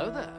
Hello there.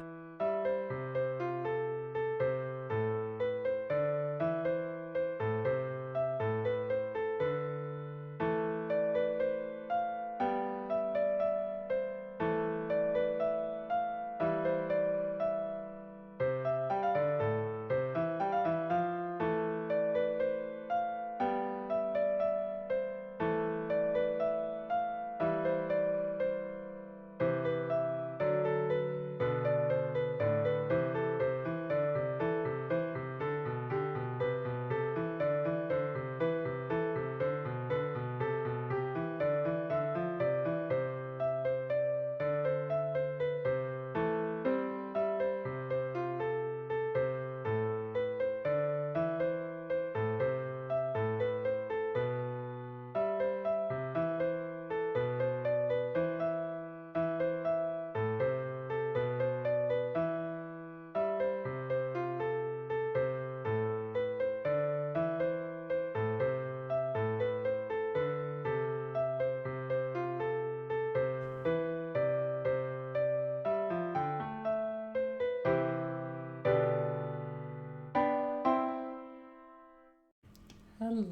Hello.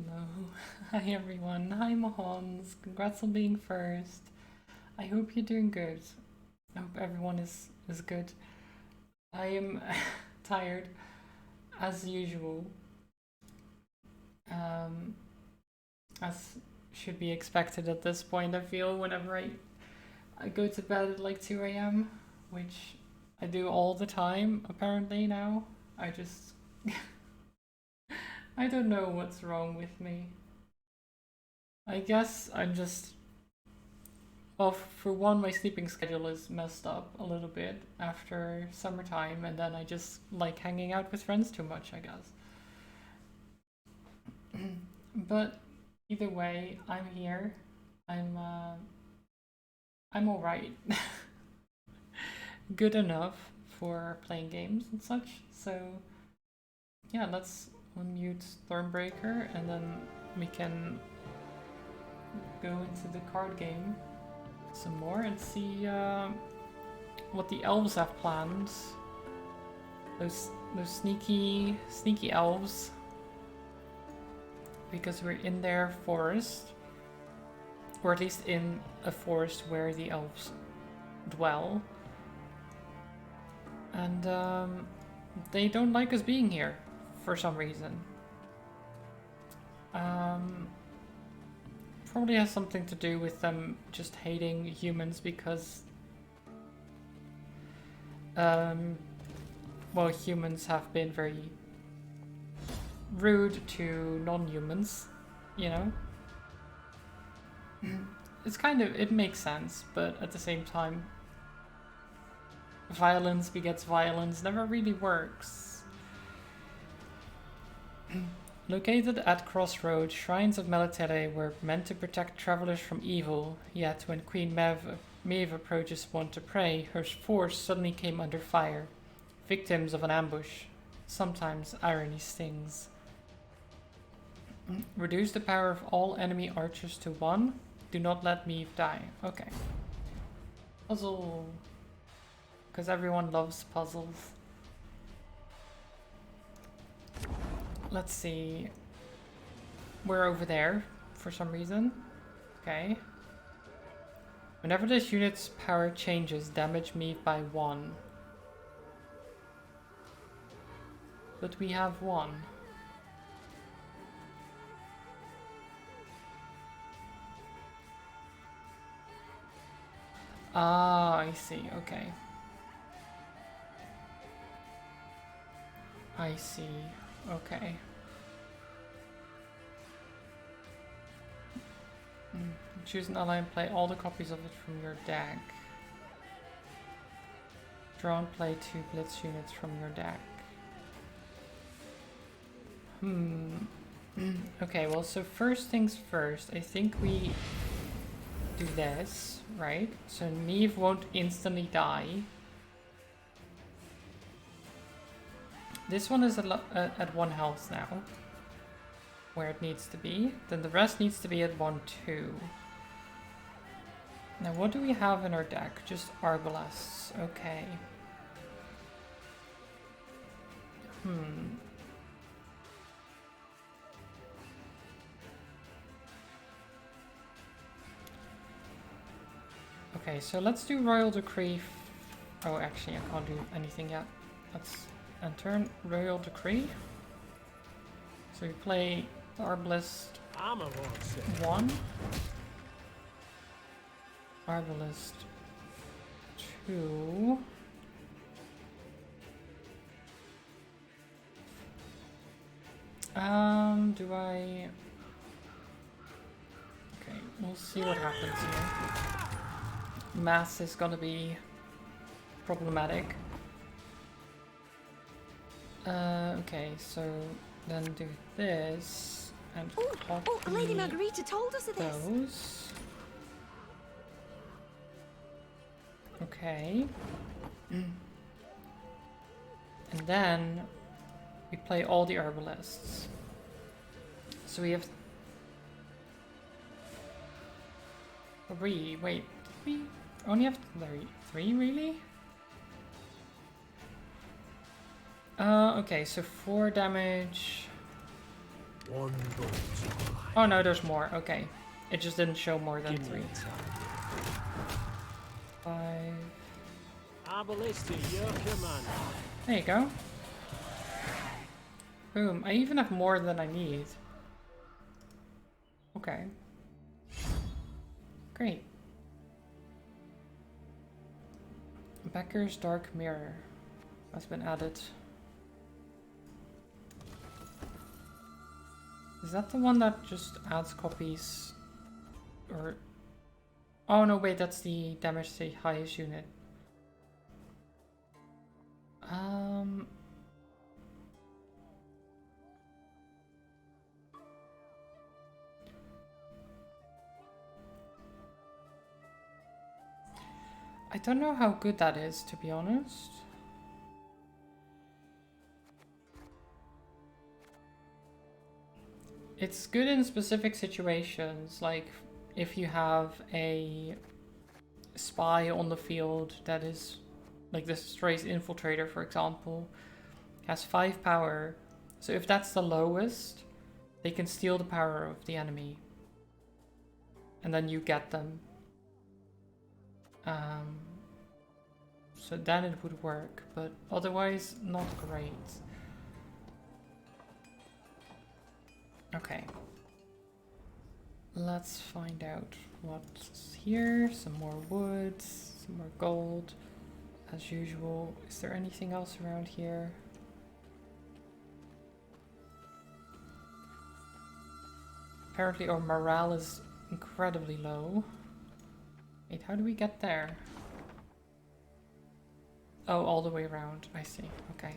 Hi everyone. Hi Mahons. Congrats on being first. I hope you're doing good. I hope everyone is good. I am tired as usual. As should be expected at this point, I feel whenever I go to bed at like 2 a.m., which I do all the time apparently now. I just I don't know what's wrong with me. I guess I'm just. Well, for one, my sleeping schedule is messed up a little bit after summertime, and then I just like hanging out with friends too much, I guess. But either way, I'm here. I'm all right. Good enough for playing games and such. So yeah, let's unmute Thronebreaker, and then we can go into the card game some more and see what the elves have planned. Those sneaky elves, because we're in their forest, or at least in a forest where the elves dwell, and they don't like us being here for some reason. Probably has something to do with them just hating humans because well, humans have been very rude to non-humans, you know? It's kind of, it makes sense, but at the same time, violence begets violence never really works. Located at Crossroads, shrines of Melitere were meant to protect travelers from evil, yet when Queen Maeve approaches one to pray, her force suddenly came under fire, victims of an ambush. Sometimes irony stings. Reduce the power of all enemy archers to 1. Do not let Maeve die. Okay. Puzzle. Because everyone loves puzzles. Let's see. We're over there for some reason. Okay. Whenever this unit's power changes, damage me by 1. But we have 1. Ah, I see. Okay. I see. Okay. Choose an ally and play all the copies of it from your deck. Draw and play 2 blitz units from your deck. Okay, well, so first things first, I think we do this, right? So Maeve won't instantly die. This one is at 1 health now, where it needs to be. Then the rest needs to be at 1 too. Now what do we have in our deck? Just Arbalasts, okay. Okay, so let's do Royal Decree. Oh, actually, I can't do anything yet. Let's enter Royal Decree. So we play the Arbalist 1, Arbalist 2. Do I... Okay, we'll see what happens here. Math is gonna be problematic. Okay, so then do this and copy Lady Margarita told us of this. those. Okay. And then we play all the Herbalists. So we have 3. Wait, we only have 3 really? Okay, so 4 damage. Oh no, there's more. Okay. It just didn't show more than 3. 5. There you go. Boom. I even have more than I need. Okay. Great. Becker's Dark Mirror has been added. Is that the one that just adds copies? Or... Oh no, wait, that's the damage to the highest unit. I don't know how good that is, to be honest. It's good in specific situations, like if you have a spy on the field that is, like the Stray's Infiltrator, for example, has 5 power. So if that's the lowest, they can steal the power of the enemy. And then you get them. So then it would work, but otherwise not great. Okay. Let's find out what's here. Some more wood, some more gold, as usual. Is there anything else around here? Apparently our morale is incredibly low. Wait, how do we get there? Oh, all the way around. I see. Okay.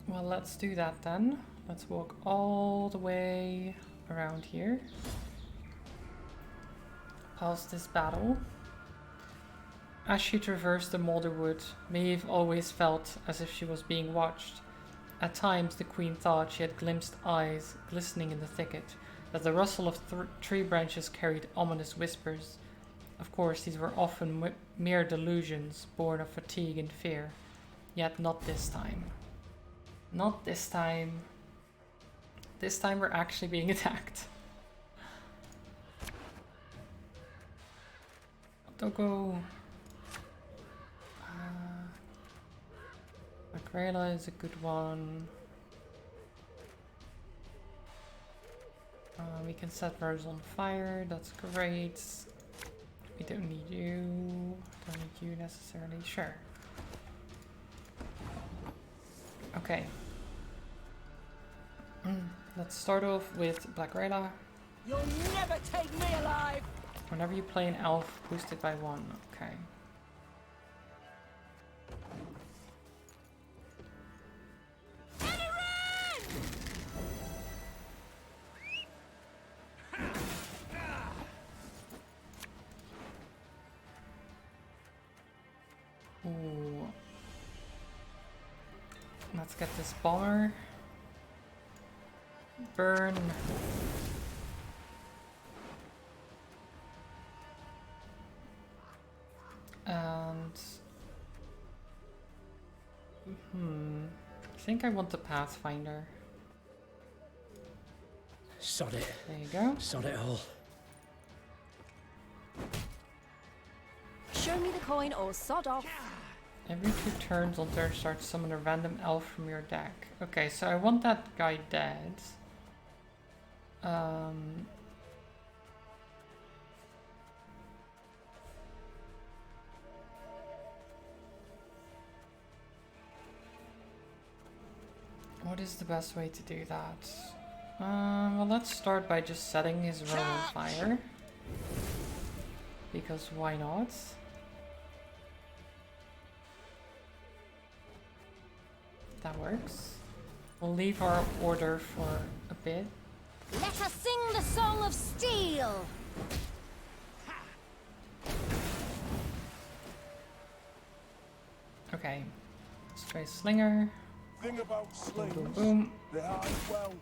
Well, let's do that then. Let's walk all the way around here. Past this battle. As she traversed the Moulderwood, Maeve always felt as if she was being watched. At times the queen thought she had glimpsed eyes glistening in the thicket, that the rustle of tree branches carried ominous whispers. Of course, these were often mere delusions, born of fatigue and fear. Yet not this time. Not this time. This time we're actually being attacked. Don't go. Makrela is a good one. We can set Rose on fire. That's great. We don't need you. Don't need you necessarily. Sure. Okay. Let's start off with Black-Rayla. You'll never take me alive! Whenever you play an elf, boost it by 1. Okay. Ooh. Let's get this bar. Burn. And I think I want the Pathfinder. Sod it. There you go. Sod it all. Show me the coin or sod off. Every 2 turns on turn start, summon a random elf from your deck. Okay, so I want that guy dead. What is the best way to do that? Well, let's start by just setting his row on fire. Because why not? That works. We'll leave our order for a bit. Let us sing the song of steel. Okay. Stray Slinger. Thing about slings, Boom, boom. they hide well.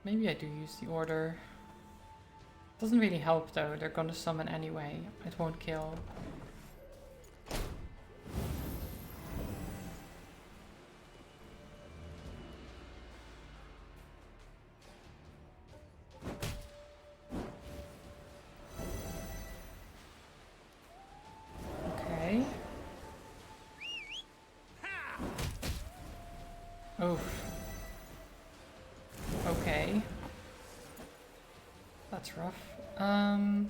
Maybe I do use the order. Doesn't really help though, they're gonna summon anyway. It won't kill. Okay. Oof. Okay. That's rough. Oh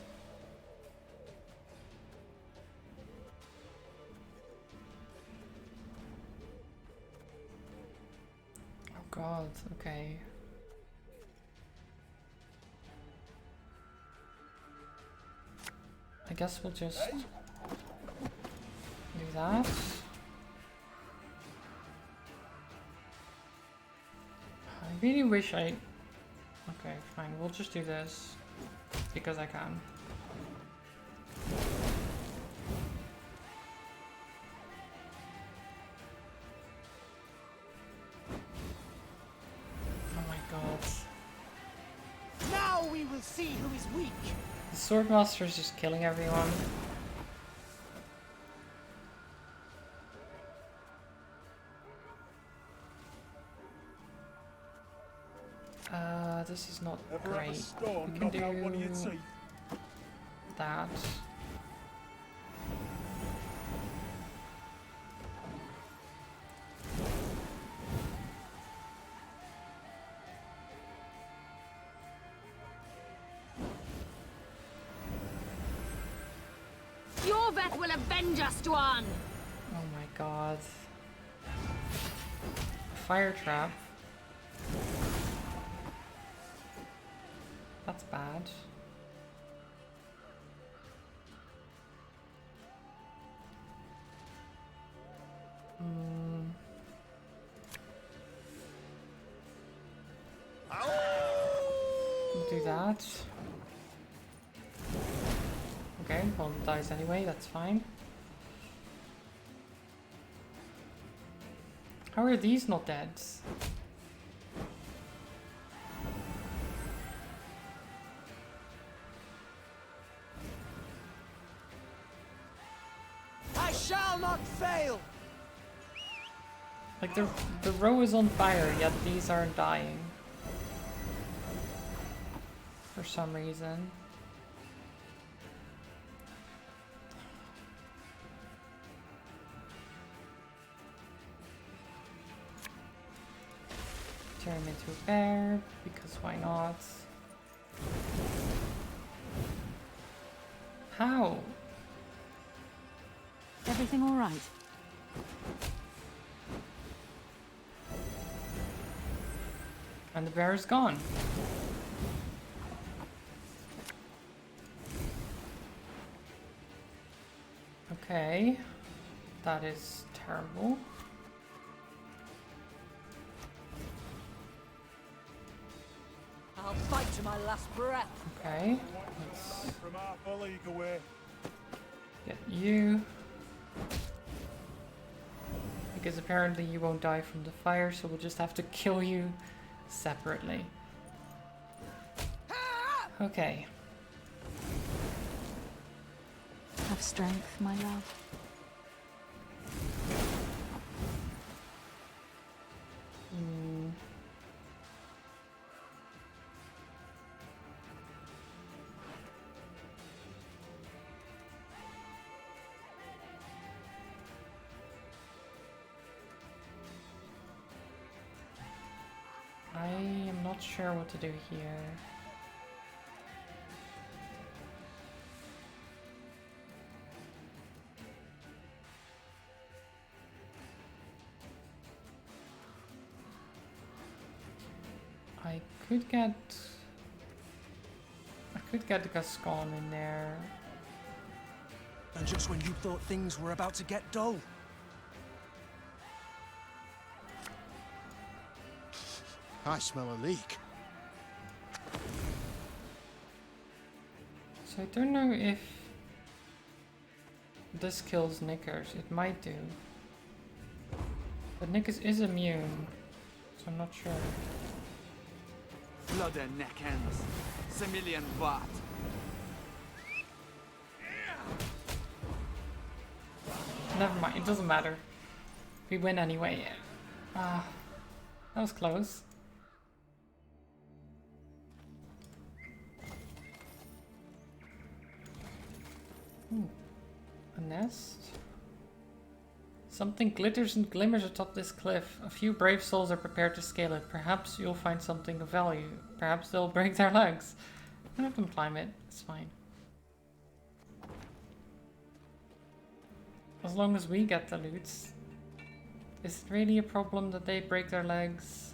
god, okay. I guess we'll just do that. I really wish I... Okay, fine, we'll just do this. Because I can. Oh my god. Now we will see who is weak. The Swordmaster is just killing everyone. This is not Ever have a great. storm We can knock out one of your do teeth? that. Your vet will avenge us, Dwan. Oh my god. Fire trap. That's bad. We'll do that. Okay, well, it dies anyway, that's fine. How are these not dead? I shall not fail. Like, the row is on fire, yet these aren't dying. For some reason. Turn him into a bear, because why not? How? Everything all right? And the bear is gone. Okay. That is terrible. I'll fight to my last breath. Okay. Let's From half a league away. get you. Because apparently you won't die from the fire, so we'll just have to kill you separately. Okay. Have strength, my love. Hmm. I am not sure what to do here. I could get the Gascon in there. And just when you thought things were about to get dull. I smell a leak. So I don't know if this kills Knickers. It might do. But Knickers is immune, so I'm not sure. Blood and neck ends. Similian Bart. Never mind, it doesn't matter. We win anyway. Ah, that was close. Ooh, a nest? Something glitters and glimmers atop this cliff. A few brave souls are prepared to scale it. Perhaps you'll find something of value. Perhaps they'll break their legs. Let them climb it. It's fine. As long as we get the loot. Is it really a problem that they break their legs?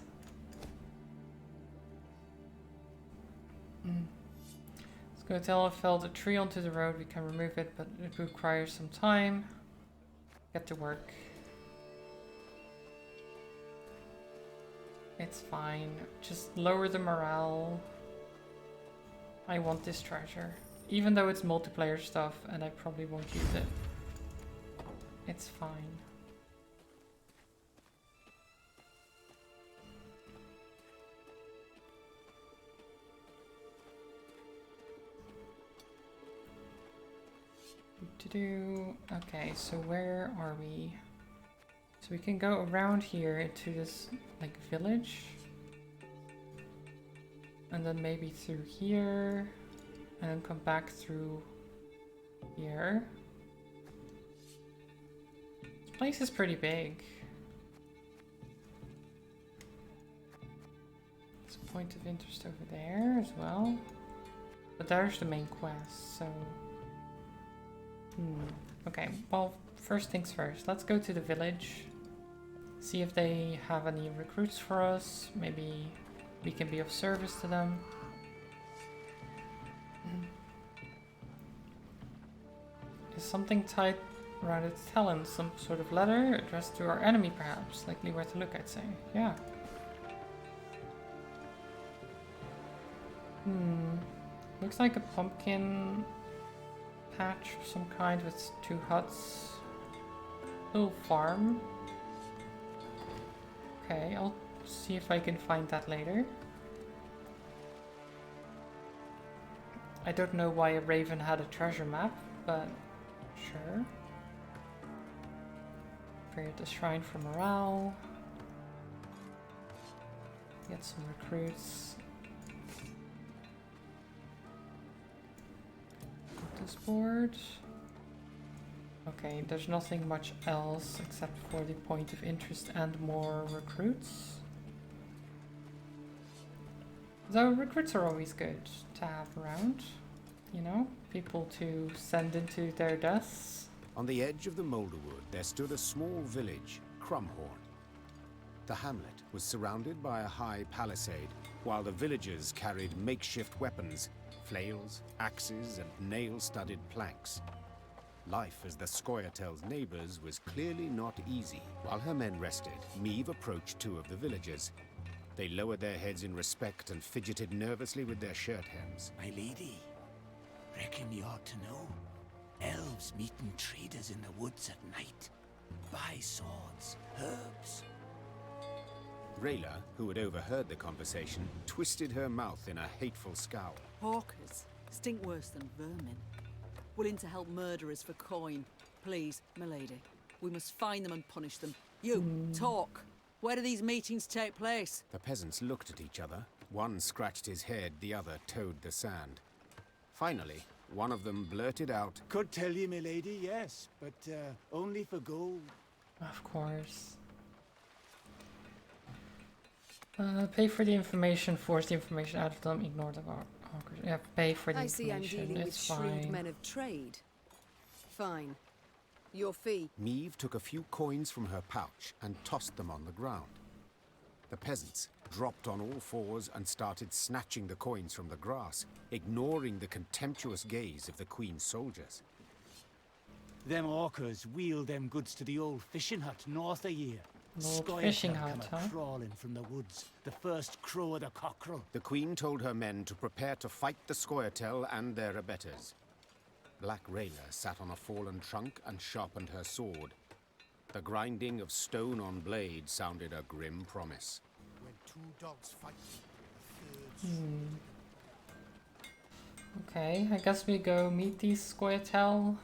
Let's go tell a felled a tree onto the road. We can remove it, but it requires some time. Get to work. It's fine. Just lower the morale. I want this treasure. Even though it's multiplayer stuff and I probably won't use it. It's fine. Okay, so where are we? So we can go around here into this like village. And then maybe through here. And then come back through here. This place is pretty big. There's a point of interest over there as well. But there's the main quest, so... Okay, well, first things first. Let's go to the village. See if they have any recruits for us. Maybe we can be of service to them. Is something tied around its talons? Some sort of letter addressed to our enemy, perhaps? Likely where to look, I'd say. Yeah. Looks like a pumpkin patch of some kind with 2 huts. Little farm. Okay, I'll see if I can find that later. I don't know why a raven had a treasure map, but sure. Prepare the shrine for morale. Get some recruits. This board. Okay, there's nothing much else except for the point of interest and more recruits. Though recruits are always good to have around, you know, people to send into their deaths. On the edge of the Moulderwood, there stood a small village, Crumhorn. The hamlet was surrounded by a high palisade, while the villagers carried makeshift weapons, flails, axes, and nail-studded planks. Life as the Scoia'tael's neighbors was clearly not easy. While her men rested, Meve approached 2 of the villagers. They lowered their heads in respect and fidgeted nervously with their shirt hems. My lady, reckon you ought to know. Elves meeting traders in the woods at night. Buy swords, herbs. Rayla, who had overheard the conversation, twisted her mouth in a hateful scowl. Hawkers stink worse than vermin. Willing to help murderers for coin. Please, milady. We must find them and punish them. You, talk. Where do these meetings take place? The peasants looked at each other. One scratched his head, the other toed the sand. Finally, one of them blurted out, Could tell you, milady, yes, but only for gold. Of course. Pay for the information, force the information out of them, ignore the hawkers. Yeah, pay for the I see I'm information. dealing with It's shrewd fine. men of trade. Fine. Your fee. Meve took a few coins from her pouch and tossed them on the ground. The peasants dropped on all fours and started snatching the coins from the grass, ignoring the contemptuous gaze of the Queen's soldiers. Them hawkers wheeled them goods to the old fishing hut north of here. Old fishing hut, huh? Crawling from the woods, the first crow of the cockerel. The Queen told her men to prepare to fight the Scoia'tael and their abettors. Black Rayla sat on a fallen trunk and sharpened her sword. The grinding of stone on blade sounded a grim promise. When two dogs fight, the third Okay, I guess we go meet these Scoia'tael.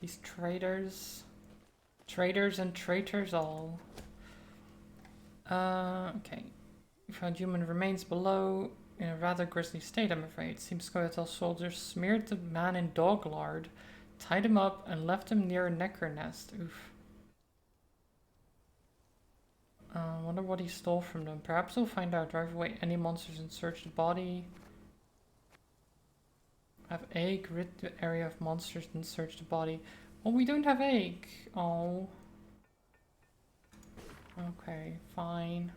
These traitors. Traitors and traitors all. Okay. We found human remains below in a rather grisly state, I'm afraid. Seems Scoia'tael soldiers smeared the man in dog lard, tied him up, and left him near a necker nest. Oof. Wonder what he stole from them. Perhaps we'll find out. Drive away any monsters and search the body. Have egg, rid the area of monsters and search the body. Well, we don't have egg. Oh. Okay, fine.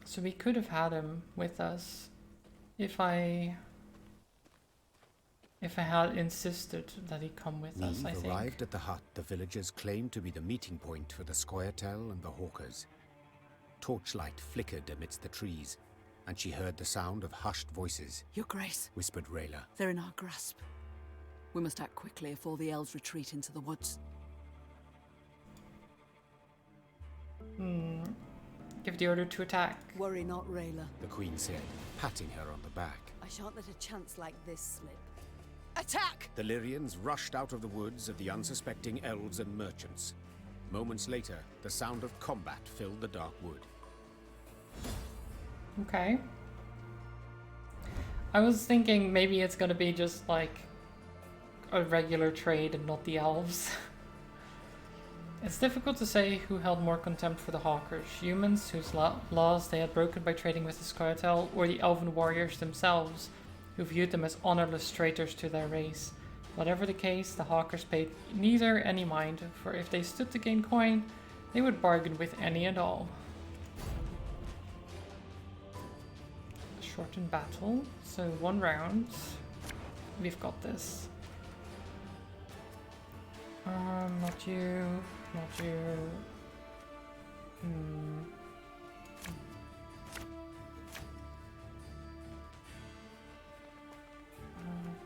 So we could have had him with us if I had insisted that he come with us, I Meve think. arrived at the hut the villagers claimed to be the meeting point for the Scoia'tael and the hawkers. Torchlight flickered amidst the trees, and she heard the sound of hushed voices, Your Grace, whispered Rayla. they're in our grasp. We must act quickly if all the elves retreat into the woods. Give the order to attack. Worry not, Rayla. The Queen said, patting her on the back. I shan't let a chance like this slip. Attack! The Lyrians rushed out of the woods at the unsuspecting elves and merchants. Moments later, the sound of combat filled the dark wood. Okay. I was thinking maybe it's gonna be just like a regular trade and not the elves. It's difficult to say who held more contempt for the hawkers, humans whose laws they had broken by trading with the Scoia'tael, or the elven warriors themselves, who viewed them as honorless traitors to their race. Whatever the case, the hawkers paid neither any mind, for if they stood to gain coin, they would bargain with any and all. Shortened battle, so 1 round. We've got this. Not you, not you.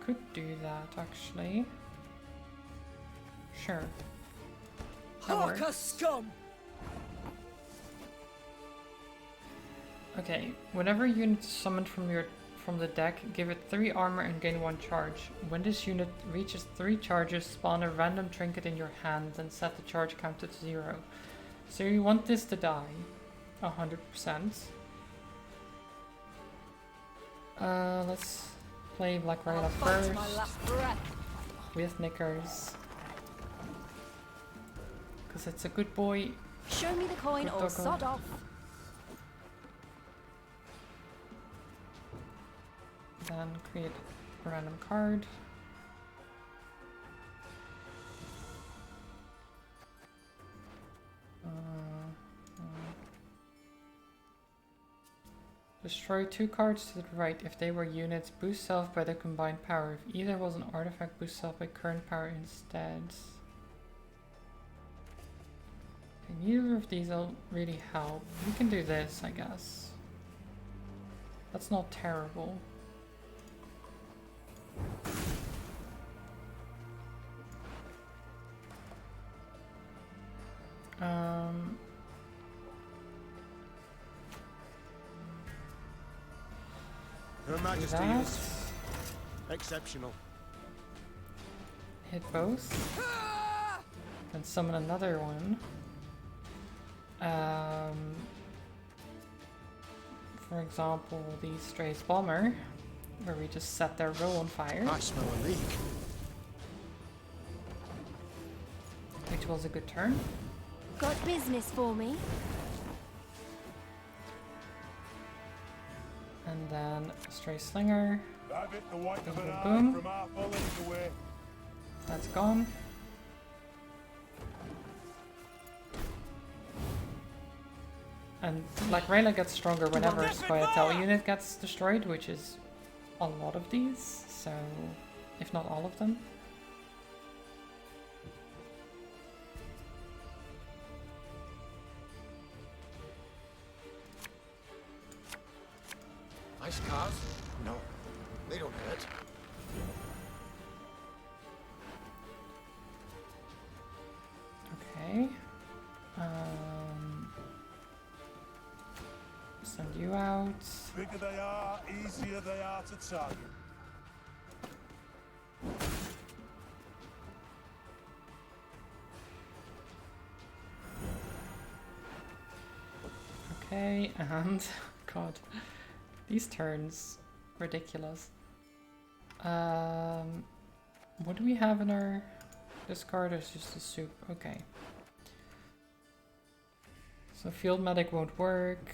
Could do that actually. Sure. That Hawker works. scum! Okay, whenever a unit is summoned from the deck, give it 3 armor and gain 1 charge. When this unit reaches 3 charges, spawn a random trinket in your hand and set the charge counter to 0. So you want this to die 100%. Let's play Black Rayla first My last breath. with knickers. Because it's a good boy. Show me the coin Good or doggo. sod off. Then create a random card. Destroy 2 cards to the right if they were units. Boost self by their combined power. If either was an artifact, boost self by current power instead. Okay, neither of these will really help. We can do this, I guess. That's not terrible. Her Do Majesty that. is exceptional. Hit both. Then summon another one. For example, the Strays Bomber, where we just set their row on fire, I smell a leak. which was a good turn. Got business for me? And then Stray Slinger, I've hit the white of an eye Boom. from half a league away. that's gone. And like Rayla gets stronger whenever a Scoia'tael unit gets destroyed, which is a lot of these, so if not all of them. Nice cars? No, they don't hurt. Okay. Send you out. Bigger they are, easier they are to target. Okay, and God, these turns ridiculous. What do we have in our discard? It's just a soup. Okay. So field medic won't work.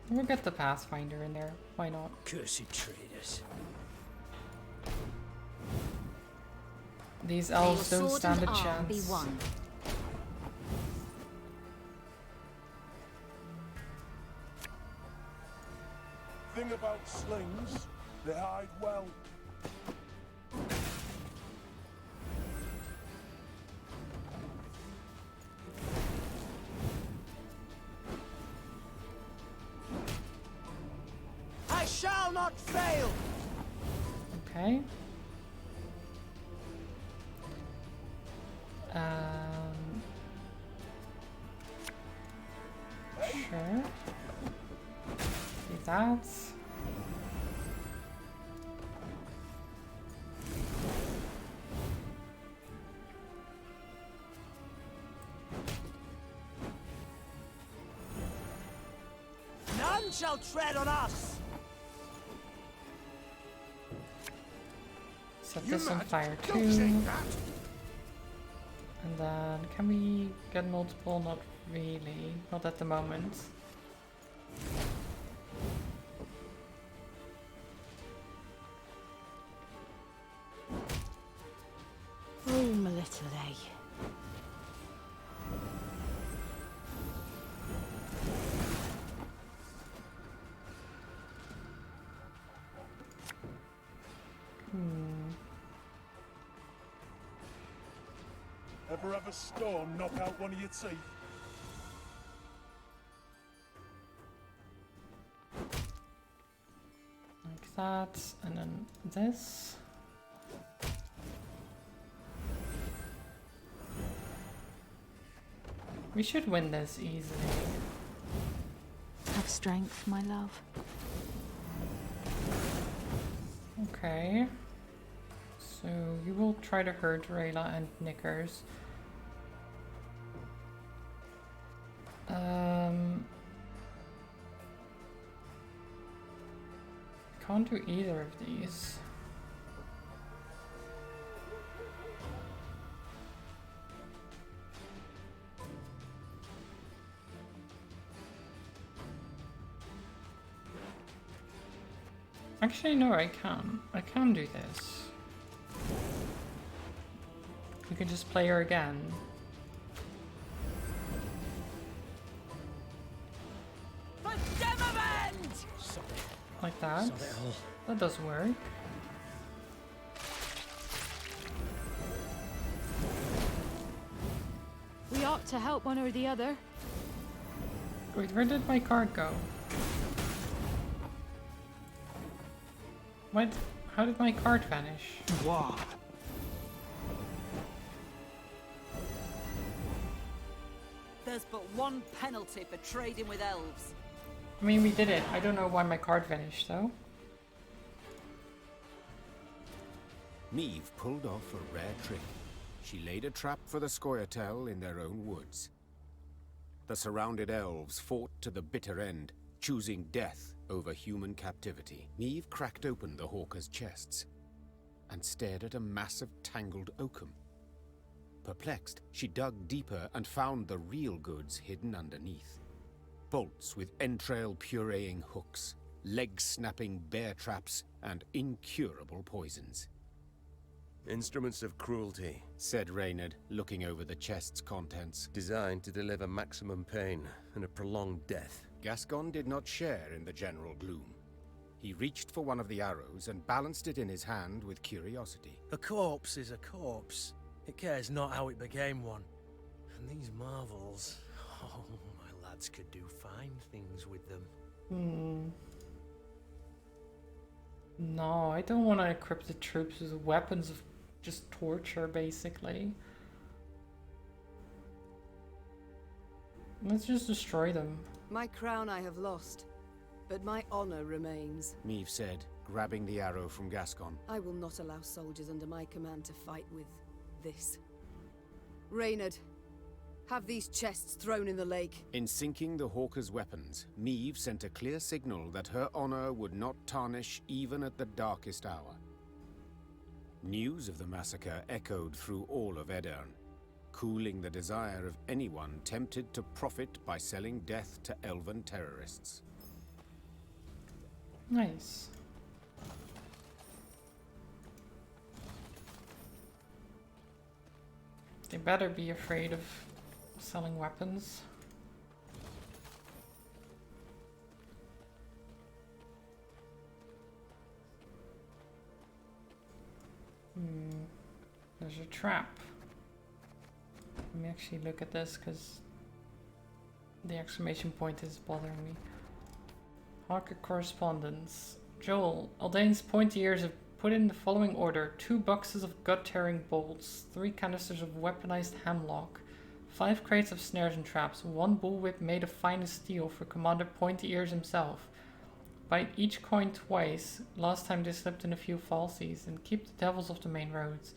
We'll get the Pathfinder in there. Why not? Cursed traders. These May elves your don't sword stand and a arm be chance. one. Thing about slings, they hide well. I shall not fail! Okay. Sure. Do that. None shall tread on us! Set You this on mad? fire too. Don't say that. And then can we get multiple? Not really. Not at the moment. Oh, my little A. Ever have a storm knock out one of your teeth? Like that. And then this. We should win this easily. Have strength, my love. Okay. So you will try to hurt Rayla and Knickers. Can't do either of these. Actually, no, I can. I can do this. We can just play her again. Like that. That does work. We ought to help one or the other. Wait, where did my card go? What? How did my card vanish? Wow. There's but one penalty for trading with elves. I mean, we did it. I don't know why my card vanished, though. Meve pulled off a rare trick. She laid a trap for the Scoia'tael in their own woods. The surrounded elves fought to the bitter end, choosing death over human captivity. Meve cracked open the hawkers' chests and stared at a mass of tangled oakum. Perplexed, she dug deeper and found the real goods hidden underneath. Bolts with entrail-pureeing hooks, leg-snapping bear traps, and incurable poisons. Instruments of cruelty, Said Reynard, looking over the chest's contents. designed to deliver maximum pain and a prolonged death. Gascon did not share in the general gloom. He reached for one of the arrows and balanced it in his hand with curiosity. A corpse is a corpse. It cares not how it became one. And these marvels, oh, my lads could do fine things with them. No, I don't want to equip the troops with weapons of just torture, basically. Let's just destroy them. My crown I have lost, but my honor remains. Meve said, grabbing the arrow from Gascon. I will not allow soldiers under my command to fight with this. Reynard, have these chests thrown in the lake. In sinking the hawkers' weapons, Meve sent a clear signal that her honor would not tarnish even at the darkest hour. News of the massacre echoed through all of Edirn, cooling the desire of anyone tempted to profit by selling death to elven terrorists. Nice. They better be afraid of selling weapons. There's a trap. Let me actually look at this because the exclamation point is bothering me. Harker correspondence. Joel, Aldane's pointy ears have put in the following order: 2 boxes of gut-tearing bolts, 3 canisters of weaponized hemlock, 5 crates of snares and traps, 1 bullwhip made of finest steel for Commander Pointy Ears himself. Bite each coin twice, last time they slipped in a few falsies, and keep the devils off the main roads.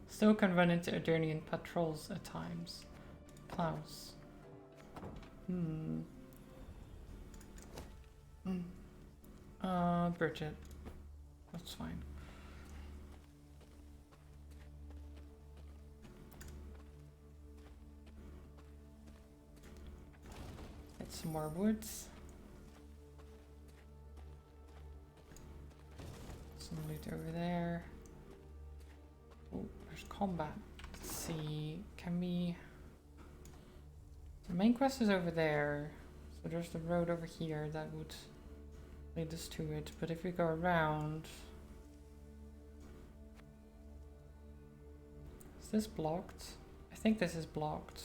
Still can run into Edirnian patrols at times. Klaus. Bridget. That's fine. Get some more woods. Some loot over there. Oh, there's combat. Let's see. Can we... The main quest is over there. So there's the road over here that would lead us to it. But if we go around... Is this blocked? I think this is blocked.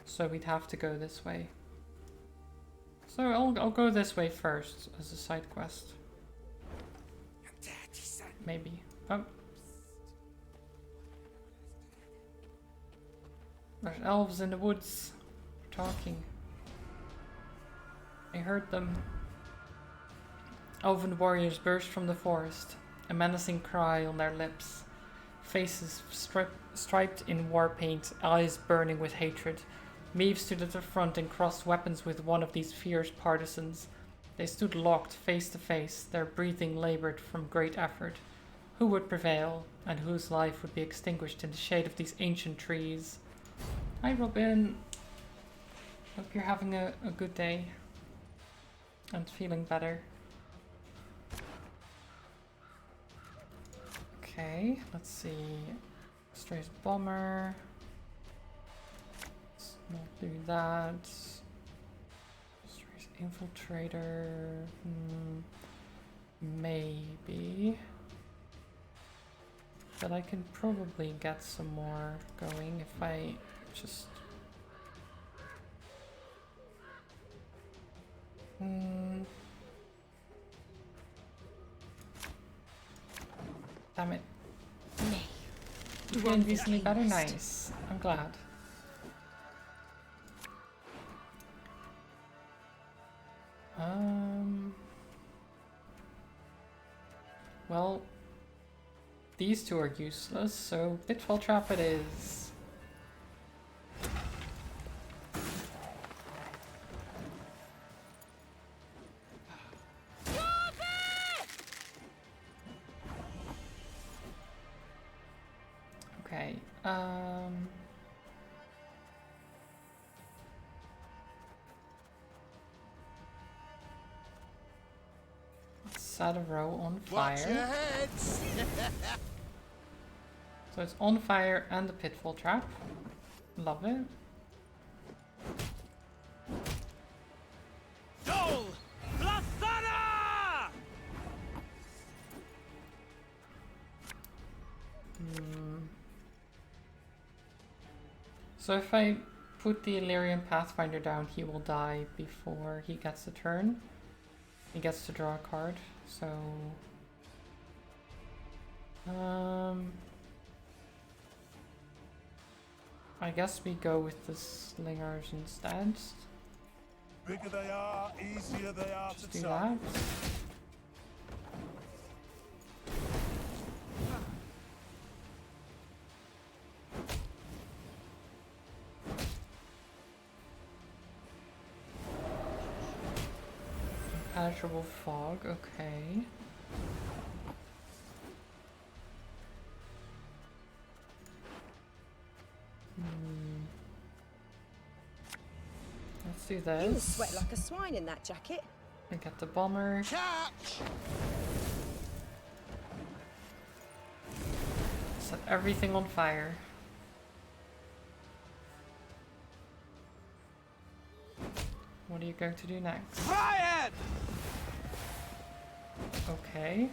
So we'd have to go this way. So I'll go this way first as a side quest. Maybe. Oh. There's elves in the woods. They're talking. I heard them. Elven warriors burst from the forest, a menacing cry on their lips. Faces striped in war paint, eyes burning with hatred. Meve stood at the front and crossed weapons with one of these fierce partisans. They stood locked face to face, their breathing labored from great effort. Who would prevail, and whose life would be extinguished in the shade of these ancient trees? Hi Robin! Hope you're having a good day and feeling better. Okay, let's see. Strays bomber. Let's not do that. Strays infiltrator. Maybe. But I can probably get some more going if I just... Damn it. You're feeling recently better? Nice. I'm glad. Well, these two are useless, so Pitfall Trap it is. Okay, let's set a row on Watch your fire. heads! So it's on fire and the Pitfall Trap. Love it. Dol! Blasana! So if I put the Illyrian Pathfinder down, he will die before he gets a turn. He gets to draw a card, so... I guess we go with the Slingers instead. Bigger they are, easier they are Just to do target. that. Impenetrable fog, okay. Let's do this. You sweat like a swine in that jacket. I get the bomber. Catch! Set everything on fire. What are you going to do next? Try it! Okay.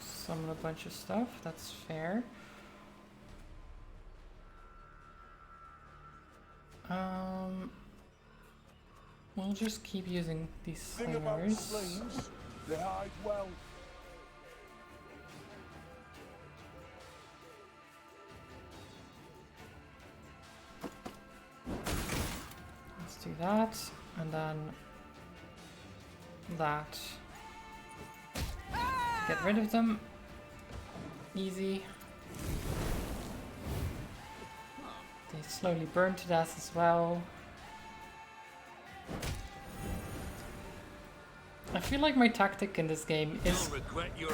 Summon a bunch of stuff, that's fair. We'll just keep using these Thing about slingers. slings, they hide well. Let's do that, and then that. Get rid of them. Easy. They slowly burn to death as well. I feel like my tactic in this game is,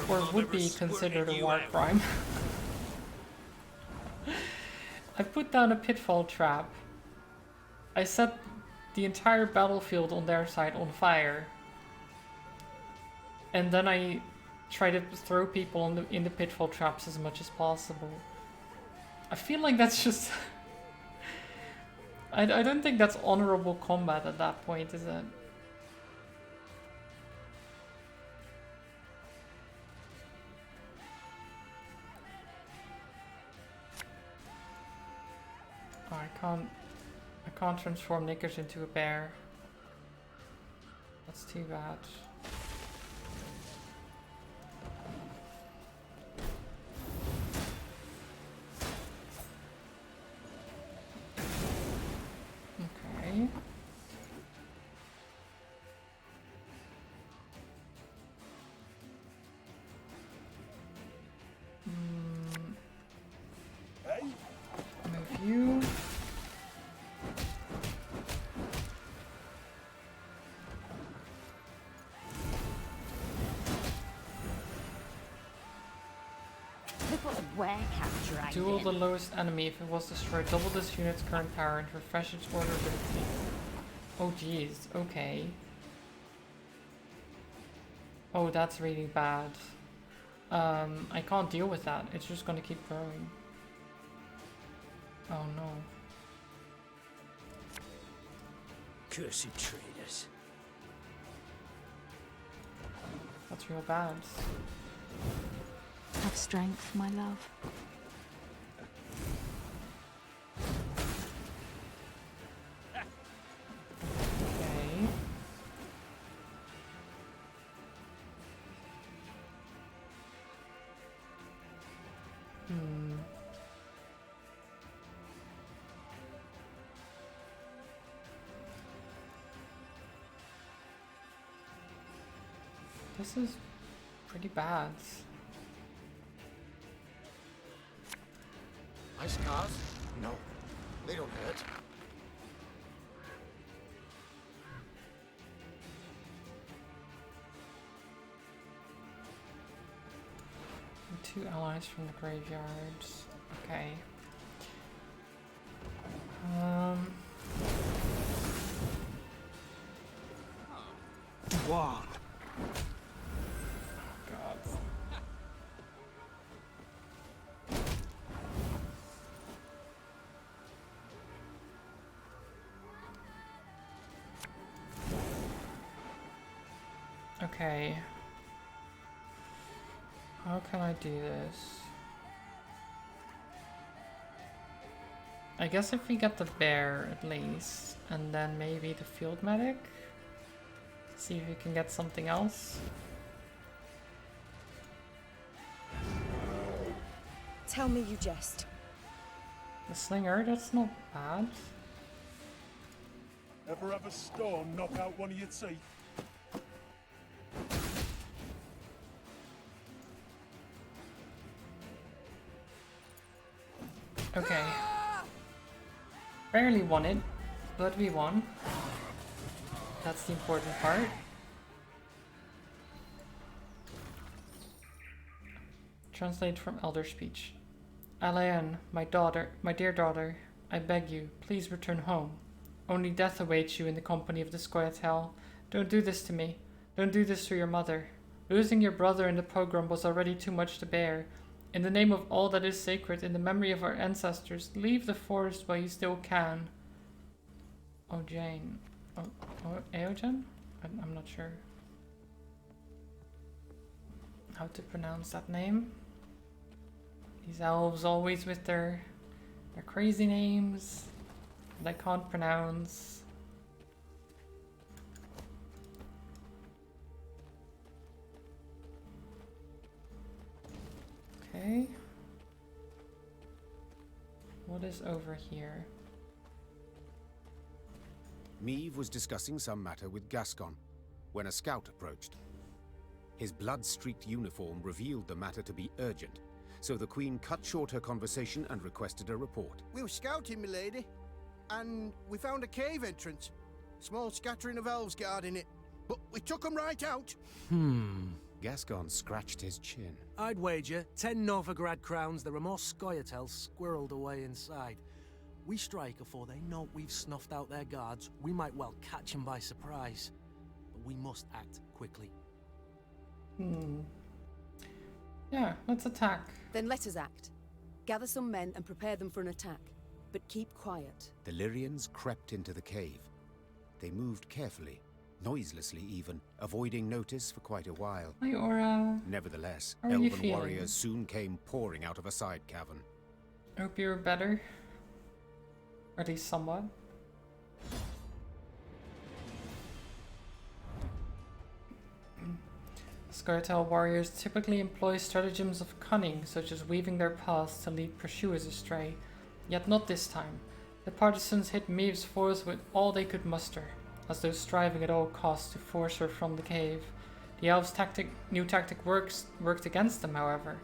or would be considered a war crime. I put down a pitfall trap. I set the entire battlefield on their side on fire. And then I try to throw people in the pitfall traps as much as possible. I feel like that's just... I don't think that's honorable combat at that point, is it? Oh, I can't transform Knickers into a bear. That's too bad. Okay. Hey, Move you. Look what the werecat dragged Duel in. the lowest enemy. If it was destroyed, double this unit's current power and refresh its order ability. Oh jeez, okay. Oh, that's really bad. I can't deal with that. It's just gonna keep growing. Oh no. Cursed traders. That's real bad. Have strength, my love. Okay. This is pretty bad. My scars? No, they don't hurt. Two allies from the graveyards. Okay. Wow. God. Okay. How can I do this? I guess if we get the bear at least, and then maybe the field medic? See if we can get something else. Tell me you jest. The slinger, that's not bad. Ever have a storm knock out one of your teeth? Okay. Barely won it, but we won. That's the important part. Translate from Elder Speech. Alain, my dear daughter, I beg you, please return home. Only death awaits you in the company of the Scoia'tael. Don't do this to me. Don't do this to your mother. Losing your brother in the pogrom was already too much to bear. In the name of all that is sacred, in the memory of our ancestors, leave the forest while you still can. Oh, Jane. Oh, Eogen? I'm not sure how to pronounce that name. These elves always with their crazy names that I can't pronounce. Okay. What is over here? Meve was discussing some matter with Gascon when a scout approached. His blood-streaked uniform revealed the matter to be urgent, so the Queen cut short her conversation and requested a report. We were scouting, milady, and we found a cave entrance. Small scattering of elves guarding it, but we took them right out. Gascon scratched his chin. I'd wager 10 Novigrad crowns there are more Scoia'tael squirreled away inside. We strike before they know we've snuffed out their guards. We might well catch them by surprise. But we must act quickly. Yeah, let's attack. Then let us act. Gather some men and prepare them for an attack. But keep quiet. The Lyrians crept into the cave. They moved carefully, noiselessly even, avoiding notice for quite a while. Hi, Aura. Nevertheless, How are you elven feeling? warriors soon came pouring out of a side cavern. Hope you're better. Or at least somewhat. Scoia'tael warriors typically employ stratagems of cunning, such as weaving their paths to lead pursuers astray. Yet not this time. The partisans hit Meve's force with all they could muster, as though striving at all costs to force her from the cave. The elves' new tactic worked against them, however.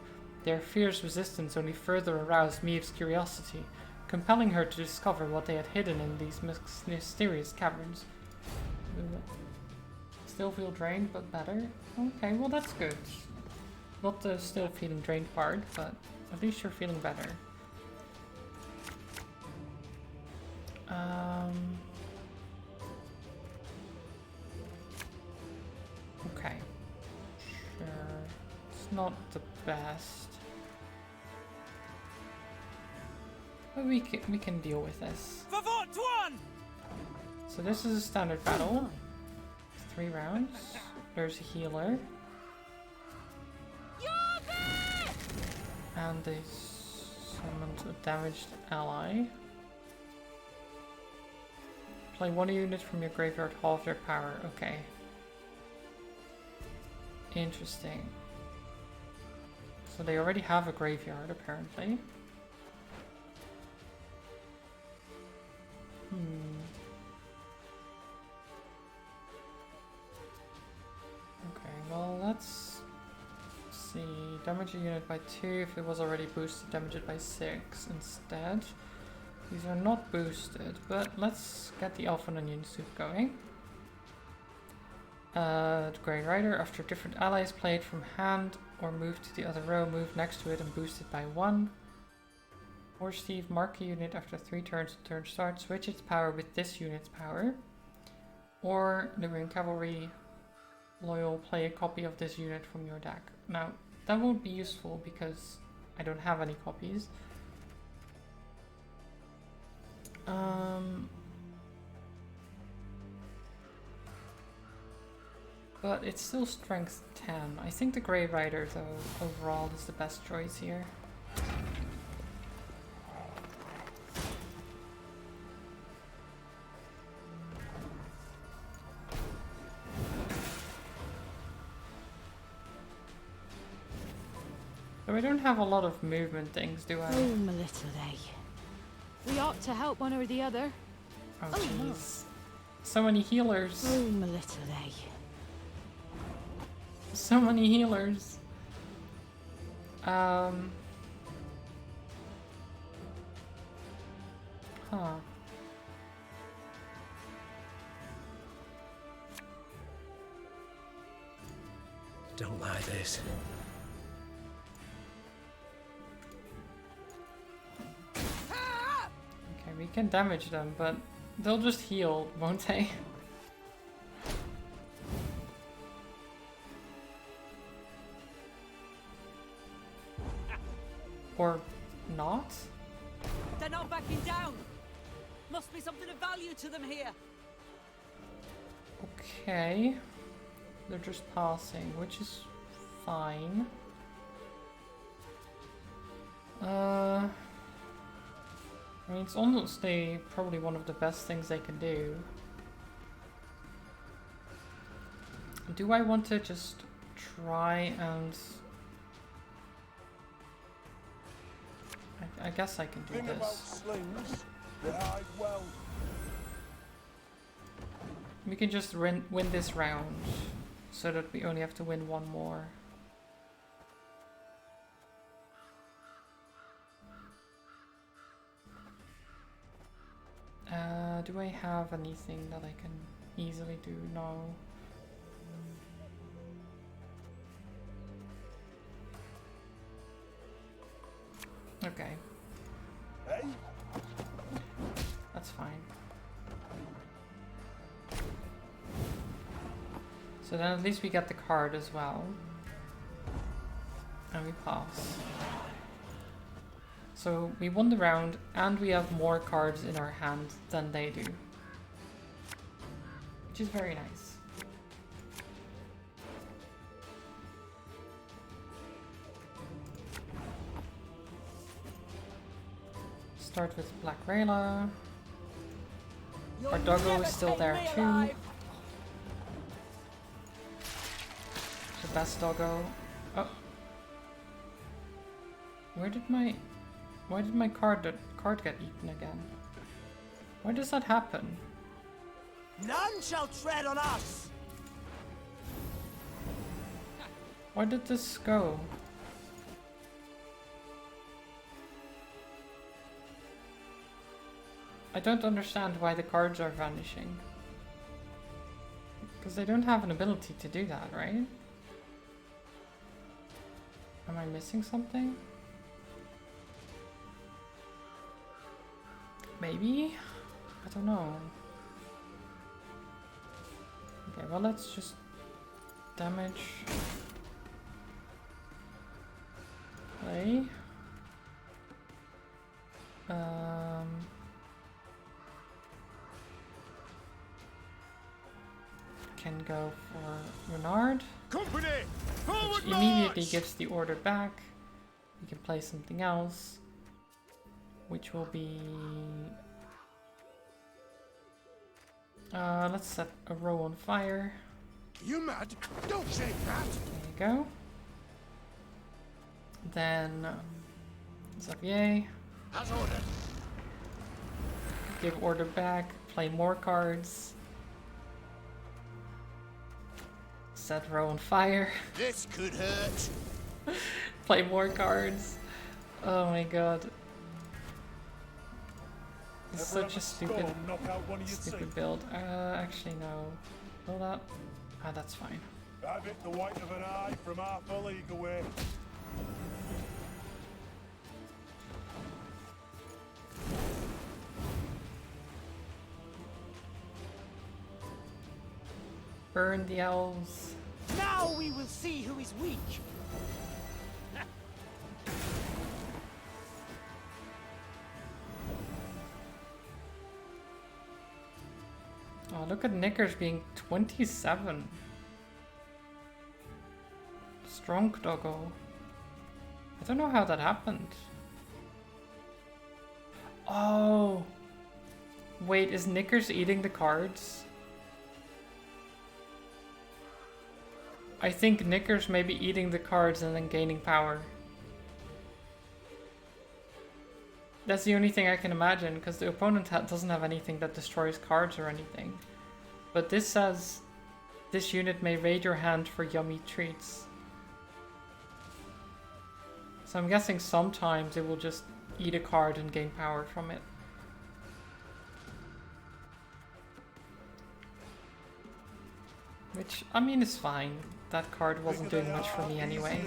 Their fierce resistance only further aroused Meve's curiosity, compelling her to discover what they had hidden in these mysterious caverns. Still feel drained, but better? Okay, well that's good. Not the still feeling drained part, but at least you're feeling better. Okay. Sure. It's not the best. But we can deal with this. So this is a standard battle. 3 rounds. There's a healer. And they summoned a damaged ally. Play 1 unit from your graveyard, half their power. Okay. Interesting. So they already have a graveyard, apparently. Okay, well, let's Damage a unit by 2. If it was already boosted, damage it by 6 instead. These are not boosted, but let's get the Elf and Onion Soup going. The Grey Rider, after different allies played from hand or moved to the other row, move next to it and boost it by 1. Or Steve, mark a unit after 3 turns and turn start, switch its power with this unit's power. Or the Green Cavalry Loyal, play a copy of this unit from your deck. Now, that won't be useful because I don't have any copies. But it's still strength 10. I think the Grey Rider, though, overall is the best choice here. So I don't have a lot of movement things, do I? Oh, my little lay. We ought to help one or the other. Oh, jeez. So many healers. Oh, my little lay. So many healers. Huh. Don't like this. Okay, we can damage them, but they'll just heal, won't they? Or not? They're not backing down. Must be something of value to them here. Okay. They're just passing, which is fine. I mean, it's honestly probably one of the best things they can do. Do I want to just try and... I guess I can do Thing about this. slings, they hide well. We can just win this round, so that we only have to win one more. Do I have anything that I can easily do? No. Okay. Hey? That's fine. So then at least we get the card as well. And we pass. So we won the round and we have more cards in our hand than they do. Which is very nice. Start with Black Rayla. Our doggo is still there too. The best doggo. Oh. Why did my card get eaten again? Why does that happen? None shall tread on us! Why did this go? I don't understand why the cards are vanishing. Because they don't have an ability to do that, right? Am I missing something? Maybe? I don't know. Okay, well let's just damage. Play. Can go for Renard. Company! Which immediately gives the order back. We can play something else. Which will be... let's set a row on fire. You mad? Don't say that! There you go. Then... Xavier. As ordered. Give order back. Play more cards. Set row on fire. This could hurt. Play more cards. Oh my god. It's such a stupid build. Actually no. Will that? Ah, that's fine. I've hit the white of an eye from half a league away. Burn the elves. Now we will see who is weak. Oh, look at Knickers being 27. Strong doggo. I don't know how that happened. Oh. Wait, is Knickers eating the cards? I think Knickers may be eating the cards and then gaining power. That's the only thing I can imagine, because the opponent doesn't have anything that destroys cards or anything. But this says, this unit may raid your hand for yummy treats. So I'm guessing sometimes it will just eat a card and gain power from it. Which, I mean, is fine. That card wasn't doing much for me anyway.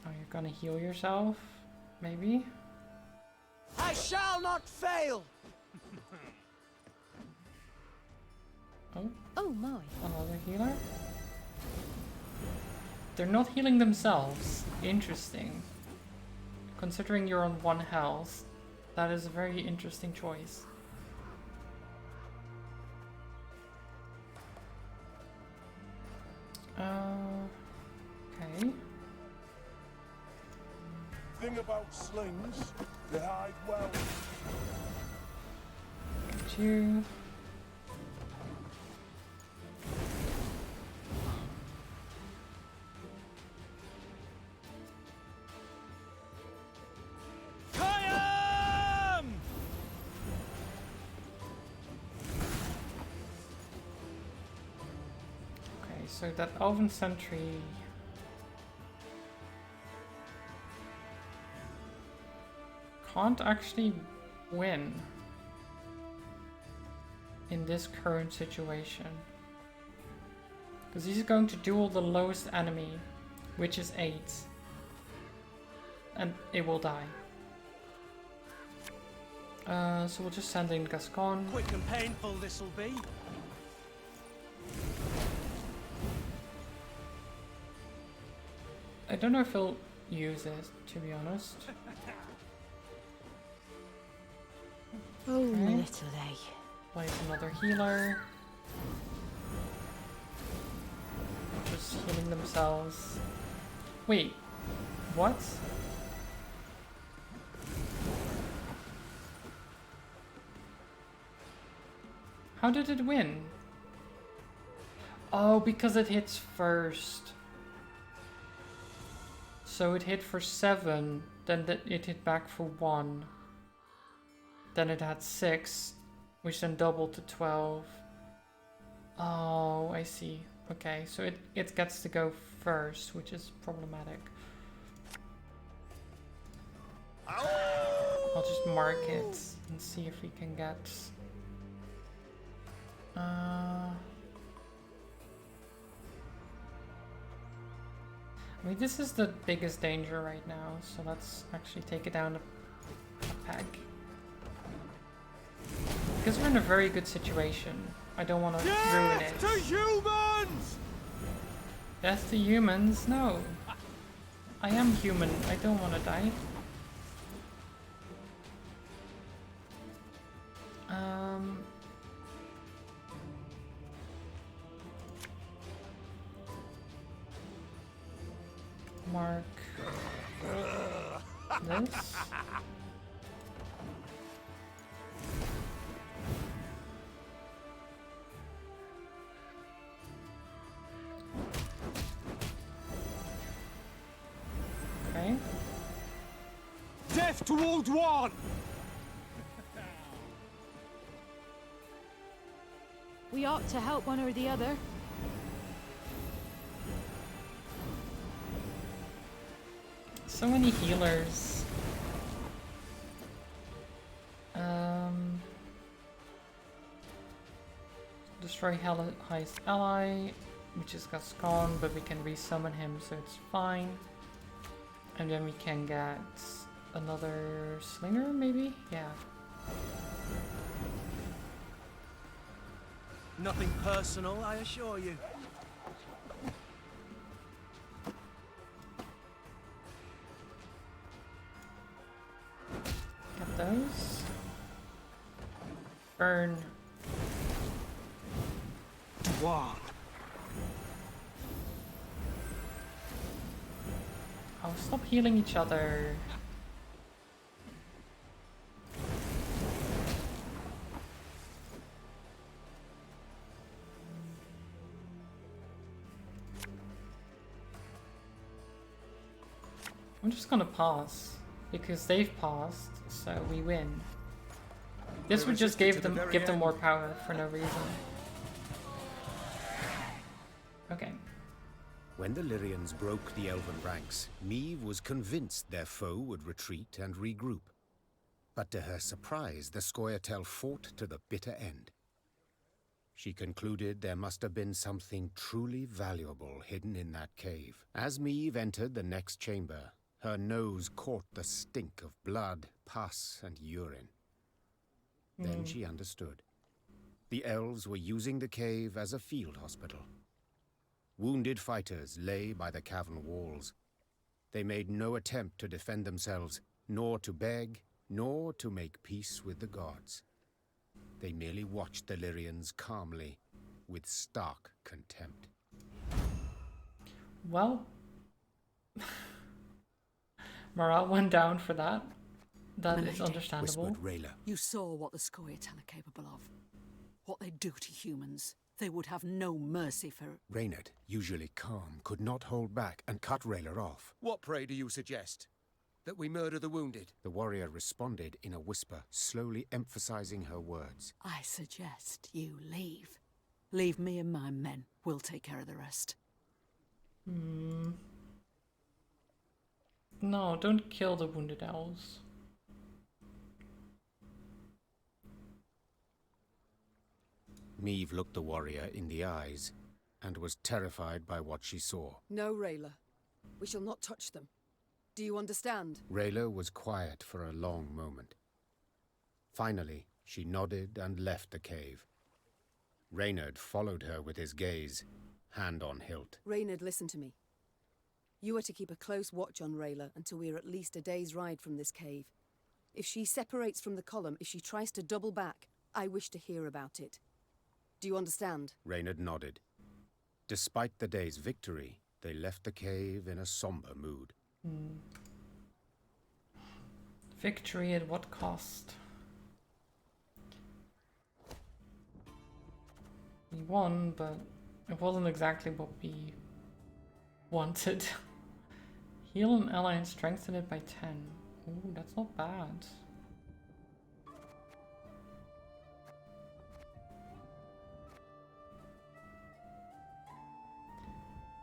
Oh, you're gonna heal yourself? Maybe? I shall not fail! Oh? Oh my. Another healer? They're not healing themselves. Interesting. Considering you're on 1 health, that is a very interesting choice. Okay. Thing about slings, they hide well. Get you. So that Elven Sentry can't actually win in this current situation, because he's going to duel the lowest enemy, which is 8, and it will die. So we'll just send in Gascon. Quick and painful this'll be. I don't know if he'll use it, to be honest. Oh, Okay. my little A. Place another healer. Just healing themselves. Wait, what? How did it win? Oh, because it hits first. So it hit for 7, then it hit back for 1. Then it had 6, which then doubled to 12. Oh, I see. Okay, so it gets to go first, which is problematic. I'll just mark it and see if we can get... I mean, this is the biggest danger right now, so let's actually take it down a peg. Because we're in a very good situation. I don't want to ruin it. Death to humans! Death to humans? No. I am human. I don't want to die. Mark this. Okay. Death to Old One! We ought to help one or the other. So many healers. Destroy highest ally. We just got Scorn, but we can resummon him, so it's fine. And then we can get another slinger, maybe? Yeah. Nothing personal, I assure you. Get those. Burn. Wow. Oh, stop healing each other. I'm just gonna pass because they've passed, so we win. This would just give them more power for no reason. Okay. When the Lyrians broke the elven ranks, Meve was convinced their foe would retreat and regroup. But to her surprise, the Scoia'tael fought to the bitter end. She concluded there must have been something truly valuable hidden in that cave. As Meve entered the next chamber, her nose caught the stink of blood, pus, and urine. Then she understood. The elves were using the cave as a field hospital. Wounded fighters lay by the cavern walls. They made no attempt to defend themselves, nor to beg, nor to make peace with the gods. They merely watched the Lyrians calmly, with stark contempt. Well, morale went down for that. That is understandable. Whispered Rayla. You saw what the Scoia'tael are capable of. What they do to humans. They would have no mercy for... Reynard, usually calm, could not hold back and cut Rayla off. What, pray, do you suggest? That we murder the wounded? The warrior responded in a whisper, slowly emphasizing her words. I suggest you leave. Leave me and my men. We'll take care of the rest. No, don't kill the wounded elves. Meve looked the warrior in the eyes and was terrified by what she saw. No, Rayla. We shall not touch them. Do you understand? Rayla was quiet for a long moment. Finally, she nodded and left the cave. Reynard followed her with his gaze, hand on hilt. Reynard, listen to me. You are to keep a close watch on Rayla until we are at least a day's ride from this cave. If she separates from the column, if she tries to double back, I wish to hear about it. Do you understand? Reynard nodded. Despite the day's victory, they left the cave in a somber mood. Victory at what cost? We won, but it wasn't exactly what we wanted. Heal an ally and strengthen it by 10. Ooh, that's not bad.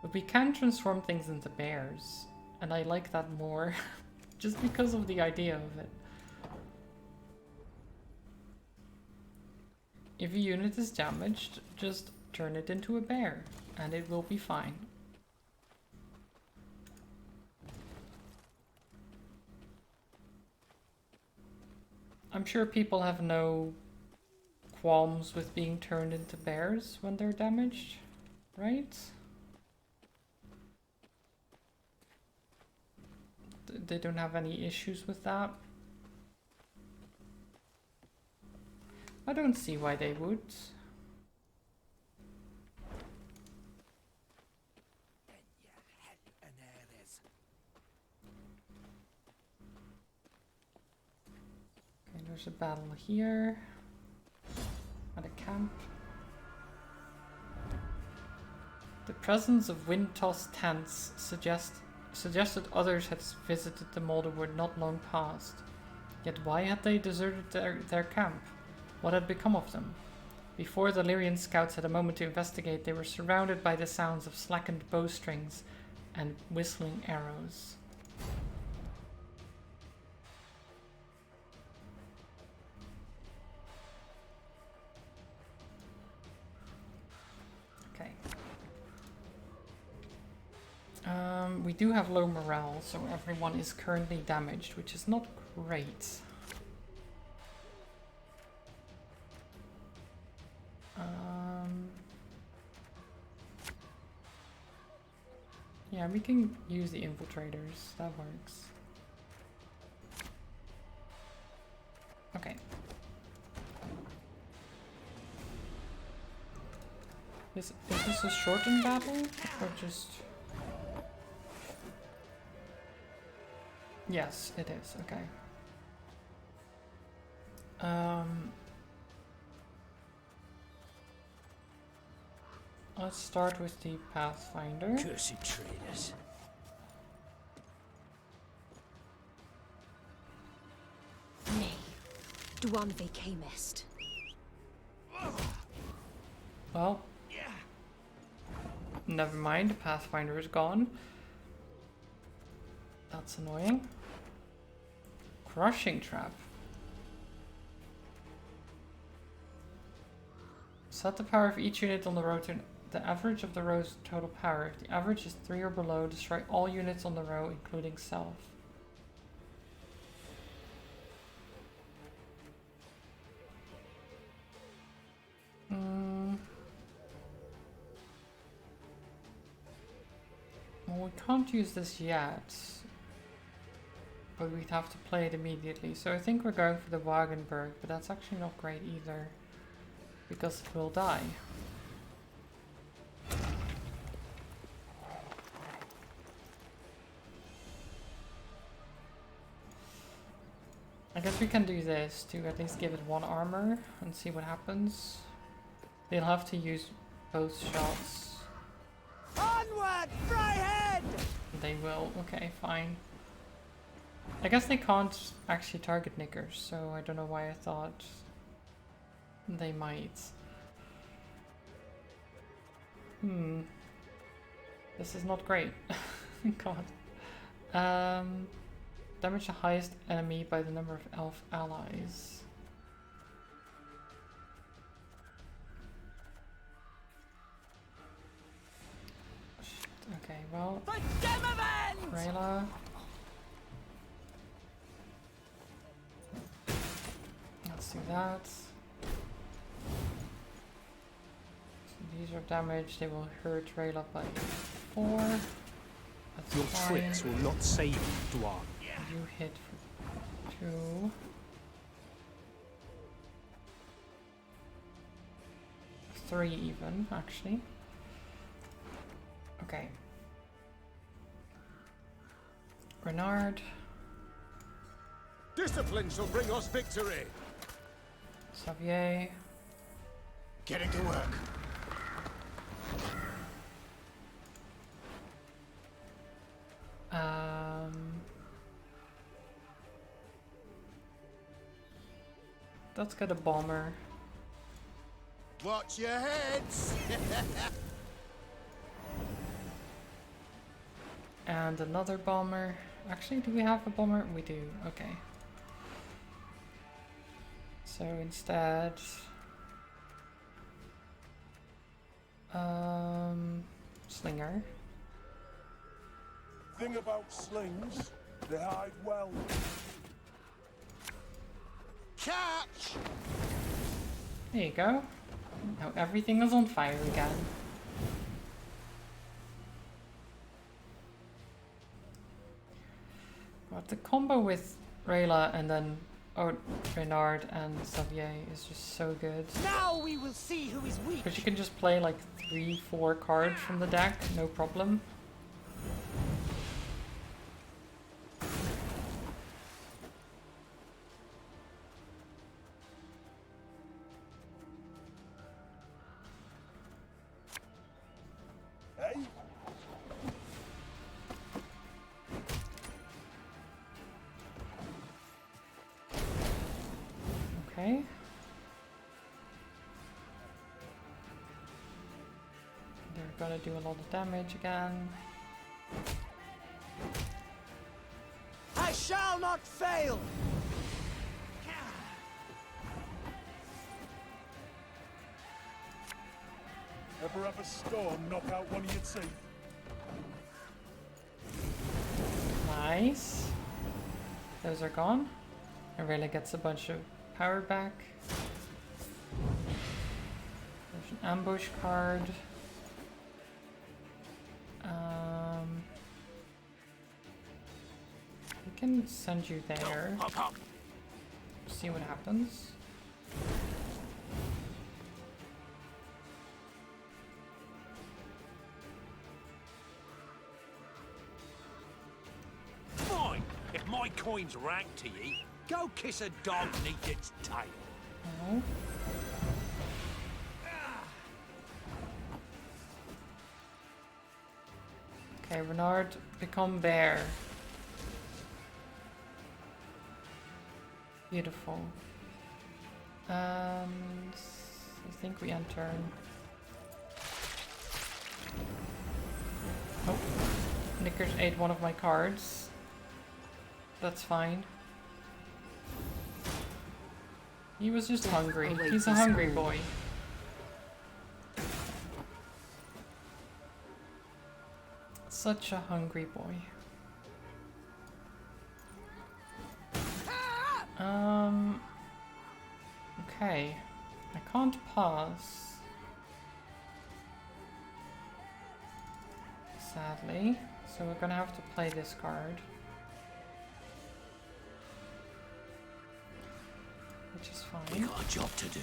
But we can transform things into bears, and I like that more, just because of the idea of it. If a unit is damaged, just turn it into a bear, and it will be fine. I'm sure people have no qualms with being turned into bears when they're damaged, right? They don't have any issues with that. I don't see why they would. Okay, there's a battle here at a camp. The presence of wind-tossed tents suggested others had visited the Moulderwood not long past. Yet why had they deserted their camp? What had become of them? Before the Lyrian scouts had a moment to investigate, they were surrounded by the sounds of slackened bowstrings and whistling arrows. Okay. We do have low morale, so everyone is currently damaged, which is not great. Yeah, we can use the infiltrators. That works. Okay. Is this a shortened battle? Or just... Yes, it is. Okay. Let's start with the Pathfinder. Cursed traders. Nay, Duanve camest. Well, never mind, the Pathfinder is gone. That's annoying. Crushing trap. Set the power of each unit on the row to the average of the row's total power. If the average is 3 or below, destroy all units on the row, including self. Well, we can't use this yet, but we'd have to play it immediately. So I think we're going for the Wagenburg, but that's actually not great either, because it will die. I guess we can do this to at least give it 1 armor and see what happens. They'll have to use both shots. Onward, Fryhead! They will. Okay, fine. I guess they can't actually target Knickers, so I don't know why I thought they might. This is not great. God. Damage the highest enemy by the number of elf allies. Shit, okay, well. Rayla. Let's do that. So these are damaged, they will hurt Rayla by 4. That's Your fine. tricks will not save you, Dwarf. You hit for 2. 3 even, actually. Okay. Renard. Discipline shall bring us victory. Xavier. Getting to work. Let's get a bomber. Watch your heads. And another bomber. Actually, do we have a bomber? We do. Okay. So instead, slinger. Thing about slings, they hide well. Catch! There you go. Now everything is on fire again. But the combo with Rayla and then Renard and Xavier is just so good. Now we will see who is weak. Because you can just play like 3-4 cards from the deck, no problem. Hey? Okay. We're gonna do a lot of damage again. I shall not fail! Ever have a storm knock out one of your teeth? Nice. Those are gone. Aurelia gets a bunch of power back. There's an ambush card. We can send you there. See what happens. Fine. If my coin's rank to ye, go kiss a dog neath its tail. Oh. Okay, Renard, become bear. Beautiful. And I think we enter. Oh, Knickers ate one of my cards. That's fine. He was just hungry. He's a hungry boy. Such a hungry boy. Okay. I can't pass. Sadly. So we're gonna have to play this card. Which is fine. We got a job to do.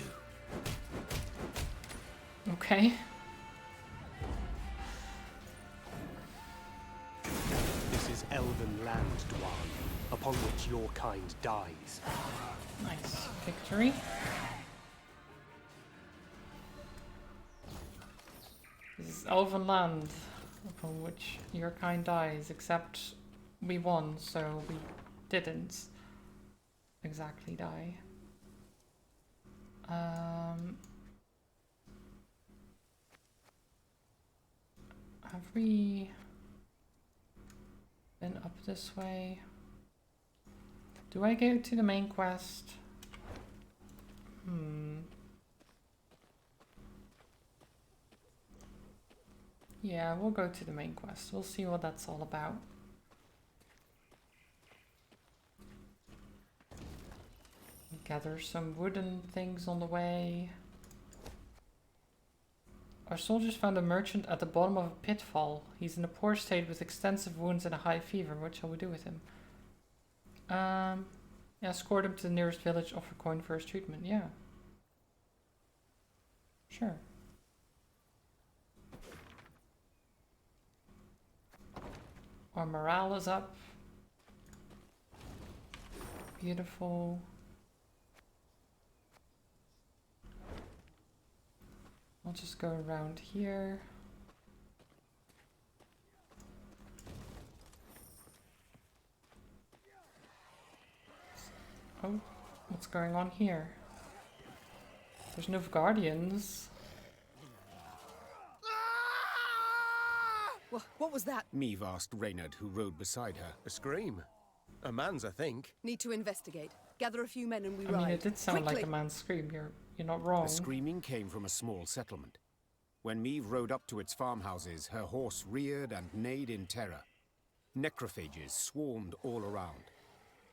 Okay. This is elven land, Dwan, upon which your kind dies. Nice. Victory. This is elven land upon which your kind dies, except we won, so we didn't exactly die. Have we been up this way? Do I go to the main quest? Yeah, we'll go to the main quest. We'll see what that's all about. Gather some wooden things on the way. Our soldiers found a merchant at the bottom of a pitfall. He's in a poor state with extensive wounds and a high fever. What shall we do with him? Yeah, escort him to the nearest village, offer coin for his treatment. Yeah. Sure. Our morale is up. Beautiful. I'll just go around here. Oh, what's going on here? There's no guardians. What was that? Meve asked Reynard, who rode beside her. A scream. A man's, I think. Need to investigate. Gather a few men and we I ride. mean, it did sound Quickly. like a man's scream. You're not wrong. The screaming came from a small settlement. When Meve rode up to its farmhouses, her horse reared and neighed in terror. Necrophages swarmed all around.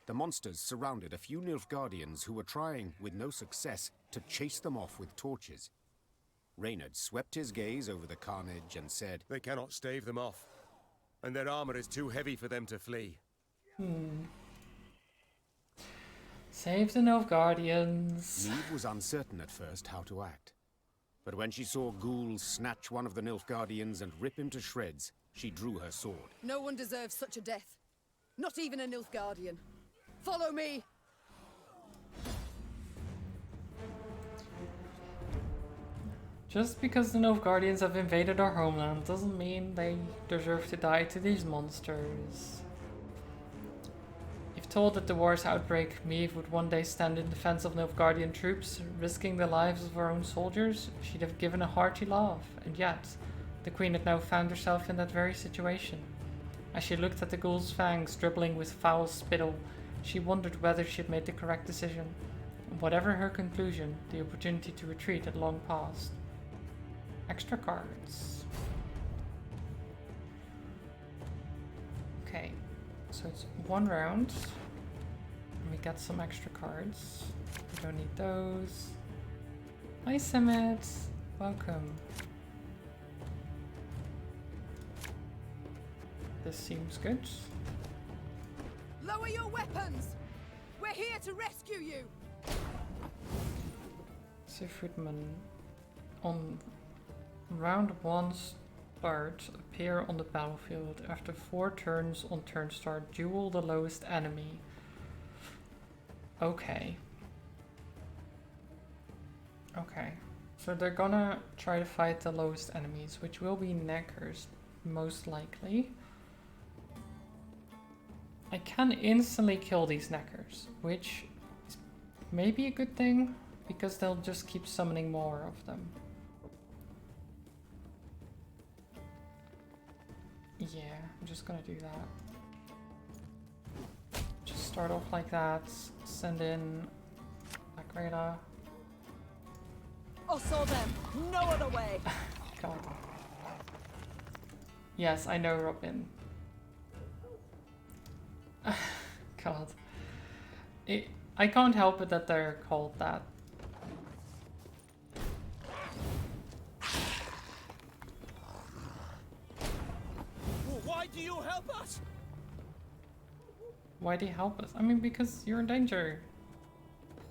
The monsters surrounded a few Nilfgaardians who were trying, with no success, to chase them off with torches. Reynard swept his gaze over the carnage and said, They cannot stave them off, and their armor is too heavy for them to flee. Save the Nilfgaardians. Meve was uncertain at first how to act. But when she saw ghouls snatch one of the Nilfgaardians and rip him to shreds, she drew her sword. No one deserves such a death. Not even a Nilfgaardian. Follow me! Just because the Nilfgaardians have invaded our homeland doesn't mean they deserve to die to these monsters. If told at the war's outbreak, Meve would one day stand in defense of Nilfgaardian troops, risking the lives of her own soldiers, she'd have given a hearty laugh. And yet, The queen had now found herself in that very situation. As she looked at the ghoul's fangs dribbling with foul spittle, she wondered whether she had made the correct decision. Whatever her conclusion, the opportunity to retreat had long passed. Extra cards. Okay, so it's 1 round. And we get some extra cards. We don't need those. Hi Simmet, welcome. This seems good. Lower your weapons! We're here to rescue you! Footman. On round 1 start, appear on the battlefield. After 4 turns on turn start, duel the lowest enemy. Okay. Okay. So they're gonna try to fight the lowest enemies, which will be neckers, most likely. I can instantly kill these neckers, which is maybe a good thing, because they'll just keep summoning more of them. Yeah, I'm just gonna do that. Just start off like that, send in Magrela. I saw them! No other way! God. Yes, I know, Robin. God. I can't help it that they're called that. Why do you help us? Why do you help us? I mean, because you're in danger.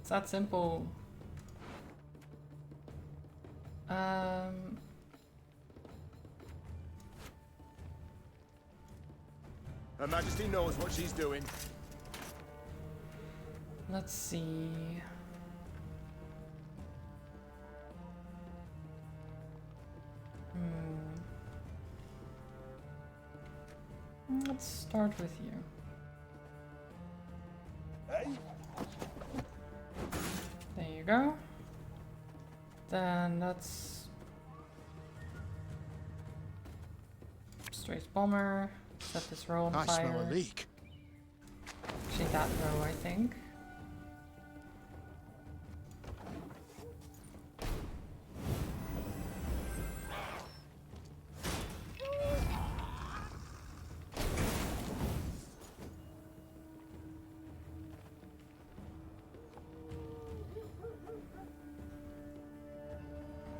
It's that simple. Her Majesty knows what she's doing. Let's see. Let's start with you. Hey. There you go. Then let's straight bomber. Set this row on I fire. smell a leak. Actually, that row, I think.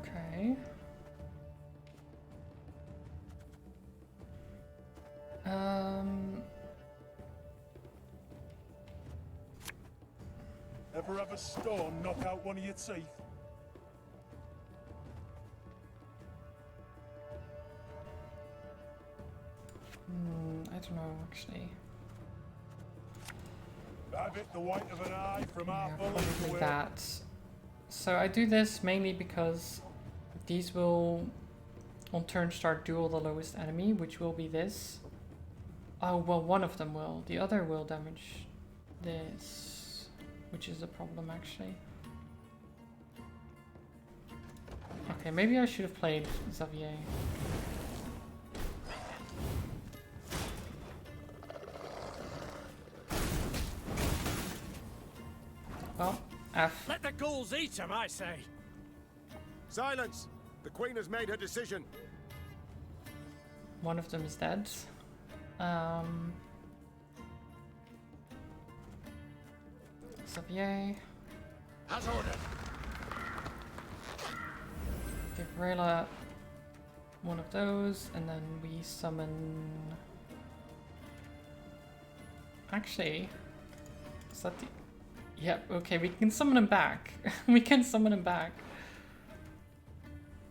Okay. Ever have a storm knock out one of your teeth? I don't know, actually. Have it the white of an eye from Yeah, our probably bullet. that. So I do this mainly because these will, on turn start, duel the lowest enemy, which will be this. Oh, well, one of them will. The other will damage this, which is a problem, actually. Okay, maybe I should have played Xavier. Well, F. Let the ghouls eat him, I say. Silence! The Queen has made her decision. One of them is dead. Xavier. As ordered. Give Rayla one of those, and then we summon... Actually, is that the... Yep, okay, we can summon him back. We can summon him back.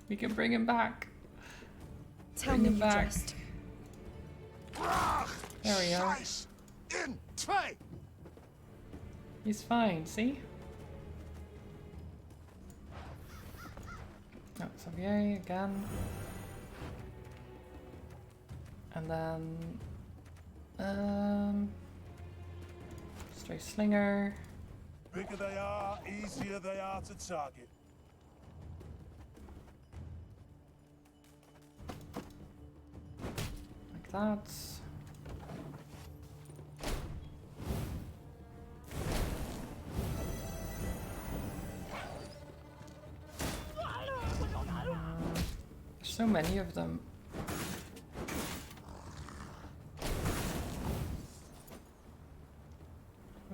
We can bring him back. Tell Bring me him you back. just... There we are. In tray. He's fine, see? Oh, Xavier again. And then... Stray Slinger. Bigger they are, easier they are to target. Like that. There's so many of them.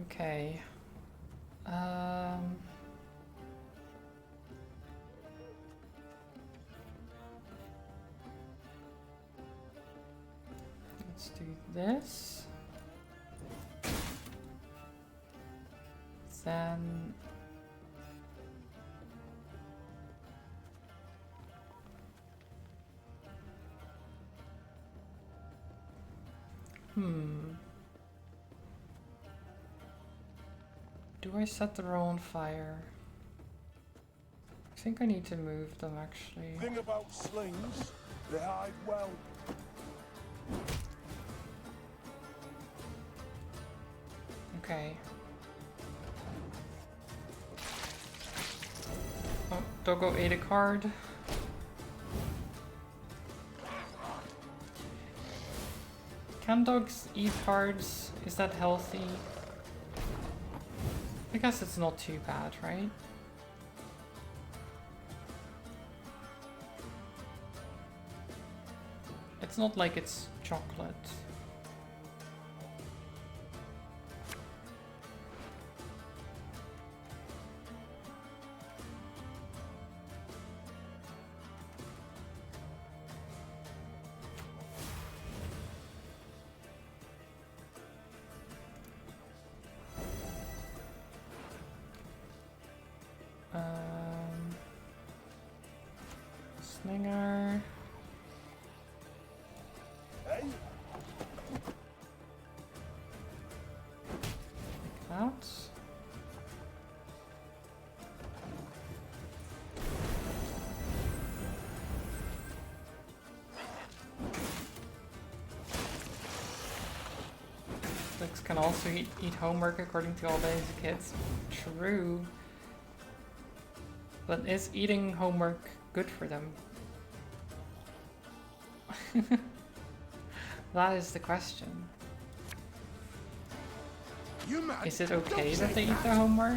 Okay. Let's do this. Then do I set the roll on fire? I think I need to move them actually. Thing about slings, they hide well. Okay. Oh, Doggo ate a card. Can dogs eat cards? Is that healthy? I guess it's not too bad, right? It's not like it's chocolate. Slinger. Hey? Like that. Dogs can also eat homework according to all days of kids. True. But is eating homework good for them? That is the question. Is it okay that they eat their homework?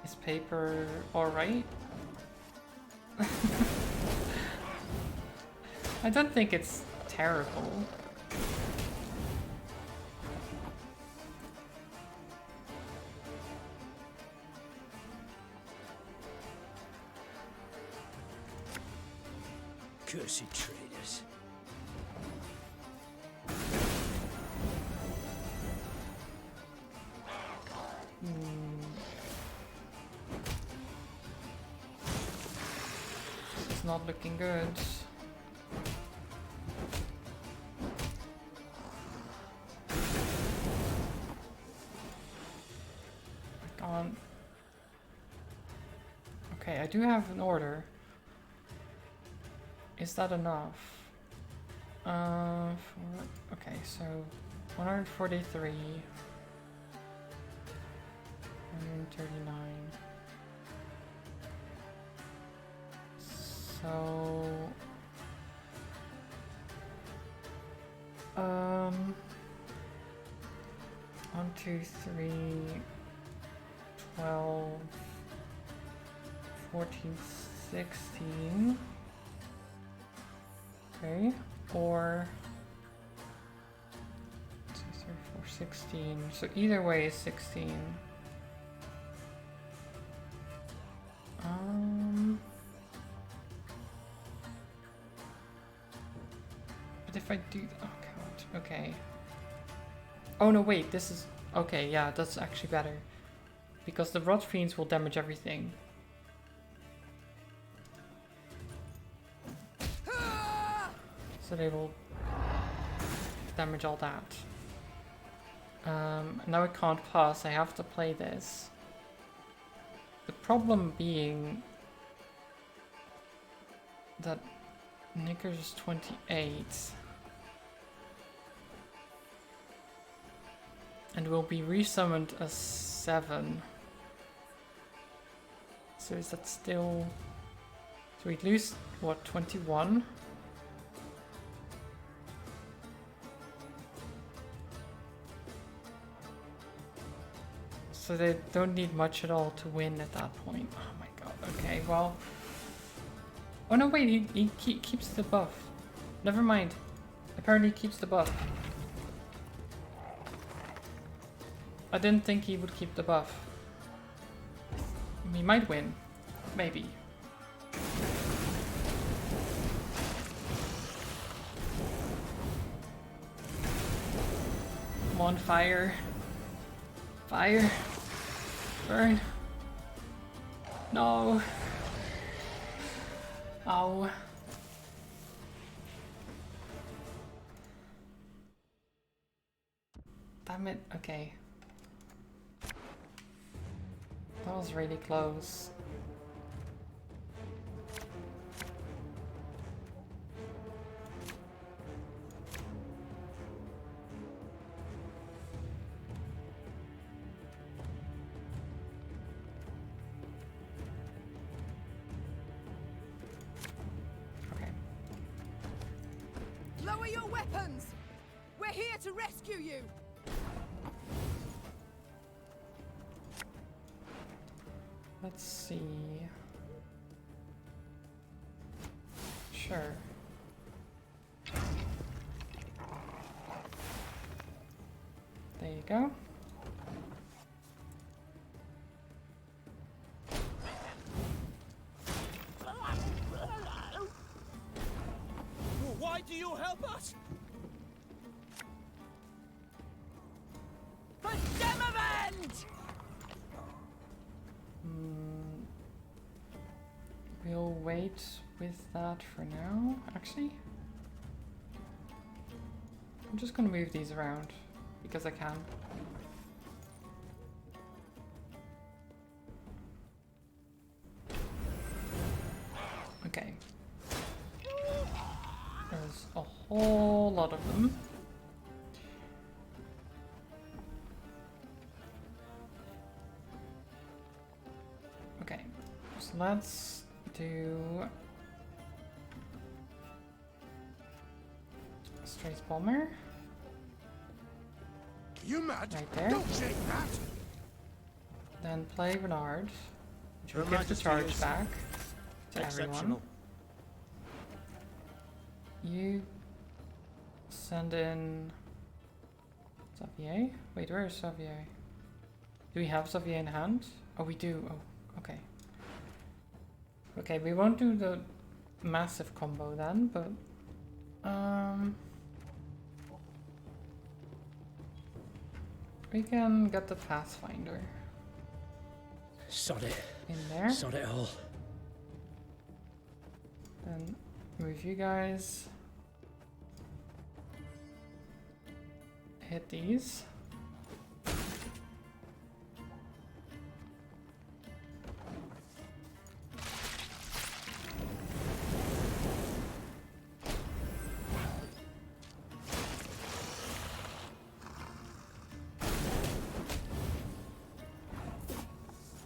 Is paper alright? I don't think it's terrible. Cursed traitors. This is not looking good. I can't. Okay, I do have an order. Is that enough? Okay, so 143, 139. So 1, 2, 3, 12, 14, 16. Okay, or 2, 3, 4, 16. So either way is 16. But if I do, oh god, okay. Oh no, wait, this is okay. Yeah, that's actually better because the rot fiends will damage everything. So they will damage all that. Now I can't pass, I have to play this. The problem being that Knickers is 28 and will be resummoned as 7. So is that still... So we'd lose, what, 21? So they don't need much at all to win at that point. Oh my god, okay, well... Oh no, wait, he keeps the buff. Never mind. Apparently he keeps the buff. I didn't think he would keep the buff. He might win. Maybe. Come on, fire. Fire. Burn. No. Ow. Damn it. Okay. That was really close. Lower your weapons! We're here to rescue you! Let's see. Sure. There you go. Why do you help us? For Demavend! We'll wait with that for now. Actually, I'm just gonna move these around because I can. Okay. There's a whole lot of them. Okay, so let's do Strays Bomber. You mad? Right there. Don't shake that! Then play Renard, which will Her give the Majesty charge is back to everyone. exceptional. You send in Xavier. Wait, where is Xavier? Do we have Xavier in hand? Oh, we do. Oh, okay. Okay, we won't do the massive combo then, but we can get the Pathfinder Sod it. in there. Sod it all. Then move you guys. Hit these.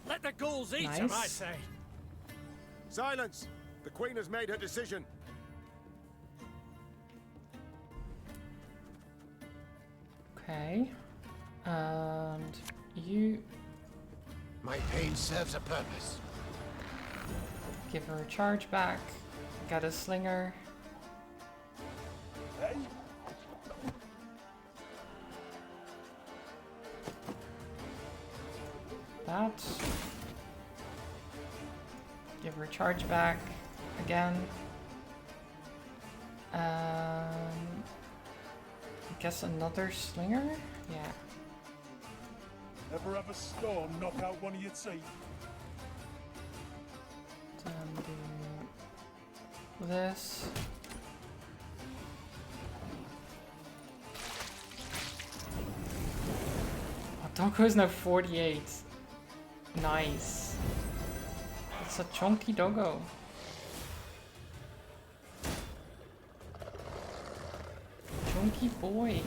Let the ghouls eat him, I Nice. say. Silence! The Queen has made her decision. Okay. And you My pain serves a purpose. give her a charge back. Get a slinger. Hey? That. Give her a charge back again. I guess another slinger? Yeah. Ever have a storm knock out one of your teeth? Then do this. Oh, Donko is now 48. Nice. It's a chunky doggo. Chunky boy.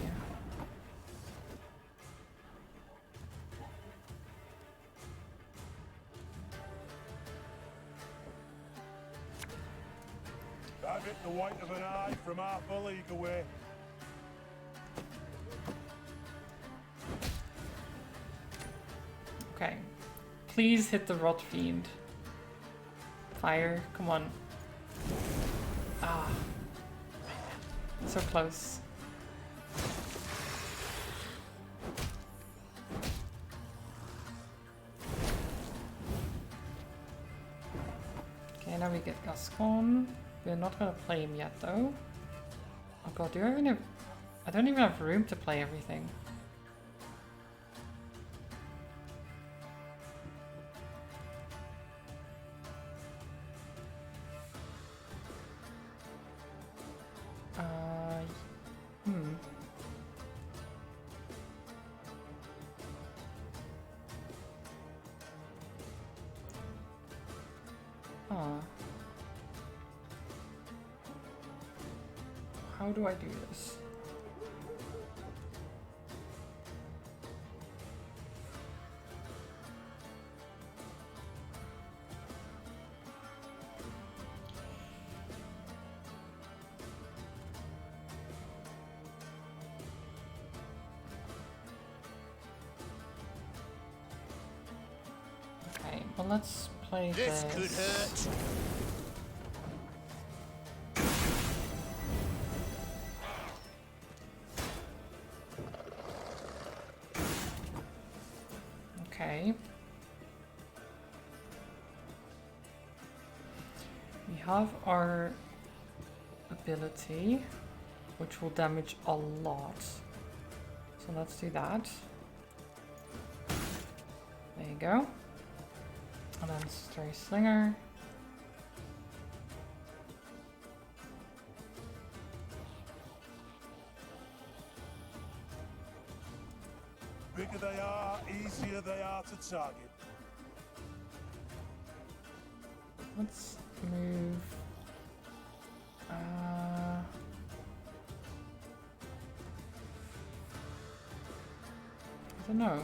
I've hit the white of an eye from half a league away. Okay. Please hit the Rot Fiend. Fire, come on. Ah. So close. Okay, now we get Gascon. We're not gonna play him yet though. Oh god, do I even have... I don't even have room to play everything. Hmm. How do I do this? Okay, well let's play this. This could hurt. Okay. We have our ability, which will damage a lot. So let's do that. There you go. And then Stray Slinger. Bigger they are, easier they are to target. Let's move. I don't know.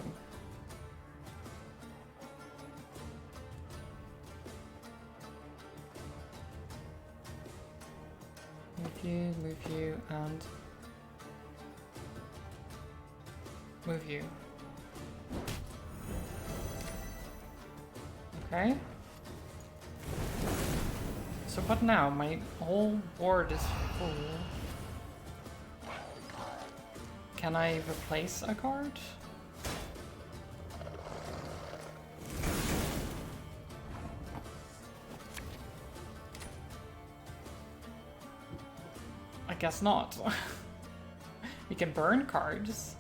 Move you, and move you. Okay. So what now? My whole board is full. Can I replace a card? I guess not. We can burn cards.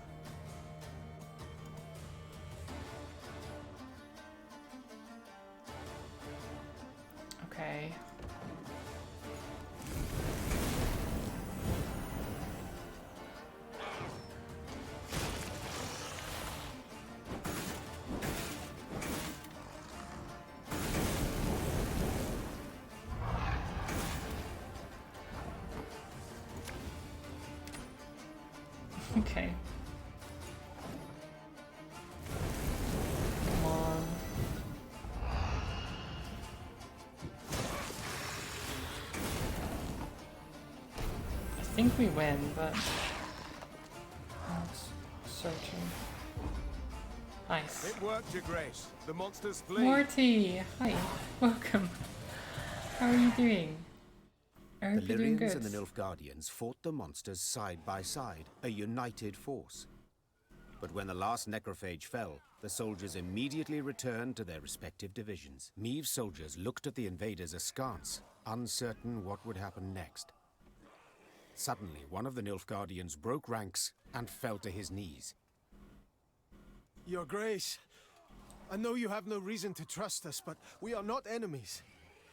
Okay. Okay. Come on. I think we win, but not certain. Nice. It worked, Your Grace. The monsters flee. Morty! Hi. Welcome. How are you doing? I hope The you're doing Lyrians good. and the Nilfgaardians fought the monsters side by side, a united force. But when the last necrophage fell, the soldiers immediately returned to their respective divisions. Meave's soldiers looked at the invaders askance, uncertain what would happen next. Suddenly, one of the Nilfgaardians broke ranks and fell to his knees. Your Grace, I know you have no reason to trust us, but we are not enemies.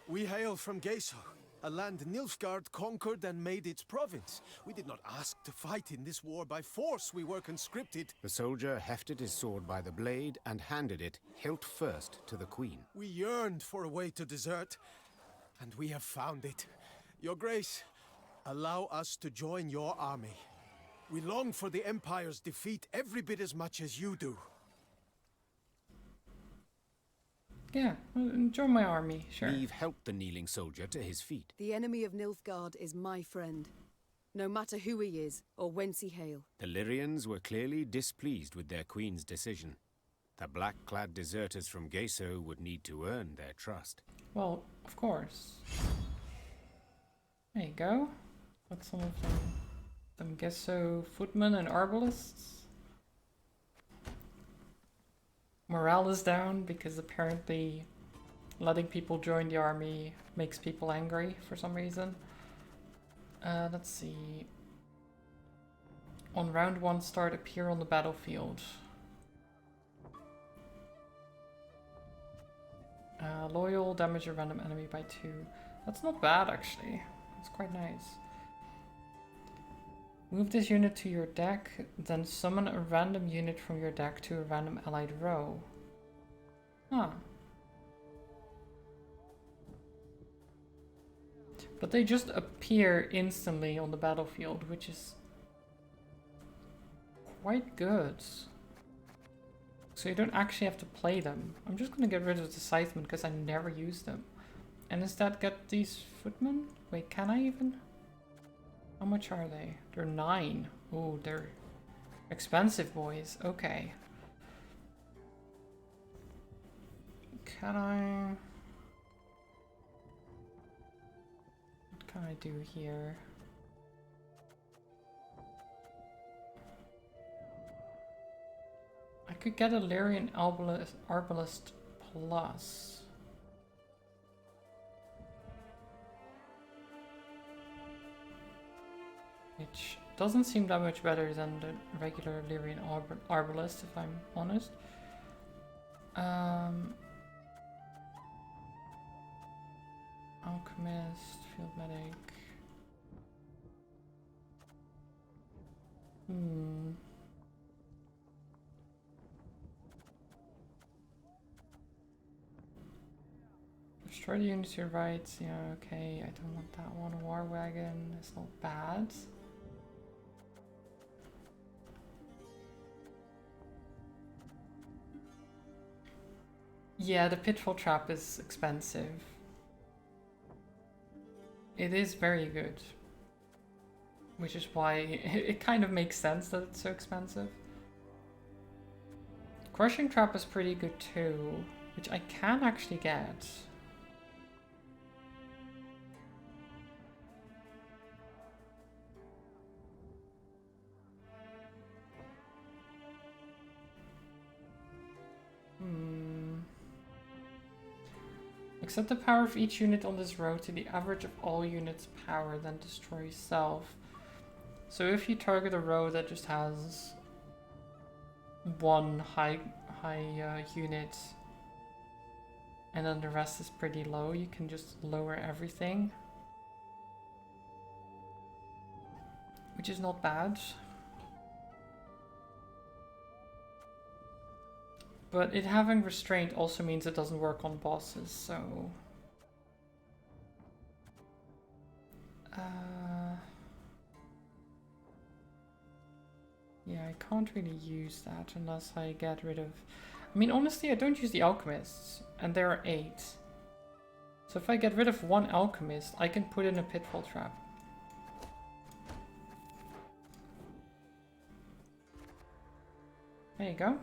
We hail from Geso, a land Nilfgaard conquered and made its province. We did not ask to fight in this war by force. We were conscripted. The soldier hefted his sword by the blade and handed it, hilt first, to the queen. We yearned for a way to desert, and we have found it. Your Grace, allow us to join your army. We long for the Empire's defeat every bit as much as you do. Yeah, join my army, sure. Meave helped the kneeling soldier to his feet. The enemy of Nilfgaard is my friend, no matter who he is or whence he hail. The Lyrians were clearly displeased with their queen's decision. The black-clad deserters from Geso would need to earn their trust. Well, of course. There you go. Got some of them Gesso footmen and arbalists. Morale is down because apparently letting people join the army makes people angry for some reason. Let's see. On round 1 start, appear on the battlefield. Loyal, damage a random enemy by 2. That's not bad actually. That's quite nice. Move this unit to your deck, then summon a random unit from your deck to a random allied row. Huh. But they just appear instantly on the battlefield, which is quite good. So you don't actually have to play them. I'm just gonna get rid of the scythemen because I never use them. And instead get these footmen? Wait, can I even? How much are they? They're 9. Oh, they're expensive boys. Okay. Can I? What can I do here? I could get a Lyrian Arbalist Plus. Which doesn't seem that much better than the regular Lyrian Arbalist, if I'm honest. Alchemist, Field Medic. Destroy the units to your right. Yeah, okay. I don't want that one. War Wagon is not bad. Yeah, the Pitfall Trap is expensive. It is very good. Which is why it kind of makes sense that it's so expensive. Crushing Trap is pretty good too, which I can actually get. Except the power of each unit on this row to the average of all units' power, then destroy self. So if you target a row that just has one high unit and then the rest is pretty low, you can just lower everything. Which is not bad. But it having restraint also means it doesn't work on bosses, so... yeah, I can't really use that unless I get rid of... I mean, honestly, I don't use the alchemists, and there are 8. So if I get rid of one alchemist, I can put in a pitfall trap. There you go.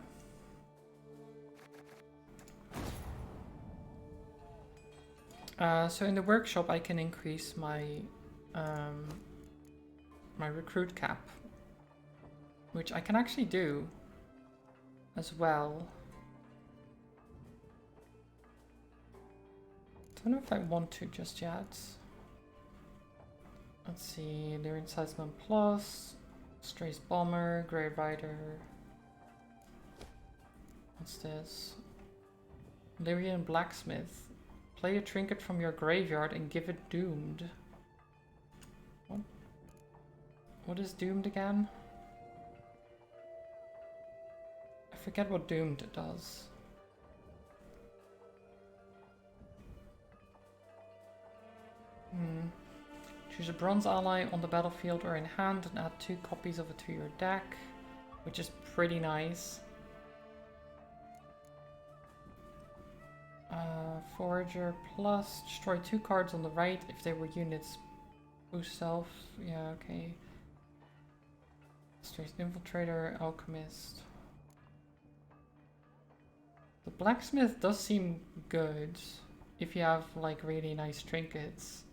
So in the workshop I can increase my my recruit cap, which I can actually do as well. Don't know if I want to just yet. Let's see, Lyrian Seisman Plus, Strays Bomber, Grey Rider. What's this? Lyrian Blacksmith. Play a trinket from your graveyard and give it doomed. What? What is doomed again? I forget what doomed does. Choose a bronze ally on the battlefield or in hand and add 2 copies of it to your deck, which is pretty nice. Forager Plus, destroy 2 cards on the right if they were units. Boost self, yeah, okay. Strays Infiltrator, Alchemist. The blacksmith does seem good if you have like really nice trinkets.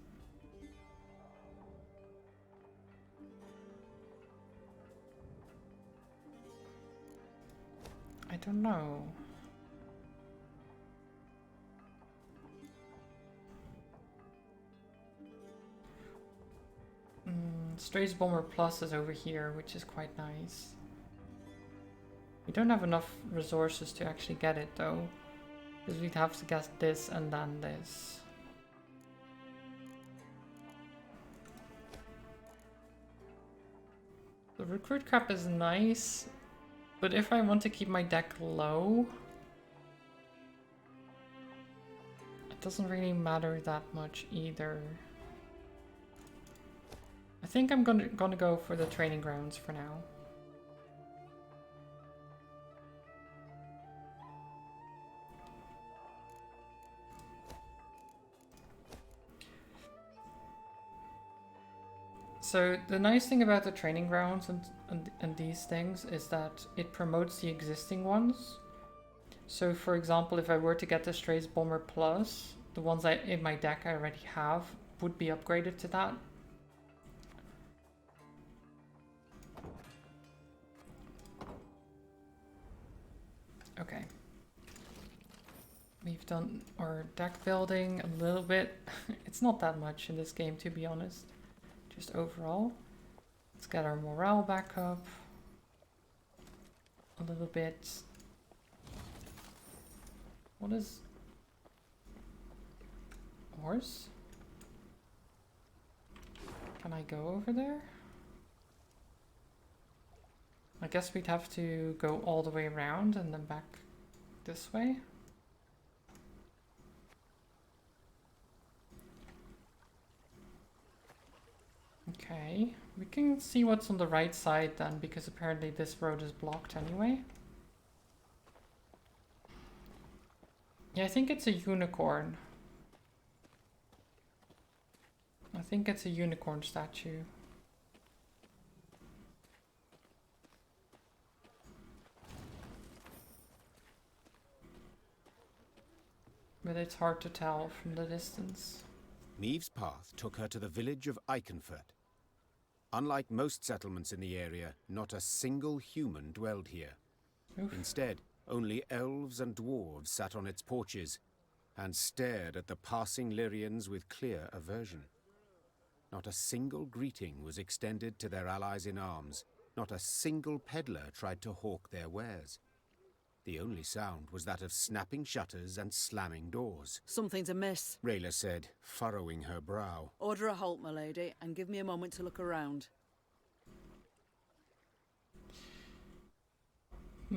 I don't know. Strays Bomber Plus is over here, which is quite nice. We don't have enough resources to actually get it though, because we'd have to get this and then this. The recruit cap is nice, but if I want to keep my deck low, it doesn't really matter that much either. I think I'm gonna go for the training grounds for now. So the nice thing about the training grounds and these things is that it promotes the existing ones. So for example, if I were to get the Strays Bomber Plus, the ones in my deck I already have would be upgraded to that. Okay. We've done our deck building a little bit. It's not that much in this game, to be honest. Just overall. Let's get our morale back up a little bit. What is horse? Can I go over there? I guess we'd have to go all the way around and then back this way. Okay, we can see what's on the right side then, because apparently this road is blocked anyway. Yeah, I think it's a unicorn. I think it's a unicorn statue. But it's hard to tell from the distance. Maeve's path took her to the village of Iconfurt. Unlike most settlements in the area, not a single human dwelled here. Oof. Instead, only elves and dwarves sat on its porches and stared at the passing Lyrians with clear aversion. Not a single greeting was extended to their allies in arms. Not a single peddler tried to hawk their wares. The only sound was that of snapping shutters and slamming doors. Something's amiss. Rayla said, furrowing her brow. Order a halt, my lady, and give me a moment to look around. I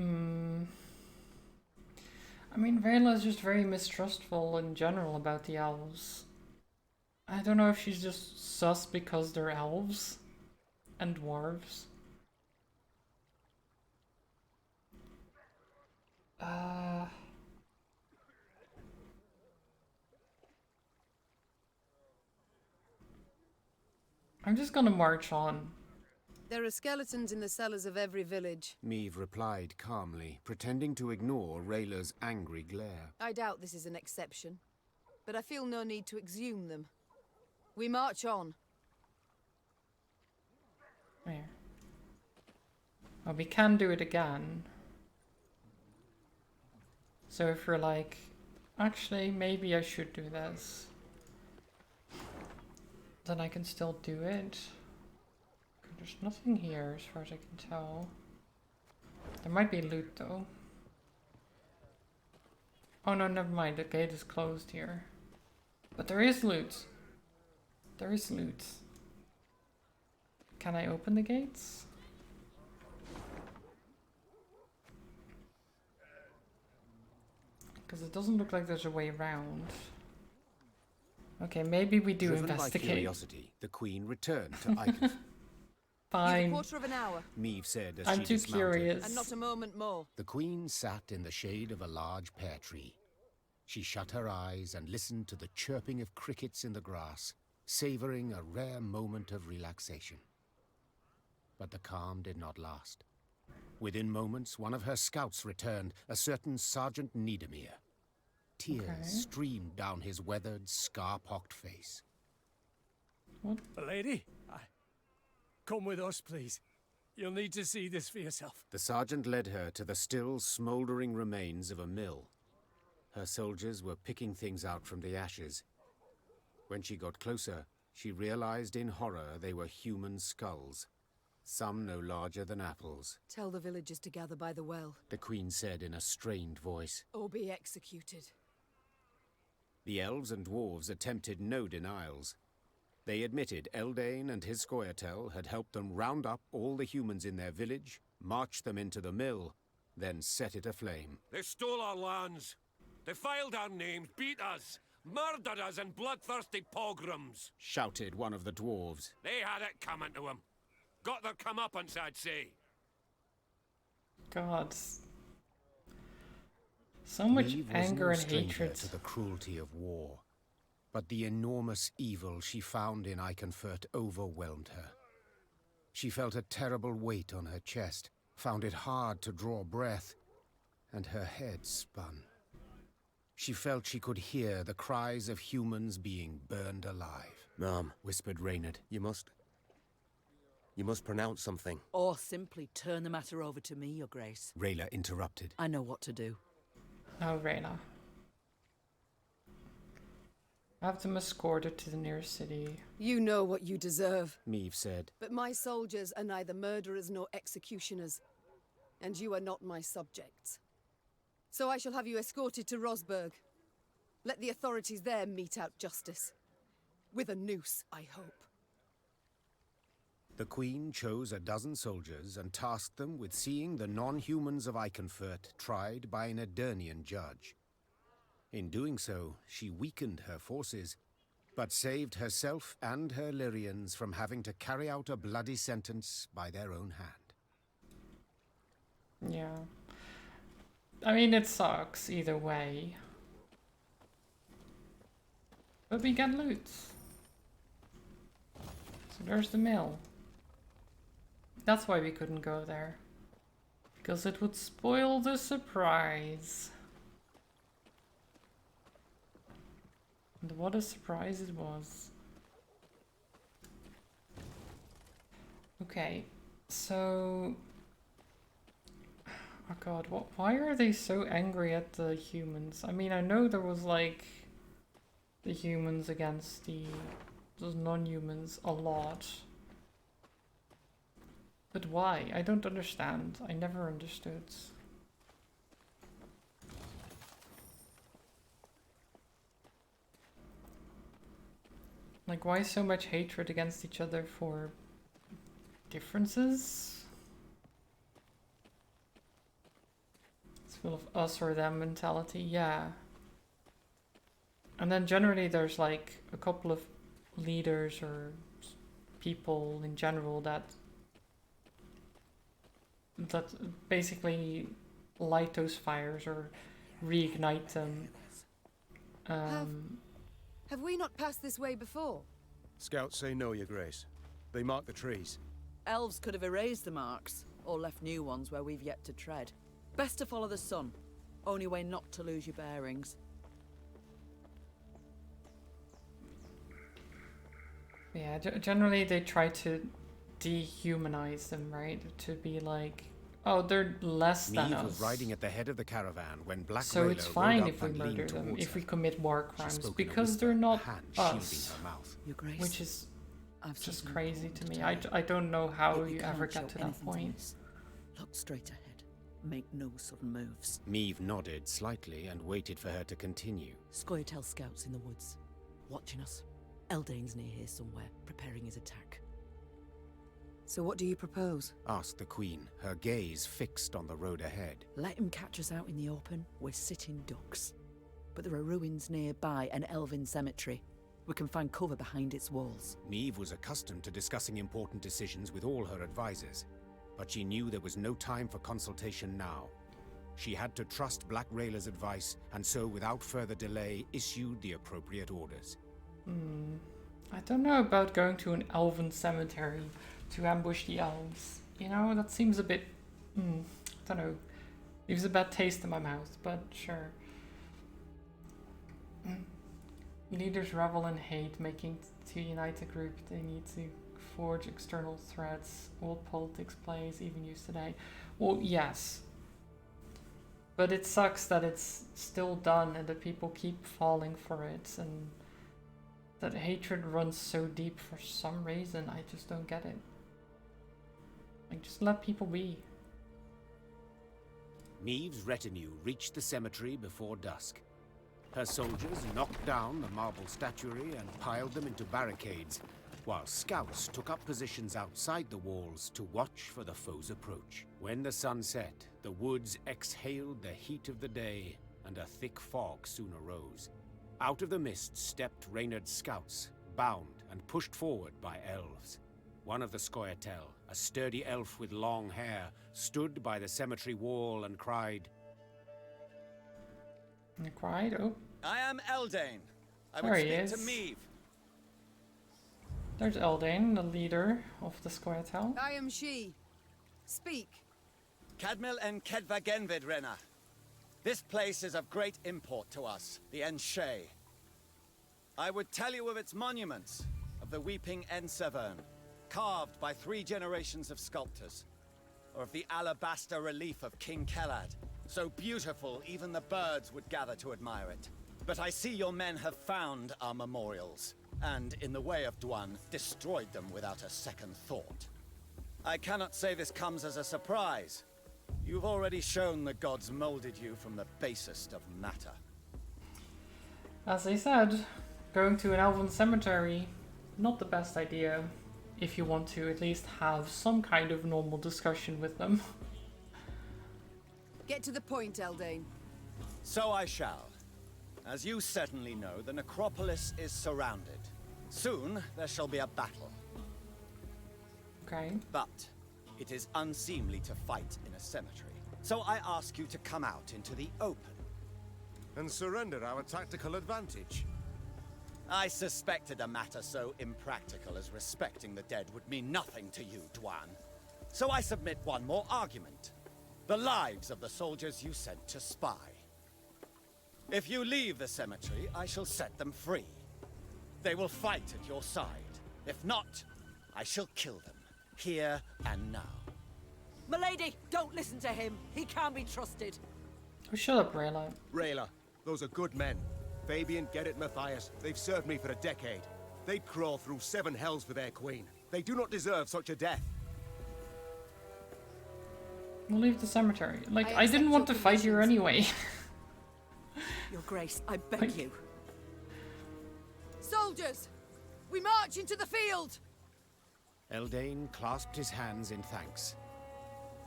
mean, Rayla's just very mistrustful in general about the elves. I don't know if she's just sus because they're elves and dwarves. I'm just gonna march on. There are skeletons in the cellars of every village. Maeve replied calmly, pretending to ignore Rayla's angry glare. I doubt this is an exception, but I feel no need to exhume them. We march on. There. Well, we can do it again. So if we're like, actually, maybe I should do this, then I can still do it. There's nothing here as far as I can tell. There might be loot though. Oh no, never mind, the gate is closed here. But there is loot. There is loot. Can I open the gates? Because it doesn't look like there's a way around. Okay, maybe we do Driven investigate. by curiosity, the Queen returned to Iconfurt. Fine. You've a quarter of an hour. Maeve said as I'm she too dismounted. curious. And not a moment more. The Queen sat in the shade of a large pear tree. She shut her eyes and listened to the chirping of crickets in the grass, savoring a rare moment of relaxation. But the calm did not last. Within moments, one of her scouts returned, a certain Sergeant Niedermere. Tears streamed down his weathered, scar-pocked face. What? Lady? Come with us, please. You'll need to see this for yourself. The sergeant led her to the still, smouldering remains of a mill. Her soldiers were picking things out from the ashes. When she got closer, she realized in horror they were human skulls, some no larger than apples. Tell the villagers to gather by the well. The queen said in a strained voice. Or be executed. The elves and dwarves attempted no denials. They admitted Eldain and his Scoia'tael had helped them round up all the humans in their village, march them into the mill, then set it aflame. They stole our lands, defiled our names, beat us, murdered us in bloodthirsty pogroms, shouted one of the dwarves. They had it coming to them. Got their comeuppance, I'd say. God. So much Eve anger was and no stranger hatred. to the cruelty of war, but the enormous evil she found in Eichenfurt overwhelmed her. She felt a terrible weight on her chest, found it hard to draw breath, and her head spun. She felt she could hear the cries of humans being burned alive. Ma'am, whispered Reynard. You must pronounce something. Or simply turn the matter over to me, Your Grace. Rayla interrupted. I know what to do. Oh, Reyna. Have them escorted to the nearest city. You know what you deserve. Meve said. But my soldiers are neither murderers nor executioners. And you are not my subjects. So I shall have you escorted to Rosberg. Let the authorities there mete out justice. With a noose, I hope. The Queen chose a dozen soldiers and tasked them with seeing the non-humans of Eichenfurt tried by an Edirnian judge. In doing so, she weakened her forces, but saved herself and her Lyrians from having to carry out a bloody sentence by their own hand. Yeah. I mean, it sucks either way. But we get loot. So there's the mill. That's why we couldn't go there. Because it would spoil the surprise. And what a surprise it was. Okay, so... Oh god, why are they so angry at the humans? I mean, I know there was like... the humans against those non-humans a lot. But why? I don't understand. I never understood. Like, why so much hatred against each other for differences? It's full of us or them mentality, yeah. And then generally there's like a couple of leaders or people in general that basically light those fires or reignite them. Have we not passed this way before? Scouts say no, Your Grace. They mark the trees. Elves could have erased the marks, or left new ones where we've yet to tread. Best to follow the sun. Only way not to lose your bearings. Yeah, generally they try to dehumanize them, right? To be like, oh, they're less than Neve us. was riding at the head of the caravan when Black So Rayla it's rode fine up if we and murder leaned them, towards if her. we commit war She crimes, spoke in a because whisper, they're not hand us. shielding her mouth. Your Grace, Which is I've just something crazy important to me. tell you. I don't know how But you we ever can't get show to that anything point. miss. Look straight ahead. Make no sudden moves. Meve nodded slightly and waited for her to continue. Scoia'tael scouts in the woods, watching us. Eldain's near here somewhere, preparing his attack. So what do you propose? Asked the Queen, her gaze fixed on the road ahead. Let him catch us out in the open. We're sitting ducks. But there are ruins nearby, an elven cemetery. We can find cover behind its walls. Meve was accustomed to discussing important decisions with all her advisors, but she knew there was no time for consultation now. She had to trust Black Rayla's advice, and so without further delay issued the appropriate orders. I don't know about going to an elven cemetery to ambush the elves. You know, that seems a bit I don't know. Leaves a bad taste in my mouth, but sure. Leaders revel in hate, making to unite a group they need to forge external threats. Old politics plays even used today. Well, yes. But it sucks that it's still done and that people keep falling for it, and that hatred runs so deep for some reason. I just don't get it. Like, just let people be. Neve's retinue reached the cemetery before dusk. Her soldiers knocked down the marble statuary and piled them into barricades, while scouts took up positions outside the walls to watch for the foe's approach. When the sun set, the woods exhaled the heat of the day, and a thick fog soon arose. Out of the mist stepped Reynard's scouts, bound and pushed forward by elves. One of the Scoia'tael, a sturdy elf with long hair, stood by the cemetery wall and cried, Oh. I am Eldane. I There would he speak is. to Meve. There's Eldane, the leader of the Scoia'tael. I am she. Speak. Cadmil and Kedva Genvid, Renna. This place is of great import to us, the Enshe. I would tell you of its monuments, of the weeping Ensevern, carved by 3 generations of sculptors, or of the alabaster relief of King Kelad, so beautiful even the birds would gather to admire it. But I see your men have found our memorials, and in the way of Dwan, destroyed them without a second thought. I cannot say this comes as a surprise. You've already shown the gods molded you from the basest of matter. As I said, going to an elven cemetery, not the best idea, if you want to at least have some kind of normal discussion with them. Get to the point, Eldane. So I shall. As you certainly know, the necropolis is surrounded. Soon there shall be a battle. Okay. But it is unseemly to fight in a cemetery. So I ask you to come out into the open. And surrender our tactical advantage. I suspected a matter so impractical as respecting the dead would mean nothing to you, Dwan. So I submit one more argument. The lives of the soldiers you sent to spy. If you leave the cemetery, I shall set them free. They will fight at your side. If not, I shall kill them, here and now. Milady, don't listen to him. He can't be trusted. Oh, shut up, Rayla. Rayla, those are good men. Fabian, Gerrit, Matthias, they've served me for a decade. They'd crawl through 7 hells for their queen. They do not deserve such a death. We'll leave the cemetery. Like, I didn't want to fight here anyway. Your Grace, I beg you. Soldiers! We march into the field! Eldane clasped his hands in thanks.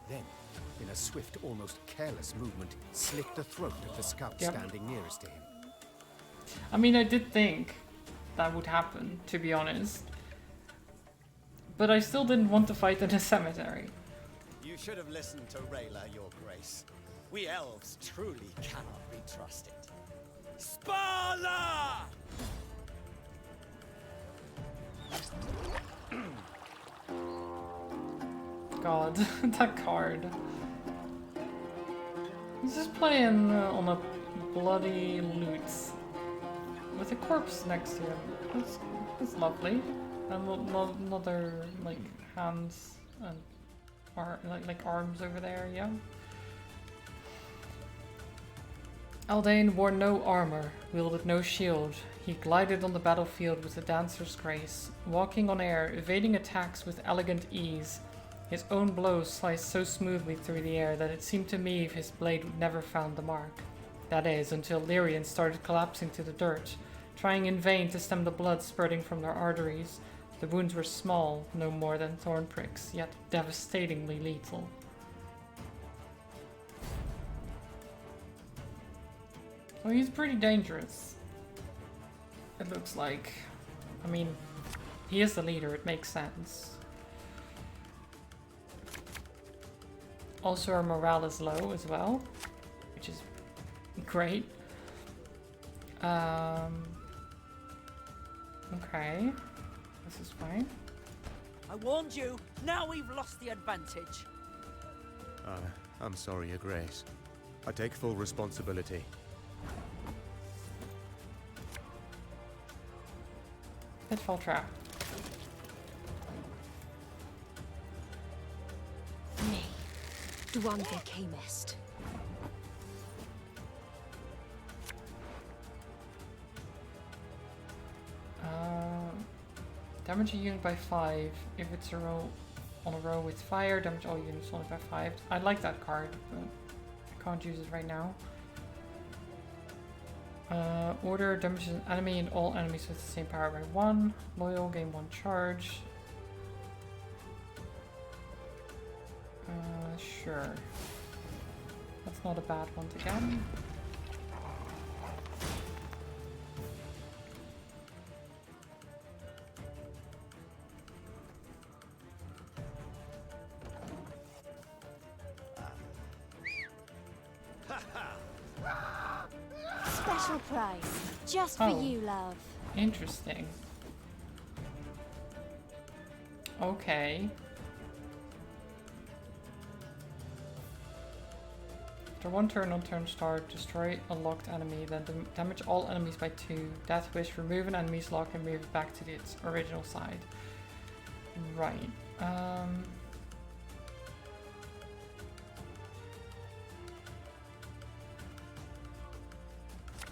Then, in a swift, almost careless movement, slit the throat of the scout standing nearest to him. I mean, I did think that would happen, to be honest. But I still didn't want to fight in a cemetery. You should have listened to Rayla, Your Grace. We elves truly cannot be trusted. Spala! God, that card. He's just playing on a bloody lute with a corpse next to him. That's lovely. And another like hands and like arms over there. Yeah. Eldane wore no armor, wielded no shield. He glided on the battlefield with a dancer's grace, walking on air, evading attacks with elegant ease. His own blows sliced so smoothly through the air that it seemed to me his blade would never found the mark. That is, until Lyrians started collapsing to the dirt, trying in vain to stem the blood spurting from their arteries. The wounds were small, no more than thorn pricks, yet devastatingly lethal. Well, he's pretty dangerous. It looks like. I mean, he is the leader, it makes sense. Also, our morale is low as well, which is great. Okay, this is fine. I warned you. Now we've lost the advantage. I'm sorry, Your Grace. I take full responsibility. Pitfall trap. Me. Duan camest. Damage a unit by 5 if it's a row on a row with fire. Damage all units on it by 5. I like that card, but I can't use it right now. Order damages an enemy and all enemies with the same power by 1. Loyal, gain 1 charge. Sure. That's not a bad one to get. Special price. Just for you, love. Interesting. Okay. After 1 turn on turn start, destroy a locked enemy, then damage all enemies by 2. Death Wish, remove an enemy's lock and move it back to its original side. Right.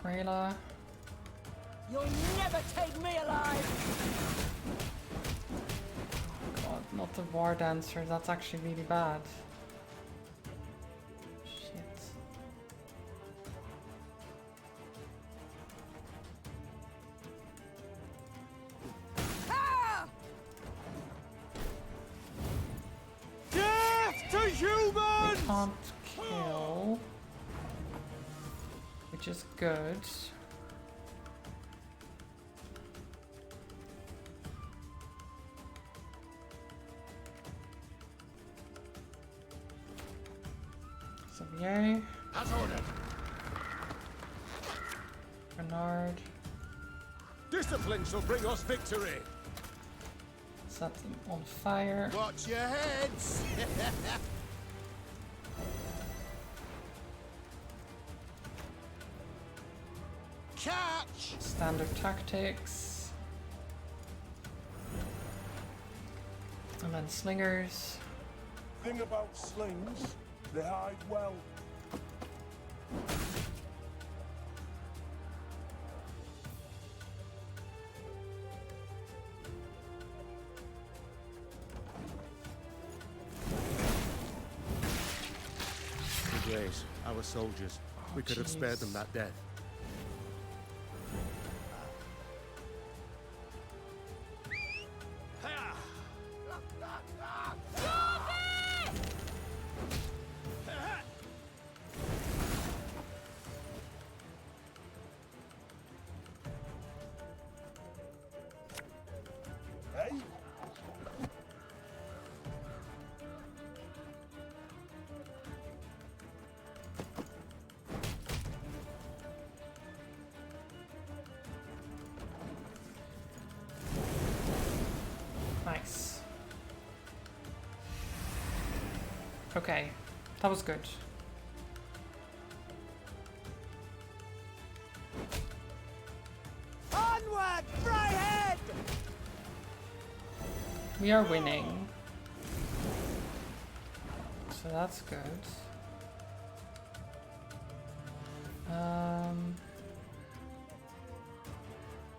Rayla. You'll never take me alive! God, not the War Dancer, that's actually really bad. Shit. Ah! Death to humans! We can't kill. Which is good. Xavier. As ordered. Bernard. Discipline shall bring us victory. Set them on fire. Watch your heads. Catch. Standard tactics. And then slingers. Thing about slings, they hide well. Your Grace, our soldiers. We could have spared them that death. Nice. Okay, that was good. Onward, Fryhead! We are winning. So that's good.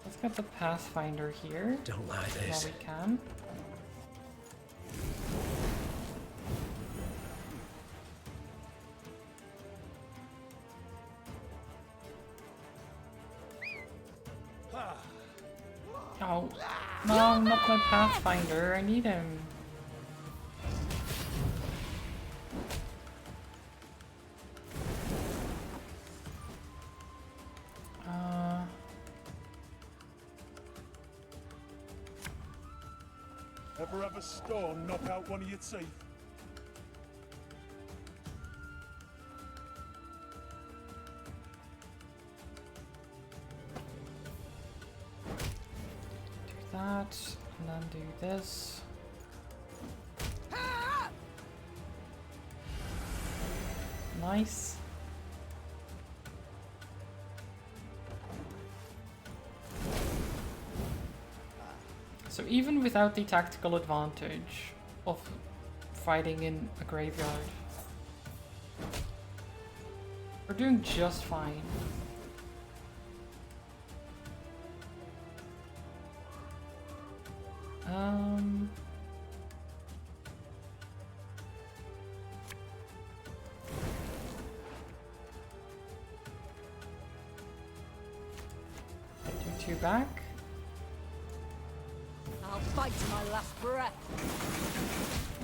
Let's get the Pathfinder here. Don't like While this. we can. Oh, no, not my Pathfinder. I need him. Ever have a stone knock out one of your teeth? Do that, and then do this. Nice. So even without the tactical advantage of fighting in a graveyard, we're doing just fine. Do 2 back. I'll fight to my last breath.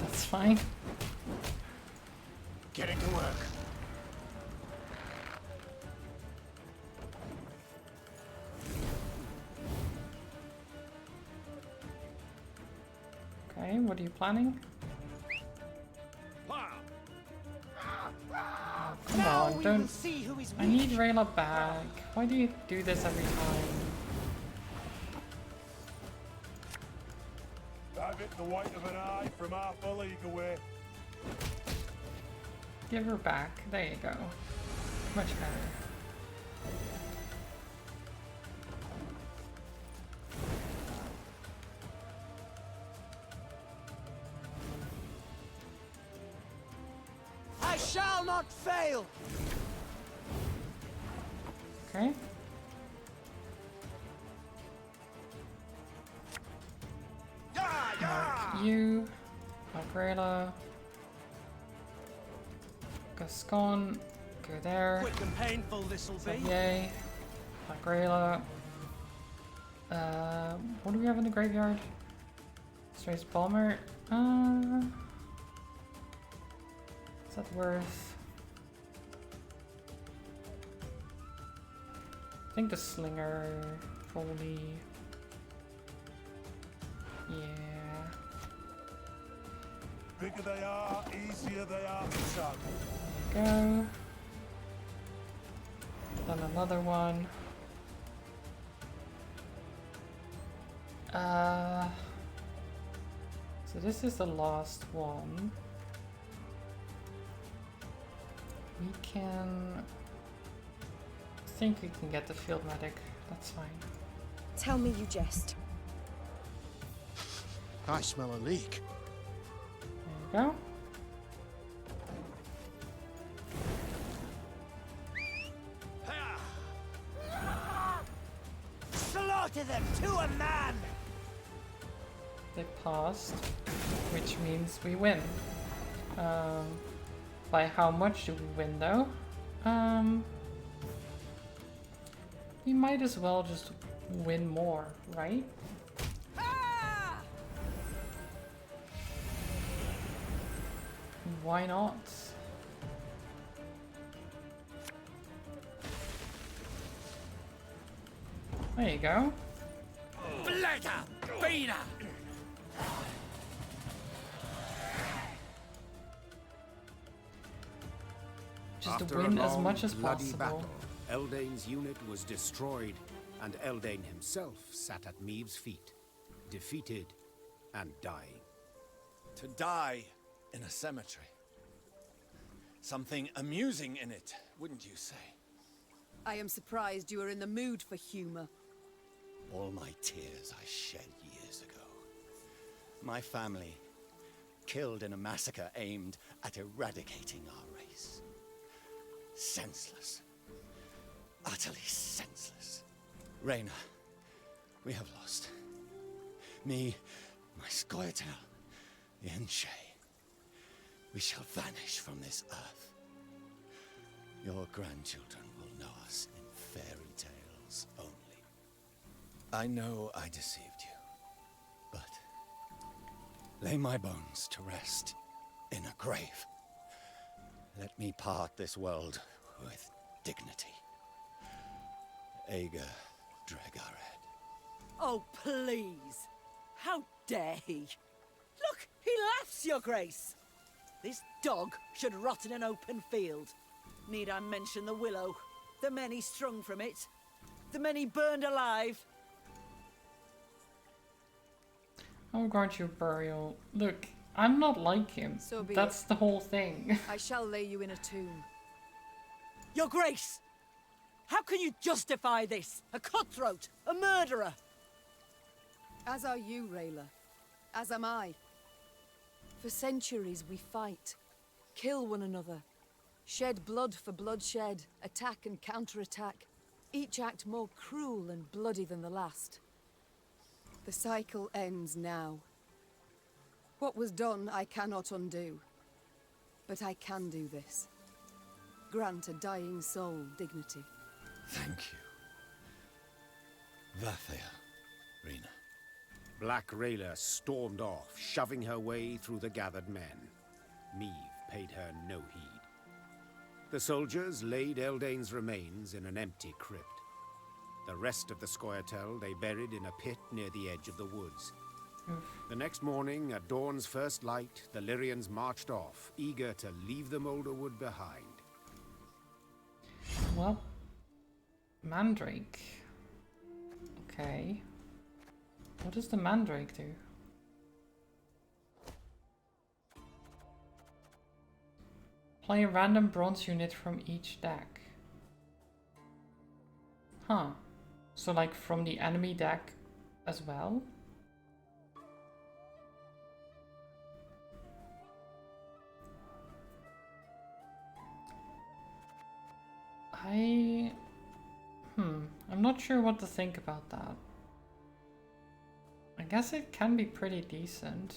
That's fine. Getting to work. Okay, what are you planning? Come on, don't. I need Rayla back. Why do you do this every time? Have it the white of an eye from half a league away. Give her back. There you go. Much better. I shall not fail! Okay. Mark you. Agrela. Gascon. Go there. Quick and painful this'll be. Yay. Agrela. What do we have in the graveyard? Strays Balmer. Is that worth? I think the Slinger, probably. Yeah. Bigger they are, easier they are to target. There we go. Then another one. So this is the last one. We can... I think we can get the field medic. That's fine. Tell me you jest. I smell a leak. There you go. Slaughter them to a man! They passed, which means we win. By how much do we win though? We might as well just win more, right? Why not? There you go. Bladder! Beater! Just After win a as long, much as bloody possible. battle, Eldane's unit was destroyed, and Eldane himself sat at Meave's feet, defeated and dying. To die in a cemetery. Something amusing in it, wouldn't you say? I am surprised you are in the mood for humor. All my tears I shed years ago. My family, killed in a massacre aimed at eradicating our race. Senseless. Utterly senseless. Reyna, we have lost. Me, my Scoia'tael, the Enshe. We shall vanish from this earth. Your grandchildren will know us in fairy tales only. I know I deceived you, but lay my bones to rest in a grave. Let me part this world with dignity. Ager Dregared. Oh, please! How dare he? Look, he laughs, Your Grace! This dog should rot in an open field. Need I mention the willow? The many strung from it? The many burned alive? I will grant you a burial. Look, I'm not like him. So be That's it. the whole thing. I shall lay you in a tomb. Your Grace! How can you justify this? A cutthroat, a murderer! As are you, Rayla. As am I. For centuries we fight, kill one another, shed blood for bloodshed, attack and counterattack, each act more cruel and bloody than the last. The cycle ends now. What was done I cannot undo. But I can do this. Grant a dying soul dignity. Thank you. Vathia, Rena. Black Rayla stormed off, shoving her way through the gathered men. Meve paid her no heed. The soldiers laid Eldane's remains in an empty crypt. The rest of the Scoia'tael they buried in a pit near the edge of the woods. The next morning, at dawn's first light, the Lyrians marched off, eager to leave the Moulderwood behind. Well, Mandrake. Okay. What does the Mandrake do? Play a random bronze unit from each deck. Huh. So like from the enemy deck as well? I'm not sure what to think about that. I guess it can be pretty decent.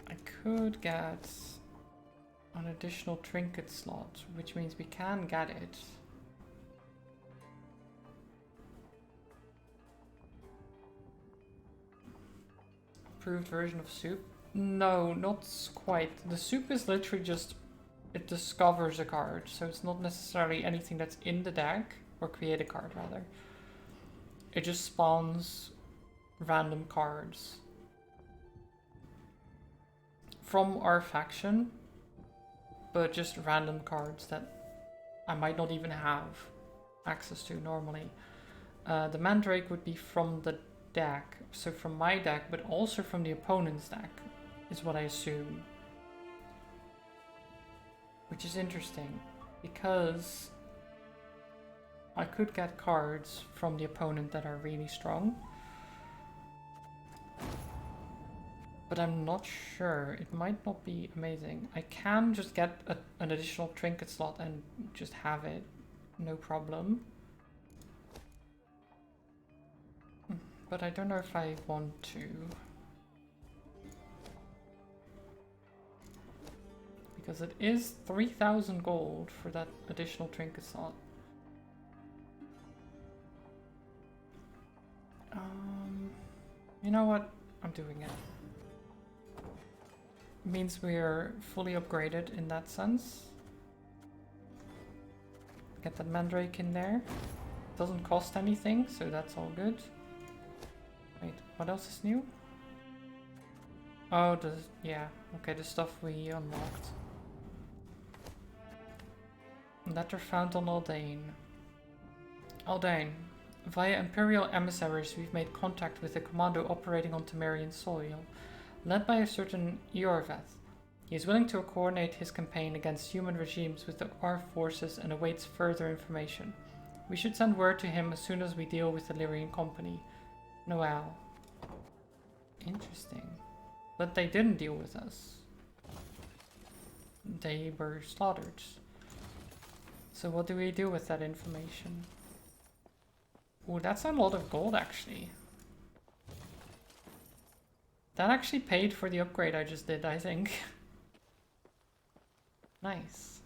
I could get an additional trinket slot, which means we can get it. Approved version of soup? No, not quite. The soup is literally just, it discovers a card, so it's not necessarily anything that's in the deck, or create a card rather. It just spawns random cards from our faction, but just random cards that I might not even have access to normally. The Mandrake would be from the deck, so from my deck, but also from the opponent's deck, is what I assume. Which is interesting, because I could get cards from the opponent that are really strong. But I'm not sure, it might not be amazing. I can just get an additional trinket slot and just have it, no problem. But I don't know if I want to. Because it is 3,000 gold for that additional trinket slot. You know what? I'm doing it. Means we're fully upgraded in that sense. Get that Mandrake in there. Doesn't cost anything, so that's all good. Wait, what else is new? Oh, yeah, okay, the stuff we unlocked. Letter found on Aldane. Aldane. Via Imperial emissaries, we've made contact with a commando operating on Temerian soil, led by a certain Iorveth. He is willing to coordinate his campaign against human regimes with our forces and awaits further information. We should send word to him as soon as we deal with the Lyrian company. Noel. Interesting. But they didn't deal with us. They were slaughtered. So what do we do with that information? Oh, that's a lot of gold actually. That actually paid for the upgrade I just did, I think. Nice.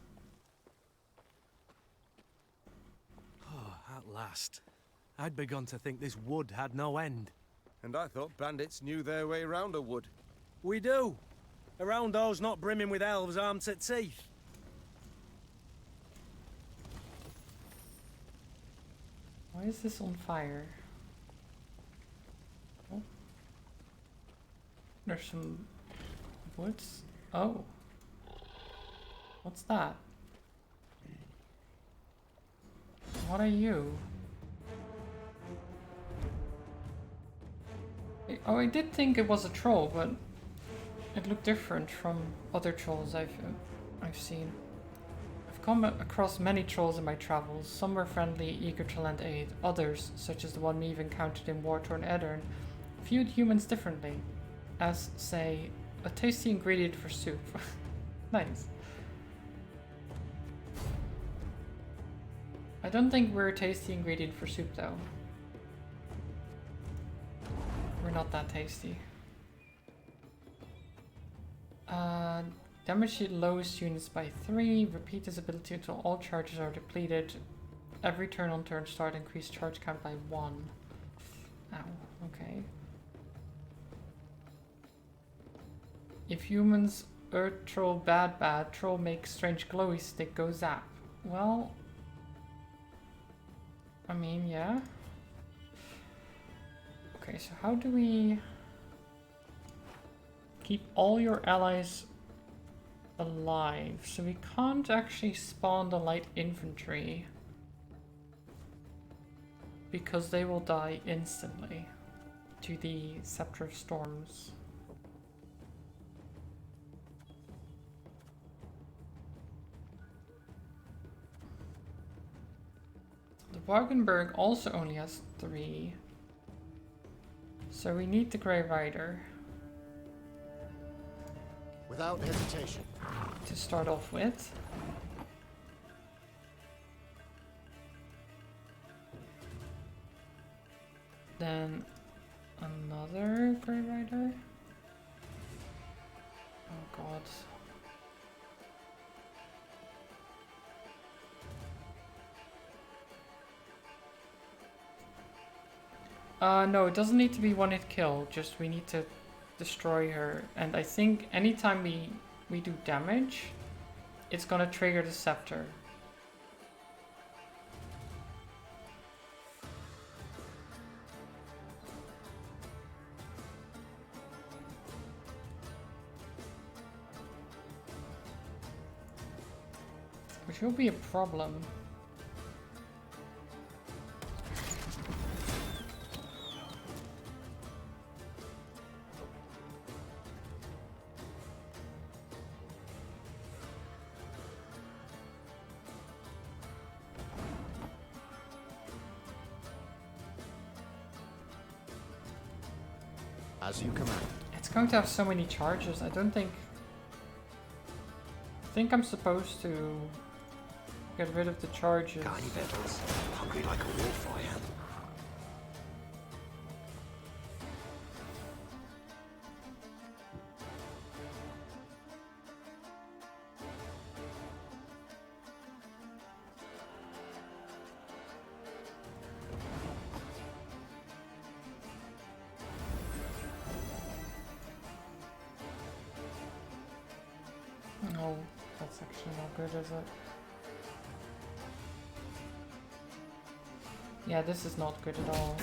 Oh, at last. I'd begun to think this wood had no end. And I thought bandits knew their way around a wood. We do. Around those not brimming with elves armed to teeth. Why is this on fire? Oh. There's some woods. Oh. What's that? What are you? Oh, I did think it was a troll, but it looked different from other trolls I've seen. I've come across many trolls in my travels. Some were friendly, eager to lend aid. Others, such as the one we've encountered in war-torn Edirn, viewed humans differently, as, say, a tasty ingredient for soup. Nice. I don't think we're a tasty ingredient for soup, though. We're not that tasty. Damage the lowest units by 3. Repeat this ability until all charges are depleted. Every turn on turn start, increase charge count by 1. Ow, okay. If humans earth troll bad, troll makes strange glowy stick go zap. Well, I mean, yeah. Okay, so how do we keep all your allies alive? So we can't actually spawn the light infantry because they will die instantly to the Scepter of Storms. The Wagenburg also only has 3. So we need the Grey Rider. Without hesitation. To start off with. Then another Grey Rider. Oh god. No, it doesn't need to be one hit kill, just we need to destroy her. And I think anytime we do damage, it's gonna trigger the scepter. Which will be a problem. As you command. It's going to have so many charges. I don't think... I think I'm supposed to get rid of the charges. Got any battles? Hungry like a wolf, I am. No, that's actually not good, is it? Yeah, this is not good at all.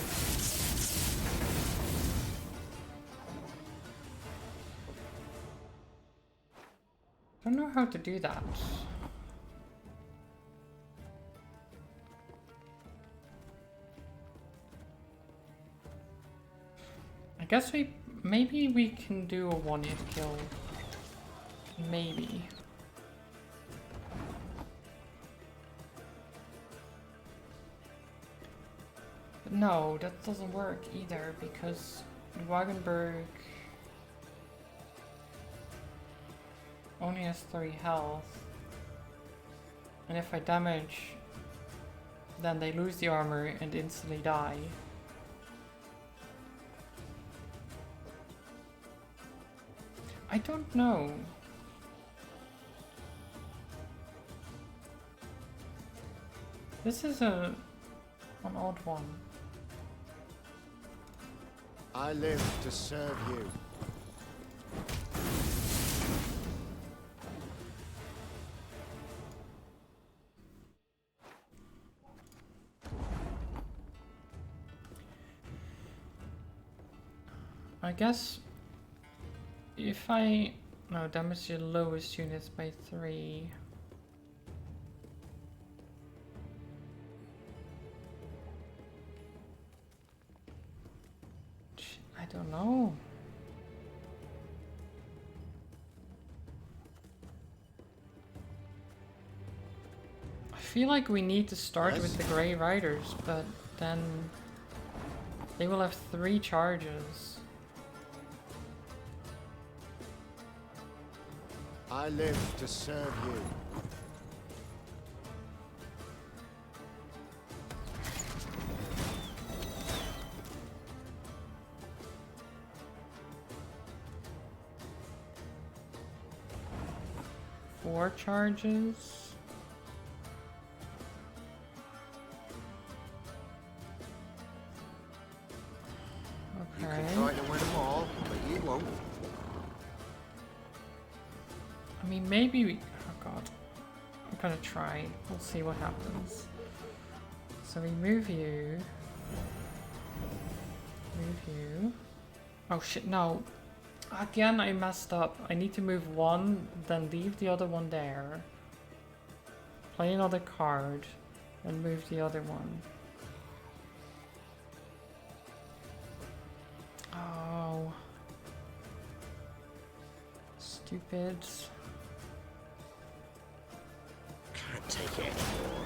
Don't know how to do that. I guess maybe we can do a one-hit kill. Maybe. But no, that doesn't work either because Wagenburg only has 3 health. And if I damage, then they lose the armor and instantly die. I don't know. This is an odd one. I live to serve you. I guess if I damage the lowest units by 3. I don't know. feel like we need to start Yes? with the Grey Riders, but then they will have 3 charges. I live to serve you. Four charges. You Okay. can try to win them all, but you won't. I mean, maybe we... Oh god. I'm gonna try. We'll see what happens. So we move you. Move you. Oh shit, no. Again, I messed up. I need to move one, then leave the other one there. Play another card, and move the other one. Oh. Stupid. Can't take it anymore.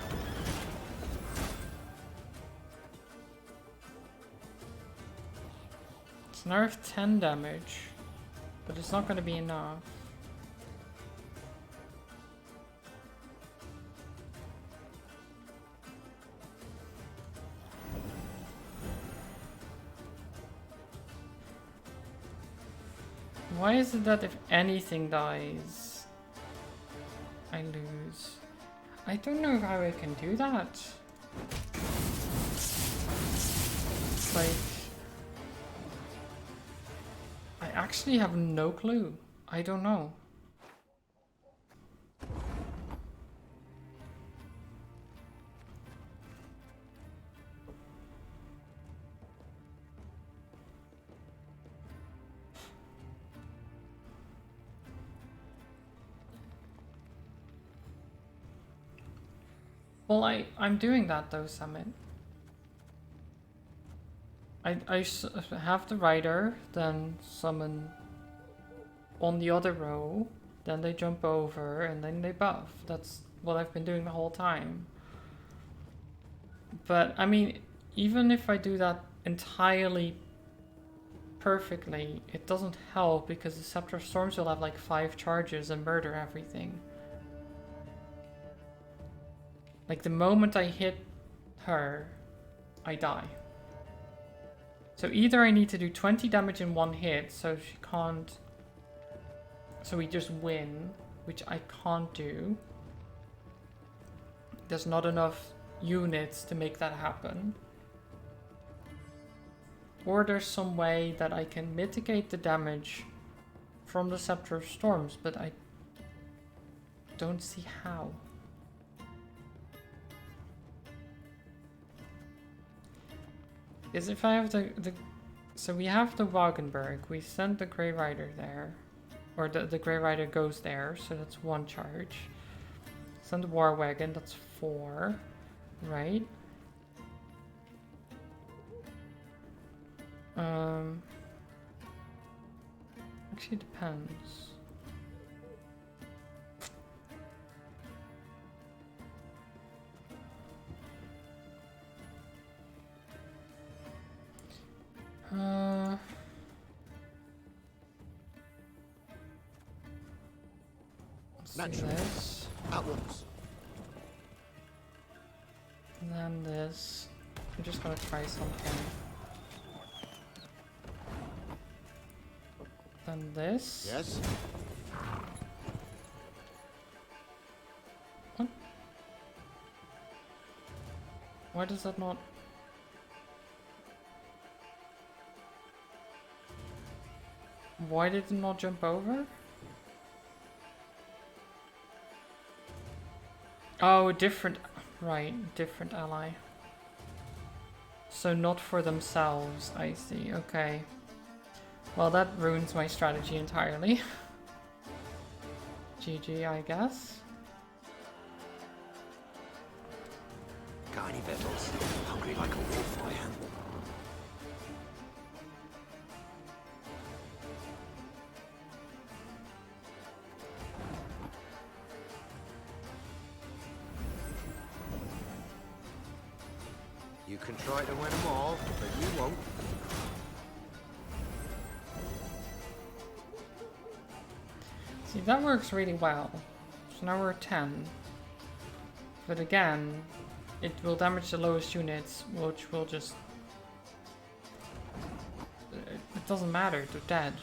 It's nerf 10 damage, but it's not going to be enough. Why is it that if anything dies, I lose? I don't know how I can do that. Like, I actually have no clue. I don't know. Well, I'm doing that though, Summit. I have the rider, then summon on the other row, then they jump over, and then they buff. That's what I've been doing the whole time. But, I mean, even if I do that entirely perfectly, it doesn't help because the Scepter of Storms will have like 5 charges and murder everything. Like, the moment I hit her, I die. So either I need to do 20 damage in one hit, so she can't... So we just win, which I can't do. There's not enough units to make that happen. Or there's some way that I can mitigate the damage from the Scepter of Storms, but I don't see how. Because if I have so we have the Wagenburg, we send the Grey Rider there. Or the Grey Rider goes there, so that's 1 charge. Send the War Wagon, that's 4, right? Actually depends. Let's do this. At once. And then this. I'm just gonna try something. Then this. Yes. What? Why does that not... Why did it not jump over? Oh, different... Right, different ally. So not for themselves, I see, okay. Well, that ruins my strategy entirely. GG, I guess. Got any victuals? Hungry like a wolf, I am. You can try to win them all, but you won't. See, that works really well. So now we're 10. But again, it will damage the lowest units, which will just... It doesn't matter, they're dead.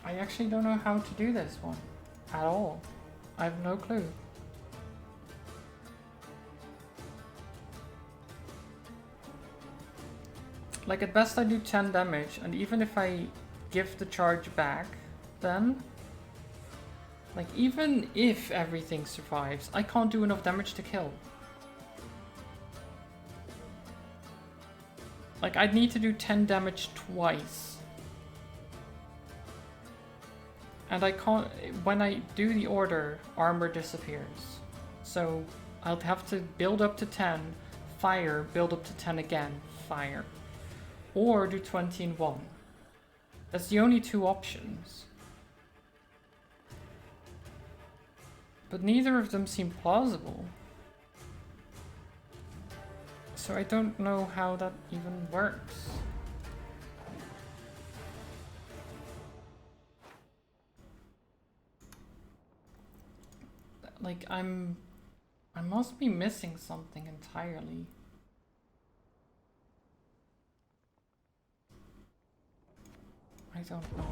I actually don't know how to do this one at all. I have no clue. Like at best I do 10 damage, and even if I give the charge back, then like even if everything survives, I can't do enough damage to kill. Like I'd need to do 10 damage twice. And I can't, when I do the order, armor disappears. So I'll have to build up to 10, fire, build up to 10 again, fire. Or do 20 in 1. That's the only two options. But neither of them seem plausible. So I don't know how that even works. Like I must be missing something entirely. I don't know.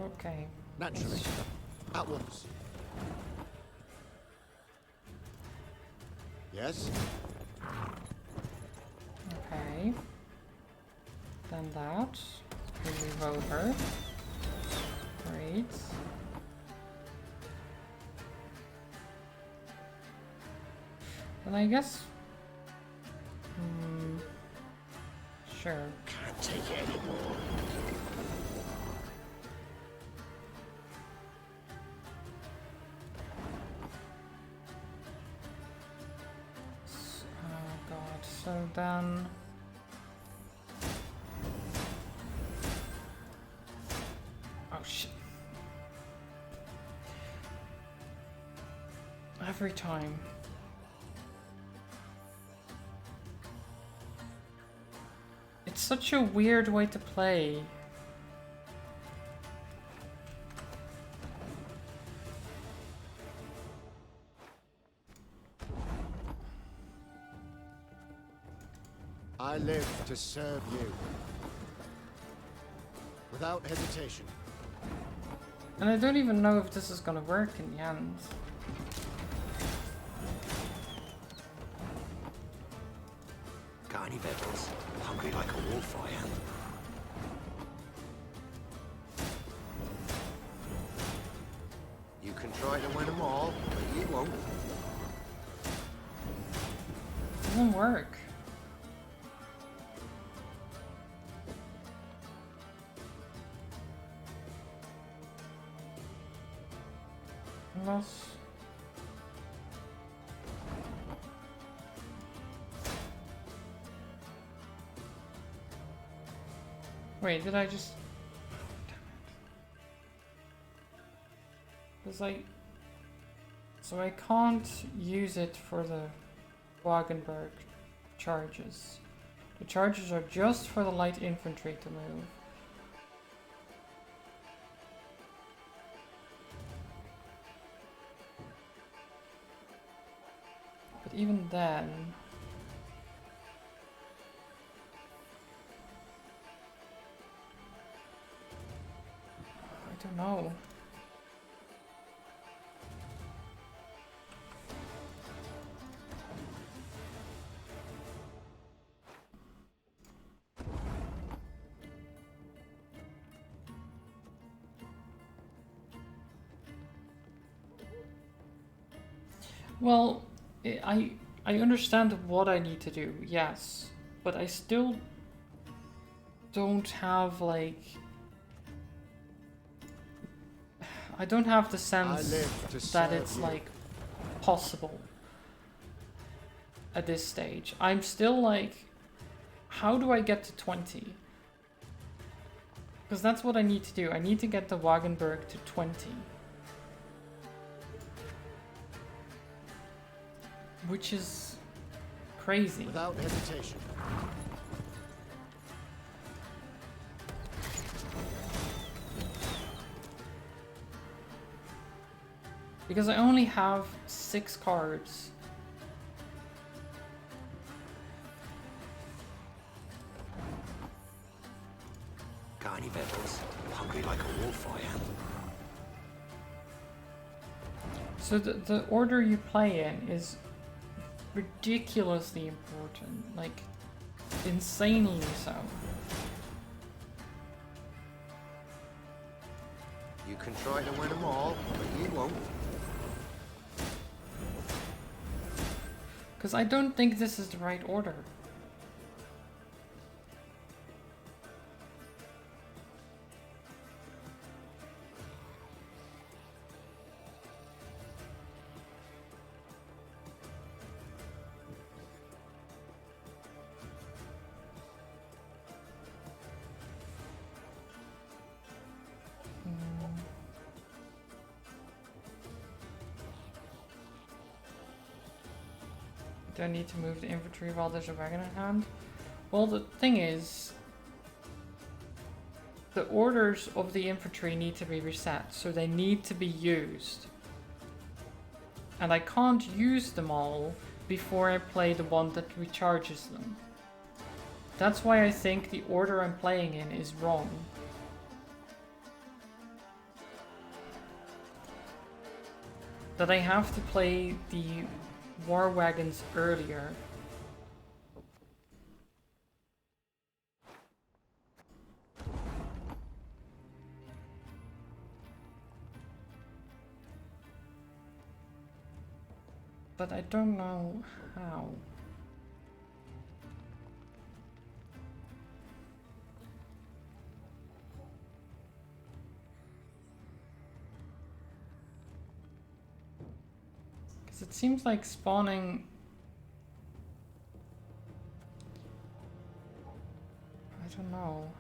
Okay. Naturally. At once. Yes? Okay. Then that. We move over. Great. Then I guess... sure. Can't take it anymore. So then... Oh shit. Every time. It's such a weird way to play. I live to serve you. Without hesitation. And I don't even know if this is gonna work in the end. Got any victuals? Hungry like a wolf, I am. You can try to win them all, but you won't. Doesn't work. Unless... Wait, did I just... Damn it. Because so I can't use it for the Wagenberg charges. The charges are just for the light infantry to move. But even then... I don't know. Well, I understand what I need to do, yes. But I still don't have, like... I don't have the sense that it's, like, possible at this stage. I'm still like, how do I get to 20? Because that's what I need to do. I need to get the Wagenburg to 20. Which is crazy. Without hesitation. Because I only have 6 cards. Got any victuals? Hungry like a wolf, I am. So the order you play in is ridiculously important. Like, insanely so. You can try to win them all, but you won't. Because I don't think this is the right order. Do I need to move the infantry while there's a wagon in hand? Well, the thing is, the orders of the infantry need to be reset, so they need to be used. And I can't use them all before I play the one that recharges them. That's why I think the order I'm playing in is wrong. That I have to play the war wagons earlier. But I don't know how. It seems like spawning... I don't know.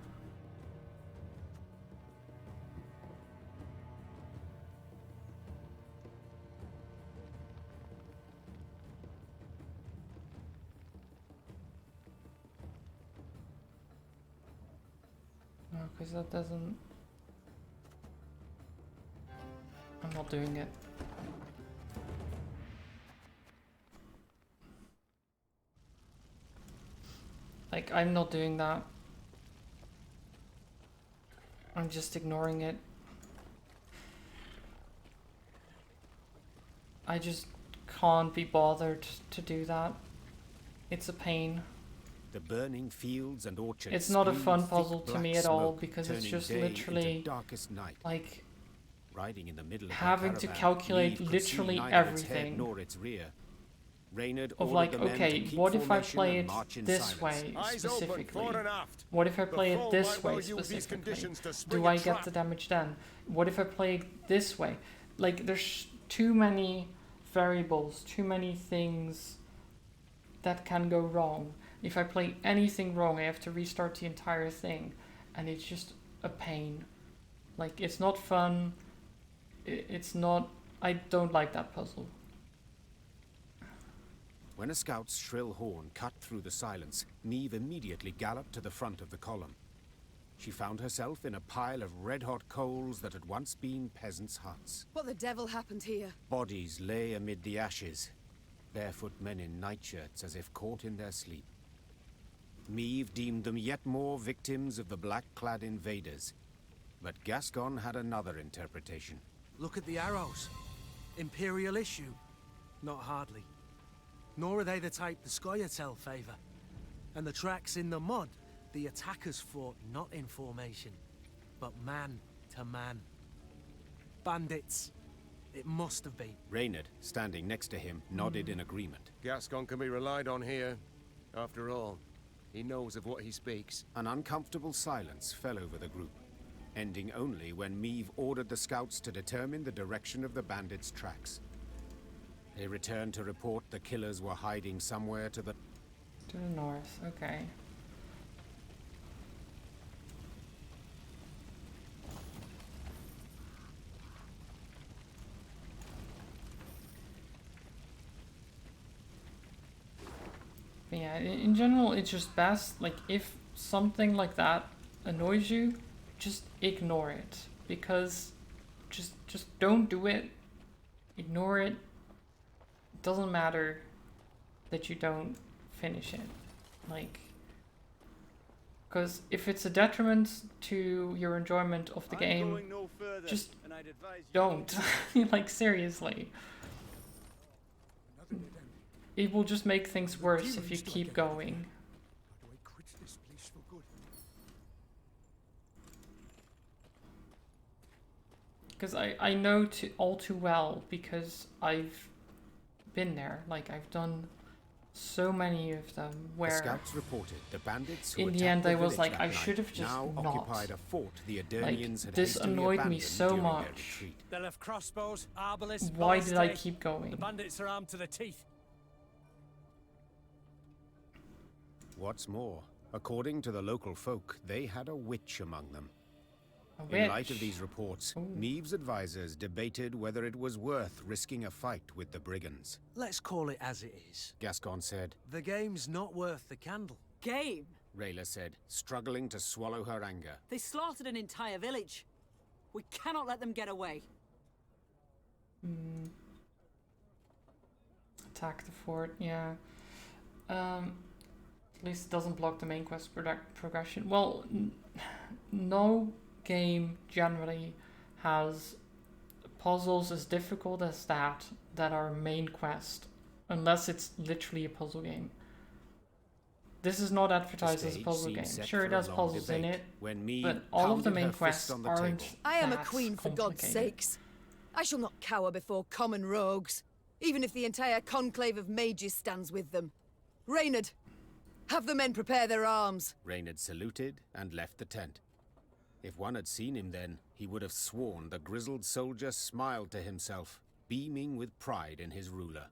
No, because that doesn't... I'm not doing it. Like, I'm not doing that. I'm just ignoring it. I just can't be bothered to do that. It's a pain. The burning fields and orchards. It's not a fun puzzle to me at all because it's just literally darkest night. Like riding in the middle of having to calculate literally everything. Nor its rear. Reynard of like, okay, what if I play it this way specifically? What if I play it this way specifically? Do I get the damage then? What if I play it this way? Like, there's too many variables, too many things that can go wrong. If I play anything wrong, I have to restart the entire thing, and it's just a pain. Like, it's not fun. It's not... I don't like that puzzle. When a scout's shrill horn cut through the silence, Neve immediately galloped to the front of the column. She found herself in a pile of red-hot coals that had once been peasants' huts. What the devil happened here? Bodies lay amid the ashes, barefoot men in nightshirts as if caught in their sleep. Neve deemed them yet more victims of the black-clad invaders, but Gascon had another interpretation. Look at the arrows. Imperial issue? Not hardly. Nor are they the type the Scoia'tael favour. And the tracks in the mud, the attackers fought not in formation, but man to man. Bandits. It must have been. Reynard, standing next to him, nodded in agreement. Gascon can be relied on here, after all. He knows of what he speaks. An uncomfortable silence fell over the group, ending only when Meave ordered the scouts to determine the direction of the bandits' tracks. They returned to report the killers were hiding somewhere to the north, okay. But yeah, in general, it's just best, like, if something like that annoys you, just ignore it. Because just don't do it. Ignore it. It doesn't matter that you don't finish it. Like, because if it's a detriment to your enjoyment of the game, just don't. Like, seriously. It will just make things worse if you keep going. Because I know all too well, because I've been there. Like, I've done so many of them where the scouts reported the bandits who in the end I was like, I night should have just now not. occupied a fort the Adernians had This hastily annoyed me abandoned so during their much. retreat. They'll have crossbows, arbalists, Why did I ballistae. keep going? The bandits are armed to the teeth. What's more, according to the local folk, they had a witch among them. A In light witch? of these reports, Ooh. Meave's advisors debated whether it was worth risking a fight with the brigands. Let's call it as it is. Gascon said. The game's not worth the candle. Game? Rayla said, struggling to swallow her anger. They slaughtered an entire village. We cannot let them get away. Attack the fort, yeah. At least it doesn't block the main quest progression. Well, no game generally has puzzles as difficult as that are main quest, unless it's literally a puzzle game. This is not advertised as a puzzle game. Sure, it has puzzles in it, but all of the main quests aren't. I am a that queen, for God's complicated. sakes. I shall not cower before common rogues, even if the entire conclave of mages stands with them. Reynard, have the men prepare their arms. Reynard saluted and left the tent. If one had seen him then, he would have sworn the grizzled soldier smiled to himself, beaming with pride in his ruler.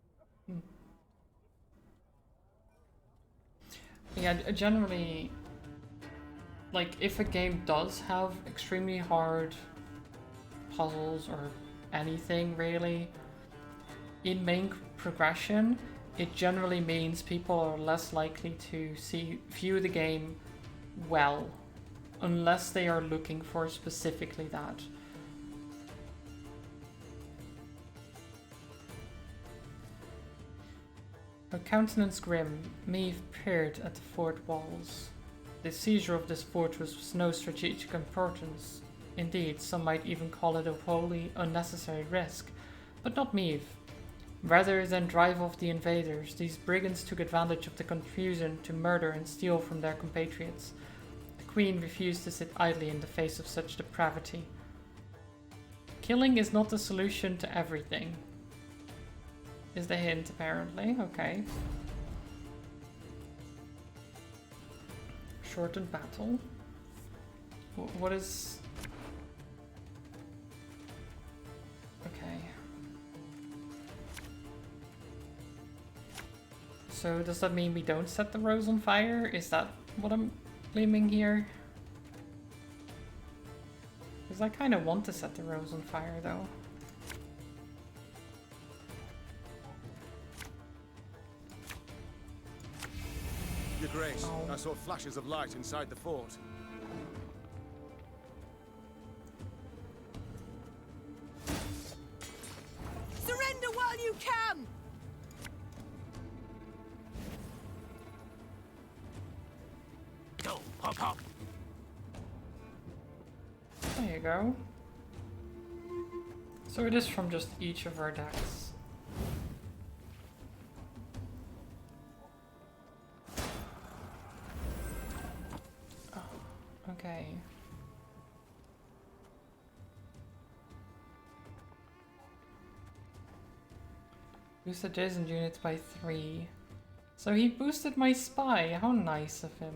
Yeah, generally, like, if a game does have extremely hard puzzles or anything really in main progression, it generally means people are less likely to view the game well, unless they are looking for specifically that. Her countenance grim, Meave peered at the fort walls. The seizure of this fortress was no strategic importance. Indeed, some might even call it a wholly unnecessary risk, but not Meave. Rather than drive off the invaders, these brigands took advantage of the confusion to murder and steal from their compatriots. The Queen refused to sit idly in the face of such depravity. Killing is not the solution to everything, is the hint, apparently. Okay. Shortened battle. What is... Okay. So does that mean we don't set the rose on fire? Is that what I'm claiming here? Because I kind of want to set the rose on fire, though. Your Grace, I saw flashes of light inside the fort. Surrender while you can! Go, hop, hop. There you go. So it is from just each of our decks. Oh, okay. Boost adjacent units by 3. So he boosted my spy. How nice of him.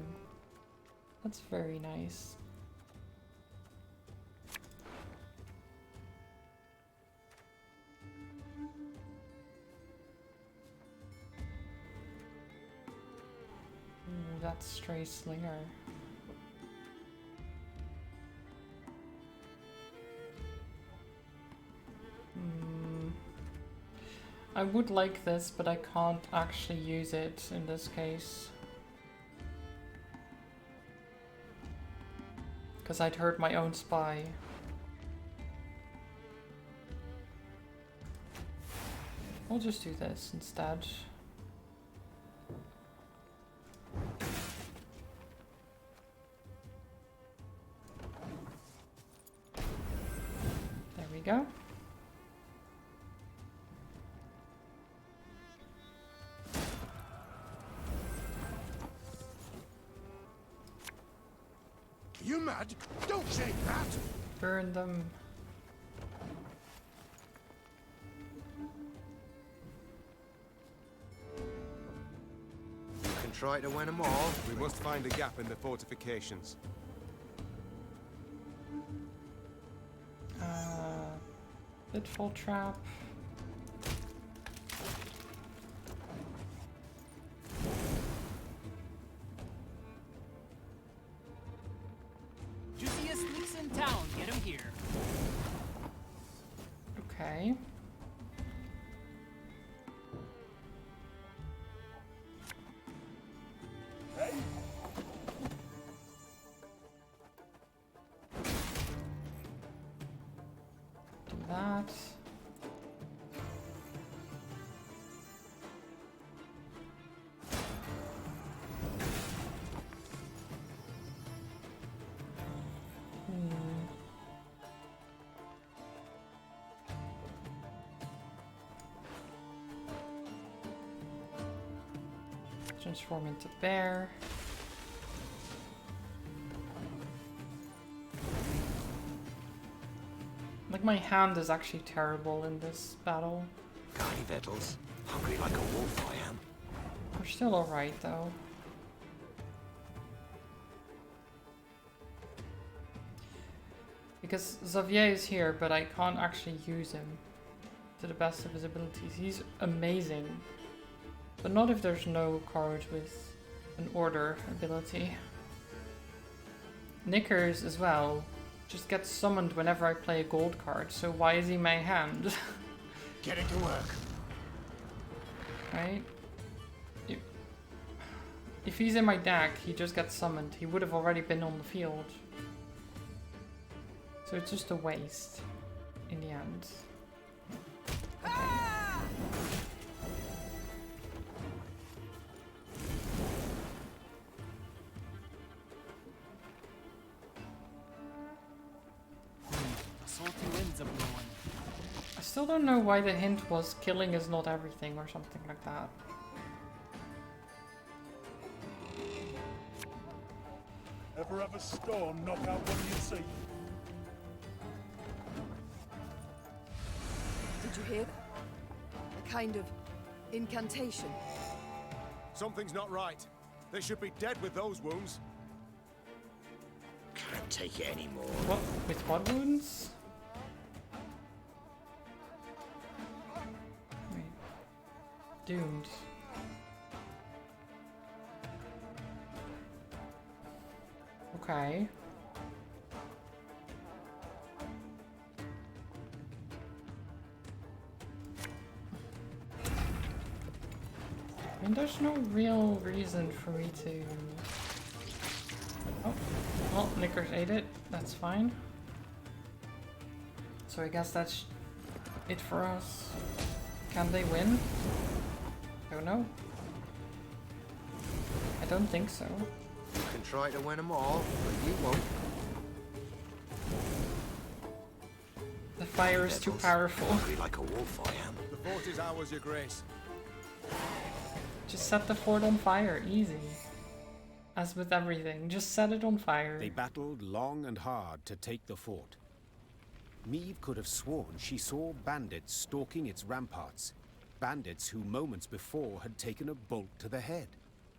That's very nice. Ooh, that's stray slinger. I would like this, but I can't actually use it in this case. Because I'd hurt my own spy. I'll just do this instead. There we go. You mad? Don't say that! Burn them. You can try to win them all. We must find a gap in the fortifications. Pitfall trap. Juiciest leaks in town. Get him here. Okay. Do that. Transform into bear. Like, my hand is actually terrible in this battle. Got any victuals? Hungry like a wolf, I am. We're still alright though. Because Xavier is here, but I can't actually use him to the best of his abilities. He's amazing. But not if there's no card with an order ability. Knickers as well just gets summoned whenever I play a gold card, so why is he in my hand? Get it to work. Right? If he's in my deck, he just gets summoned. He would have already been on the field. So it's just a waste in the end. Salty winds are blowing. I still don't know why the hint was killing is not everything or something like that. Ever have a storm knock out one you see? Did you hear that? A kind of incantation. Something's not right. They should be dead with those wounds. Can't take it anymore. What? With what wounds? Wait. Doomed. Okay. I mean, there's no real reason for me to... Oh, well, Knickers ate it. That's fine. So I guess that's it for us. Can they win? Don't know. I don't think so. You can try to win them all, but you won't. The fire is too powerful. Hungry like a wolf, I am. The fort is ours, Your Grace. Just set the fort on fire, easy. As with everything, just set it on fire. They battled long and hard to take the fort. Meve could have sworn she saw bandits stalking its ramparts, bandits who moments before had taken a bolt to the head.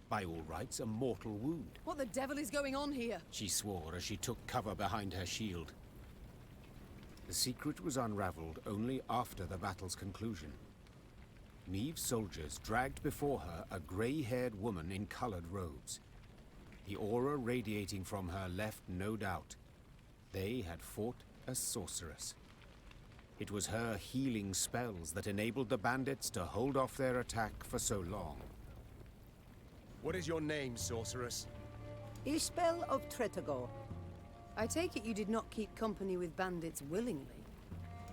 By all rights, a mortal wound. What the devil is going on here? She swore as she took cover behind her shield. The secret was unraveled only after the battle's conclusion. Neve's soldiers dragged before her a grey-haired woman in colored robes. The aura radiating from her left no doubt. They had fought a sorceress. It was her healing spells that enabled the bandits to hold off their attack for so long. What is your name, sorceress? Ispel of Tretagor. I take it you did not keep company with bandits willingly?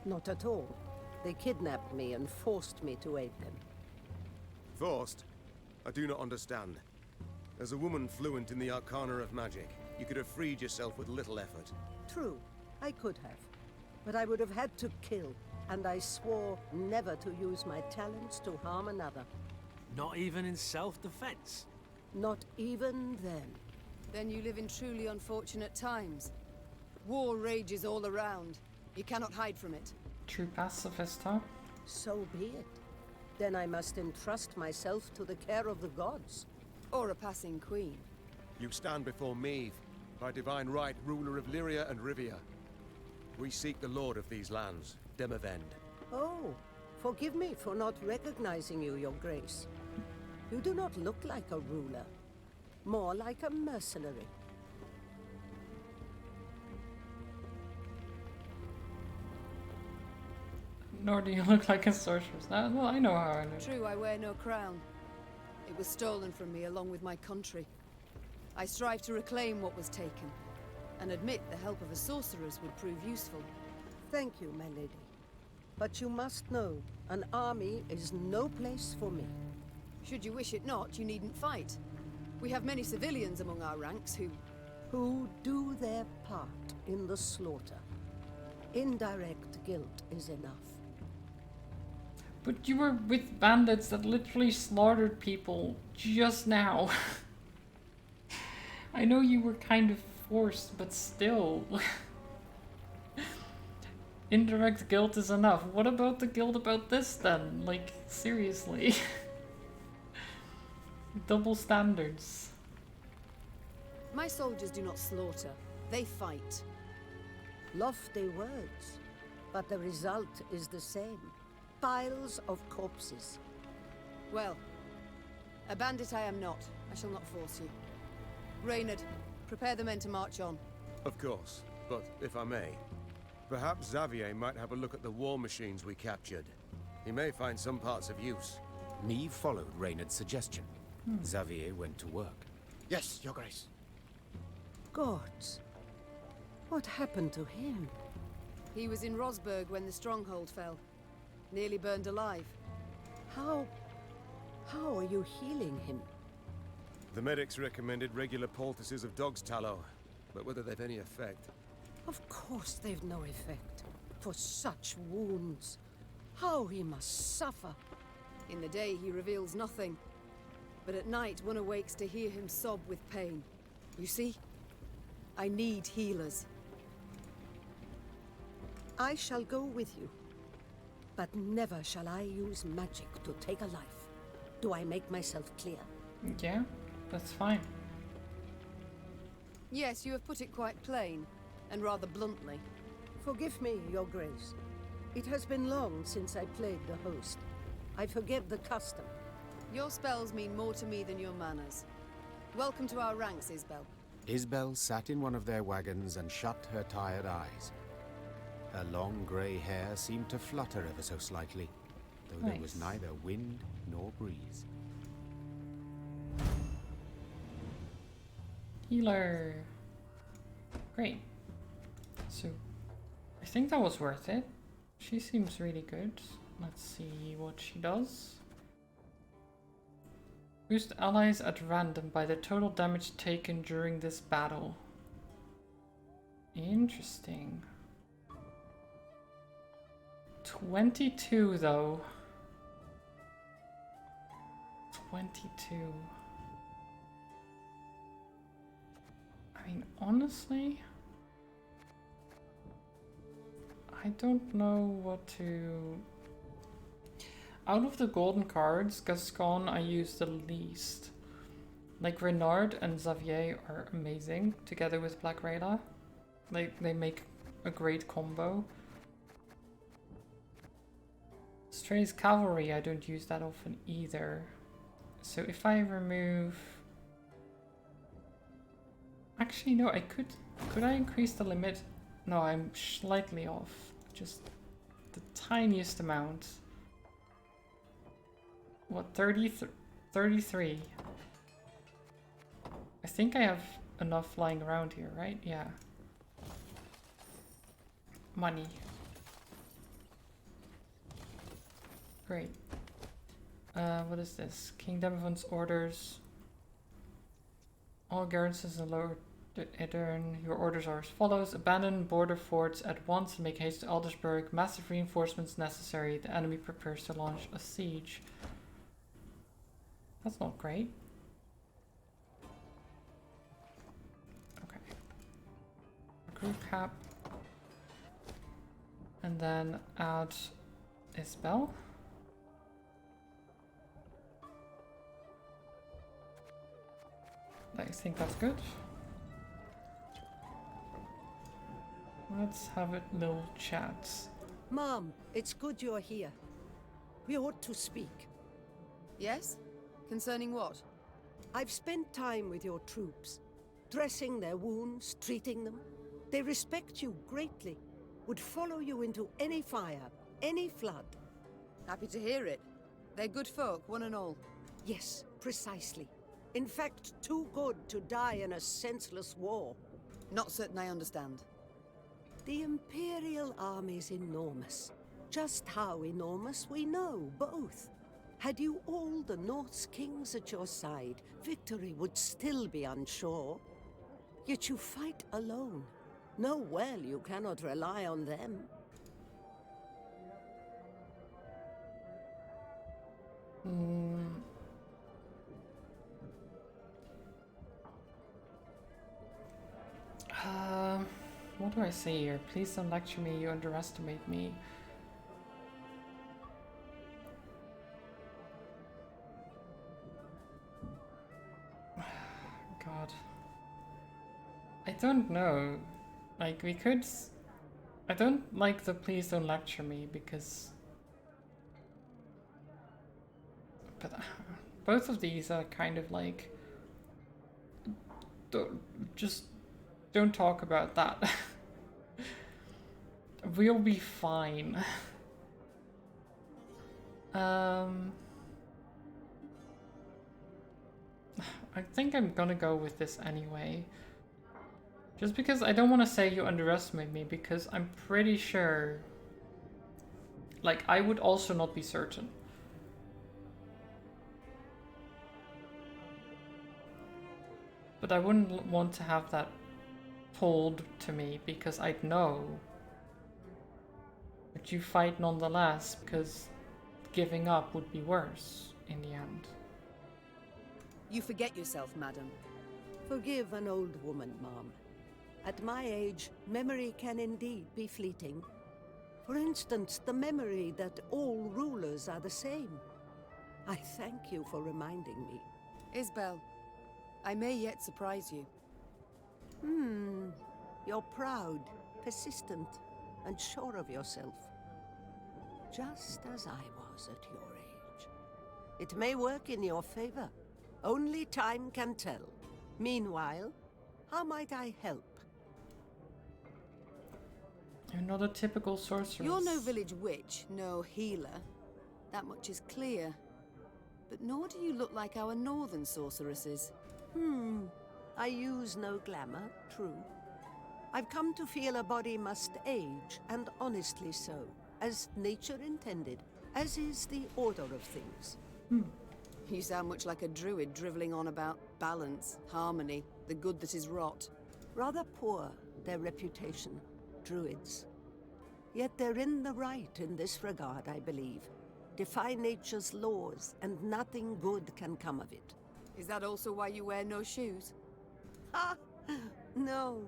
Not at all. They kidnapped me and forced me to aid them. Forced? I do not understand. As a woman fluent in the arcana of magic, you could have freed yourself with little effort. True, I could have. But I would have had to kill, and I swore never to use my talents to harm another. Not even in self-defense? Not even then. Then you live in truly unfortunate times. War rages all around. You cannot hide from it. True pacifist, huh? So be it. Then I must entrust myself to the care of the gods. Or a passing queen. You stand before Meve, by divine right ruler of Lyria and Rivia. We seek the lord of these lands, Demavend. Oh, forgive me for not recognizing you, your grace. You do not look like a ruler. More like a mercenary. Nor do you look like a sorceress. Well, I know how I look. True, I wear no crown. It was stolen from me along with my country. I strive to reclaim what was taken, and admit the help of a sorceress would prove useful. Thank you, my lady. But you must know, an army is no place for me. Should you wish it not, you needn't fight. We have many civilians among our ranks who do their part in the slaughter. Indirect guilt is enough. But you were with bandits that literally slaughtered people just now. I know you were kind of forced, but still. Indirect guilt is enough. What about the guilt about this then? Like, seriously. Double standards. My soldiers do not slaughter, they fight. Lofty words, but the result is the same. Piles of corpses. Well, a bandit I am not. I shall not force you. Reynard, prepare the men to march on. Of course, but if I may, perhaps Xavier might have a look at the war machines we captured. He may find some parts of use. Neve followed Reynard's suggestion. Xavier went to work. Yes, Your Grace. Gods. What happened to him? He was in Rosberg when the stronghold fell. Nearly burned alive. How are you healing him? The medics recommended regular poultices of dog's tallow, but whether they've any effect... Of course they've no effect. For such wounds. How he must suffer. In the day he reveals nothing. But at night one awakes to hear him sob with pain. You see? I need healers. I shall go with you. But never shall I use magic to take a life. Do I make myself clear? Yeah, that's fine. Yes, you have put it quite plain, and rather bluntly. Forgive me, Your Grace. It has been long since I played the host. I forget the custom. Your spells mean more to me than your manners. Welcome to our ranks, Isbel. Isbel sat in one of their wagons and shut her tired eyes. Her long grey hair seemed to flutter ever so slightly, though there was neither wind nor breeze. Healer. Great. So, I think that was worth it. She seems really good. Let's see what she does. Boost allies at random by the total damage taken during this battle. Interesting. 22 though. 22. I mean, honestly, I don't know what to... Out of the golden cards, Gascon I use the least. Like Renard and Xavier are amazing together with Black Rayla. They make a great combo. Stray's Cavalry I don't use that often either. So if I remove... Actually no, I could I increase the limit? No, I'm slightly off. Just the tiniest amount. What, 33? I think I have enough lying around here, right? Yeah. Money. Great. What is this? King Demavon's orders. All garrisons in Lower Edern, your orders are as follows. Abandon border forts at once and make haste to Aldersburg. Massive reinforcements necessary. The enemy prepares to launch a siege. That's not great. Okay. Recruit cap. And then add Isabel. I think that's good. Let's have a little chat. Mom, it's good you're here. We ought to speak. Yes? Concerning what? I've spent time with your troops, dressing their wounds, treating them. They respect you greatly, would follow you into any fire, any flood. Happy to hear it. They're good folk, one and all. Yes, precisely. In fact, too good to die in a senseless war. Not certain I understand. The Imperial army's enormous. Just how enormous we know, both. Had you all the Norse kings at your side, victory would still be unsure. Yet you fight alone. Know well you cannot rely on them. What do I say here? Please don't lecture me, you underestimate me. God. I don't know. Like, we could... I don't like the please don't lecture me because... But both of these are kind of like... Don't talk about that. We'll be fine. I think I'm gonna go with this anyway. Just because I don't want to say you underestimate me, because I'm pretty sure... Like, I would also not be certain. But I wouldn't want to have that pulled to me, because I'd know. But you fight nonetheless, because giving up would be worse in the end. You forget yourself, madam. Forgive an old woman, Mom. At my age, memory can indeed be fleeting. For instance, the memory that all rulers are the same. I thank you for reminding me. Isabel, I may yet surprise you. You're proud, persistent, and sure of yourself. Just as I was at your age. It may work in your favor. Only time can tell. Meanwhile, how might I help? You're not a typical sorceress. You're no village witch, no healer. That much is clear. But nor do you look like our northern sorceresses. I use no glamour, true. I've come to feel a body must age, and honestly so, as nature intended, as is the order of things. You sound much like a druid drivelling on about balance, harmony, the good that is rot. Rather poor, their reputation, druids. Yet they're in the right in this regard, I believe. Defy nature's laws, and nothing good can come of it. Is that also why you wear no shoes? Ha! No.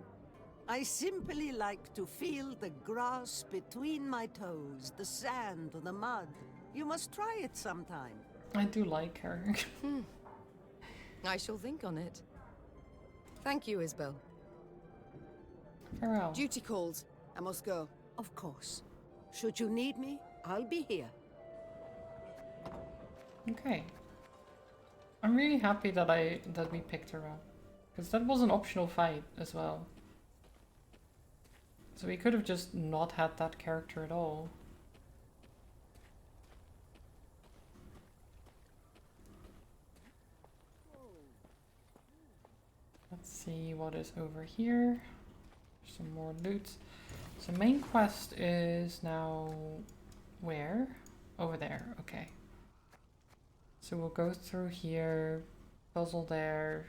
I simply like to feel the grass between my toes, the sand, the mud, You must try it sometime. I do like her. I shall think on it. Thank you, Isabel. Farewell. Duty calls. I must go. Of course. Should you need me, I'll be here. Okay. I'm really happy that we picked her up. Because that was an optional fight as well. So we could have just not had that character at all. Let's see what is over here. Some more loot. So main quest is now where? Over there, okay. So we'll go through here, puzzle there,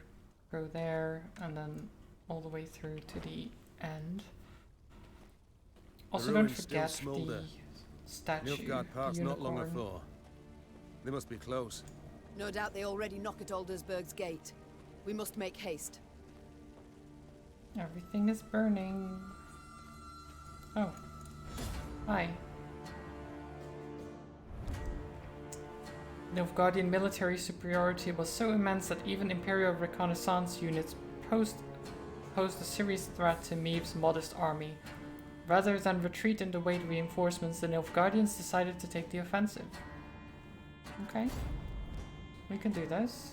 go there, and then all the way through to the end. Also don't forget the statue, Nilfgaard the Park's not long unicorn. afore. They must be close. No doubt they already knock at Aldersberg's gate. We must make haste. Everything is burning. Oh. Hi. Nilfgaardian military superiority was so immense that even Imperial reconnaissance units posed a serious threat to Maeve's modest army. Rather than retreat and await reinforcements, the Nilfgaardians decided to take the offensive. Okay. We can do this.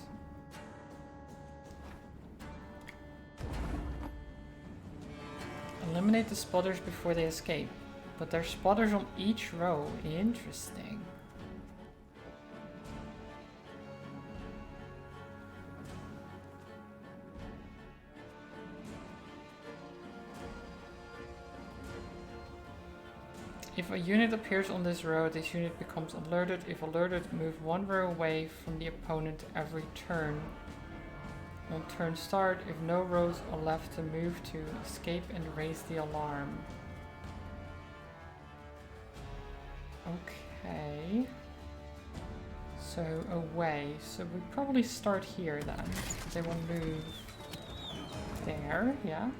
Eliminate the spotters before they escape. But there's spotters on each row. Interesting. If a unit appears on this row, this unit becomes alerted. If alerted, move one row away from the opponent every turn. On turn start, if no rows are left to move to, escape and raise the alarm. Okay. So away. So we probably start here then. They will move there, yeah.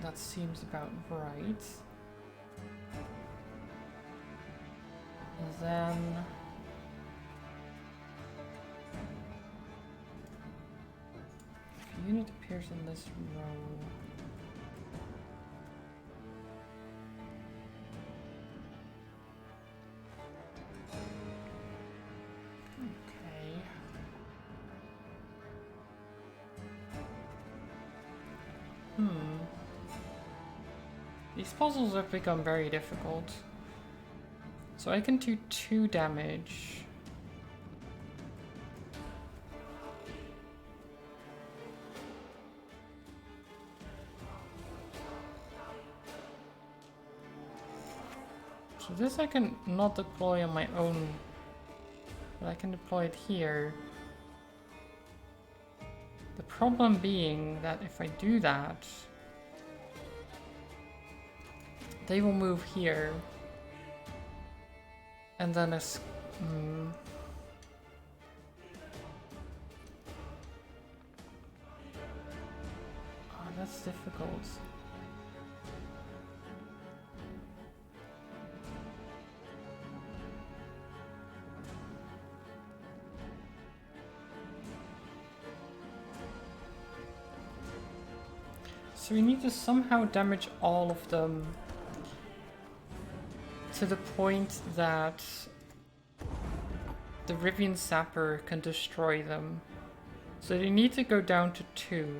That seems about right. And then if a unit appears in this row, okay. These puzzles have become very difficult. So I can do 2 damage. So this I can not deploy on my own, but I can deploy it here. The problem being that if I do that, they will move here. And then oh, that's difficult. So we need to somehow damage all of them to the point that the Rivian Sapper can destroy them. So they need to go down to 2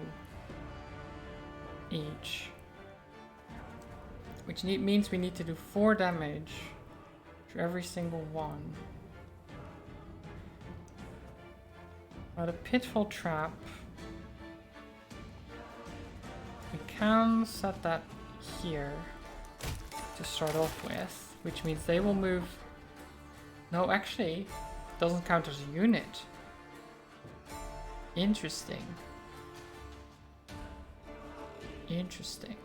each. Which means we need to do 4 damage to every single one. Now the Pitfall Trap, we can set that here to start off with, which means they will move. No, actually, doesn't count as a unit. Interesting. Interesting.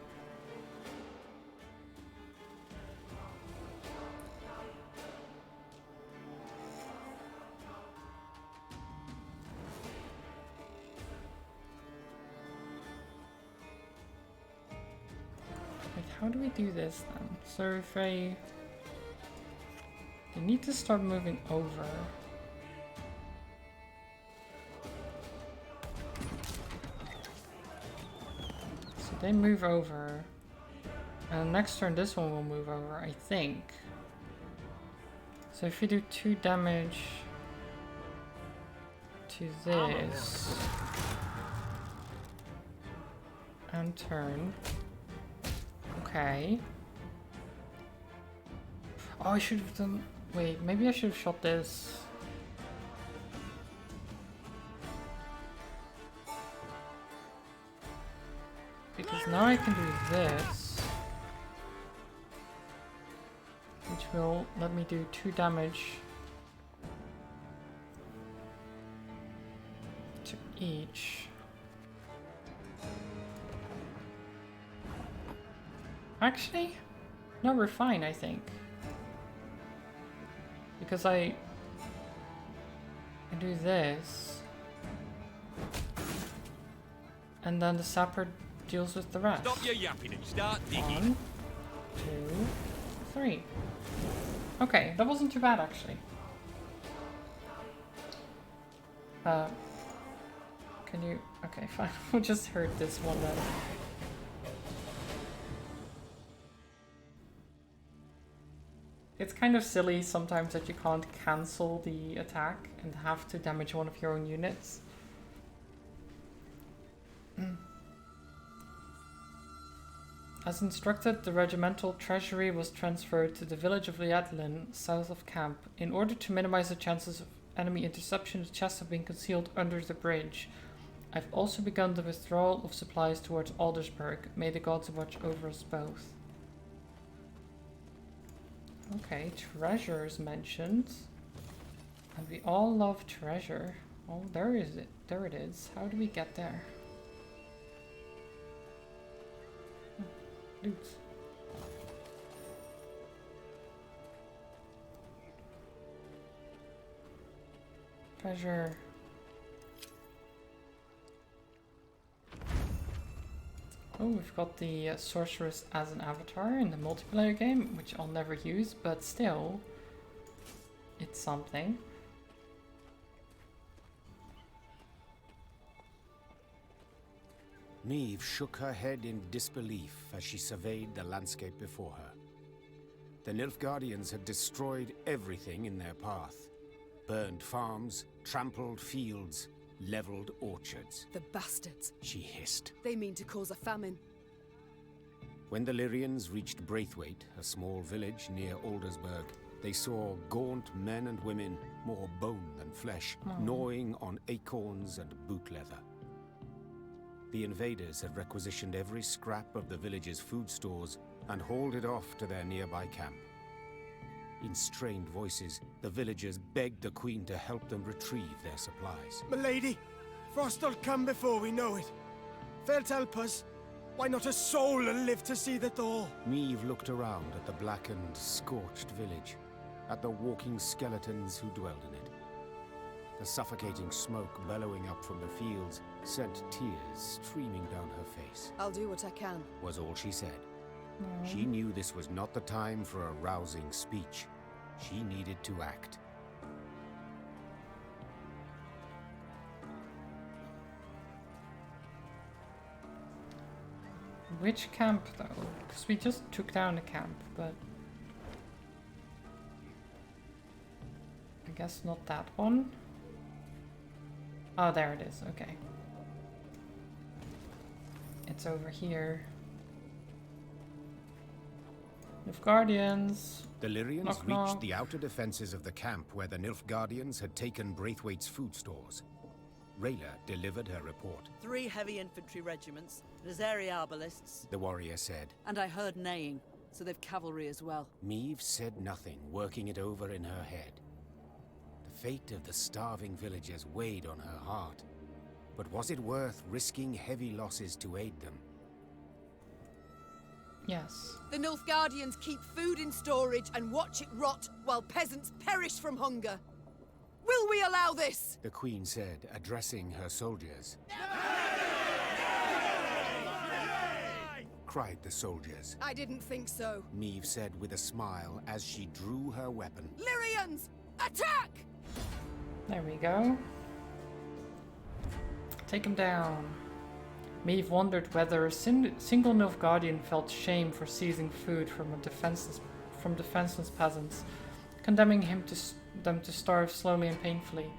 Wait, how do we do this then? So if they need to start moving over. So they move over. And next turn this one will move over, I think. So if we do 2 damage to this and turn. Okay. Oh, I should have done. Wait, maybe I should have shot this. Because now I can do this, which will let me do 2 damage to each. Actually, no, we're fine, I think. Because I do this, and then the sapper deals with the rest. Stop your yapping and start digging. 1, 2, 3. Okay, that wasn't too bad actually. Can you? Okay, fine. We'll just hurt this one then. It's kind of silly sometimes that you can't cancel the attack and have to damage one of your own units. As instructed, the regimental treasury was transferred to the village of Liadlin, south of camp. In order to minimize the chances of enemy interception, the chests have been concealed under the bridge. I've also begun the withdrawal of supplies towards Aldersburg. May the gods watch over us both. Okay, treasure is mentioned. And we all love treasure. Oh, there is it. There it is. How do we get there? Loot. Treasure. Oh, we've got the sorceress as an avatar in the multiplayer game, which I'll never use, but still, it's something. Neve shook her head in disbelief as she surveyed the landscape before her. The Nilfgaardians had destroyed everything in their path. Burned farms, trampled fields, leveled orchards. The bastards. She hissed. They mean to cause a famine. When the Lyrians reached Braithwaite, a small village near Aldersburg, they saw gaunt men and women, more bone than flesh, gnawing on acorns and boot leather. The invaders had requisitioned every scrap of the village's food stores and hauled it off to their nearby camp. In strained voices, the villagers begged the Queen to help them retrieve their supplies. Milady, frost'll come before we know it. Fair't help us. Why not a soul will live to see the thaw? Neve looked around at the blackened, scorched village, at the walking skeletons who dwelled in it. The suffocating smoke bellowing up from the fields sent tears streaming down her face. I'll do what I can, was all she said. She knew this was not the time for a rousing speech. She needed to act. Which camp though? Because we just took down a camp, but I guess not that one. Oh, there it is. Okay. It's over here. Nilfgaardians. The Lyrians knock, reached knock. the outer defenses of the camp where the Nilfgaardians had taken Braithwaite's food stores. Rayla delivered her report. 3 heavy infantry regiments, Nazari arbalists, The warrior said. and I heard neighing, so they've cavalry as well. Meve said nothing, working it over in her head. The fate of the starving villagers weighed on her heart. But was it worth risking heavy losses to aid them? Yes. The Nilfgaardians keep food in storage and watch it rot while peasants perish from hunger. Will we allow this? The Queen said, addressing her soldiers. cried the soldiers. I didn't think so. Meve said with a smile as she drew her weapon. Lyrians, attack! There we go. Take him down. Meve wondered whether a single Nilfgaardian felt shame for seizing food from defenseless peasants, condemning them to starve slowly and painfully.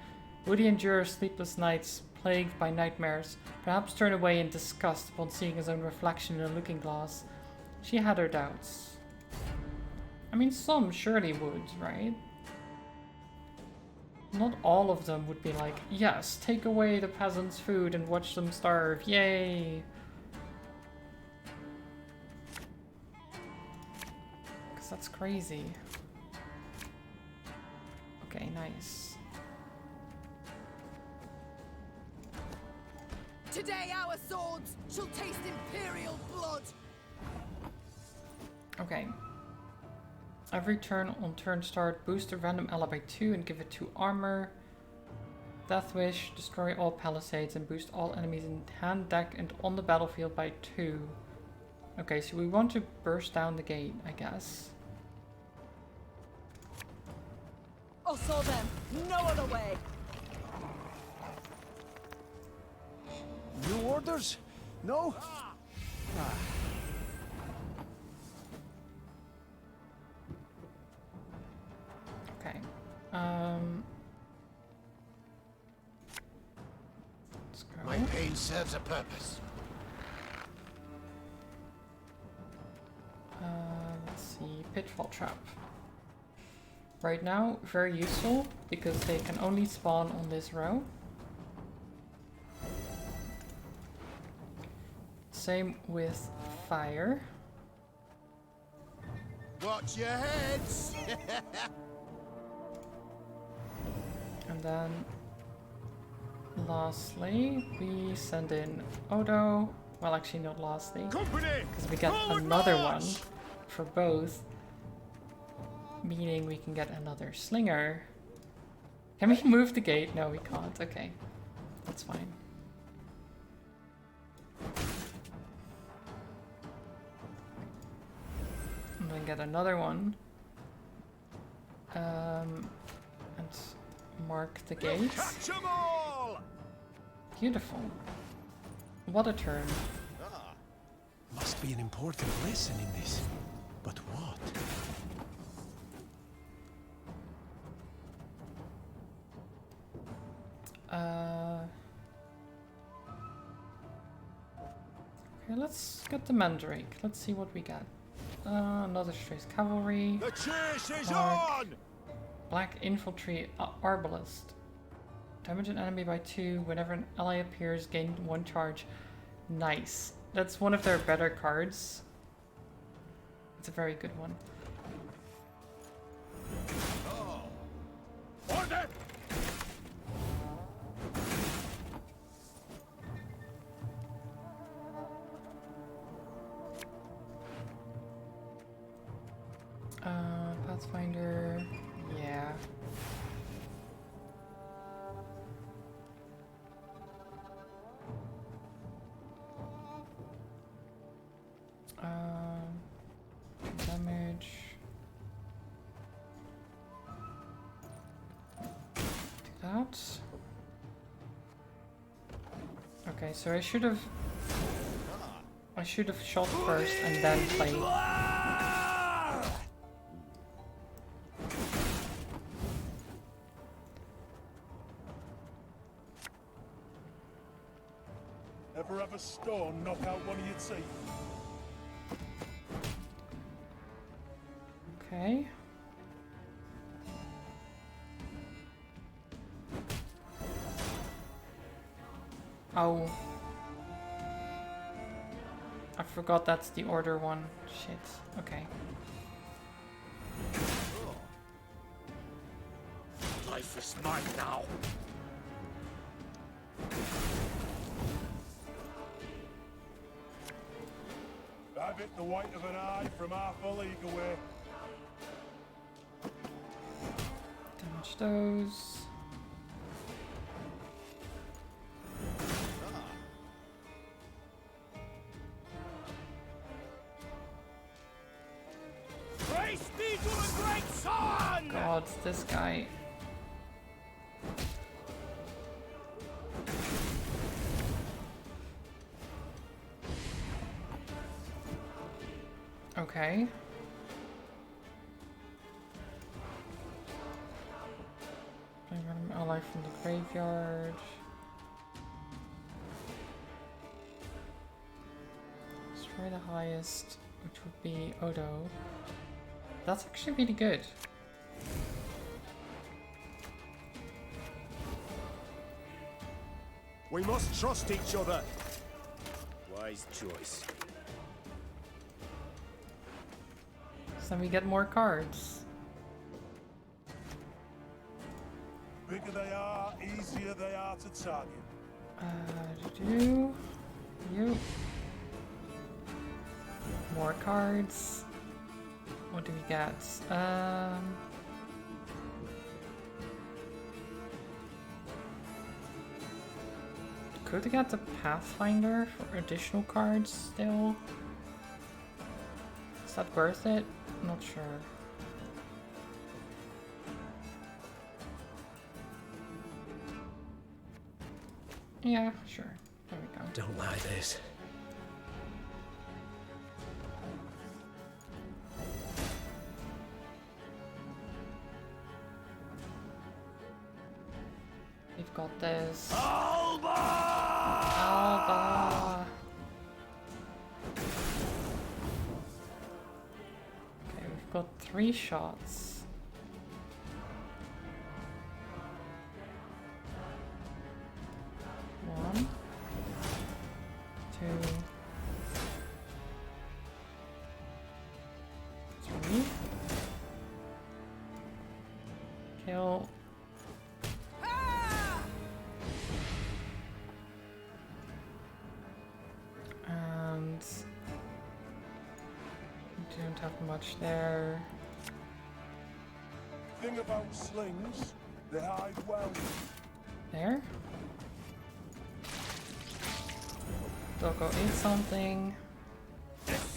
Would he endure sleepless nights, plagued by nightmares, perhaps turn away in disgust upon seeing his own reflection in a looking glass? She had her doubts. I mean, some surely would, right? Not all of them would be like, yes, take away the peasants' food and watch them starve, yay! Because that's crazy. Okay, nice. Today our swords shall taste imperial blood! Okay. Every turn on turn start, boost a random ally by 2 and give it 2 armor. Death Wish, destroy all palisades and boost all enemies in hand, deck and on the battlefield by 2. Okay, so we want to burst down the gate, I guess. I saw them. No other way. New orders? No? Ah. Okay. Let's go. My pain serves a purpose. Let's see. Pitfall Trap. Right now, very useful because they can only spawn on this row. Same with fire. Watch your heads! And then lastly, we send in Odo. Well, actually not lastly, because we get another one for both, meaning we can get another slinger. Can we move the gate? No, we can't. Okay, that's fine. And then get another one. And mark the gates. Catch 'em all! Beautiful. What a turn. Must be an important lesson in this. But what? Okay, let's get the Mandrake. Let's see what we get. Another Strays Cavalry. The chase is Mark. on! Black Infantry Arbalist. Damage an enemy by 2. Whenever an ally appears, gain 1 charge. Nice. That's one of their better cards. It's a very good one. Order! Pathfinder. Yeah. Damage. Do that. Okay, so I should have shot first and then played. Ever have a stone knock out one of your teeth? Okay. Oh. I forgot that's the order one. Shit. Okay. Life is mine now. I've hit the white of an eye from half a league away. Damage those. It's this guy. Okay. Bring an ally from the graveyard. Destroy the highest, which would be Odo. That's actually really good. We must trust each other. Wise choice. So we get more cards. Bigger they are, easier they are to target. You. More cards. What do we get? Could we get the Pathfinder for additional cards still? Is that worth it? I'm not sure. Yeah, sure. There we go. Don't lie this. We've got this. Alba! Alba! Okay, we've got 3 shots. One, 2, 3. Kill. And we don't have much there. Thing about slings, they hide well. There. Doggo ate something. Can't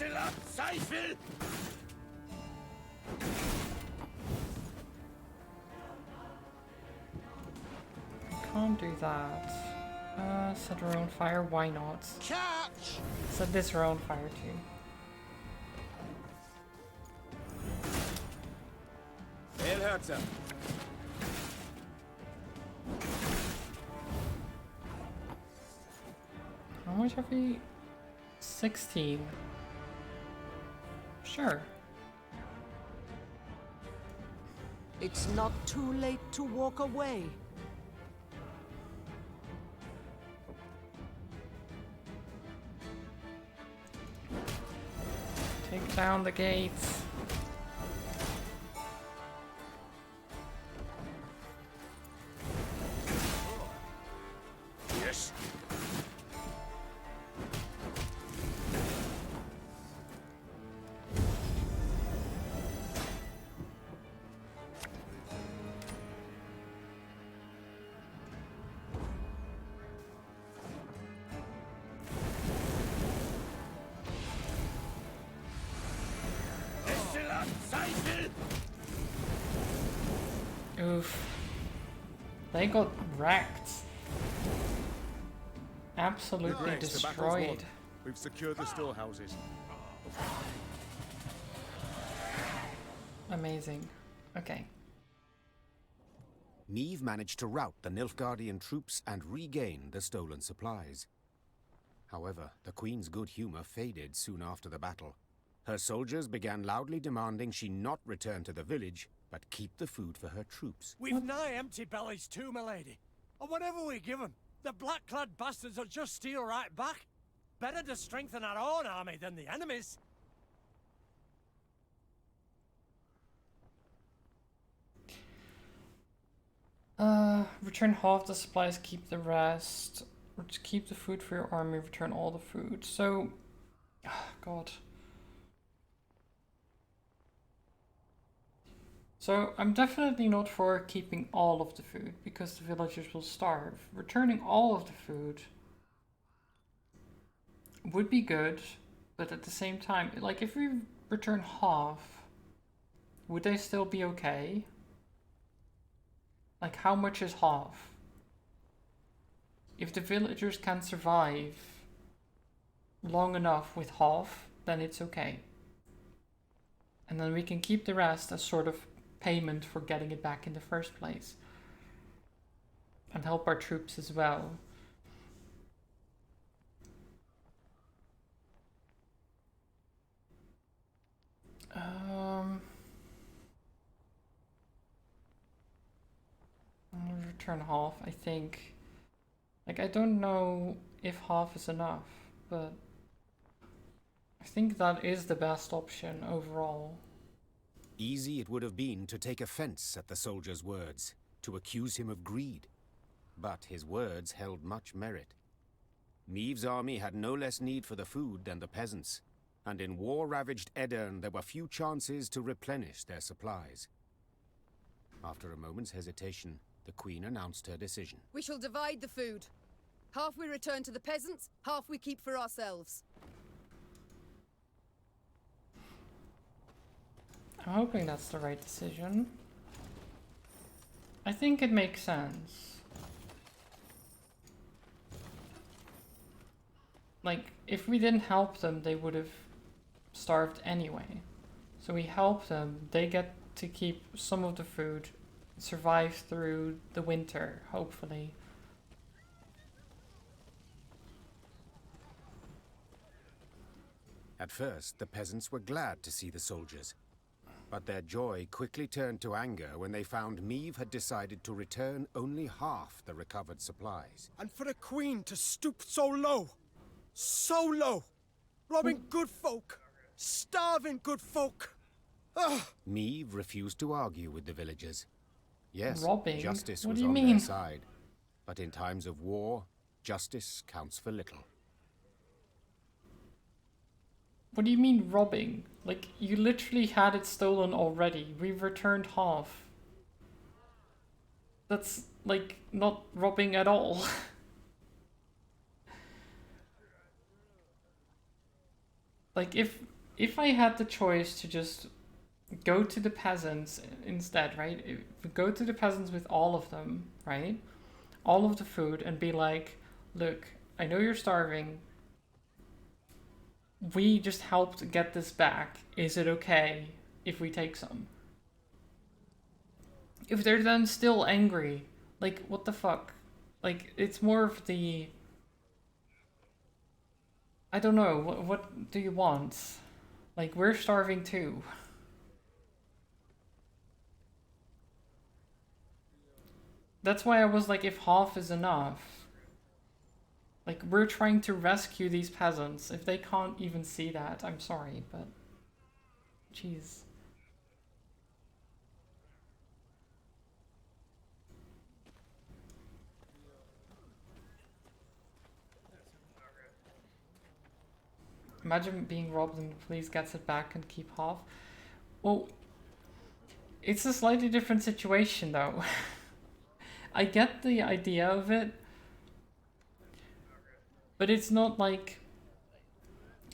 do that. Set her on fire, why not? Catch! Set this her on fire too. El Herzer. How much have we? 16. Sure. It's not too late to walk away. Take down the gates. Yes. Oof. They got wrecked. Absolutely Nice, the battle's destroyed. won. We've secured the storehouses. Amazing. Okay. Neve managed to rout the Nilfgaardian troops and regain the stolen supplies. However, the Queen's good humor faded soon after the battle. Her soldiers began loudly demanding she not return to the village, but keep the food for her troops. We've nigh empty bellies too, my lady. And whatever we give them, the black-clad bastards will just steal right back. Better to strengthen our own army than the enemy's. Return half the supplies, keep the rest. Keep the food for your army, return all the food. So, God. So, I'm definitely not for keeping all of the food, because the villagers will starve. Returning all of the food would be good, but at the same time, like if we return half, would they still be okay? Like, how much is half? If the villagers can survive long enough with half, then it's okay. And then we can keep the rest as sort of payment for getting it back in the first place. And help our troops as well. I'll return half, I think. Like, I don't know if half is enough, but I think that is the best option overall. Easy it would have been to take offense at the soldier's words, to accuse him of greed. But his words held much merit. Meave's army had no less need for the food than the peasants, and in war-ravaged Edirn there were few chances to replenish their supplies. After a moment's hesitation, the Queen announced her decision. We shall divide the food. Half we return to the peasants, half we keep for ourselves. I'm hoping that's the right decision. I think it makes sense. Like, if we didn't help them, they would have starved anyway. So we help them, they get to keep some of the food, survive through the winter, hopefully. At first, the peasants were glad to see the soldiers. But their joy quickly turned to anger when they found Meave had decided to return only half the recovered supplies. And for a queen to stoop so low! So low! Robbing good folk! Starving good folk! Ugh. Meave refused to argue with the villagers. Yes, Robbing? justice What was do you on mean? their side. But in times of war, justice counts for little. What do you mean robbing? Like, you literally had it stolen already. We've returned half. That's, like, not robbing at all. Like, if I had the choice to just go to the peasants instead, right? If we go to the peasants with all of them, right? All of the food, and be like, look, I know you're starving. We just helped get this back. Is it okay if we take some? If they're then still angry, like, what the fuck? Like, it's more of the... I don't know, what do you want? Like, we're starving too. That's why I was like, if half is enough. Like, we're trying to rescue these peasants. If they can't even see that, I'm sorry, but... Jeez. Imagine being robbed and the police gets it back and keep half. Well, it's a slightly different situation though. I get the idea of it, but it's not like...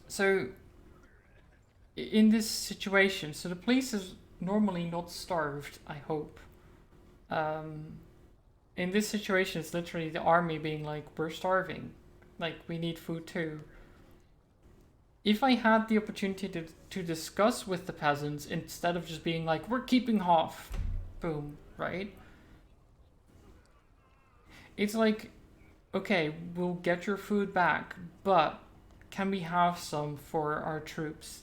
So, in this situation, so the police is normally not starved, I hope. In this situation, it's literally the army being like, we're starving. Like, we need food too. If I had the opportunity to discuss with the peasants instead of just being like, we're keeping half, boom, right? It's like, okay, we'll get your food back, but can we have some for our troops?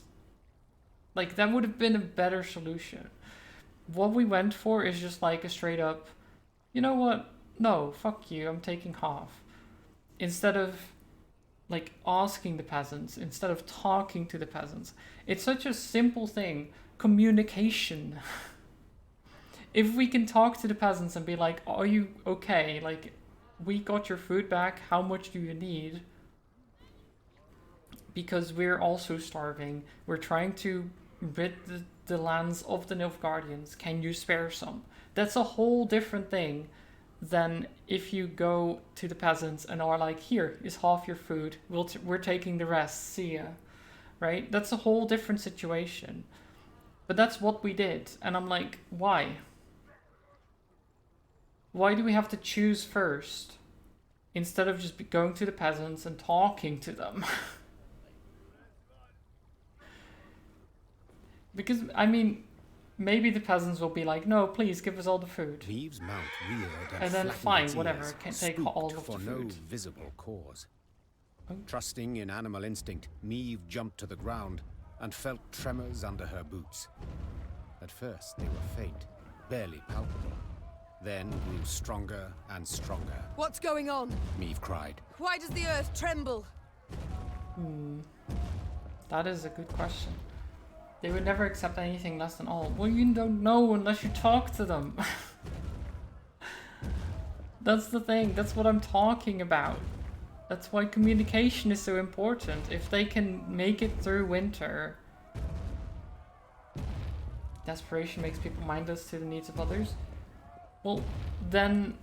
Like, that would have been a better solution. What we went for is just like a straight up, you know what? No, fuck you, I'm taking half. Instead of like asking the peasants, instead of talking to the peasants. It's such a simple thing. Communication. If we can talk to the peasants and be like, are you okay? Like, we got your food back, how much do you need? Because we're also starving. We're trying to rid the lands of the Nilfgaardians. Can you spare some? That's a whole different thing than if you go to the peasants and are like, here is half your food, we're taking the rest, see ya, right? That's a whole different situation. But that's what we did, and I'm like, why? Why do we have to choose first? Instead of just going to the peasants and talking to them. Because, I mean, maybe the peasants will be like, no, please give us all the food. Maeve's mount reared And then flattened fine, its whatever, ears, can't take spooked all of the for food. no visible cause. Trusting in animal instinct, Maeve jumped to the ground and felt tremors under her boots. At first, they were faint, barely palpable. Then grew stronger and stronger. What's going on? Maeve cried. Why does the earth tremble? That is a good question. They would never accept anything less than all. Well, you don't know unless you talk to them. That's the thing. That's what I'm talking about. That's why communication is so important. If they can make it through winter... Desperation makes people mindless to the needs of others. Well, then...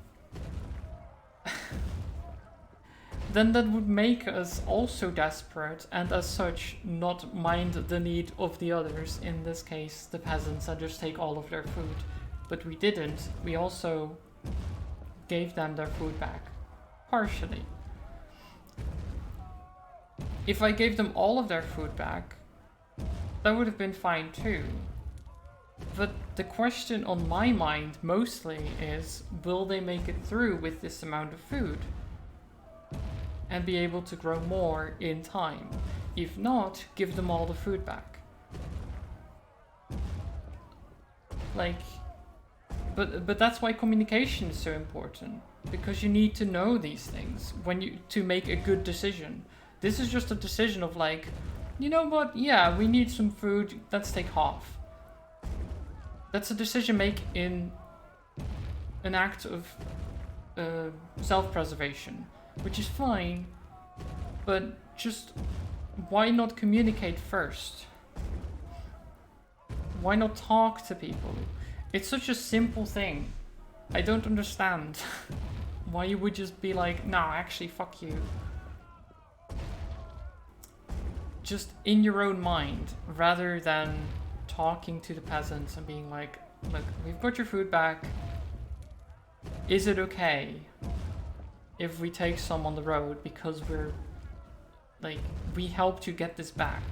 then that would make us also desperate, and as such not mind the need of the others, in this case the peasants, and just take all of their food. But we didn't. We also gave them their food back. Partially. If I gave them all of their food back, that would have been fine too. But the question on my mind mostly is, will they make it through with this amount of food? And be able to grow more in time. If not, give them all the food back. Like, but that's why communication is so important, because you need to know these things to make a good decision. This is just a decision of like, you know what? Yeah, we need some food. Let's take half. That's a decision make in an act of self-preservation. Which is fine, but just why not communicate first? Why not talk to people? It's such a simple thing. I don't understand why you would just be like, nah, actually, fuck you. Just in your own mind, rather than talking to the peasants and being like, look, we've got your food back. Is it okay if we take some on the road because we're like, we helped you get this back?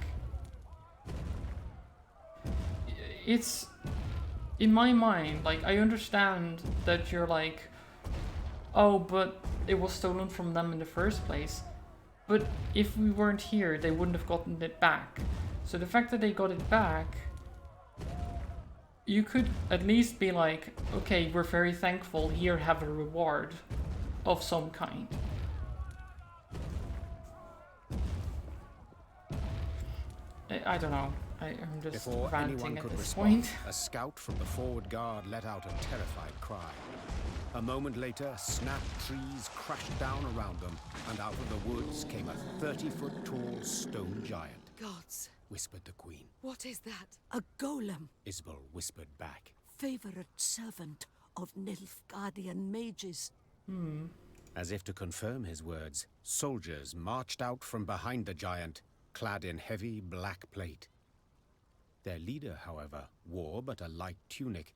It's in my mind, like, I understand that you're like, oh, but it was stolen from them in the first place. But if we weren't here, they wouldn't have gotten it back. So the fact that they got it back, you could at least be like, okay, we're very thankful, here, have a reward of some kind. I don't know. I'm just Before ranting anyone at could this respond, point. a scout from the forward guard let out a terrified cry. A moment later, snapped trees crashed down around them, and out of the woods came a 30-foot tall stone giant. Gods, Whispered the queen. what is that? A golem, Isabel whispered back. favorite servant of Nilfgaardian mages. As if to confirm his words, soldiers marched out from behind the giant, clad in heavy black plate. Their leader, however, wore but a light tunic,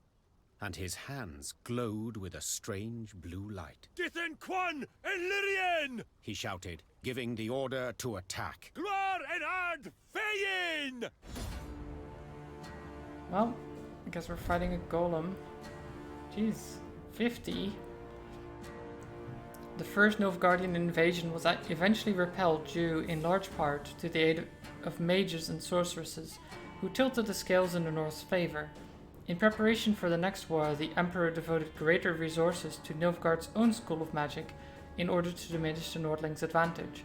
and his hands glowed with a strange blue light. Dithen Quan and Lyrian! He shouted, giving the order to attack. Gloar and Ard Feyin! Well, I guess we're fighting a golem. Jeez, 50? The first Nilfgaardian invasion was eventually repelled due, in large part, to the aid of mages and sorceresses, who tilted the scales in the North's favor. In preparation for the next war, the Emperor devoted greater resources to Nilfgaard's own school of magic in order to diminish the Nordlings' advantage.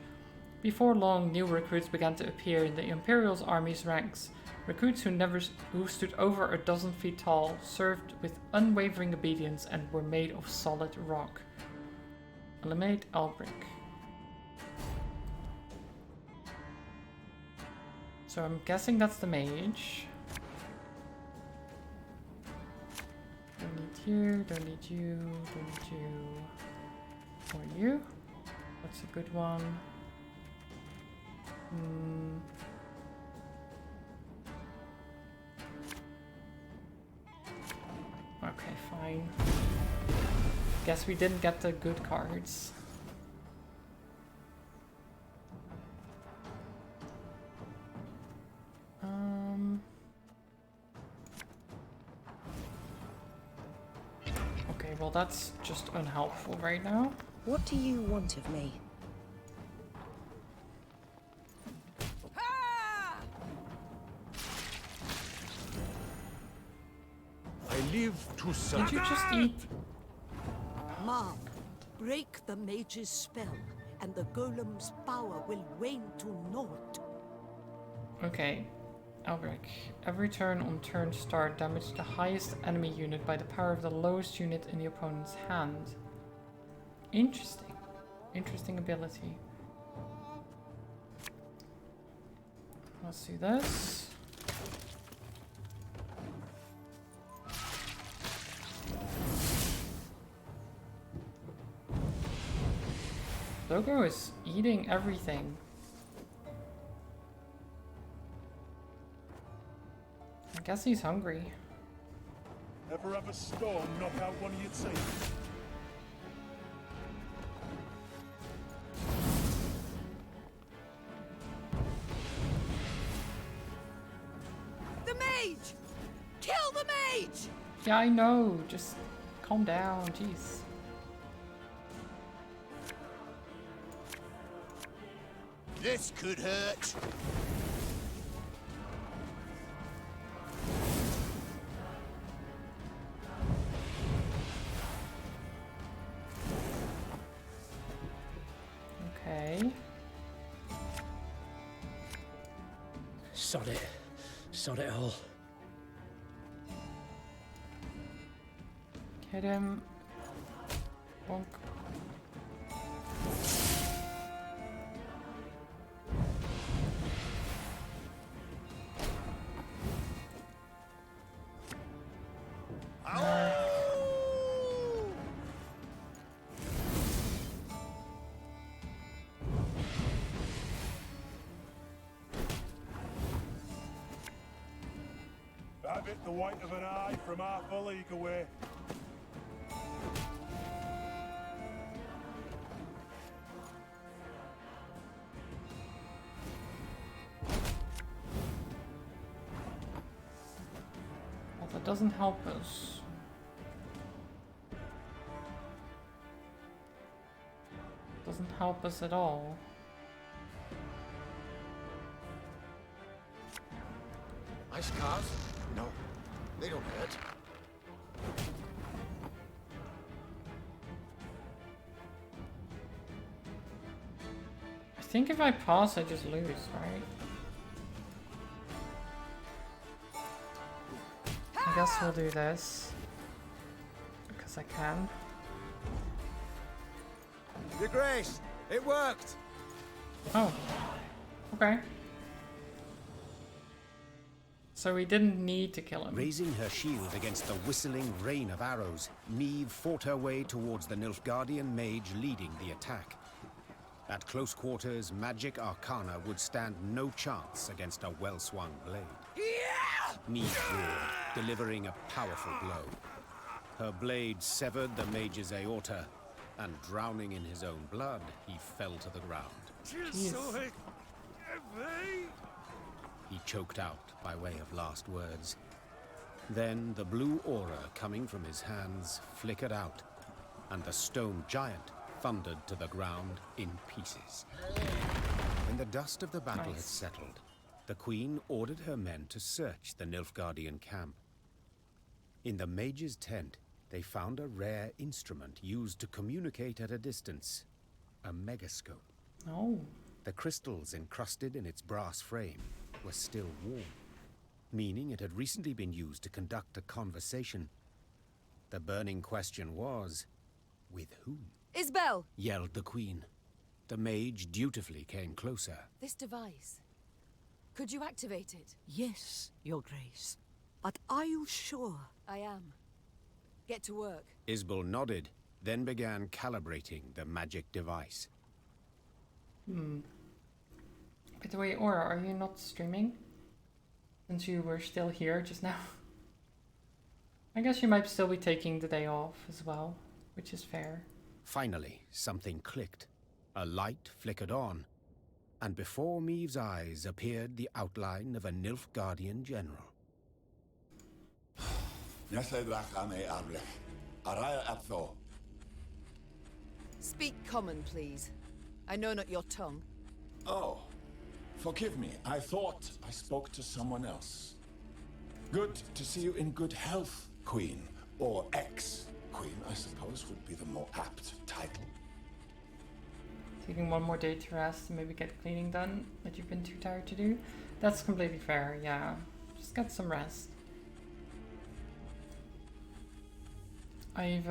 Before long, new recruits began to appear in the Imperial's army's ranks. Recruits who stood over a dozen feet tall, served with unwavering obedience, and were made of solid rock. Eliminate Albric. So I'm guessing that's the mage. Don't need you, don't need you, don't need you. Or you? That's a good one. Okay, fine. Guess we didn't get the good cards. Okay, well that's just unhelpful right now. What do you want of me? I live to serve. Did you just eat? Mom, break the mage's spell, and the golem's power will wane to naught. Okay, Elric. Every turn on turn start, damage the highest enemy unit by the power of the lowest unit in the opponent's hand. Interesting. Interesting ability. Let's do this. Logo is eating everything. I guess he's hungry. Ever have a storm knock out one of your team? The mage! Kill the mage! Yeah, I know. Just calm down. Jeez. This could hurt. Okay. Sod it. Sod it all. Hit him. Bonk. Have it the white of an eye from half a league away. Well, that doesn't help us. Doesn't help us at all. Ice scars? No, they don't hurt. I think if I pass, I just lose, right? I guess we'll do this. Because I can. Your Grace, it worked! Oh. Okay. So we didn't need to kill him. Raising her shield against the whistling rain of arrows, Neve fought her way towards the Nilfgaardian mage leading the attack. At close quarters, magic arcana would stand no chance against a well-swung blade. Neve roared, delivering a powerful blow. Her blade severed the mage's aorta, and drowning in his own blood, he fell to the ground. Jeez. He choked out by way of last words. Then the blue aura coming from his hands flickered out, and the stone giant thundered to the ground in pieces. When the dust of the battle had settled, the queen ordered her men to search the Nilfgaardian camp. In the mage's tent, they found a rare instrument used to communicate at a distance, a megascope. Oh. The crystals encrusted in its brass frame were still warm, meaning it had recently been used to conduct a conversation. The burning question was, with whom? Isbel! Yelled the queen. The mage dutifully came closer. This device. Could you activate it? Yes, Your Grace. But are you sure? I am. Get to work. Isbel nodded, then began calibrating the magic device. By the way, Aura, are you not streaming? Since you were still here just now. I guess you might still be taking the day off as well. which is fair. Finally, something clicked. A light flickered on, and before Meave's eyes appeared the outline of a Nilfgaardian general. Speak common, please. I know not your tongue. Oh, forgive me. I thought I spoke to someone else. Good to see you in good health, Queen. Or ex-Queen, I suppose, would be the more apt title. Taking one more day to rest and maybe get cleaning done that you've been too tired to do. That's completely fair, yeah. Just get some rest. I've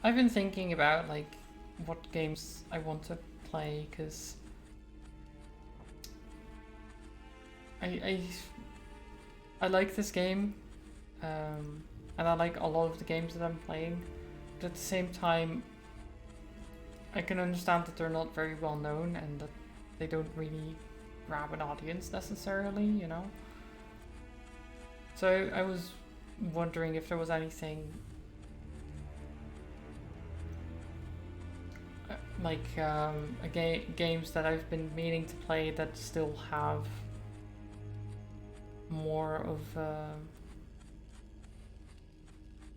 been thinking about like what games I want to play, because I like this game, and I like a lot of the games that I'm playing, but at the same time I can understand that they're not very well known and that they don't really grab an audience necessarily, you know? So I was wondering if there was anything like games that I've been meaning to play that still have more of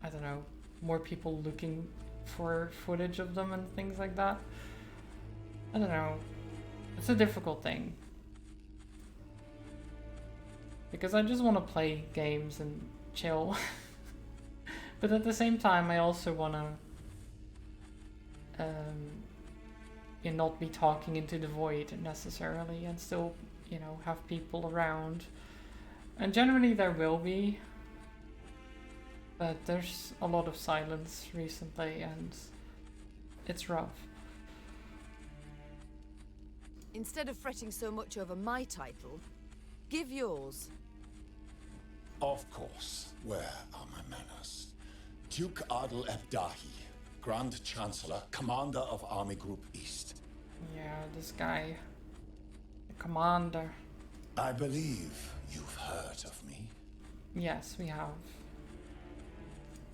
I don't know, more people looking for footage of them and things like that. I don't know. It's a difficult thing. Because I just want to play games and chill. But at the same time, I also want to not be talking into the void necessarily, and still, you know, have people around. And generally there will be. But there's a lot of silence recently, and it's rough. Instead of fretting so much over my title, give yours. Of course. Where are my manners? Duke Adel Ebdahi, Grand Chancellor, Commander of Army Group East. Yeah, this guy. The commander. I believe you've heard of me. Yes, we have.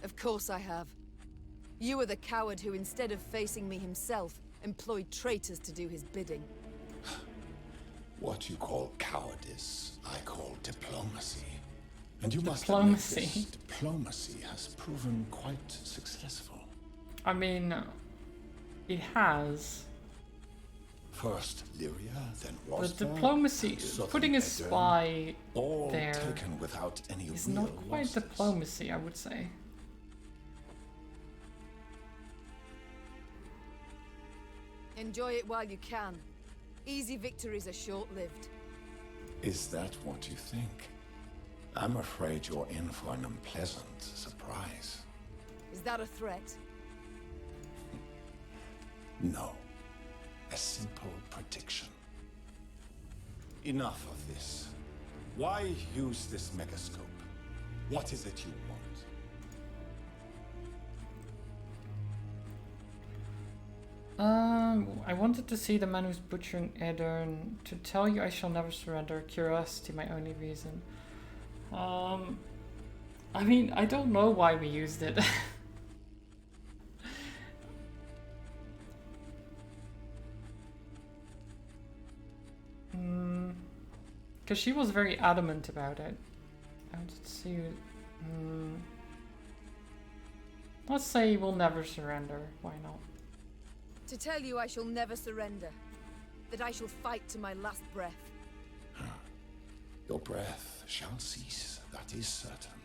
Of course I have. You are the coward who, instead of facing me himself, employed traitors to do his bidding. What you call cowardice, I call diplomacy. And you must admit this diplomacy has proven quite successful. I mean, it has. First Lyria, then But Rosta, diplomacy, putting a spy all there taken without any is real not quite losses. diplomacy, I would say. Enjoy it while you can. Easy victories are short-lived. Is that what you think? I'm afraid you're in for an unpleasant surprise. Is that a threat? No. A simple prediction. Enough of this. Why use this megascope? What is it you want? I wanted to see the man who's butchering Edern. To tell you I shall never surrender. Curiosity, my only reason. I mean, I don't know why we used it. Because she was very adamant about it. Let's see. Let's say we'll never surrender. Why not? To tell you I shall never surrender. That I shall fight to my last breath. Your breath shall cease, that is certain.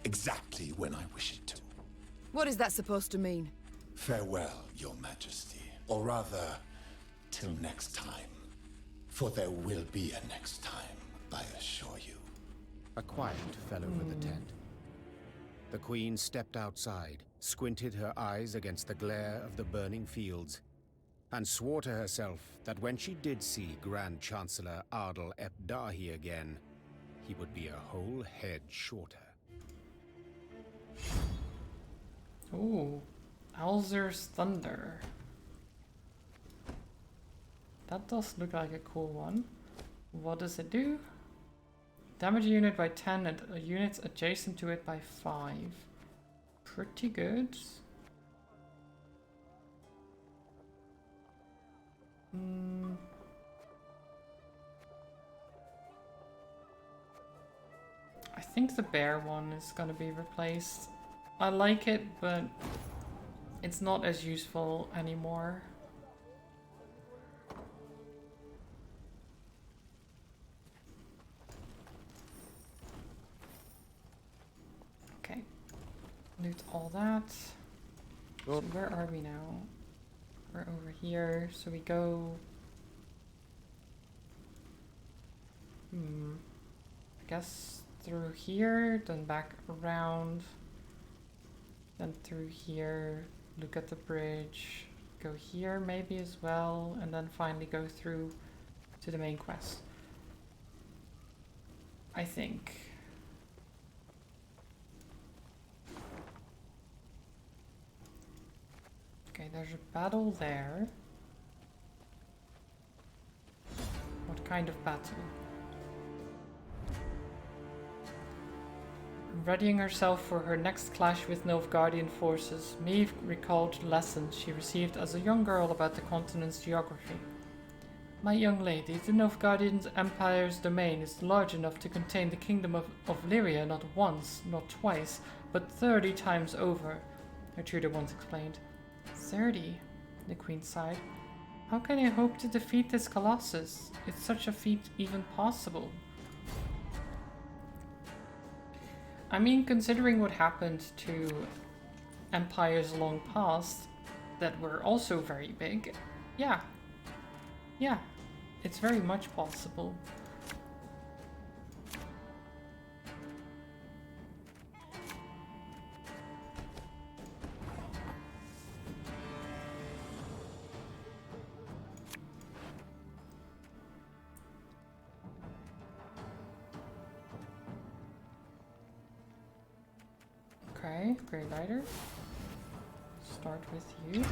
Exactly when I wish it to. What is that supposed to mean? Farewell, Your Majesty. Or rather, till next time. For there will be a next time, I assure you. A quiet fell over the tent. The Queen stepped outside, squinted her eyes against the glare of the burning fields, and swore to herself that when she did see Grand Chancellor Adel Ebdahi again, he would be a whole head shorter. Ooh, Alzur's Thunder. That does look like a cool one. What does it do? Damage a unit by 10 and units adjacent to it by 5. pretty good. I think the bear one is gonna be replaced. I like it, but it's not as useful anymore. Okay, loot all that. So where are we now? We're over here, so we go... I guess through here, then back around, then through here, look at the bridge, go here maybe as well, and then finally go through to the main quest. I think. Okay, there's a battle there. What kind of battle? Readying herself for her next clash with Nilfgaardian forces, Maeve recalled lessons she received as a young girl about the continent's geography. My young lady, the Nilfgaardian Empire's domain is large enough to contain the kingdom of Lyria not once, not twice, but 30 times over, her tutor once explained. 30? The queen sighed. How can I hope to defeat this colossus? Is such a feat even possible? I mean, considering what happened to empires long past that were also very big, yeah, it's very much possible. Okay, Grey Rider. Start with you.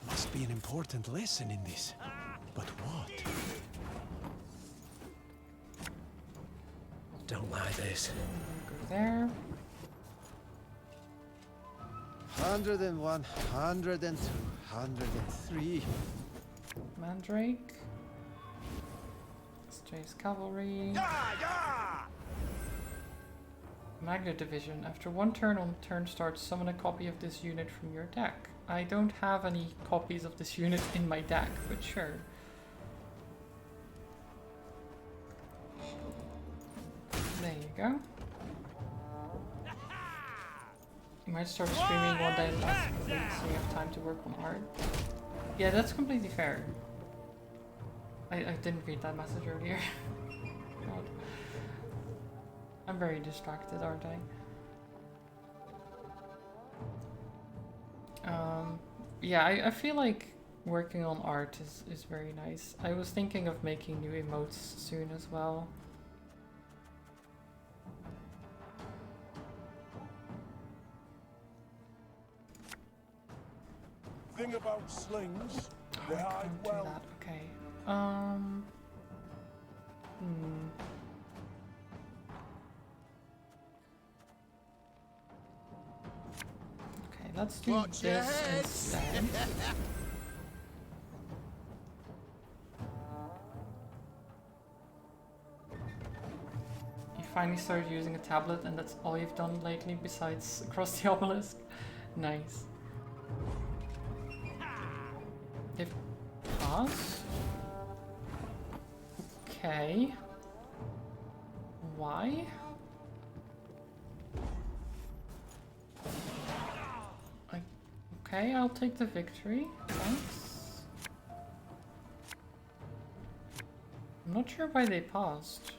Must be an important lesson in this. But what? Don't like this. Go there. 101, 102, 103. Mandrake. Chase Cavalry. Magnet Division. After one turn on turn start, summon a copy of this unit from your deck. I don't have any copies of this unit in my deck, but sure. There you go. You might start streaming one day less so you have time to work on art. Yeah, that's completely fair. I didn't read that message earlier. God. I'm very distracted, aren't I? Yeah, I feel like working on art is very nice. I was thinking of making new emotes soon as well. Thing about slings, they hide Do well. that. Okay. Okay, let's do this instead. You finally started using a tablet and that's all you've done lately besides across the obelisk? Nice. They've passed? Okay. Why? Okay, I'll take the victory. Thanks. I'm not sure why they paused.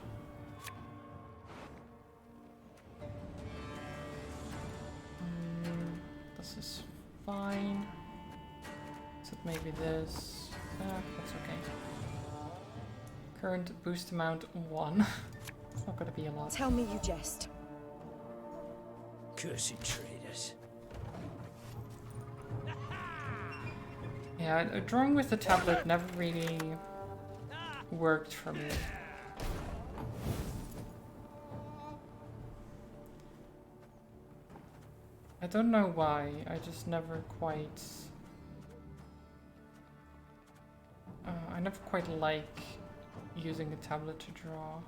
This is fine. Except maybe this. That's okay. Current boost amount 1. It's not gonna be a lot. Tell me you jest. Cursed traitors. Yeah, drawing with the tablet never really worked for me. I don't know why, I just never quite... I never quite like using a tablet to draw.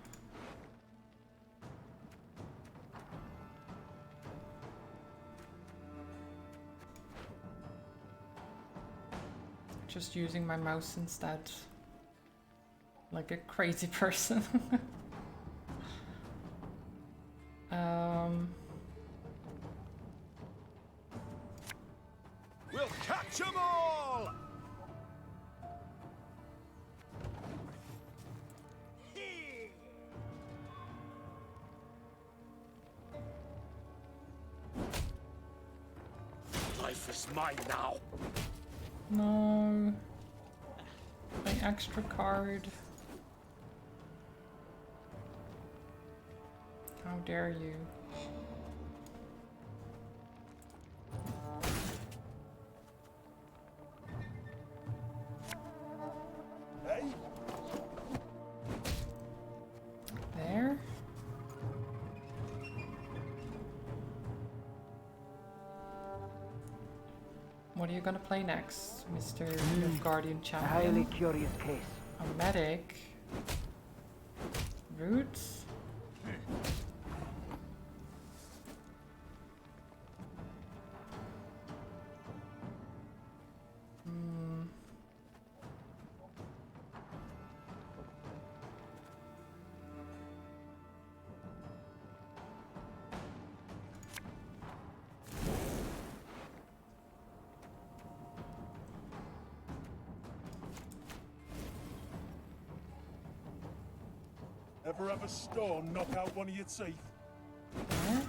Just using my mouse instead. Like a crazy person. We'll catch 'em all! Life is mine now. No. My extra card. How dare you? There? What are you gonna play next, Mr. Guardian Champion? A highly curious case. A medic? Roots? Ever have a storm knock out one of your teeth? There.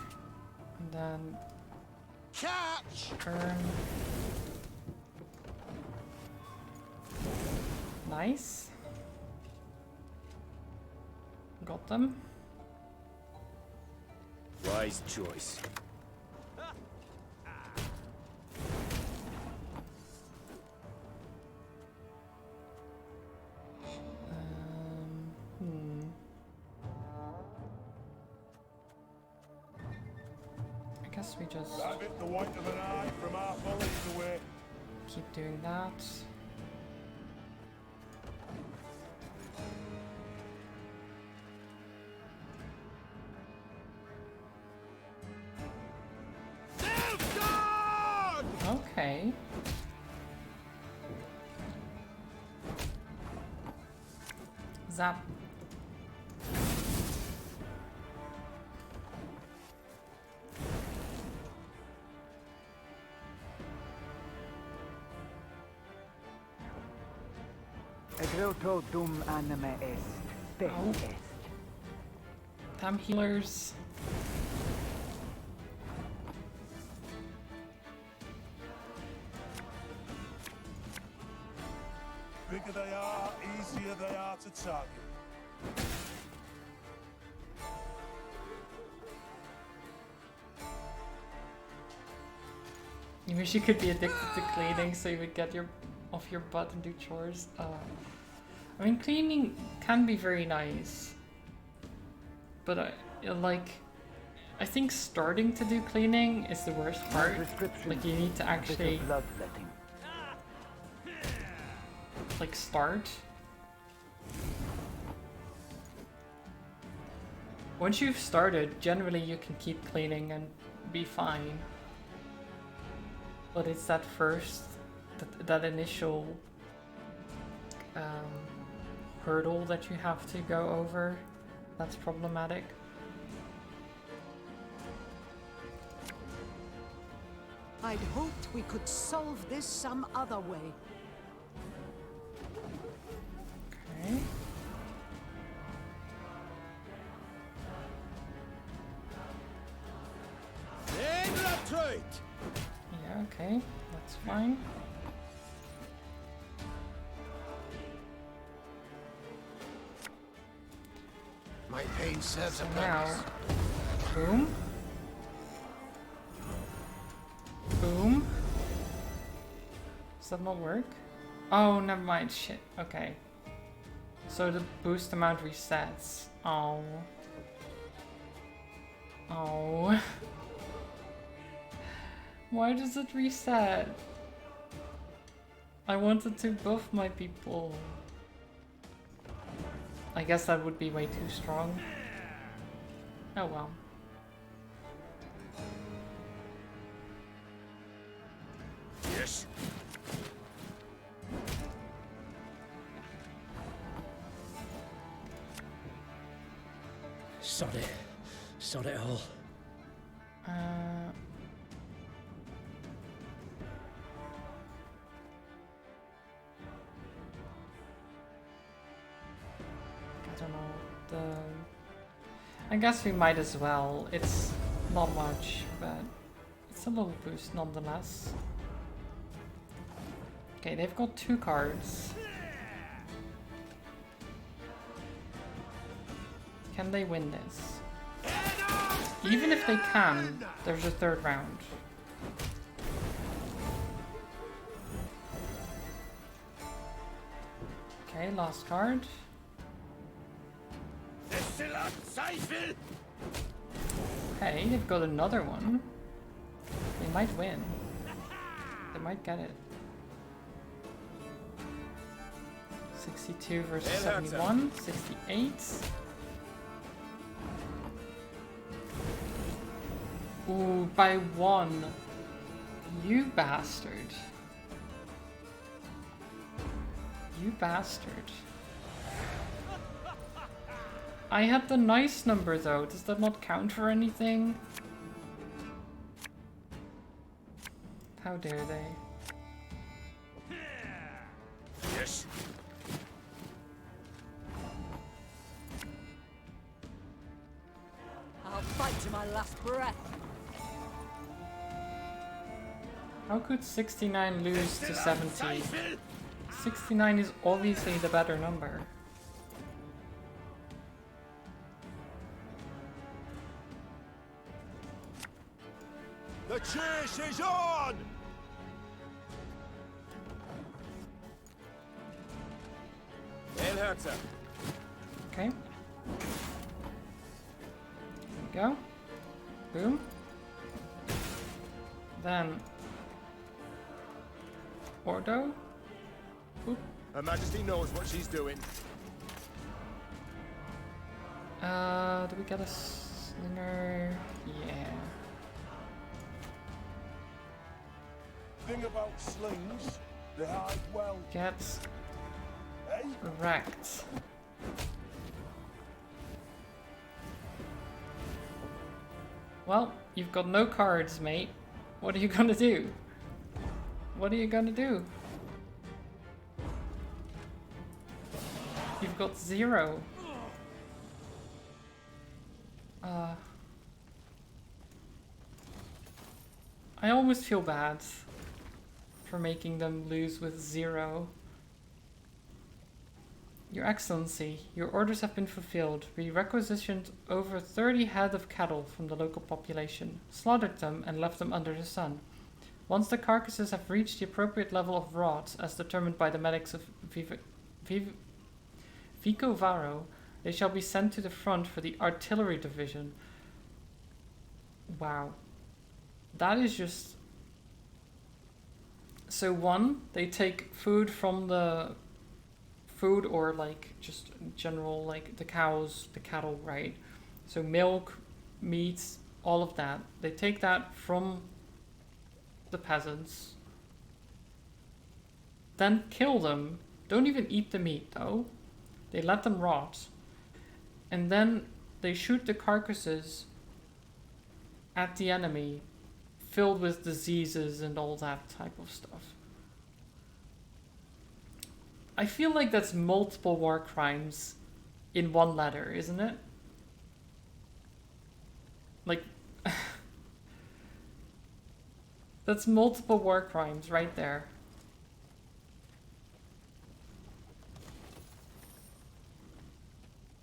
And then... Catch! Turn. Nice. Got them. Wise choice. I guess we just Rabbit the white of an eye from half a league away. keep doing that. Okay. Zap. Egreto dum anima est. Spes Oh. est. Damn healers. Bigger they are, easier they are to target. You wish you could be addicted to cleaning so you would get your off your butt and do chores. I mean, cleaning can be very nice, but I think starting to do cleaning is the worst part. Like you need to actually like start. Once you've started, generally you can keep cleaning and be fine. But it's that first, that initial hurdle that you have to go over that's problematic. I'd hoped we could solve this some other way. Okay. Yeah, okay, that's fine. My pain serves a Now, purpose. boom. Boom. Does that not work? Oh, never mind. Shit. Okay. So the boost amount resets. Oh. Oh. Why does it reset? I wanted to buff my people. I guess that would be way too strong. Oh well. Yes. Sod it. Sod it all. I don't know. I guess we might as well. It's not much, but it's a little boost nonetheless. Okay, they've got 2 cards. Can they win this? Even if they can, there's a 3rd round. Okay, last card. Hey, they've got another one. They might win. They might get it. 62 versus 71, 68. Ooh, by 1. You bastard. You bastard. I had the nice number though. Does that not count for anything? How dare they? Yes. I'll fight to my last breath. How could 69 lose to 70? 69 is obviously the better number. The chase is on! Elherzer. Okay. There we go. Boom. Then Ordo. Oop. Her Majesty knows what she's doing. Do we get a slinger? Yeah. Thing about slings, they hide well. Get wrecked. Well, you've got no cards, mate. What are you gonna do? What are you gonna do? You've got 0. I almost feel bad for making them lose with 0. Your Excellency, your orders have been fulfilled. We requisitioned over 30 head of cattle from the local population, slaughtered them and left them under the sun. Once the carcasses have reached the appropriate level of rot, as determined by the medics of Vicovaro, they shall be sent to the front for the artillery division. Wow. That is just... So 1, they take food from the... Food or like just general, like the cows, the cattle, right? So milk, meat, all of that. They take that from the peasants. Then kill them. Don't even eat the meat though. They let them rot. And then they shoot the carcasses at the enemy, filled with diseases and all that type of stuff. I feel like that's multiple war crimes in one letter, isn't it? Like, that's multiple war crimes right there.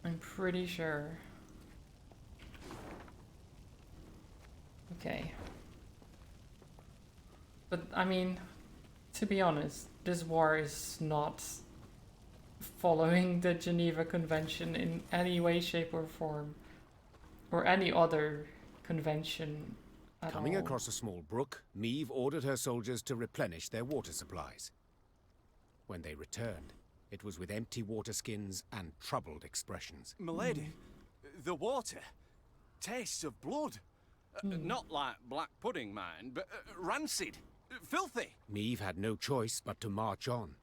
I'm pretty sure. Okay. But, I mean, to be honest, this war is not following the Geneva Convention in any way, shape, or form, or any other convention. at Coming all. across a small brook, Meve ordered her soldiers to replenish their water supplies. When they returned, it was with empty water skins and troubled expressions. Milady, the water tastes of blood. Not like black pudding, mind, but rancid, filthy. Meve had no choice but to march on.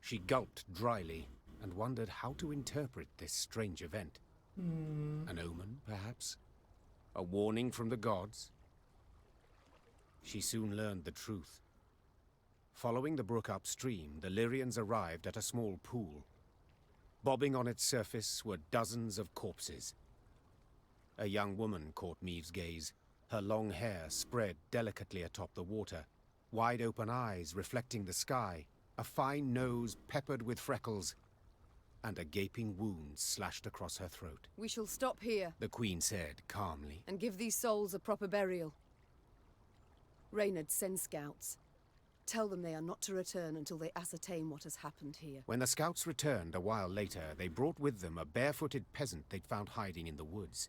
She gulped dryly and wondered how to interpret this strange event. An omen, perhaps? A warning from the gods? She soon learned the truth. Following the brook upstream, the Lyrians arrived at a small pool. Bobbing on its surface were dozens of corpses. A young woman caught Meve's gaze, her long hair spread delicately atop the water, wide-open eyes reflecting the sky, a fine nose peppered with freckles, and a gaping wound slashed across her throat. We shall stop here, The Queen said calmly. and give these souls a proper burial. Reynard, send scouts. Tell them they are not to return until they ascertain what has happened here. When the scouts returned a while later, they brought with them a barefooted peasant they'd found hiding in the woods.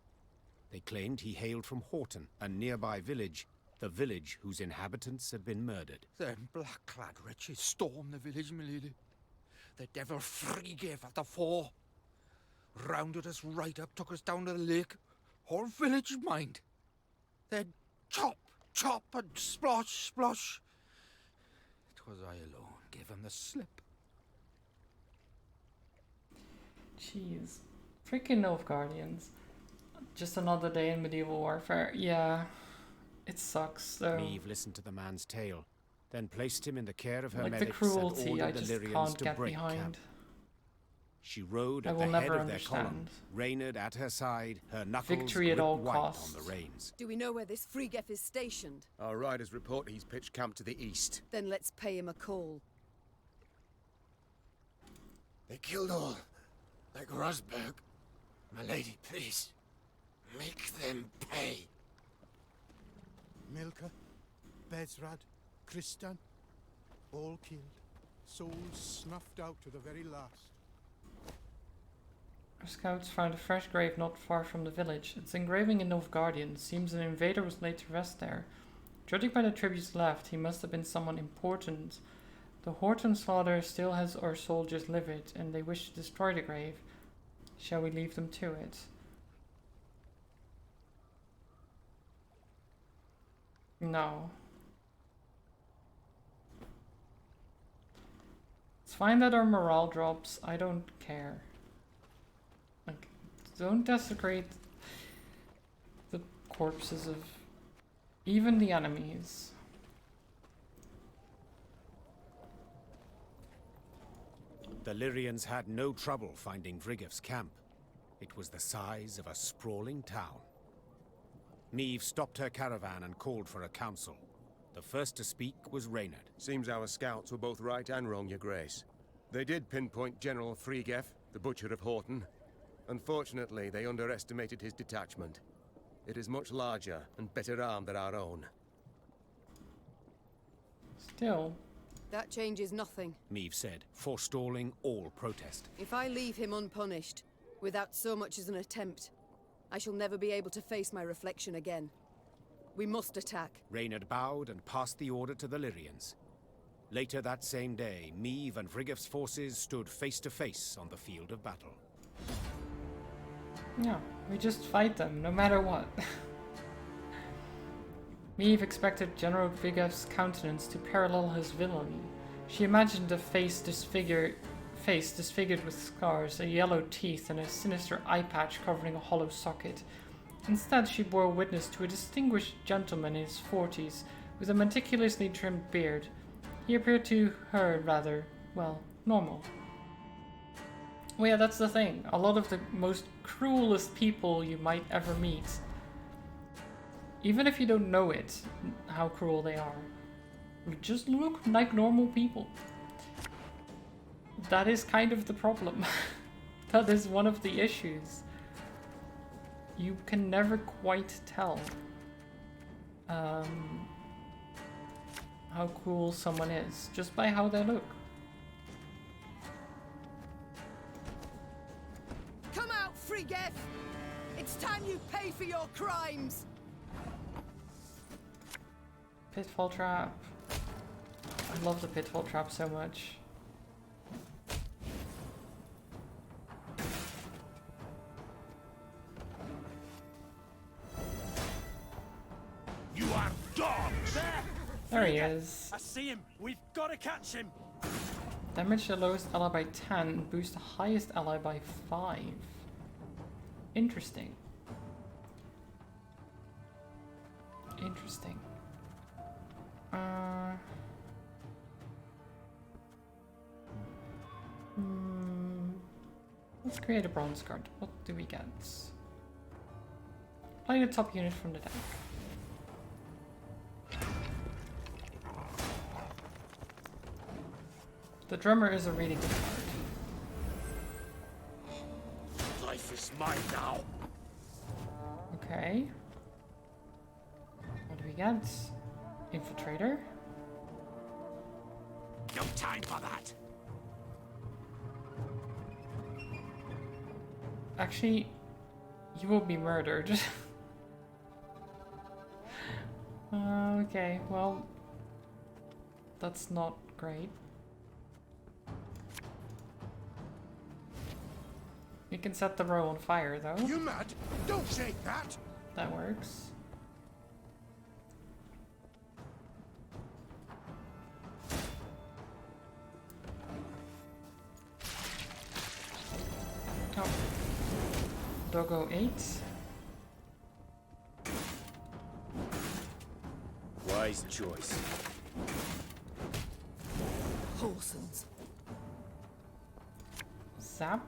They claimed he hailed from Horton, a nearby village, the village whose inhabitants had been murdered. Them black-clad wretches stormed the village, milady. The devil Threegave at the fore. Rounded us right up, took us down to the lake. Whole village, mind. Then chop, chop, and splosh, splosh. 'Twas I alone gave him the slip. Jeez. Freaking Nilfgaardians. Just another day in medieval warfare. Yeah. It sucks, though. Meve listened to the man's tale, then placed him in the care of her Like the medics cruelty, and I ordered just the Lyrians can't to get break behind. camp. She rode I at will the head never of their column, understand. Reynard at her side, her knuckles Victory at gripped all white costs. on the reins. Do we know where this Frigef is stationed? Our riders report he's pitched camp to the east. Then let's pay him a call. They killed all. Like Rosberg. My lady, please. Make them pay. Milka, Bezrad, Kristan, all killed. Souls snuffed out to the very last. Our scouts found a fresh grave not far from the village. Its engraving in Nilfgaardian seems an invader was laid to rest there. Judging by the tributes left, he must have been someone important. The Horton slaughter still has our soldiers livid, and they wish to destroy the grave. Shall we leave them to it? No. It's fine that our morale drops. I don't care. Like, don't desecrate the corpses of even the enemies. The Lyrians had no trouble finding Vrigev's camp. It was the size of a sprawling town. Meve stopped her caravan and called for a council. The first to speak was Reynard. Seems our scouts were both right and wrong, Your Grace. They did pinpoint General Threegave, the Butcher of Horton. Unfortunately, they underestimated his detachment. It is much larger and better armed than our own. Still. That changes nothing. Meve said, forestalling all protest. If I leave him unpunished, without so much as an attempt, I shall never be able to face my reflection again. We must attack. Reynard bowed and passed the order to the Lyrians. Later that same day, Meve and Vrigev's forces stood face to face on the field of battle. Yeah, we just fight them, no matter what. Meve expected General Vrigev's countenance to parallel his villainy. She imagined a face disfigured with scars, a yellow teeth, and a sinister eye patch covering a hollow socket. Instead, she bore witness to a distinguished gentleman in his 40s, with a meticulously trimmed beard. He appeared to her rather, well, normal. Well, yeah, that's the thing. A lot of the most cruelest people you might ever meet, even if you don't know it, how cruel they are, just look like normal people. That is kind of the problem. That is one of the issues. You can never quite tell how cruel someone is just by how they look. Come out, Frigef! It's time you pay for your crimes! Pitfall trap. I love the pitfall trap so much. You are dogs! There he is. I see him. We've got to catch him. Damage the lowest ally by 10, boost the highest ally by 5. Interesting. Interesting. Let's create a bronze card. What do we get? Play the top unit from the deck. The drummer is a really good card. Life is mine now. Okay. What do we get? Infiltrator. No time for that. Actually, you will be murdered. Okay, well, that's not great. You can set the row on fire, though. You mad? Don't shake that! That works. Oh. Doggo 8. Wise choice. Horsens. Zap.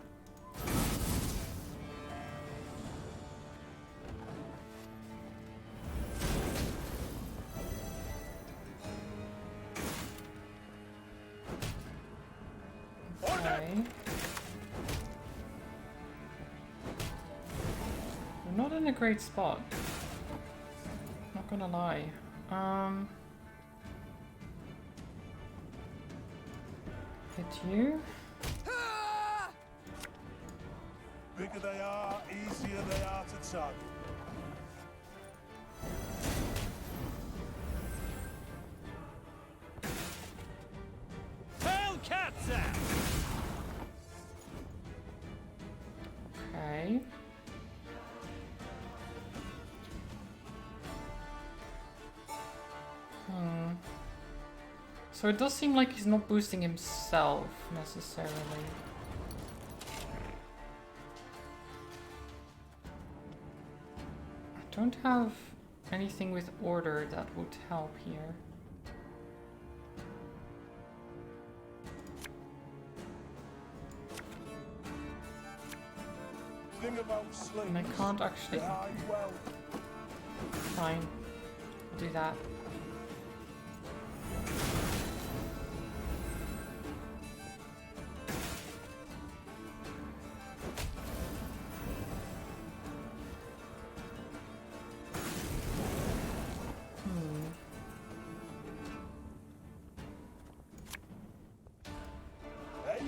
Okay. We're not in a great spot. Not gonna lie. Hit you. Bigger they are, easier they are to target. Hellcatzer! Okay. So it does seem like he's not boosting himself necessarily. I don't have anything with order that would help here. Thing about slings, And I can't actually. they hide well. Fine. I'll do that. Hey?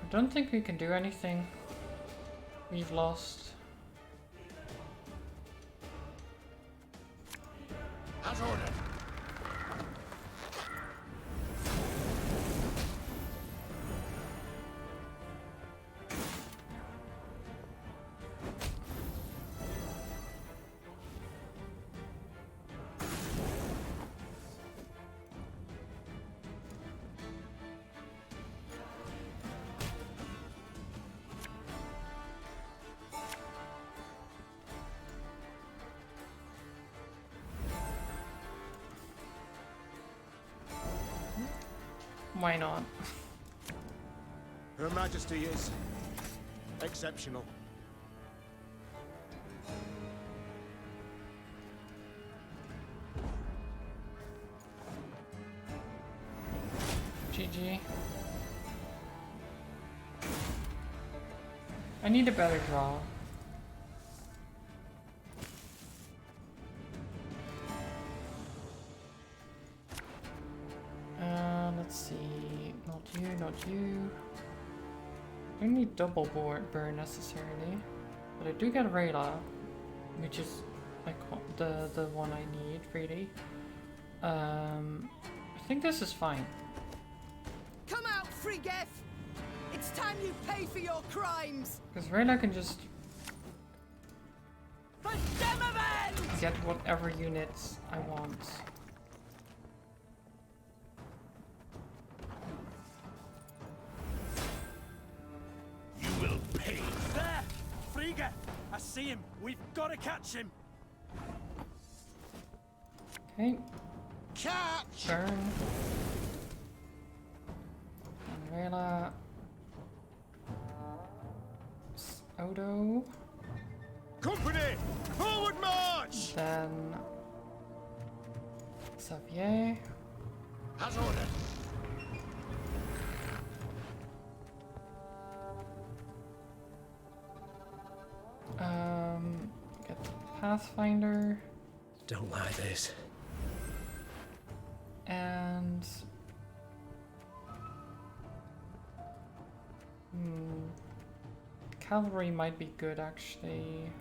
I don't think we can do anything. We've lost. As ordered. Why not? Her Majesty is exceptional. GG. I need a better draw. Let's see. Not you, not you. I don't need double burn necessarily, but I do get Rayla, which is like the one I need really. I think this is fine. Come out, Frigef! It's time you pay for your crimes! Because Rayla can just For Demavend! get whatever units I want. You will pay. There! Frigga! I see him. We've got to catch him. Okay. Catch! Burn. And Rayla. Odo. Company! Forward march! Then Xavier. As ordered. Get the Pathfinder. Don't like this. And cavalry might be good actually.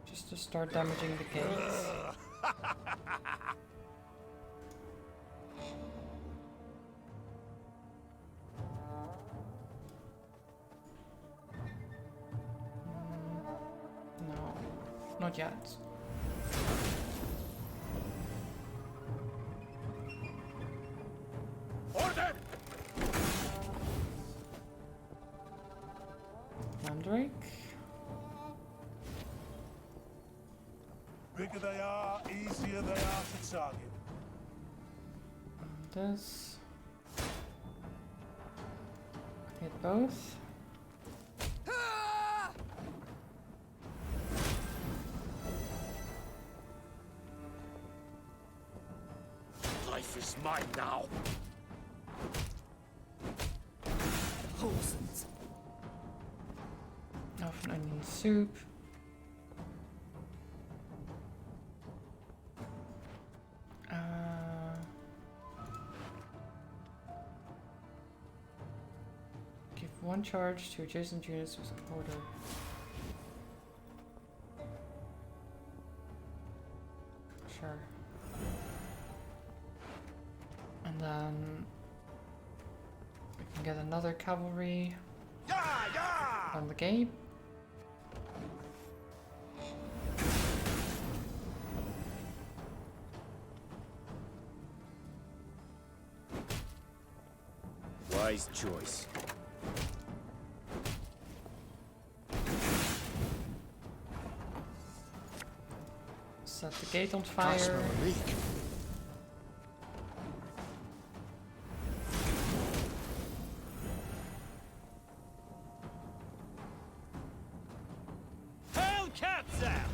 Just to start damaging the gates. No, not yet. Order! Mandrake. Bigger they are, easier they are to target. This. Hit both. Life is mine now. Wholesons. Half an onion soup. Give one charge to adjacent units with order. Sure. And then we can get another cavalry on the gate. Wise choice. Set the gate on fire. Hellcats out!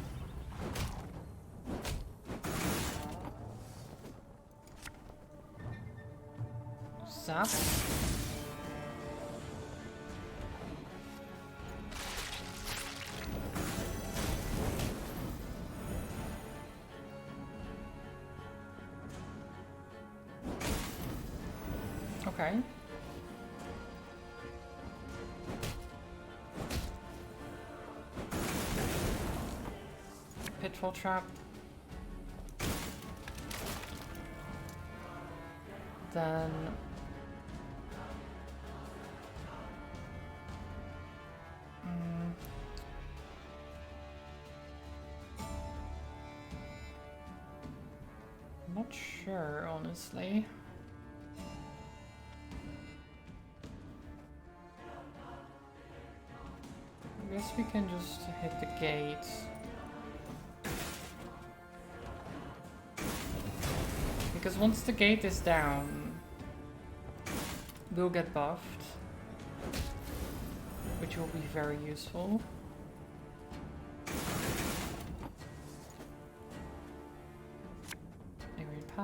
Zap. Okay. Pitfall trap. Then I'm not sure, honestly. I guess we can just hit the gate. Because once the gate is down, we'll get buffed, which will be very useful.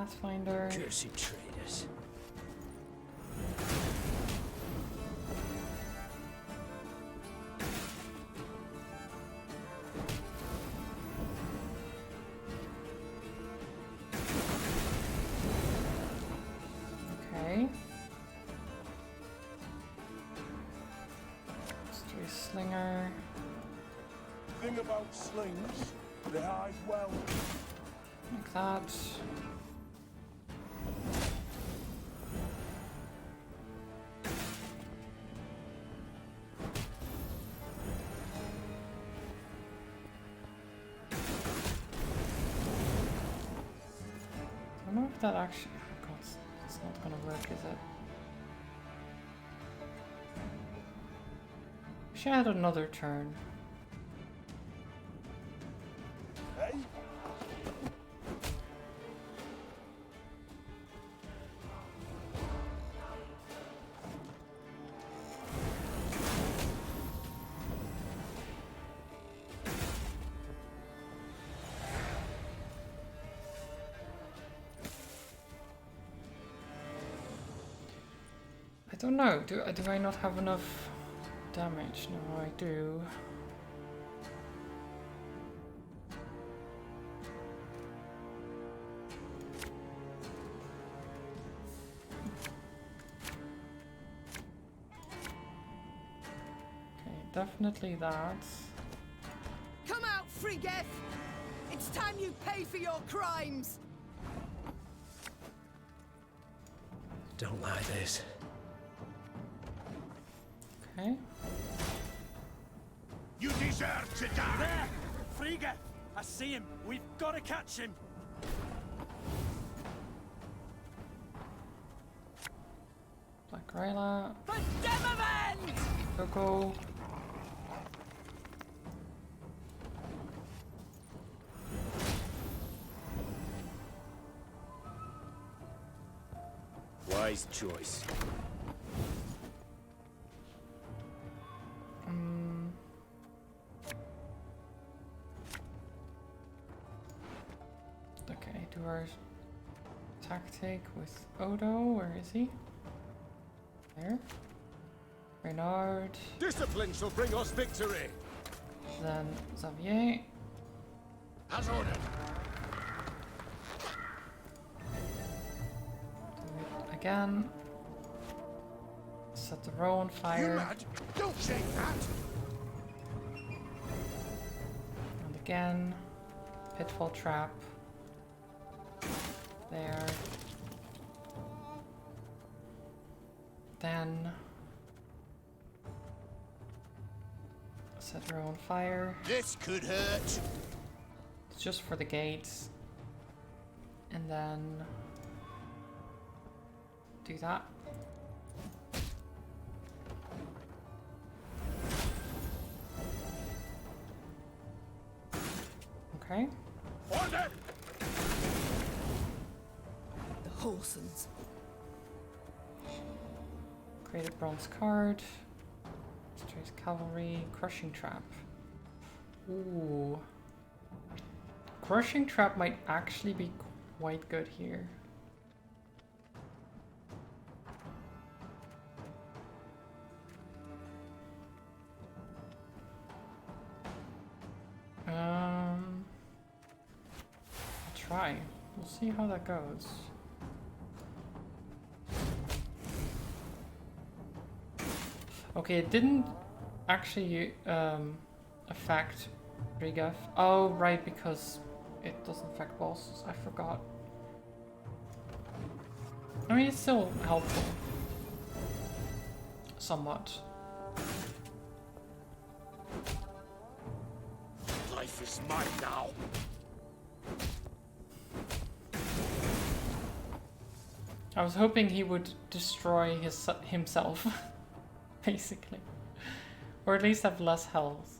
Pathfinder. Cursed traitors. Okay. Let's do a slinger. Thing about slings, they hide well. Like that. I don't know if that actually... Oh god, it's not gonna work, is it? Wish I had another turn. Hey? I don't know, do I not have enough damage? No, I do. Okay, definitely that. Come out, Frigef! It's time you pay for your crimes! Don't like this. Okay. You deserve to die! There! Frigga! I see him! We've got to catch him! Black Ryla. For Demavend! Coco. Wise choice. Okay, do our tactic with Odo. Where is he? There. Reynard. Discipline shall bring us victory. Then Xavier. As ordered. Do it again. Set the row on fire. You mad? Don't shake that. And again. Pitfall trap. There. Then set her on fire. This could hurt. It's just for the gates. And then do that. Okay. Order! The Wholesons. Create a bronze card. Destroys cavalry. Crushing trap. Ooh. Crushing trap might actually be quite good here. I'll try. We'll see how that goes. Okay, it didn't actually affect Brigaf. Oh, right, because it doesn't affect bosses. I forgot. I mean, it's still helpful. Somewhat. Life is mine now. I was hoping he would destroy himself, basically. Or at least have less health.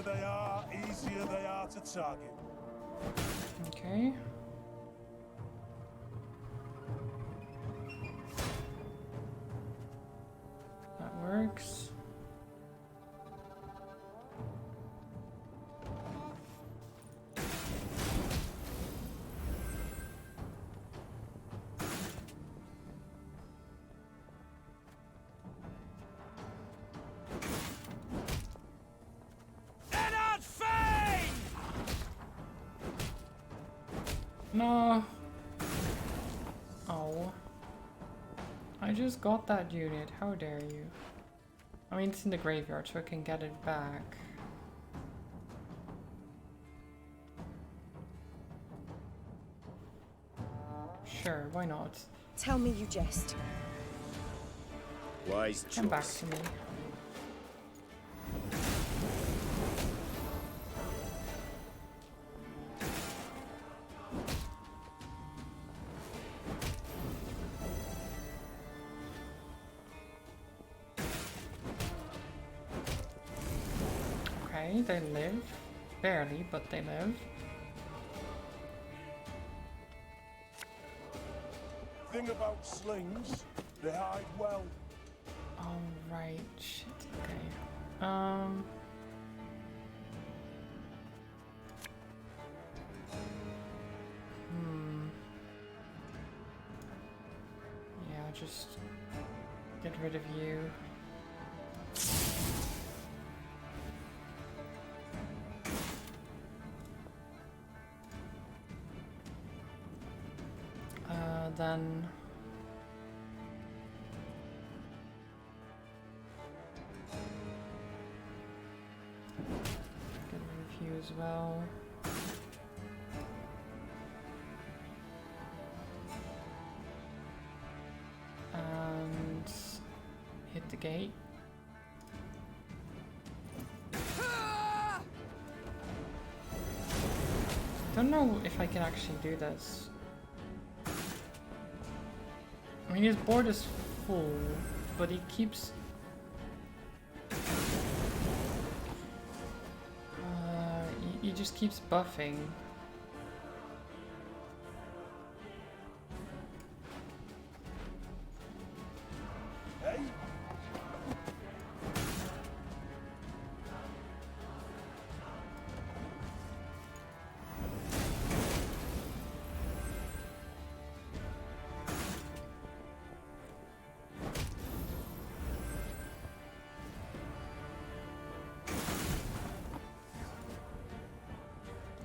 Bigger they are, easier they are to target. Okay. That works. No. Oh. I just got that unit. How dare you? I mean, it's in the graveyard, so I can get it back. Sure, why not? Tell me you jest. Wise choice. Come back to me. Okay, they live. Barely, but they live. Thing about slings, they hide well. All right, shit. Okay. Yeah, just get rid of you. Then get rid of you as well. And hit the gate. Don't know if I can actually do this. I mean, his board is full, but he keeps... he just keeps buffing.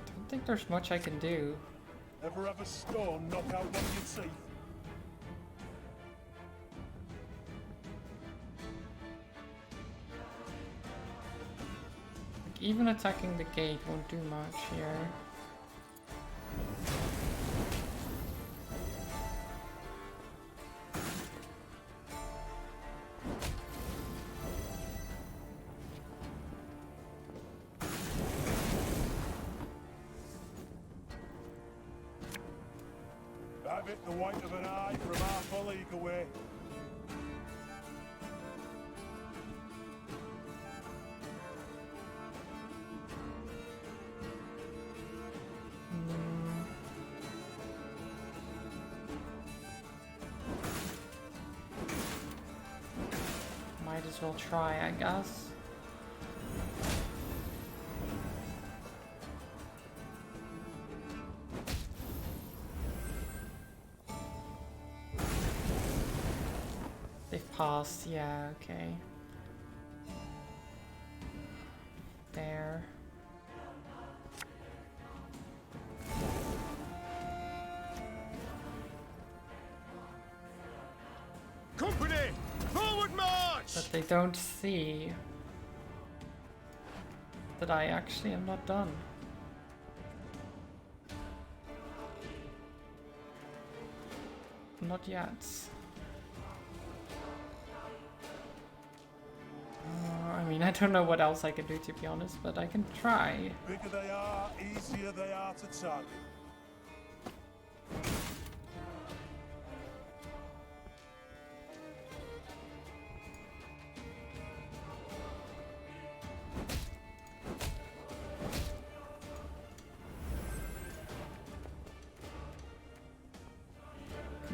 I don't think there's much I can do. Ever have a stone knock out one of your teeth? Like, even attacking the gate won't do much here. I've hit the white of an eye from half a league away. Might as well try, I guess. They've passed, yeah, okay. There. Company, forward march! But they don't see that I actually am not done. Not yet. I mean, I don't know what else I can do, to be honest, but I can try. Bigger they are, easier they are to target.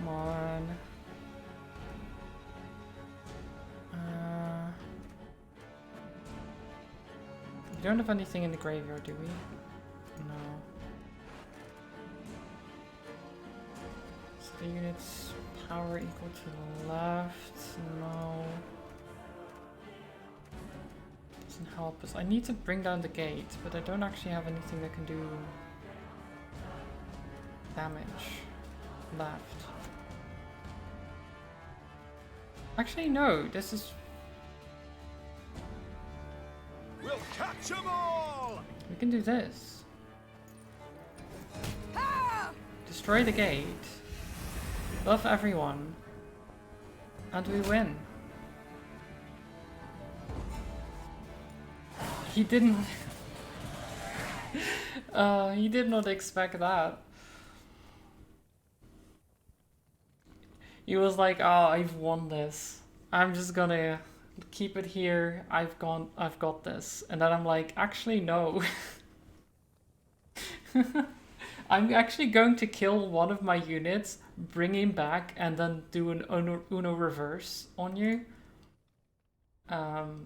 Come on. We don't have anything in the graveyard, do we? No. So the unit's power equal to the left? No. Doesn't help us. I need to bring down the gate, but I don't actually have anything that can do damage left. Actually, no, this is... We'll catch 'em all! We can do this. Destroy the gate. Buff everyone. And we win. He didn't... he did not expect that. He was like, oh, I've won this. I'm just gonna keep it here. I've got this. And then I'm like, actually, no. I'm actually going to kill one of my units, bring him back, and then do an Uno reverse on you. The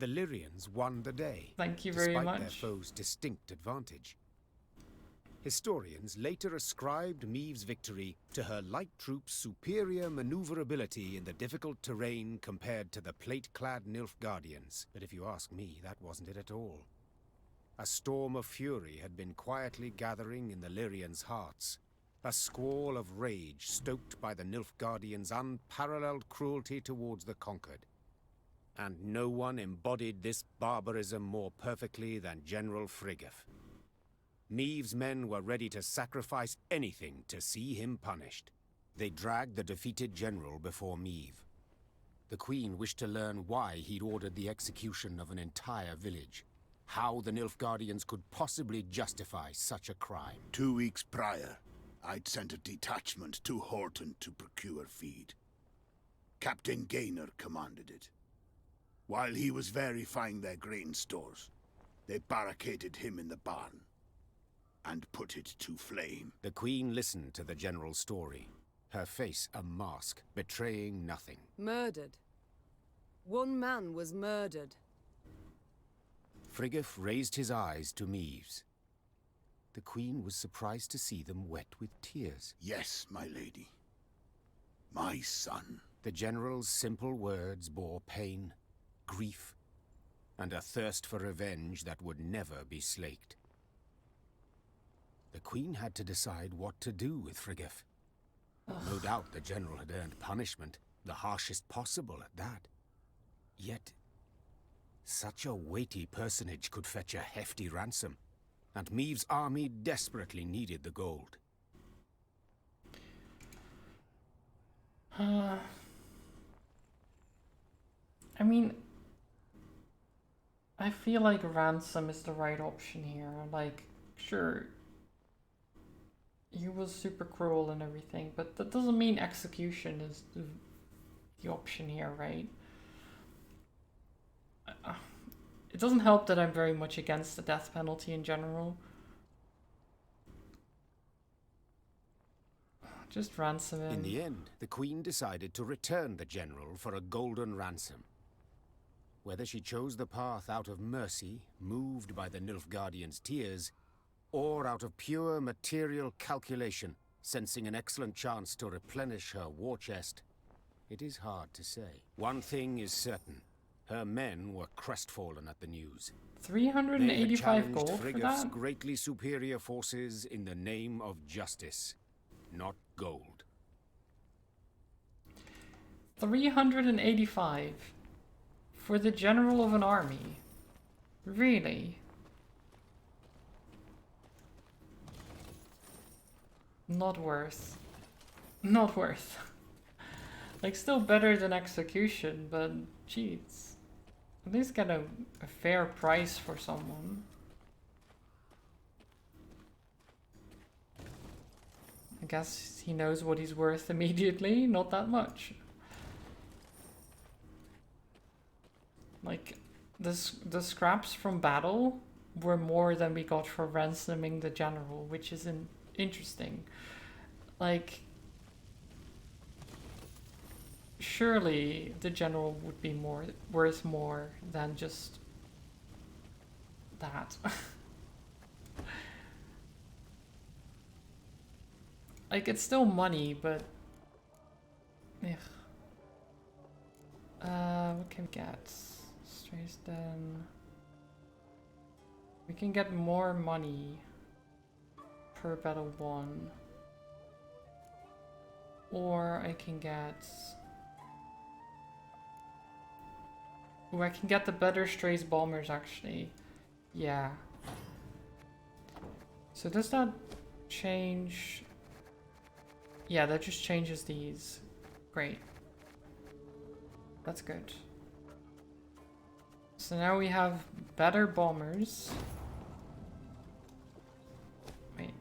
Lyrians won the day. Thank you very despite their much. foe's distinct advantage. Historians later ascribed Maeve's victory to her light troops' superior maneuverability in the difficult terrain compared to the plate-clad Nilfgaardians. But if you ask me, that wasn't it at all. A storm of fury had been quietly gathering in the Lyrians' hearts, a squall of rage stoked by the Nilfgaardians' unparalleled cruelty towards the conquered. And no one embodied this barbarism more perfectly than General Frigga. Maeve's men were ready to sacrifice anything to see him punished. They dragged the defeated general before Maeve. The Queen wished to learn why he'd ordered the execution of an entire village. How the Nilfgaardians could possibly justify such a crime. 2 weeks prior, I'd sent a detachment to Horton to procure feed. Captain Gaynor commanded it. While he was verifying their grain stores, they barricaded him in the barn and put it to flame. The Queen listened to the general's story, her face a mask, betraying nothing. Murdered. One man was murdered. Frigga raised his eyes to Maeve's. The Queen was surprised to see them wet with tears. Yes, my lady. My son. The general's simple words bore pain, grief, and a thirst for revenge that would never be slaked. The Queen had to decide what to do with Frigga. No doubt the general had earned punishment, the harshest possible at that. Yet, such a weighty personage could fetch a hefty ransom, and Maeve's army desperately needed the gold. I mean, I feel like ransom is the right option here. Like, sure, he was super cruel and everything, but that doesn't mean execution is the option here, right? It doesn't help that I'm very much against the death penalty in general. Just ransom him. In the end, the Queen decided to return the general for a golden ransom. Whether she chose the path out of mercy, moved by the Nilfgaardians' tears, or out of pure material calculation, sensing an excellent chance to replenish her war chest, it is hard to say. One thing is certain. Her men were crestfallen at the news. 385 gold for Frigga's that? greatly superior forces in the name of justice, not gold. 385 for the general of an army? Really? Not worth. Not worth. Like, still better than execution, but jeez. At least get a fair price for someone. I guess he knows what he's worth immediately, not that much. Like, the scraps from battle were more than we got for ransoming the general, which is interesting. Like, surely the general would be worth more than just that. Like, it's still money, but ugh. What can we get? Strays then. We can get more money per battle 1. Or I can get... Oh, I can get the better Strays Bombers actually. Yeah. So does that change... Yeah, that just changes these. Great. That's good. So now we have better bombers. Wait.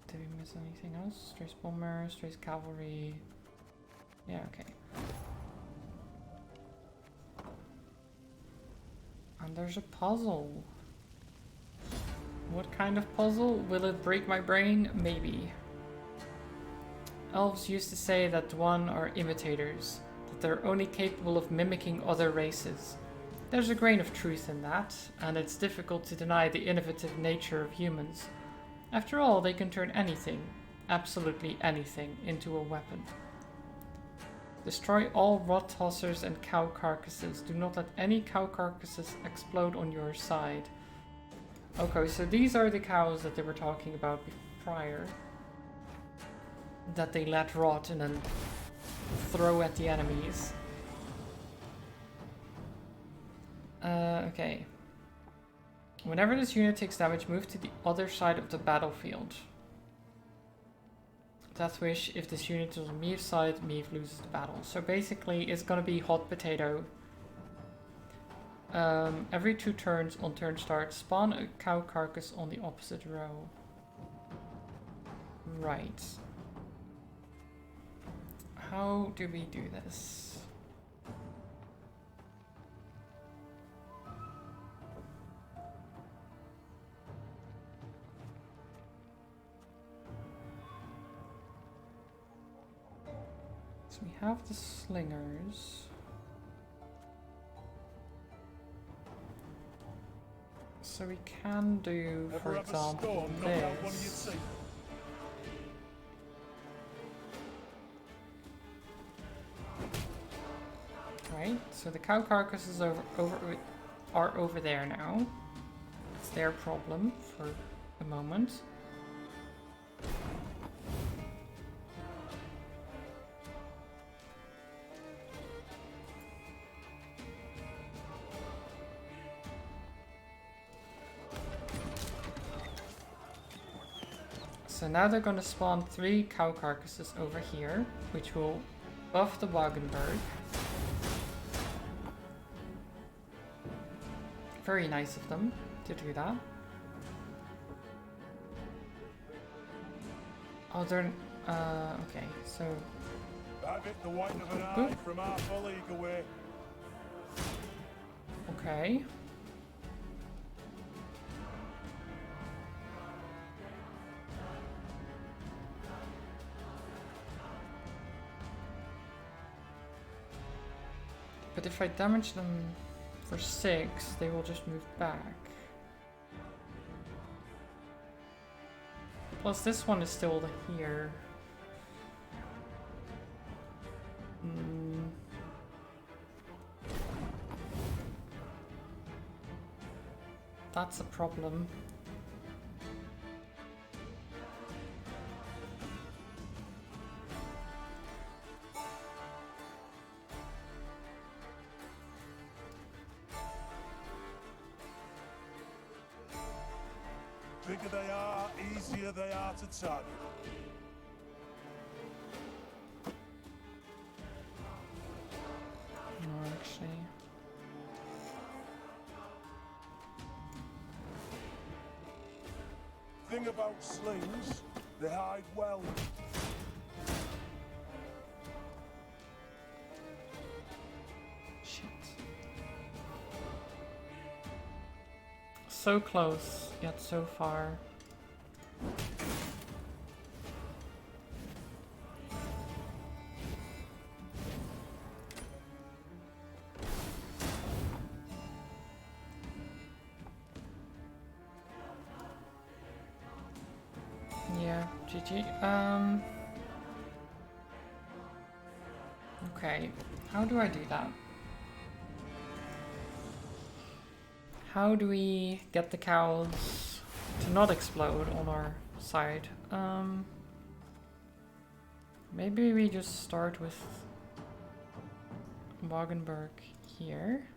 Did we miss anything else? Strays bomber, Strays cavalry. Yeah, okay. And there's a puzzle. What kind of puzzle? Will it break my brain? Maybe. Elves used to say that Dwan are imitators, that they're only capable of mimicking other races. There's a grain of truth in that, and it's difficult to deny the innovative nature of humans. After all, they can turn anything, absolutely anything, into a weapon. Destroy all rot tossers and cow carcasses. Do not let any cow carcasses explode on your side. Okay, so these are the cows that they were talking about prior. That they let rot and then throw at the enemies. Okay. Whenever this unit takes damage, move to the other side of the battlefield. Death Wish, if this unit is on Meav's side, Meav loses the battle. So basically, it's gonna be hot potato. Every 2 turns on turn start, spawn a cow carcass on the opposite row. Right. How do we do this? So we have the slingers. So we can do, for example, this. Right, so the cow carcasses are over there now. It's their problem for the moment. So now they're going to spawn 3 cow carcasses over here, which will buff the Wagenberg. Very nice of them to do that. Oh, they're... okay, so... Have it the white of an eye from half a league away. Okay. But if I damage them for 6, they will just move back. Plus this one is still here. That's a problem. Bigger they are, easier they are to target. No, actually. Thing about slings, they hide well. Shit. So close, yet so far. Yeah, GG. Okay, how do I do that? How do we get the cows to not explode on our side? Maybe we just start with Wagenburg here.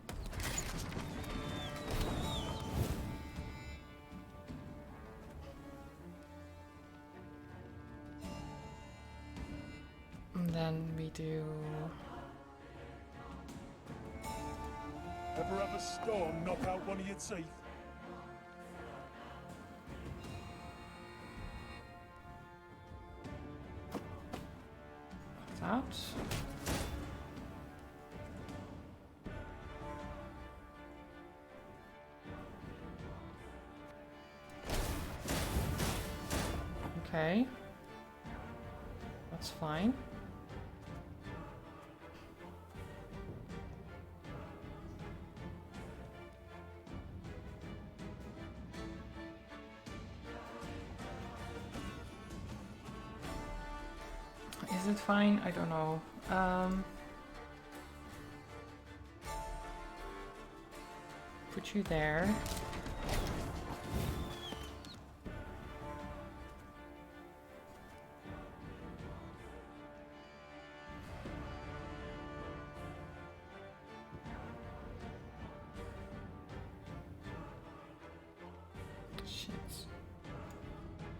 And then we do... Ever have a storm knock out one of your teeth? That. Okay. That's fine. Is it fine? I don't know. Put you there. Shit.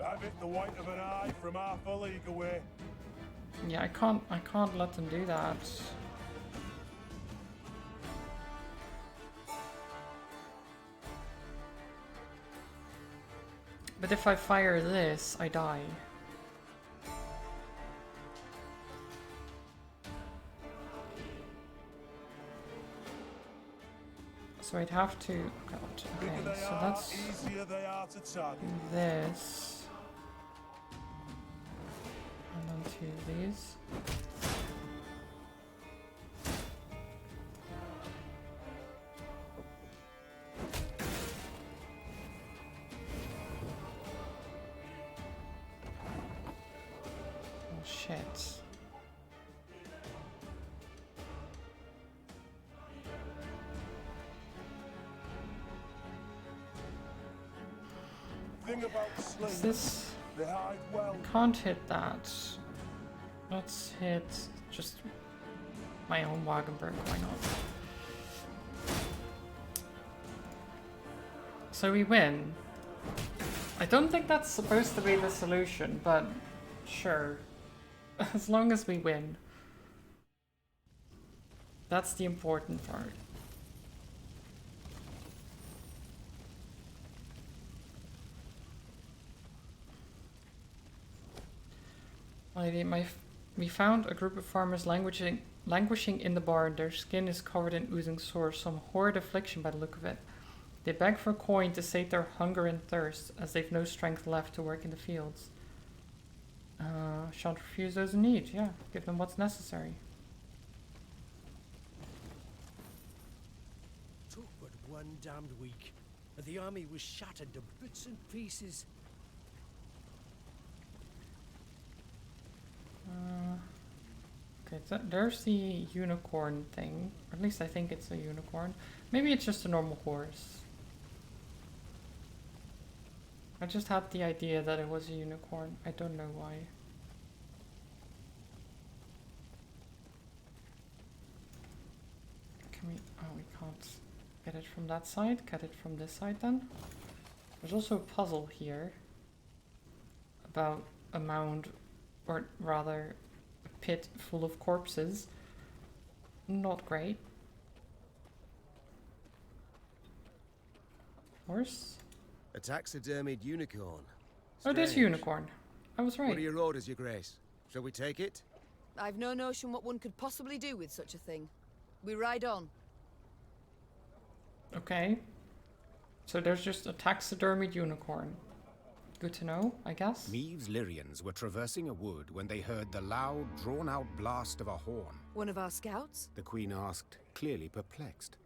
I've hit the white of an eye from half a league away. Yeah, I can't let them do that. But if I fire this, I die. So I'd have to... God, okay, so that's... Easier they are to target. This. And then two of these. Oh shit. Thing about Is slings, this... they hide well. Can't hit that. Let's hit just my own Wagenburg, why not? So we win. I don't think that's supposed to be the solution, but sure. As long as we win. That's the important part. We found a group of farmers languishing in the barn. Their skin is covered in oozing sores, some horrid affliction by the look of it. They beg for coin to sate their hunger and thirst, as they've no strength left to work in the fields. Shan't refuse those in need, yeah. Give them what's necessary. Took but one damned week, and the army was shattered to bits and pieces. Okay, so there's the unicorn thing. Or at least I think it's a unicorn. Maybe it's just a normal horse. I just had the idea that it was a unicorn. I don't know why. Can we... Oh, we can't get it from that side. Get it from this side then. There's also a puzzle here. About a mound, or rather a pit full of corpses. Not great. Horse? A taxidermied unicorn. Oh, it is Strange. unicorn. I was right. What are your orders, your grace? Shall we take it? I've no notion what one could possibly do with such a thing. We ride on. Okay. So there's just a taxidermied unicorn. Good to know, I guess. Meave's Lyrians were traversing a wood when they heard the loud, drawn-out blast of a horn. One of our scouts? The Queen asked, clearly perplexed.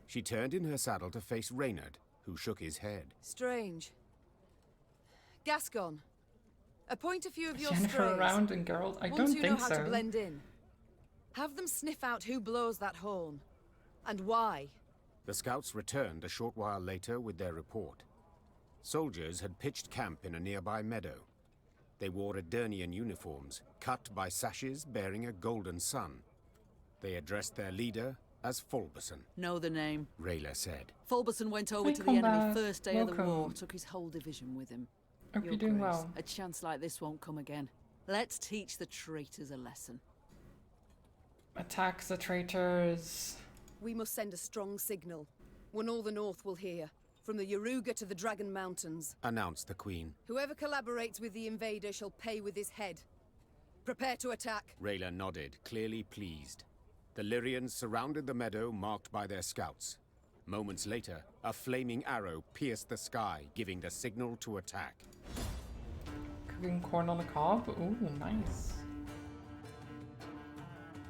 She turned in her saddle to face Reynard, who shook his head. Strange. Gascon, Appoint a few of Is your Jennifer strays. around and Geralt? I Ones don't who think know how to so. blend in. Have them sniff out who blows that horn. And why. The scouts returned a short while later with their report. Soldiers had pitched camp in a nearby meadow. They wore Edirnian uniforms, cut by sashes bearing a golden sun. They addressed their leader as Fulberson. Know the name. Rayla said. Fulberson went over Hi, to the enemy combat. first day of the war, Welcome. took his whole division with him. Hope Your you're doing Grace, well. a chance like this won't come again. Let's teach the traitors a lesson. Attack the traitors. We must send a strong signal. One all the North will hear. From the Yaruga to the Dragon Mountains. Announced the Queen. Whoever collaborates with the invader shall pay with his head. Prepare to attack. Rayla nodded, clearly pleased. The Lyrians surrounded the meadow marked by their scouts. Moments later, a flaming arrow pierced the sky, giving the signal to attack. Cooking corn on a cob? Ooh, nice.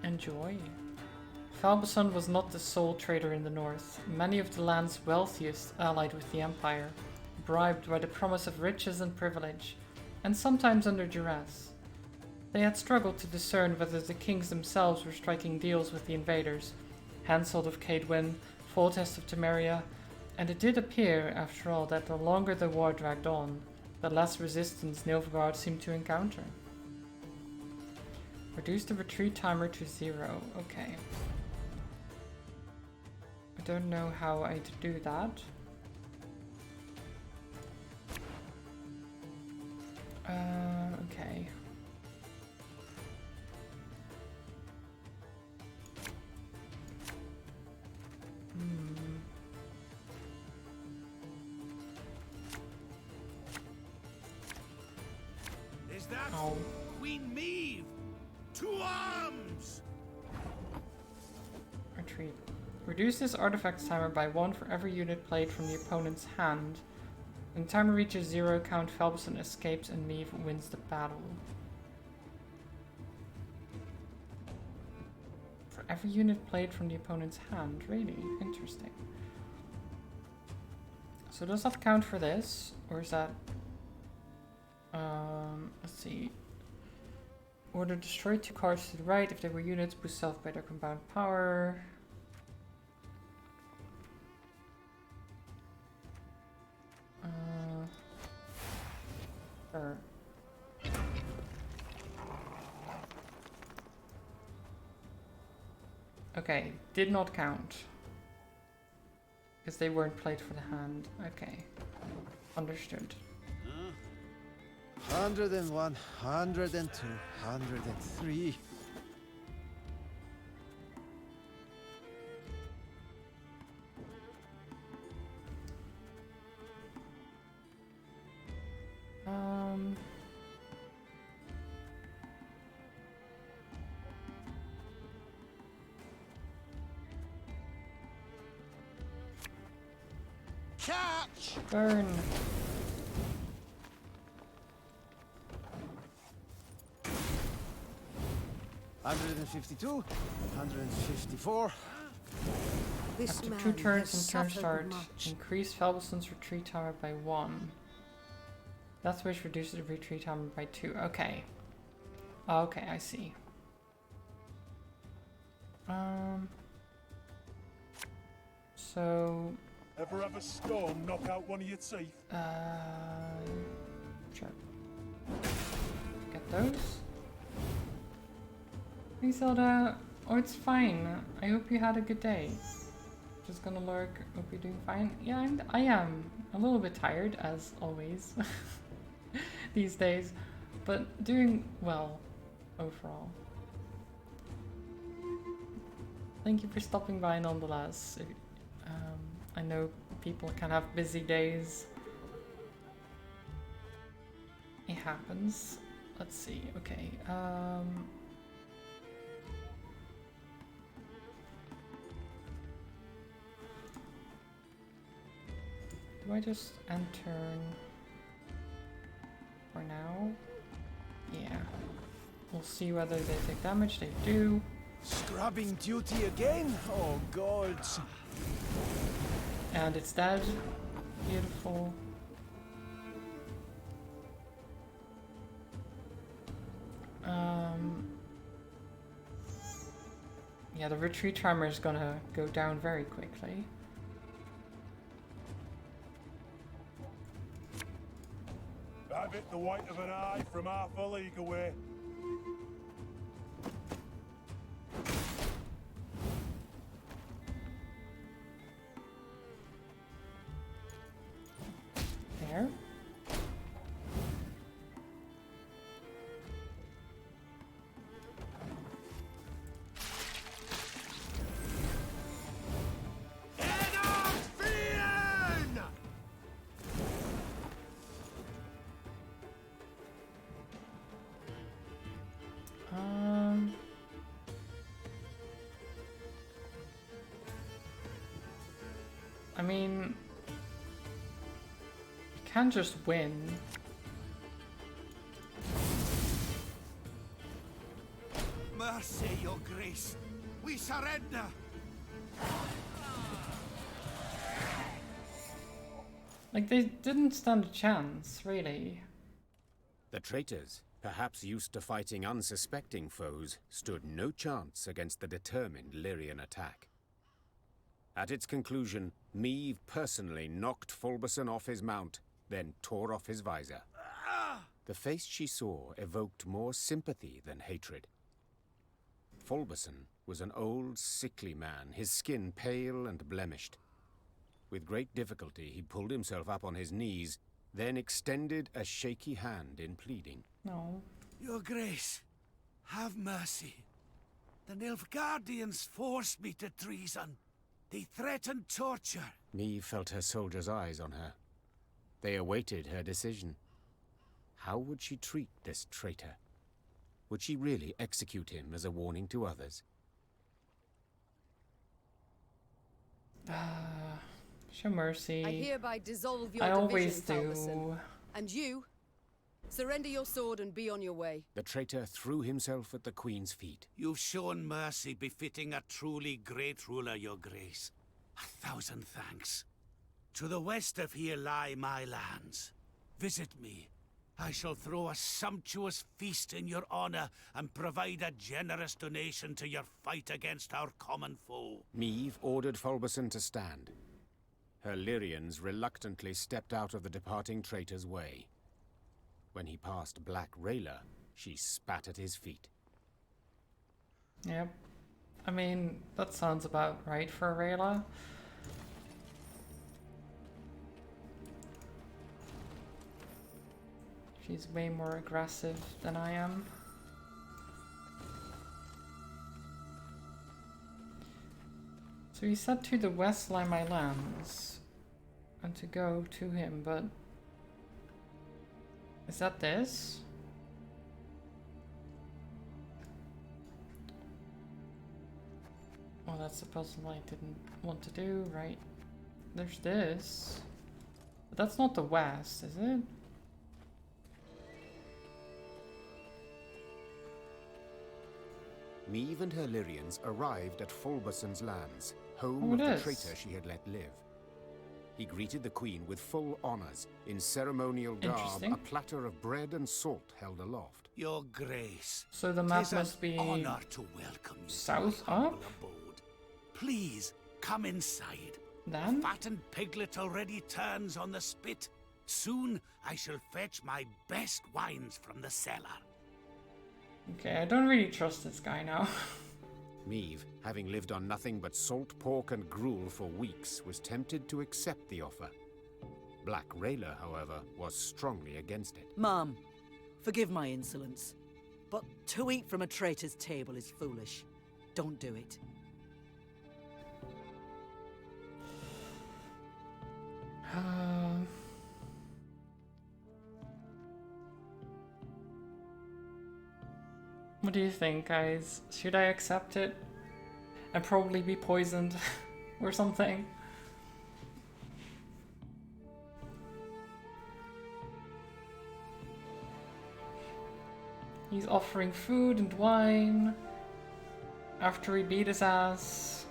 Enjoy. Falbeson was not the sole traitor in the north. Many of the land's wealthiest allied with the Empire, bribed by the promise of riches and privilege, and sometimes under duress. They had struggled to discern whether the kings themselves were striking deals with the invaders, Hanseld of Cadwyn, Foltest of Temeria, and it did appear, after all, that the longer the war dragged on, the less resistance Nilfgaard seemed to encounter. Reduce the retreat timer to 0. Okay. I don't know how I'd do that. Okay. Is that Ow. Queen Maeve? To arms! Retreat. Reduce this artifact's timer by 1 for every unit played from the opponent's hand. When the timer reaches 0, Count Falbeson escapes and Maeve wins the battle. For every unit played from the opponent's hand. Really interesting. So does that count for this? Or is that... let's see. Order destroy 2 cards to the right if they were units, boost self by their compound power. Sure. Okay, did not count. Because they weren't played for the hand. Okay. Understood. 101, 102, 103. Catch! Burn. $152, $154. This After man 2 turns has and turn suffered start, much. increase Falbeson's retreat timer by 1. That's which reduces the retreat timer by 2. Okay. Okay, I see. So... Ever have a storm knock out one of your teeth? Sure. Get those. Hey Zelda. Oh, it's fine. I hope you had a good day. Just gonna lurk. Hope you're doing fine. Yeah, I am a little bit tired, as always, these days, but doing well overall. Thank you for stopping by nonetheless. I know people can have busy days. It happens. Let's see. Okay. Do I just end turn for now? Yeah. We'll see whether they take damage. They do. Scrubbing duty again? Oh, gods. And it's dead. Beautiful. Yeah, the retreat timer is gonna go down very quickly. I've hit the white of an eye from half a league away. There. I mean, you can't just win. Mercy, your grace. We surrender. Like, they didn't stand a chance, really. The traitors, perhaps used to fighting unsuspecting foes, stood no chance against the determined Lyrian attack. At its conclusion, Meve personally knocked Fulberson off his mount, then tore off his visor. The face she saw evoked more sympathy than hatred. Fulberson was an old, sickly man, his skin pale and blemished. With great difficulty, he pulled himself up on his knees, then extended a shaky hand in pleading. No. Your grace, have mercy. The Nilfgaardians forced me to treason. They threatened torture. Meve felt her soldiers' eyes on her. They awaited her decision. How would she treat this traitor? Would she really execute him as a warning to others? Show mercy. I hereby dissolve your I division, always do. Fulberson. And you, surrender your sword and be on your way. The traitor threw himself at the Queen's feet. You've shown mercy befitting a truly great ruler, your grace. 1,000 thanks. To the west of here lie my lands. Visit me. I shall throw a sumptuous feast in your honor and provide a generous donation to your fight against our common foe. Meve ordered Fulberson to stand. Her Lyrians reluctantly stepped out of the departing traitor's way. When he passed Black Rayla, she spat at his feet. Yep. I mean, that sounds about right for Rayla. She's way more aggressive than I am. So he said to the west lie my lands and to go to him, but is that this? Oh, that's the puzzle I didn't want to do, right? There's this. But that's not the west, is it? Meve and her Lyrians arrived at Fulberson's lands, home Oh, of it the is. traitor she had let live. He greeted the Queen with full honors. In ceremonial garb, Interesting. a platter of bread and salt held aloft. Your grace. So the map 'Tis an must be honor to welcome you south to our up? humble abode. Please come inside. Then? The fattened piglet already turns on the spit. Soon I shall fetch my best wines from the cellar. Okay, I don't really trust this guy now. Meve, having lived on nothing but salt pork and gruel for weeks, was tempted to accept the offer. Black Rayla, however, was strongly against it. Mom, forgive my insolence, but to eat from a traitor's table is foolish. Don't do it. What do you think, guys? Should I accept it? And probably be poisoned or something? He's offering food and wine after he beat his ass.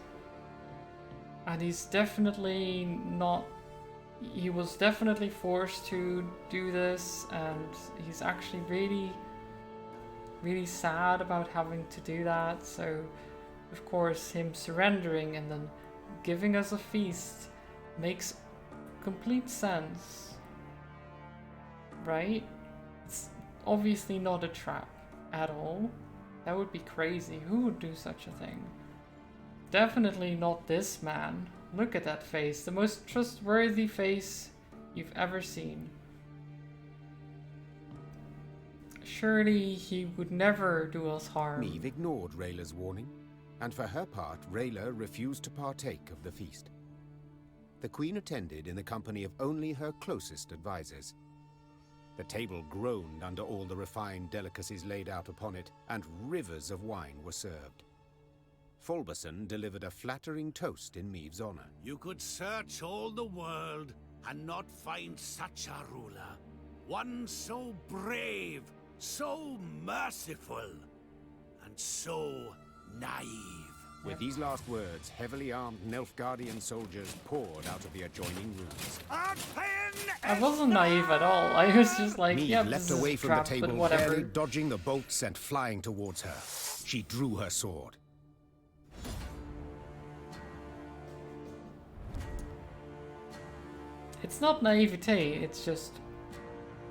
And he's definitely not... He was definitely forced to do this, and he's actually really sad about having to do that, so of course, him surrendering and then giving us a feast makes complete sense. Right? It's obviously not a trap at all. That would be crazy. Who would do such a thing? Definitely not this man. Look at that face. The most trustworthy face you've ever seen. Surely he would never do us harm. Neve ignored Rayla's warning, and for her part, Rayla refused to partake of the feast. The Queen attended in the company of only her closest advisors. The table groaned under all the refined delicacies laid out upon it, and rivers of wine were served. Fulberson delivered a flattering toast in Maeve's honor. You could search all the world and not find such a ruler. One so brave, so merciful, and so naive. With these last words, heavily armed Nilfgaardian soldiers poured out of the adjoining rooms. I wasn't naive at all. I was just like, Neve yeah, leapt this is away a from trap, the table, but whatever. barely dodging the bolts sent flying towards her. She drew her sword. It's not naivete, it's just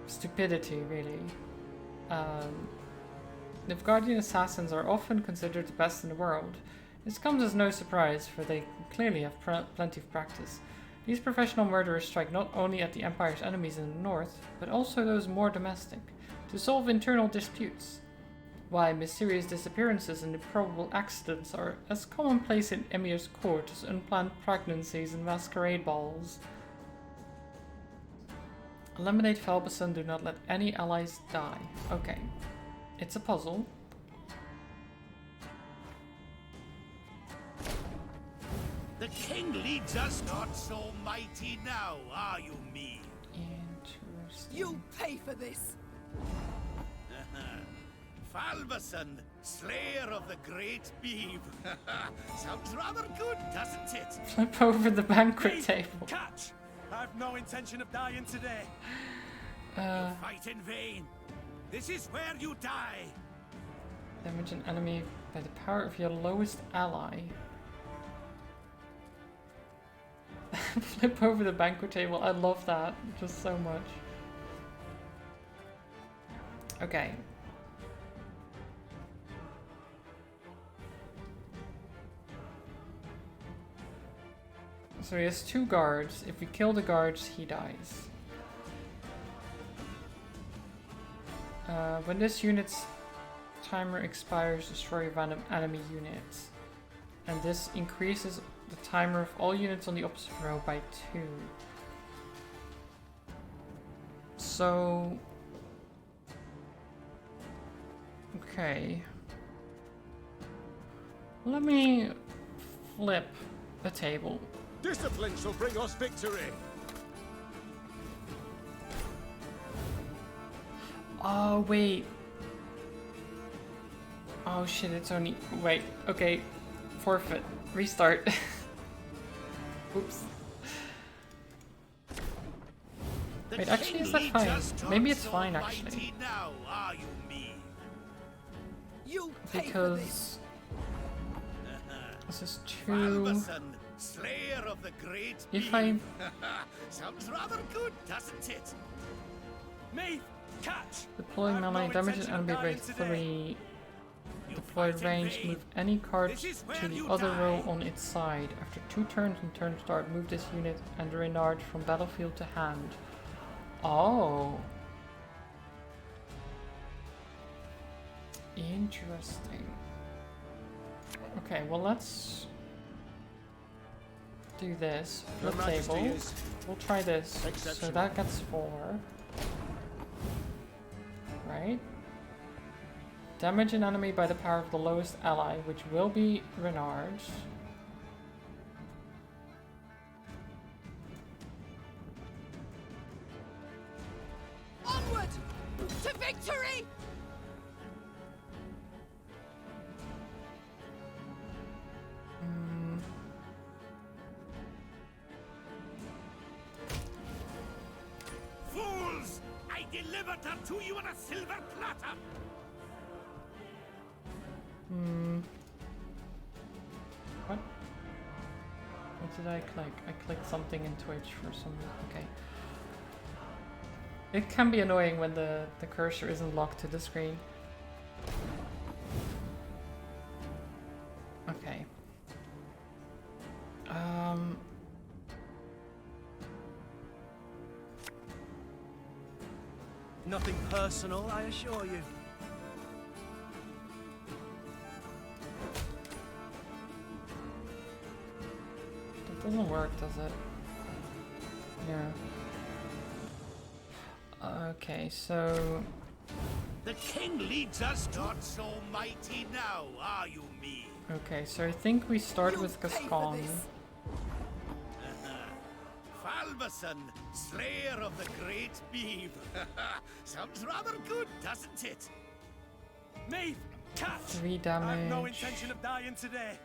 stupidity, really. Nilfgaardian assassins are often considered the best in the world. This comes as no surprise, for they clearly have plenty of practice. These professional murderers strike not only at the Empire's enemies in the north, but also those more domestic, to solve internal disputes. Why, mysterious disappearances and improbable accidents are as commonplace in Emir's court as unplanned pregnancies and masquerade balls. Eliminate Felbison, do not let any allies die. Okay. It's a puzzle. The king leads us not so mighty now, are you, me? Interesting. You'll pay for this! Falberson, slayer of the great beeve. Sounds rather good, doesn't it? Flip over the banquet table. Catch! I've no intention of dying today. You fight in vain. This is where you die. Damage an enemy by the power of your lowest ally. Flip over the banquet table. I love that just so much. Okay. So he has 2 guards. If we kill the guards, he dies. When this unit's timer expires, destroy random enemy units. And this increases the timer of all units on the opposite row by 2. So... okay. Let me flip the table. Discipline shall bring us victory! Oh, wait. Oh shit, it's only... wait, okay. Forfeit. Restart. Oops. Wait, actually, is that fine? Maybe it's fine, actually. Now, are you, me? Because... this is too... Falberson, slayer of the great if I... Sounds rather good, doesn't it? Me! Catch! Deploy melee, damage an enemy by 3. Deploy range, move any card to the other row on its side. After 2 turns and turn start, move this unit and Reynard from battlefield to hand. Oh. Interesting. Okay, well let's do this. Flip table. We'll try this. So that gets 4. Right? Damage an enemy by the power of the lowest ally, which will be Reynard's. Onward! To victory! Fools! I delivered her to you on a silver platter! What did I click? I clicked something in Twitch for some reason. Okay. It can be annoying when the cursor isn't locked to the screen. Okay. Nothing personal, I assure you. That doesn't work, does it? Yeah. Okay, so... The king leads us not so mighty now, are you, me? Okay, so I think we start with Gascon. Falberson, slayer of the great Meave. Sounds rather good, doesn't it? Meave, catch! 3 damage. I've no intention of dying today.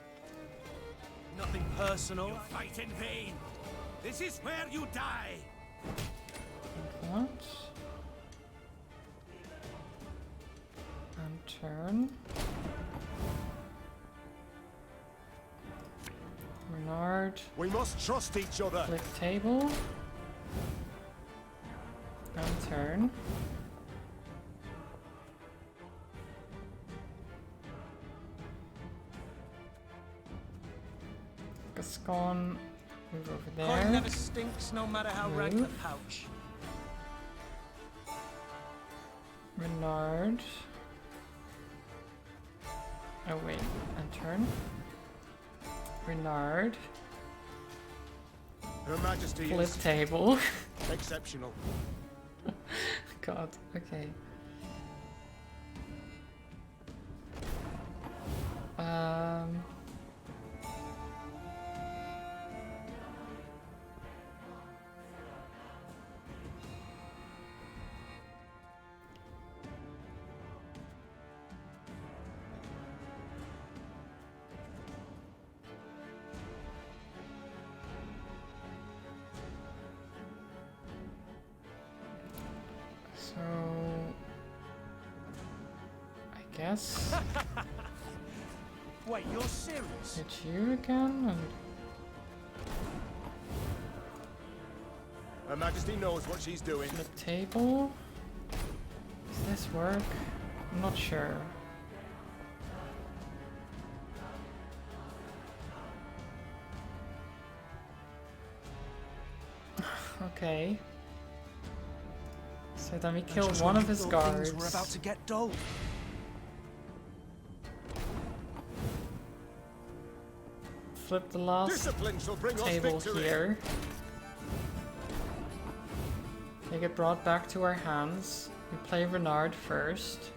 Nothing personal. You fight in vain. This is where you die. What? And turn. Renard. We must trust each other. Flip table. And turn. Gascon. Move over there. Coin never stinks, no matter how rank the Move. pouch. Renard. Oh wait, and turn. Renard. Her Majesty Flip is table. exceptional. God, okay. So I guess Wait, you're serious? hit you again and Her Majesty knows what she's doing. the table. Does this work? I'm not sure. Okay. So then we kill Just one when of you his thought guards. things were about to get dull. Flip the last Discipline shall bring us table victory. here. They get brought back to our hands. We play Renard first.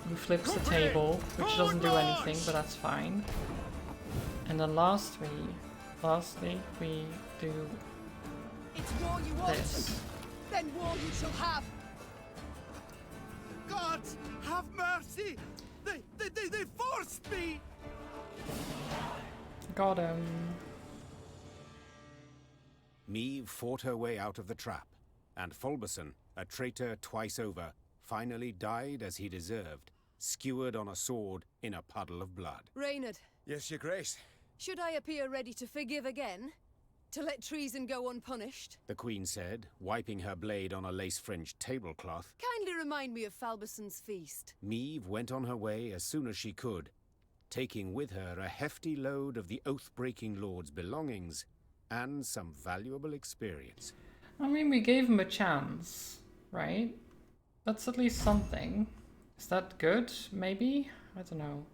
Who flips the table, which doesn't do anything, but that's fine. And then lastly, we do It's war you want. this. Then war you shall have. God, have mercy! They forced me! Got him. Meave fought her way out of the trap, and Fulberson, a traitor twice over, finally died as he deserved, skewered on a sword in a puddle of blood. Reynard, Yes, Your Grace. should I appear ready to forgive again? To let treason go unpunished? The Queen said, wiping her blade on a lace-fringed tablecloth. Kindly remind me of Falberson's feast. Meave went on her way as soon as she could, taking with her a hefty load of the oath-breaking lord's belongings and some valuable experience. I mean, we gave him a chance, right? That's at least something. Is that good? Maybe? I don't know.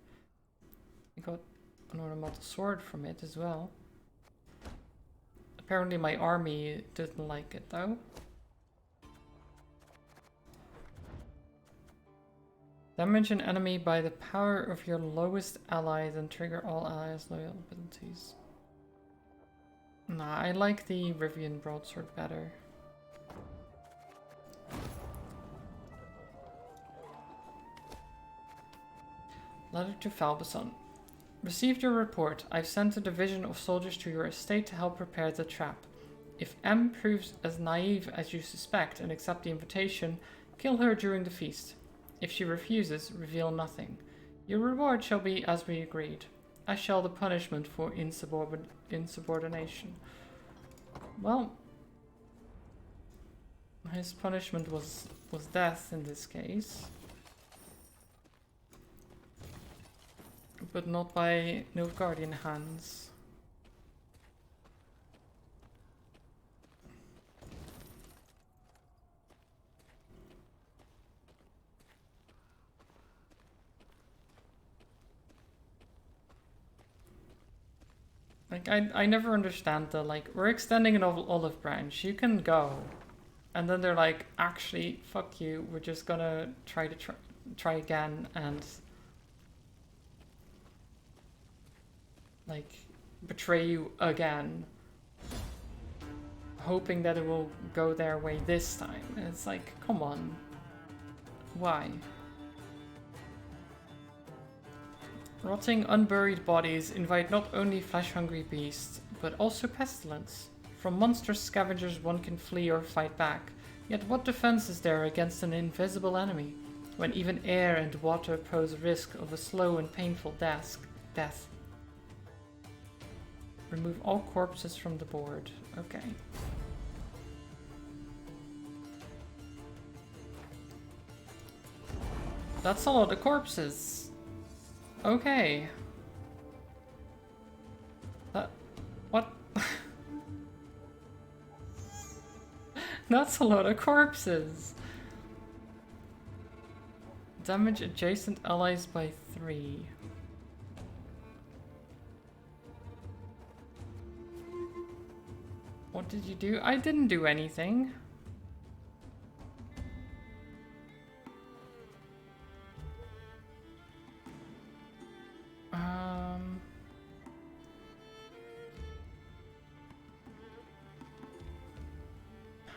We got an ornamental sword from it as well. Apparently my army didn't like it though. Damage an enemy by the power of your lowest ally, then trigger all allies' loyal abilities. Nah, I like the Rivian broadsword better. Letter to Falbeson. Received your report. I've sent a division of soldiers to your estate to help prepare the trap. If M proves as naive as you suspect and accept the invitation, kill her during the feast. If she refuses, reveal nothing. Your reward shall be as we agreed. I shall the punishment for insubordination. Well, his punishment was death in this case. But not by Nilfgaardian hands. Like, I never understand the, like, we're extending an olive branch, you can go. And then they're like, actually, fuck you, we're just gonna try again and like betray you again, hoping that it will go their way this time. And it's like, come on, why? Rotting, unburied bodies invite not only flesh-hungry beasts, but also pestilence. From monstrous scavengers one can flee or fight back, yet what defense is there against an invisible enemy, when even air and water pose risk of a slow and painful death? Remove all corpses from the board. Okay. That's a lot of corpses. Okay. What? That's a lot of corpses. Damage adjacent allies by 3. What did you do? I didn't do anything.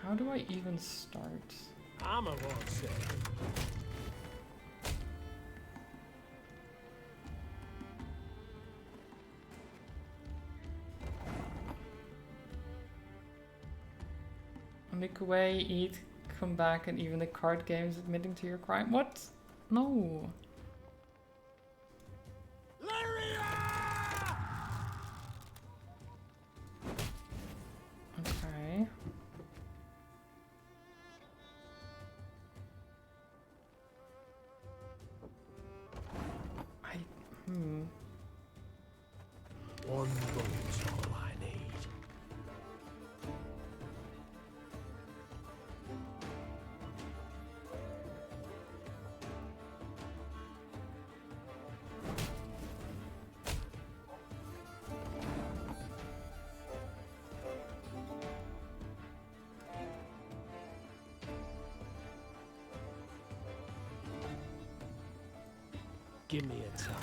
How do I even start? I'm a won't say. Look away, eat, come back, and even the card games admitting to your crime. What? No. Okay. One bullet's all I need. Give me a target.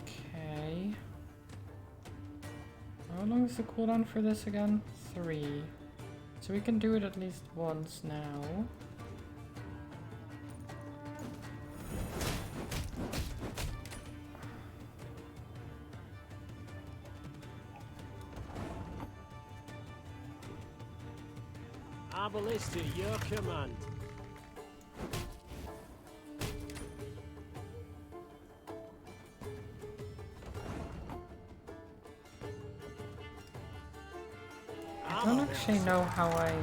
Okay. How long is the cooldown for this again? 3. So we can do it at least once now. Ballista, your command. I don't actually know how I...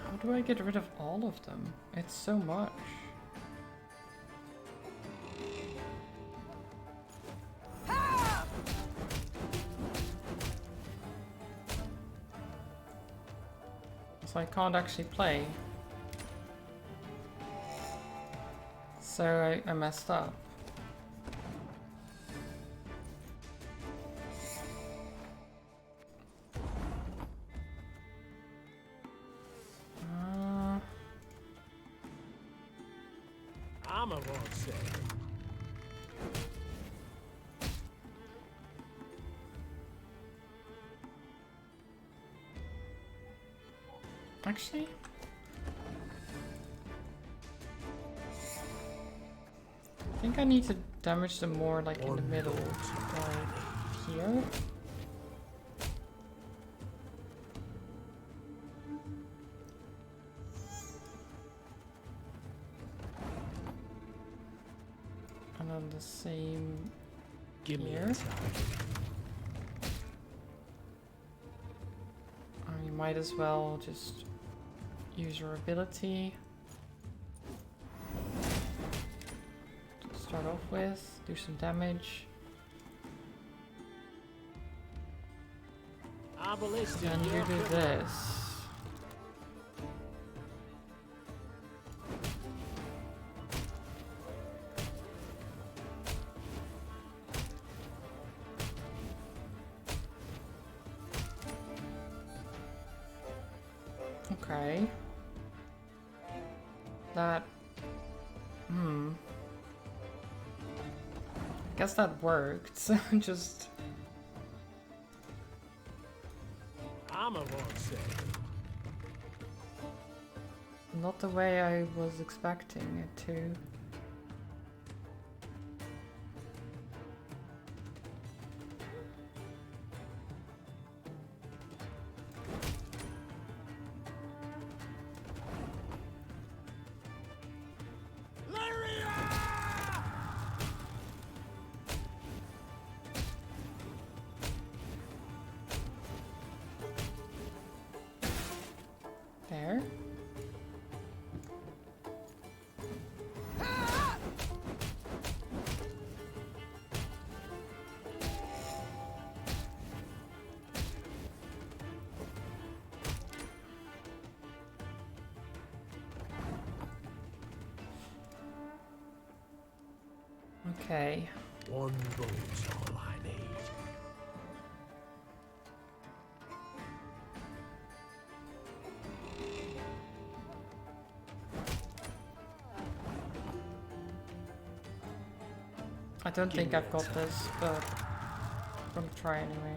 How do I get rid of all of them? It's so much. So I can't actually play. So I messed up. I'm a won't say. Actually, I think I need to damage them more like in the middle, like here. And then the same here. You might as well just use your ability to start off with, do some damage. And you do this. Okay. That... Guess that worked. Just... Armor won't say. Not the way I was expecting it to. There. Okay. One boat's all I need. I don't think I've got this, but I'm gonna try anyway.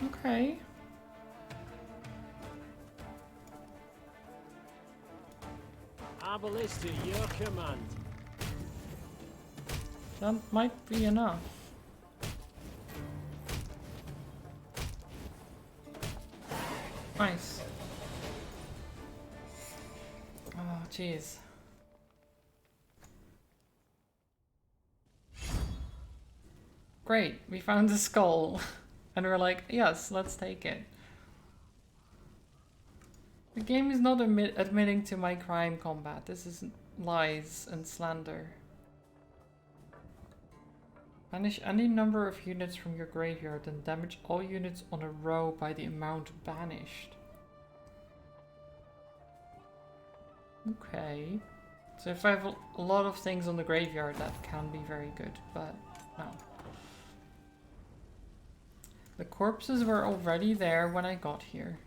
Okay. Arbalist at your command. That might be enough. Nice. Oh, jeez. Great, we found the skull. And we're like, yes, let's take it. The game is not admitting to my crime combat. This is lies and slander. Banish any number of units from your graveyard and damage all units on a row by the amount banished. Okay. So if I have a lot of things on the graveyard, that can be very good, but no. The corpses were already there when I got here.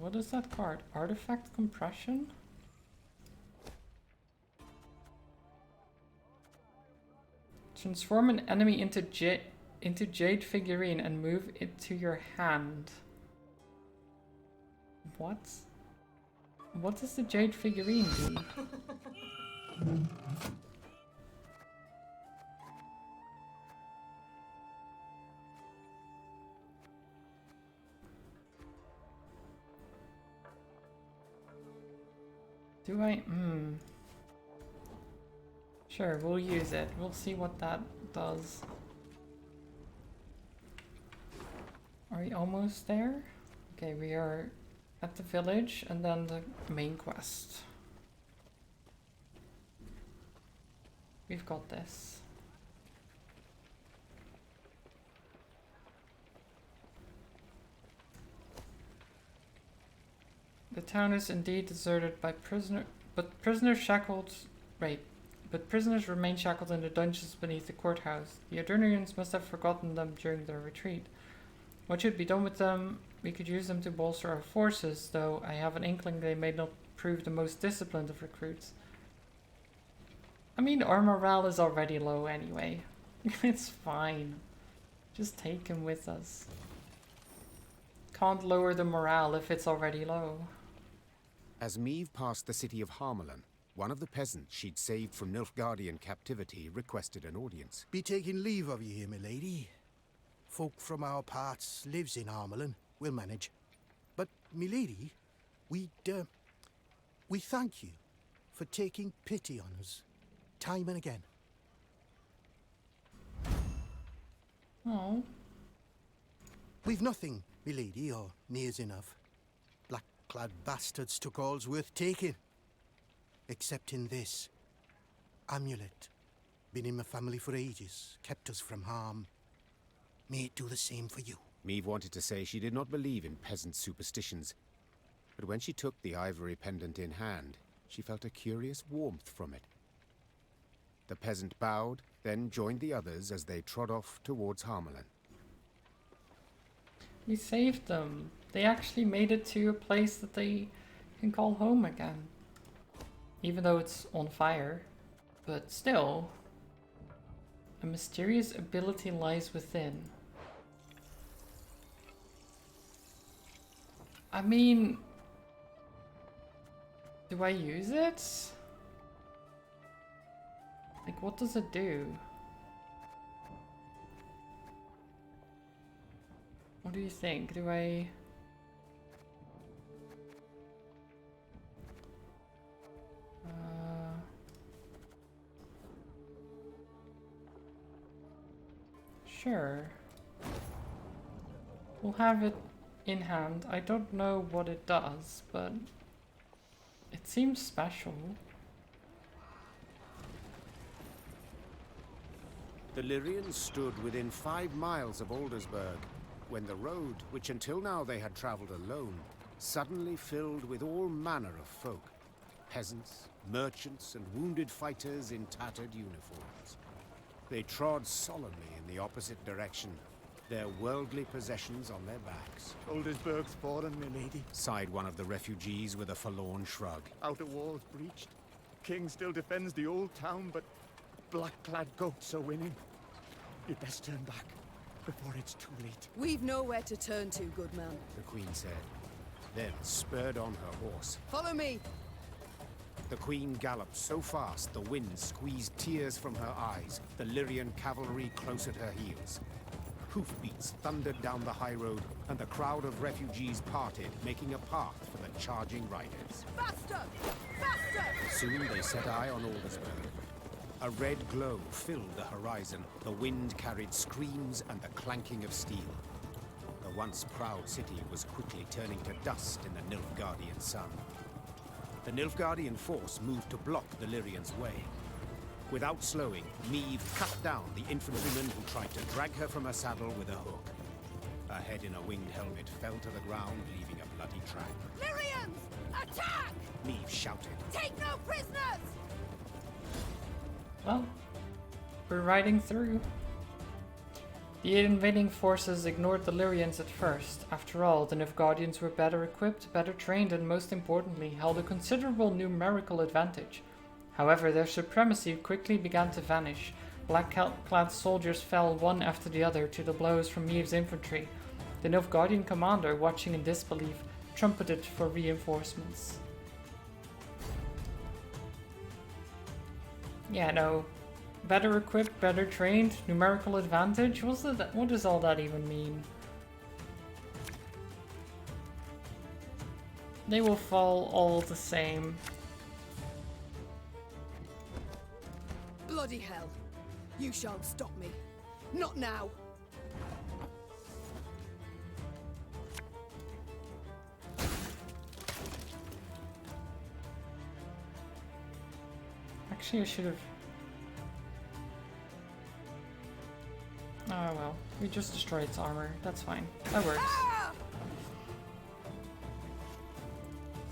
What is that card? Artifact compression? Transform an enemy into jade figurine and move it to your hand. What? What does the jade figurine do? Do I? Sure, we'll use it. We'll see what that does. Are we almost there? Okay, we are at the village and then the main quest. We've got this. The town is indeed deserted by prisoners shackled. Wait, but prisoners remain shackled in the dungeons beneath the courthouse. The Adurnarians must have forgotten them during their retreat. What should be done with them? We could use them to bolster our forces, though I have an inkling they may not prove the most disciplined of recruits. I mean, our morale is already low anyway. It's fine. Just take him with us. Can't lower the morale if it's already low. As Meve passed the city of Harmelin, one of the peasants she'd saved from Nilfgaardian captivity requested an audience. Be taking leave of you here, my lady. Folk from our parts lives in Harmelin. We'll manage. But, my lady, we thank you for taking pity on us, time and again. Oh. We've nothing, my lady, or nears enough. Black-clad bastards took all's worth taking. Except in this amulet. Been in my family for ages, kept us from harm. May it do the same for you. Meve wanted to say she did not believe in peasant superstitions, but when she took the ivory pendant in hand, she felt a curious warmth from it. The peasant bowed, then joined the others as they trod off towards Harmelin. We saved them. They actually made it to a place that they can call home again. Even though it's on fire. But still, a mysterious ability lies within. I mean, do I use it? Like, what does it do? What do you think? Do I... Sure. We'll have it in hand. I don't know what it does, but it seems special. The Lyrians stood within 5 miles of Aldersburg, when the road, which until now they had travelled alone, suddenly filled with all manner of folk. Peasants, merchants, and wounded fighters in tattered uniforms. They trod solemnly in the opposite direction, their worldly possessions on their backs. Aldersburg's fallen, my lady. Sighed one of the refugees with a forlorn shrug. Outer walls breached. King still defends the old town, but black-clad goats are winning. You'd best turn back before it's too late. We've nowhere to turn to, good man. The queen said, then spurred on her horse. Follow me! The queen galloped so fast the wind squeezed tears from her eyes, the Lyrian cavalry close at her heels. Hoofbeats thundered down the high road, and the crowd of refugees parted, making a path for the charging riders. Faster! Faster! Soon they set eye on Aldersburg. A red glow filled the horizon. The wind carried screams and the clanking of steel. The once proud city was quickly turning to dust in the Nilfgaardian sun. The Nilfgaardian force moved to block the Lyrians' way. Without slowing, Meve cut down the infantryman who tried to drag her from her saddle with a hook. Her head in a winged helmet fell to the ground, leaving a bloody track. Lyrians! Attack! Meve shouted. Take no prisoners! Well, we're riding through. The invading forces ignored the Lyrians at first. After all, the Nilfgaardians were better equipped, better trained, and most importantly, held a considerable numerical advantage. However, their supremacy quickly began to vanish. Black-clad soldiers fell one after the other to the blows from Meve's infantry. The Nilfgaardian commander, watching in disbelief, trumpeted for reinforcements. Yeah, no. Better equipped, better trained, numerical advantage? What does all that even mean? They will fall all the same. Bloody hell. You shan't stop me. Not now. Actually, I should have... Oh well, we just destroyed its armor. That's fine. That works.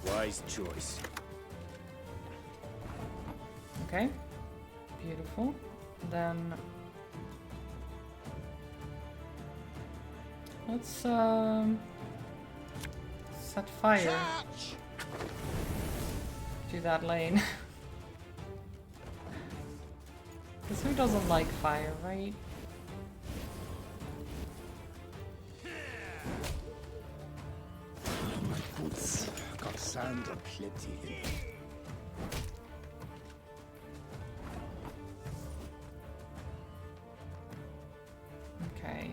Wise choice. Okay. Beautiful. Then let's set fire to that lane. Because who doesn't like fire, right? My boots got sand aplenty in it. Okay.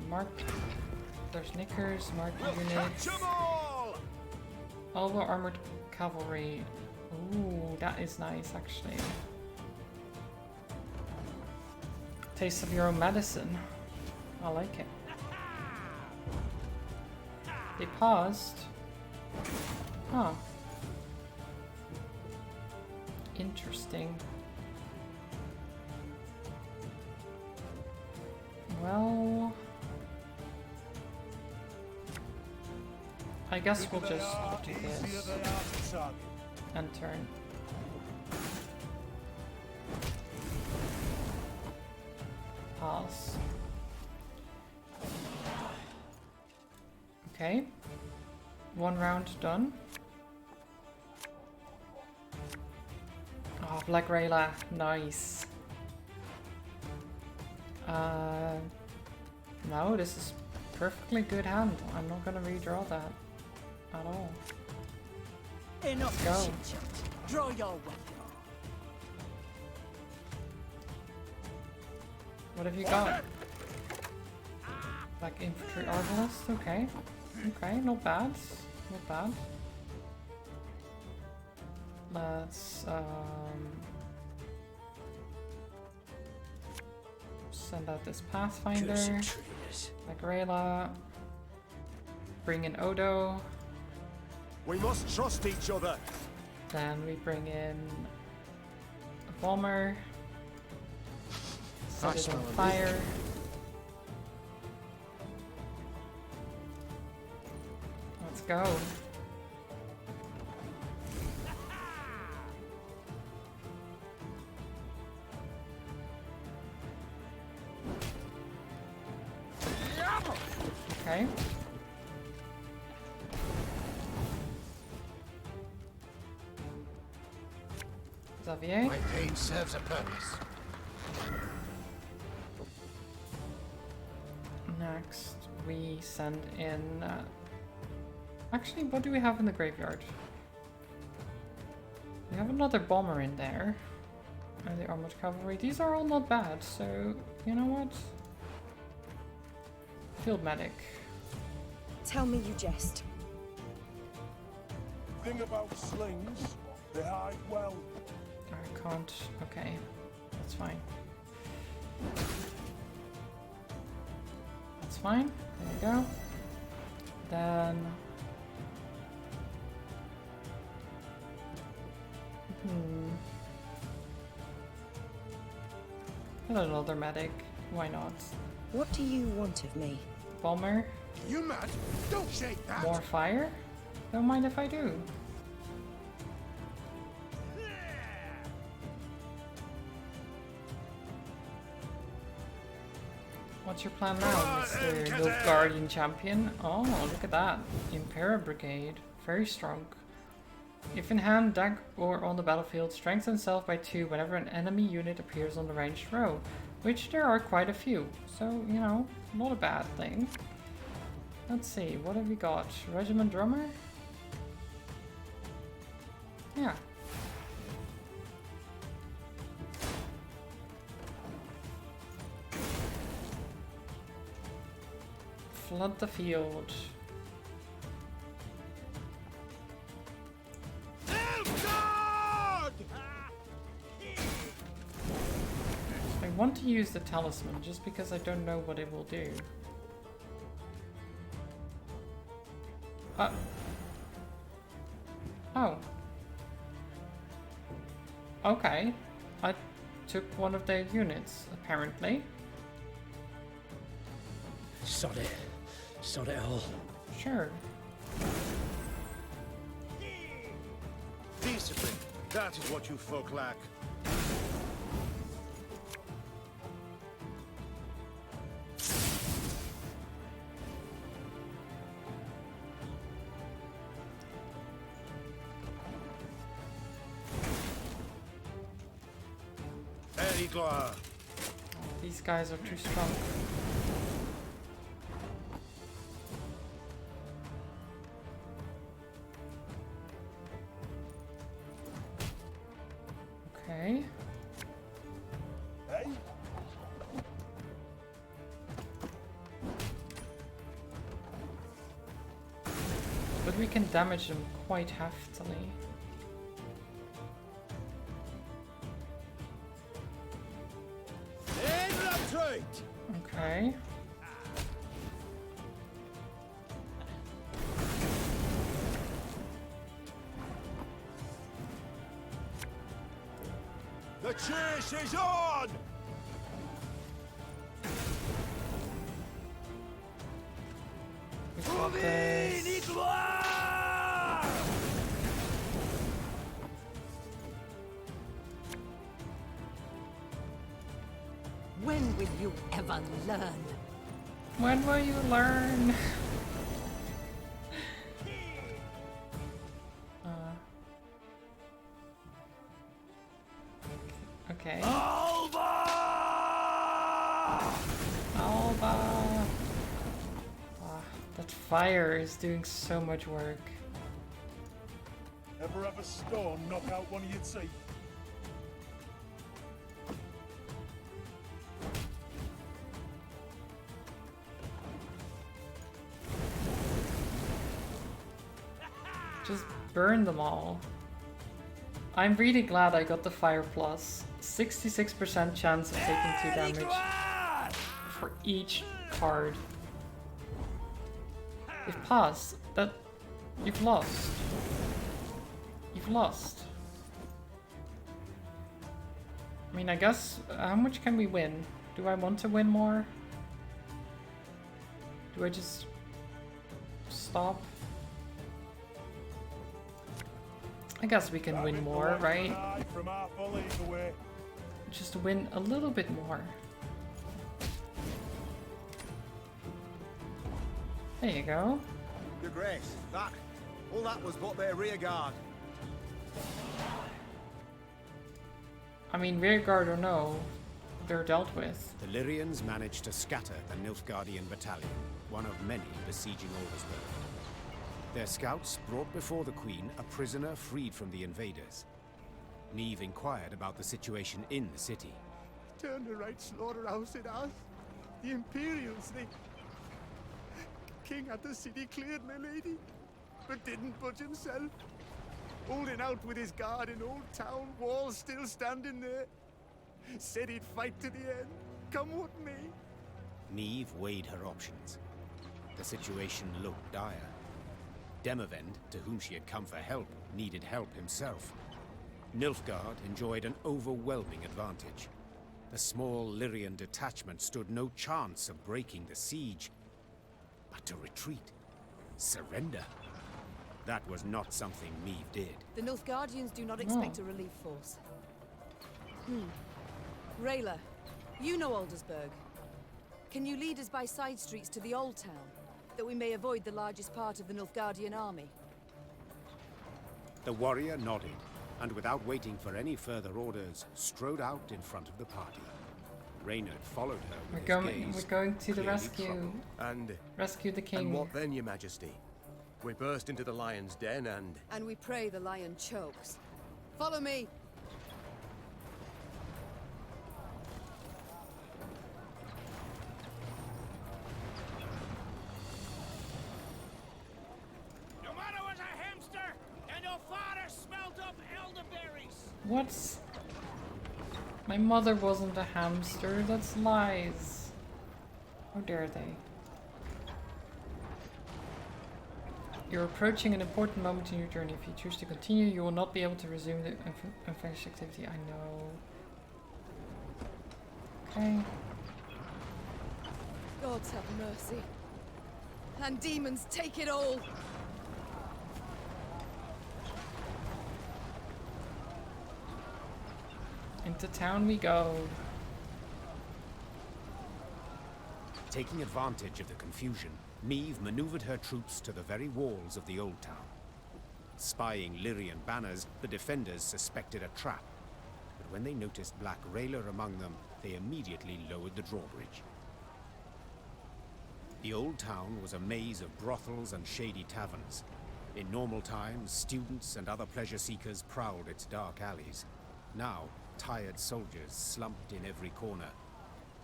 Mark. There's knickers, mark units. Elbow armored cavalry. Ooh, that is nice actually. Taste of your own medicine. I like it. They paused. Huh. Interesting. Well, I guess we'll just do this and turn. Pause. Okay. One round done. Oh, Black Rayla. Nice. No, this is perfectly good hand. I'm not gonna redraw that at all. Enough Let's go. chit-chat. Draw your weapon. What have you got? Like infantry arbalist? Okay. Okay, not bad. Not bad. Let's send out this Pathfinder. Like Rayla. Bring in Odo. We must trust each other. Then we bring in a bomber. Set it on fire. Let's go. Okay. Xavier. My pain serves a purpose. Next, we send in... Actually, what do we have in the graveyard? We have another bomber in there. And the armored cavalry. These are all not bad, so you know what? Field medic. Tell me you jest. Thing about slings, they hide well. I can't. Okay, that's fine. That's fine. There you go. Then. And another medic. Why not? What do you want of me? Bomber. You mad? Don't shake that. More fire? Don't mind if I do. What's your plan now, Mr. Nilfgaardian Champion? Oh, look at that. Imperial Brigade. Very strong. If in hand, deck, or on the battlefield, strengthen self by 2 whenever an enemy unit appears on the ranged row. Which there are quite a few. So, you know, not a bad thing. Let's see, what have we got? Regiment Drummer? Yeah. Flood the field. I want to use the talisman just because I don't know what it will do. Oh. Okay. I took one of their units, apparently. Sod it. Sod it all. Sure. Discipline. That is what you folk lack. These guys are too strong. Okay. Hey? But we can damage them quite heftily. Okay. The chase is on! We got this. When will you ever learn? When will you learn? Okay. Alba! That fire is doing so much work. Ever have a storm knock out one of your teeth? Just burn them all. I'm really glad I got the fire plus. 66% chance of taking 2 damage for each card. If passed, that you've lost. You've lost. I mean, I guess how much can we win? Do I want to win more? Do I just stop? I guess we can win more, right? Just win a little bit more. There you go. Your Grace, all that was but their rear guard. I mean, rear guard or no, they're dealt with. The Lyrians managed to scatter the Nilfgaardian battalion, one of many besieging Aldersburg. Their scouts brought before the Queen a prisoner freed from the invaders. Neve inquired about the situation in the city. Turned the right slaughterhouse in us. The Imperials, they... King had the city cleared, my lady, but didn't budge himself. Holding out with his guard in Old Town, walls still standing there. Said he'd fight to the end, come what may. Neve weighed her options. The situation looked dire. Demavend, to whom she had come for help, needed help himself. Nilfgaard enjoyed an overwhelming advantage. The small Lyrian detachment stood no chance of breaking the siege. But to retreat, surrender, that was not something Neve did. The Nilfgaardians do not expect a relief force. Rayla, you know Aldersburg. Can you lead us by side streets to the Old Town, that we may avoid the largest part of the Nilfgaardian army? The warrior nodded, and without waiting for any further orders, strode out in front of the party. Reynard followed her with his gaze, we're going to the clearly rescue. troubled. And Rescue the king. And what then, Your Majesty? We burst into the lion's den and... And we pray the lion chokes. Follow me! Your mother was a hamster, and your father smelt up elderberries. What's... My mother wasn't a hamster, that's lies. How dare they? You're approaching an important moment in your journey. If you choose to continue, you will not be able to resume the unfinished activity. I know. Okay. Gods have mercy. And demons take it all! Into town we go. Taking advantage of the confusion, Meve maneuvered her troops to the very walls of the old town. Spying Lyrian banners, the defenders suspected a trap. But when they noticed Black Railer among them, they immediately lowered the drawbridge. The old town was a maze of brothels and shady taverns. In normal times, students and other pleasure seekers prowled its dark alleys. Now, tired soldiers slumped in every corner,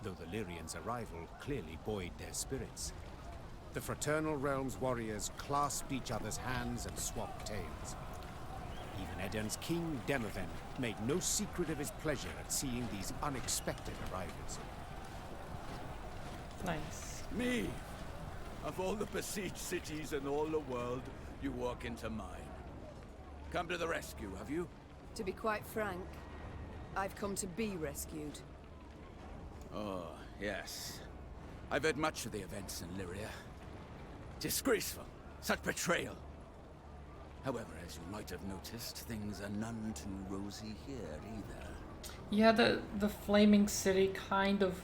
though the Lyrians' arrival clearly buoyed their spirits. The Fraternal Realms warriors clasped each other's hands and swapped tales. Even Eden's king, Demoven, made no secret of his pleasure at seeing these unexpected arrivals. Nice. Me! Of all the besieged cities in all the world, you walk into mine. Come to the rescue, have you? To be quite frank, I've come to be rescued. Oh, yes. I've heard much of the events in Lyria. Disgraceful. Such betrayal. However, as you might have noticed, things are none too rosy here either. Yeah, the Flaming City kind of...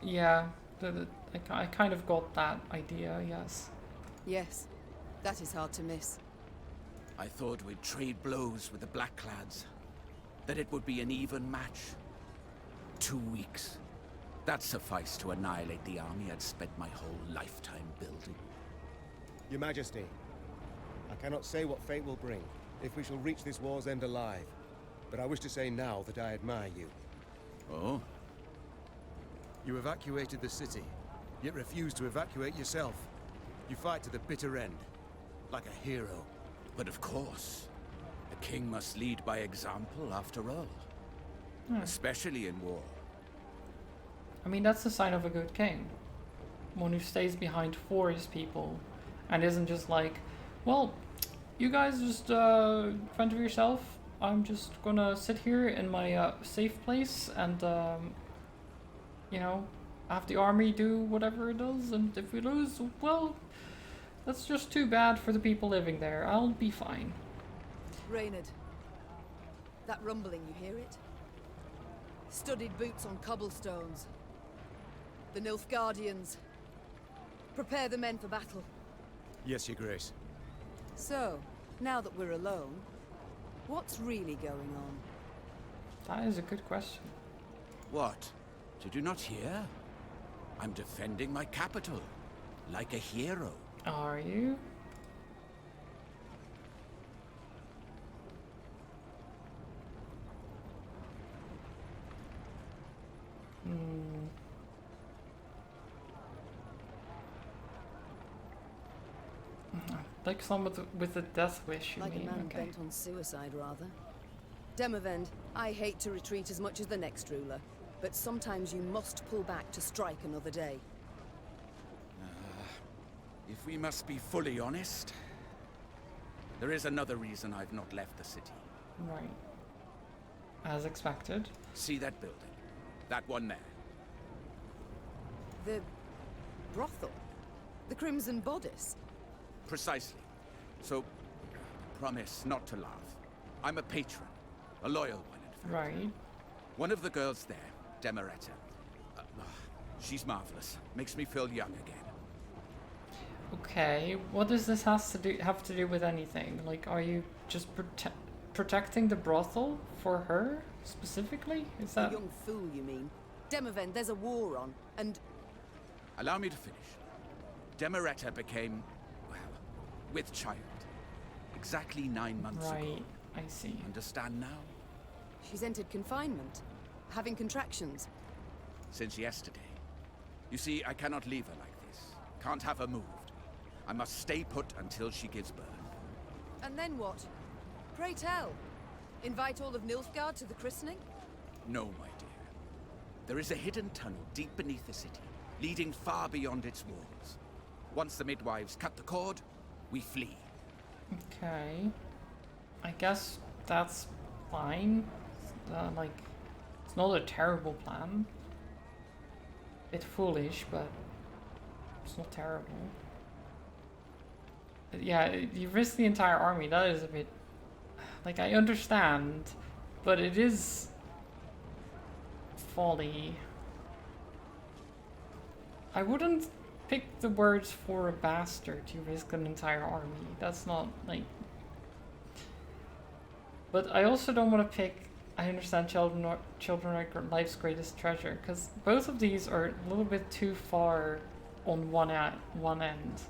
Yeah, I kind of got that idea, yes. Yes, that is hard to miss. I thought we'd trade blows with the Blackclads. That it would be an even match. 2 weeks. That sufficed to annihilate the army I'd spent my whole lifetime building. Your Majesty, I cannot say what fate will bring, if we shall reach this war's end alive. But I wish to say now that I admire you. Oh? You evacuated the city, yet refused to evacuate yourself. You fight to the bitter end, like a hero. But of course. A king must lead by example, after all. Especially in war. I mean, that's the sign of a good king. One who stays behind for his people, and isn't just like, well, you guys just fend for yourself. I'm just gonna sit here in my safe place and, you know, have the army do whatever it does, and if we lose, well, that's just too bad for the people living there. I'll be fine. Reynard, that rumbling, you hear it? Studded boots on cobblestones. The Nilfgaardians. Prepare the men for battle. Yes, Your Grace. So, now that we're alone, what's really going on? That is a good question. What? Did you not hear? I'm defending my capital. Like a hero. Are you? Like someone with a death wish, you like mean? a man Okay. bent on suicide, rather. Demavend, I hate to retreat as much as the next ruler, but sometimes you must pull back to strike another day. If we must be fully honest, there is another reason I've not left the city. Right. As expected. See that building? That one there. The brothel? The Crimson Bodice? Precisely. So, promise not to laugh. I'm a patron. A loyal one, in fact. Right. One of the girls there, Demeretta. She's marvelous. Makes me feel young again. Okay, what does this have to do with anything? Like, are you just protecting the brothel for her specifically? Is that A young fool, you mean? Demavend, there's a war on, and... Allow me to finish. Demeretta became, well, with child. Exactly 9 months ago. Right, I see. Understand now? She's entered confinement. Having contractions. Since yesterday. You see, I cannot leave her like this. Can't have her moved. I must stay put until she gives birth. And then what? Pray tell. Invite all of Nilfgaard to the christening? No, my dear. There is a hidden tunnel deep beneath the city, leading far beyond its walls. Once the midwives cut the cord, we flee. Okay. I guess that's fine. Like, it's not a terrible plan. Bit foolish, but it's not terrible. Yeah, you risk the entire army. That is a bit... Like, I understand, but it is folly. I wouldn't pick the words for a bastard to risk an entire army. That's not, like... But I also don't want to pick, I understand children are life's greatest treasure, because both of these are a little bit too far on one end.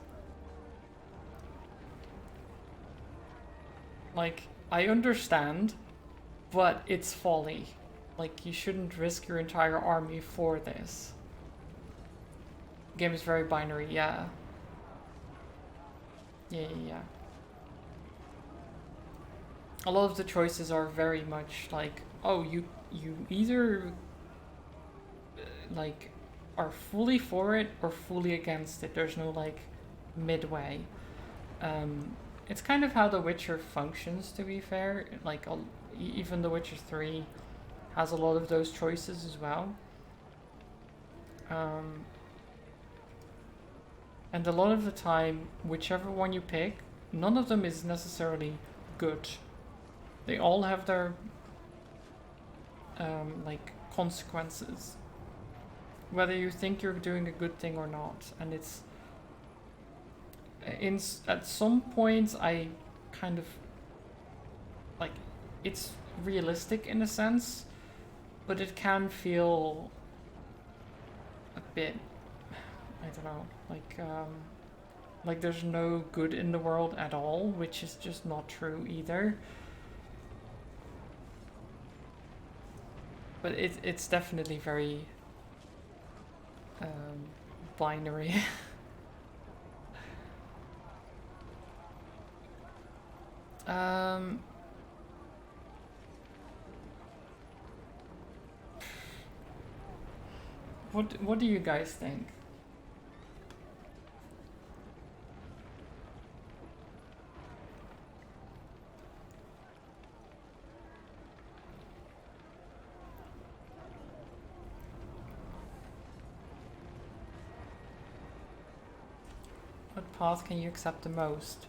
Like, I understand, but it's folly. Like, you shouldn't risk your entire army for this. Game is very binary, yeah. Yeah. A lot of the choices are very much like, oh, you either like are fully for it or fully against it. There's no like midway. It's kind of how The Witcher functions, to be fair. Like even The Witcher 3 has a lot of those choices as well. And a lot of the time, whichever one you pick, none of them is necessarily good. They all have their like consequences, whether you think you're doing a good thing or not. And it's at some points I kind of like it's realistic in a sense, but it can feel a bit, I don't know, like there's no good in the world at all, which is just not true either. But it's definitely very binary. What do you guys think? What path can you accept the most?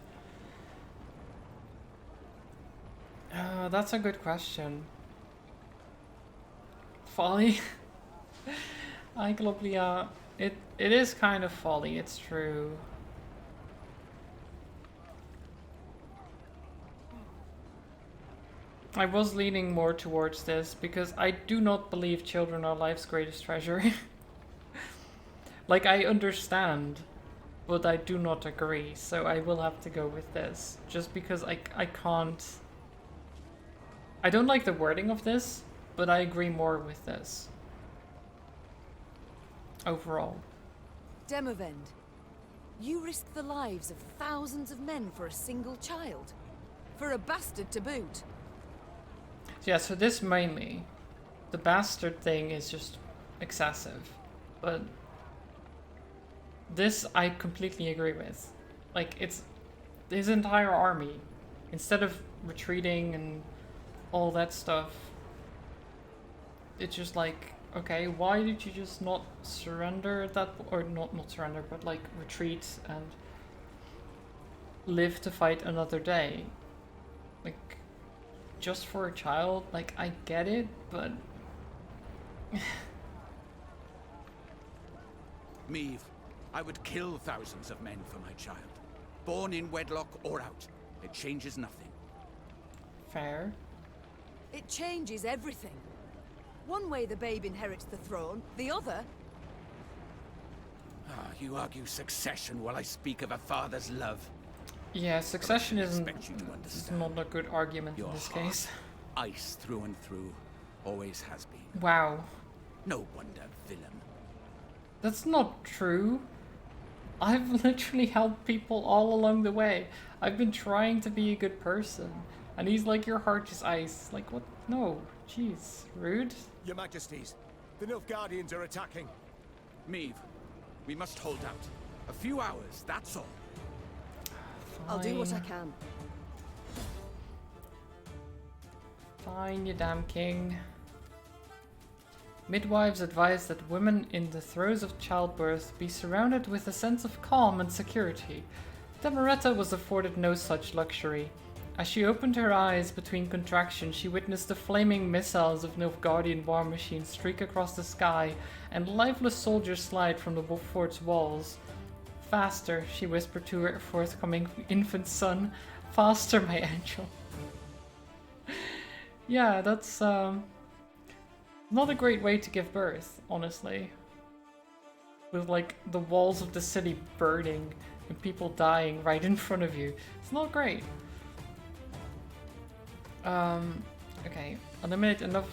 That's a good question. Folly? I Globlia. It is kind of folly, it's true. I was leaning more towards this because I do not believe children are life's greatest treasure. Like, I understand, but I do not agree, so I will have to go with this. Just because I can't... I don't like the wording of this, but I agree more with this. Overall. Demavend, you risk the lives of thousands of men for a single child. For a bastard to boot. Yeah, so this mainly, the bastard thing is just excessive, but this I completely agree with. Like, it's his entire army. Instead of retreating and all that stuff, it's just like, okay, why did you just not surrender at that, or not surrender, but like retreat and live to fight another day? Like, just for a child, like, I get it, but... Meve, I would kill thousands of men for my child. Born in wedlock or out, it changes nothing. Fair. It changes everything. One way the babe inherits the throne, the other... Ah, you argue succession while I speak of a father's love. Yeah, succession is not a good argument in this case. Ice through and through, always has been. Wow. No wonder, villain. That's not true. I've literally helped people all along the way. I've been trying to be a good person. And he's like, your heart is ice. Like, what? No. Jeez. Rude. Your Majesties, the Nilfgaardians are attacking. Meve, we must hold out. A few hours, that's all. I'll do what I can. Fine, you damn king. Midwives advise that women in the throes of childbirth be surrounded with a sense of calm and security. Demeretta was afforded no such luxury, As she opened her eyes between contractions, she witnessed the flaming missiles of Nilfgaardian war machines streak across the sky and lifeless soldiers slide from the fort's walls. Faster, she whispered to her forthcoming infant son. Faster, my angel. Yeah, that's not a great way to give birth, honestly. With like the walls of the city burning and people dying right in front of you. It's not great. Okay. Eliminate enough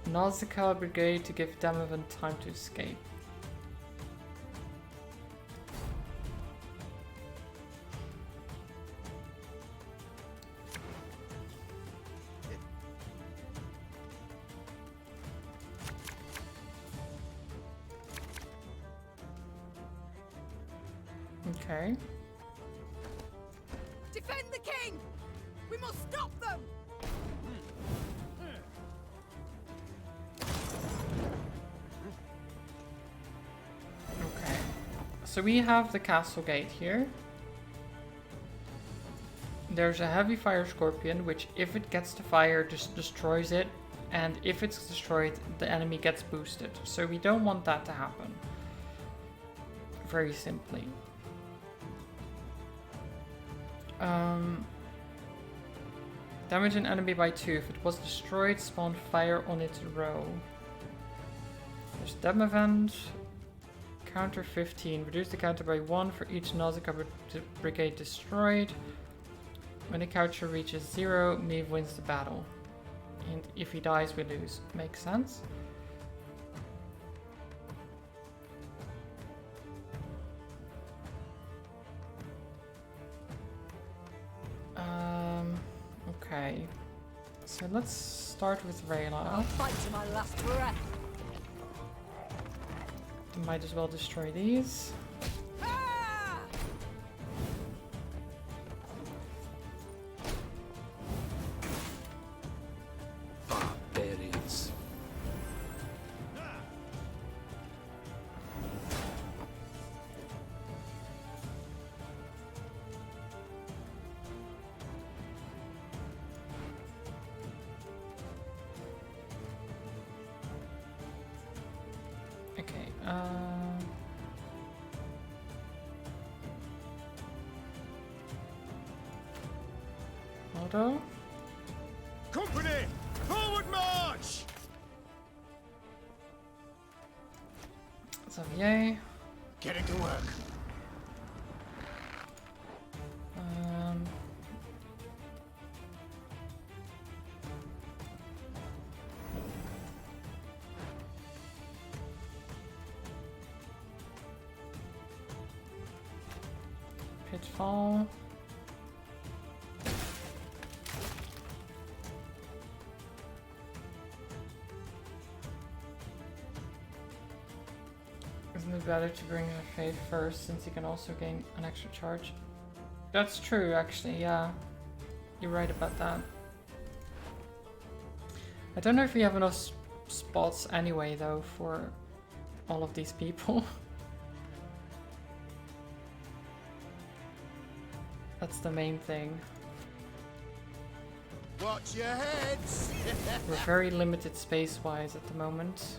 Nausicaa brigade to give Demovan time to escape. Okay. Defend the king! We must stop them! Okay. So we have the castle gate here. There's a heavy fire scorpion, which if it gets to fire, just destroys it. And if it's destroyed, the enemy gets boosted. So we don't want that to happen. Very simply. Damage an enemy by 2. If it was destroyed, spawn fire on its row. There's Demavend. Counter 15. Reduce the counter by 1 for each Nausicaa brigade destroyed. When the counter reaches 0, Meve wins the battle. And if he dies, we lose. Makes sense. Okay. So let's start with Rayla. I'll fight to my last breath. Might as well destroy these. Barbarians. Okay, Auto. Company! Forward march! Xavier. Getting to work. Pitfall. Isn't it better to bring the Fade first, since you can also gain an extra charge? That's true, actually, yeah. You're right about that. I don't know if we have enough spots anyway, though, for all of these people. That's the main thing. Watch your heads! We're very limited space-wise at the moment.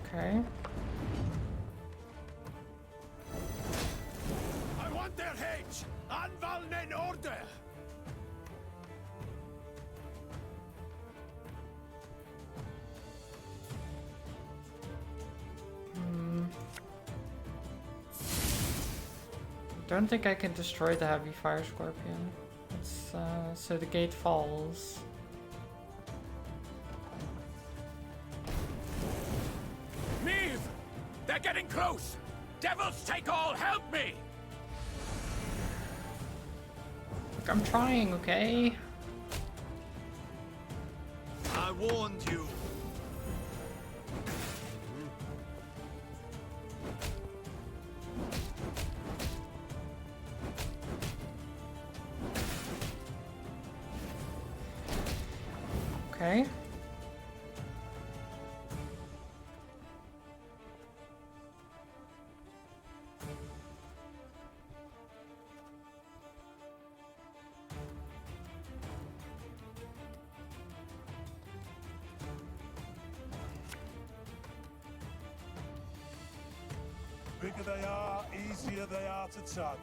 Okay. I want their heads! Anvallen in order! Don't think I can destroy the heavy fire scorpion. It's, so the gate falls. Meve! They're getting close! Devils take all, help me! Look, I'm trying, okay? I warned you. Okay. Bigger they are, easier they are to target.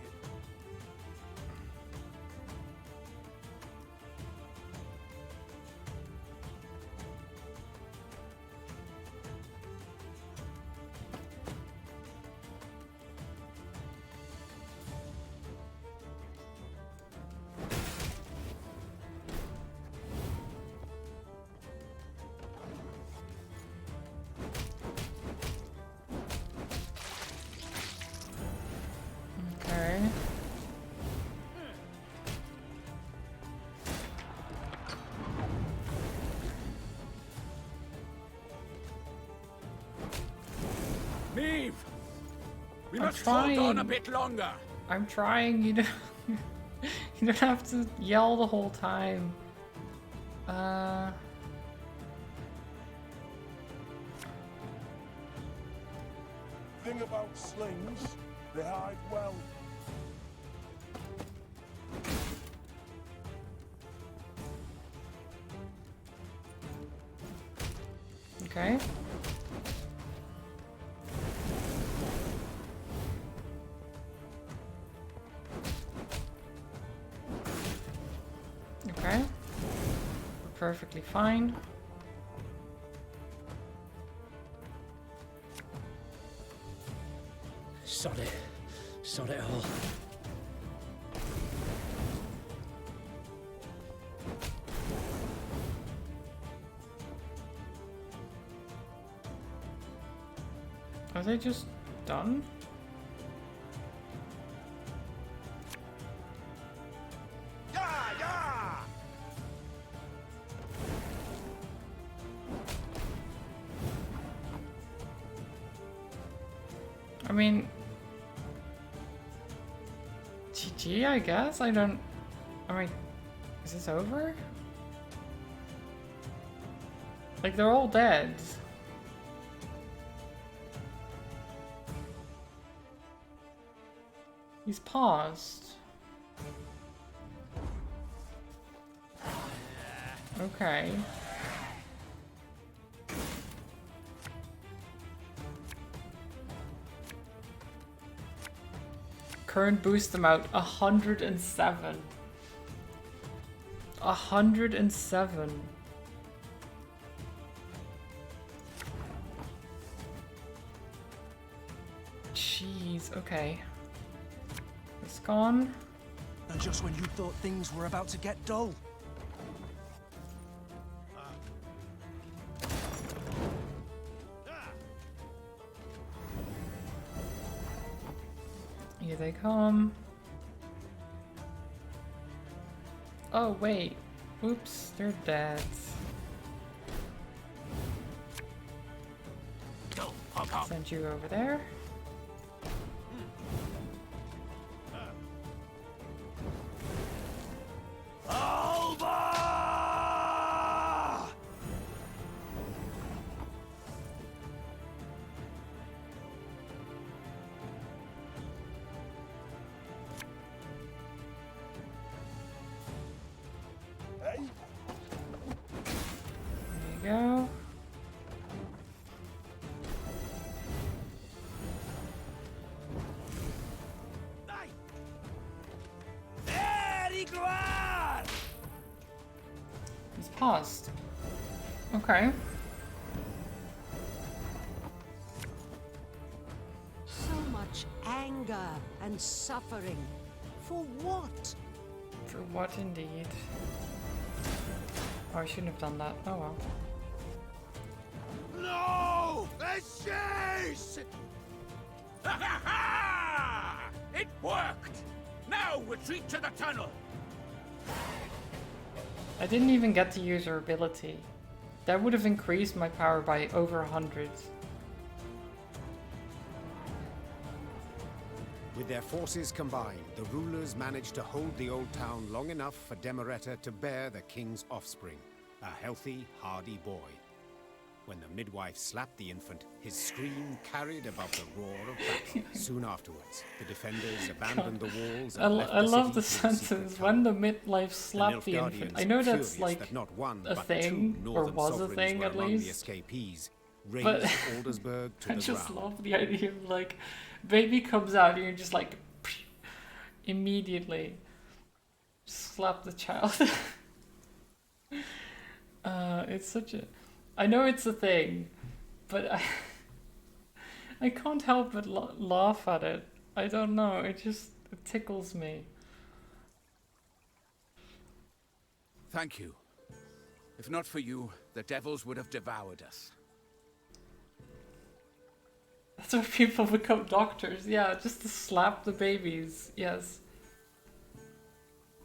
Okay. Neve! We I'm must hold on a trying. bit longer. I'm trying, you don't you don't have to yell the whole time. Thing about slings, they hide well. Okay. Okay. We're perfectly fine. Sod it. Sod it all. Are they just done? I mean, GG, I guess? I mean, is this over? Like, they're all dead. He's paused. Okay. Current boost amount 107. 107. Jeez, okay. It's gone. And just when you thought things were about to get dull. Here they come. Oh, wait. Oops, they're dead. Send you over there. Go. He's paused. Okay. So much anger and suffering. For what? For what indeed? Oh, I shouldn't have done that. Oh well. No! A chase! Ha ha ha! It worked! Now retreat to the tunnel! I didn't even get to use her ability. That would have increased my power by over 100. With their forces combined, the rulers managed to hold the old town long enough for Demereta to bear the king's offspring, a healthy, hardy boy. When the midwife slapped the infant, his scream carried above the roar of battle. Soon afterwards, the defenders abandoned the walls and left I love the city with a secret sentence, tunnel. when the midwife slapped the infant. I know that's furious like that not one, a but thing, two or northern was a sovereigns thing were at among the least. escapees, But razed Aldersburg to I the just ground. love the idea of like, baby comes out and you're just like, immediately slap the child. It's such a... I know it's a thing, but I can't help but laugh at it. I don't know, it tickles me. Thank you. If not for you, the devils would have devoured us. That's why people become doctors, yeah, just to slap the babies, yes.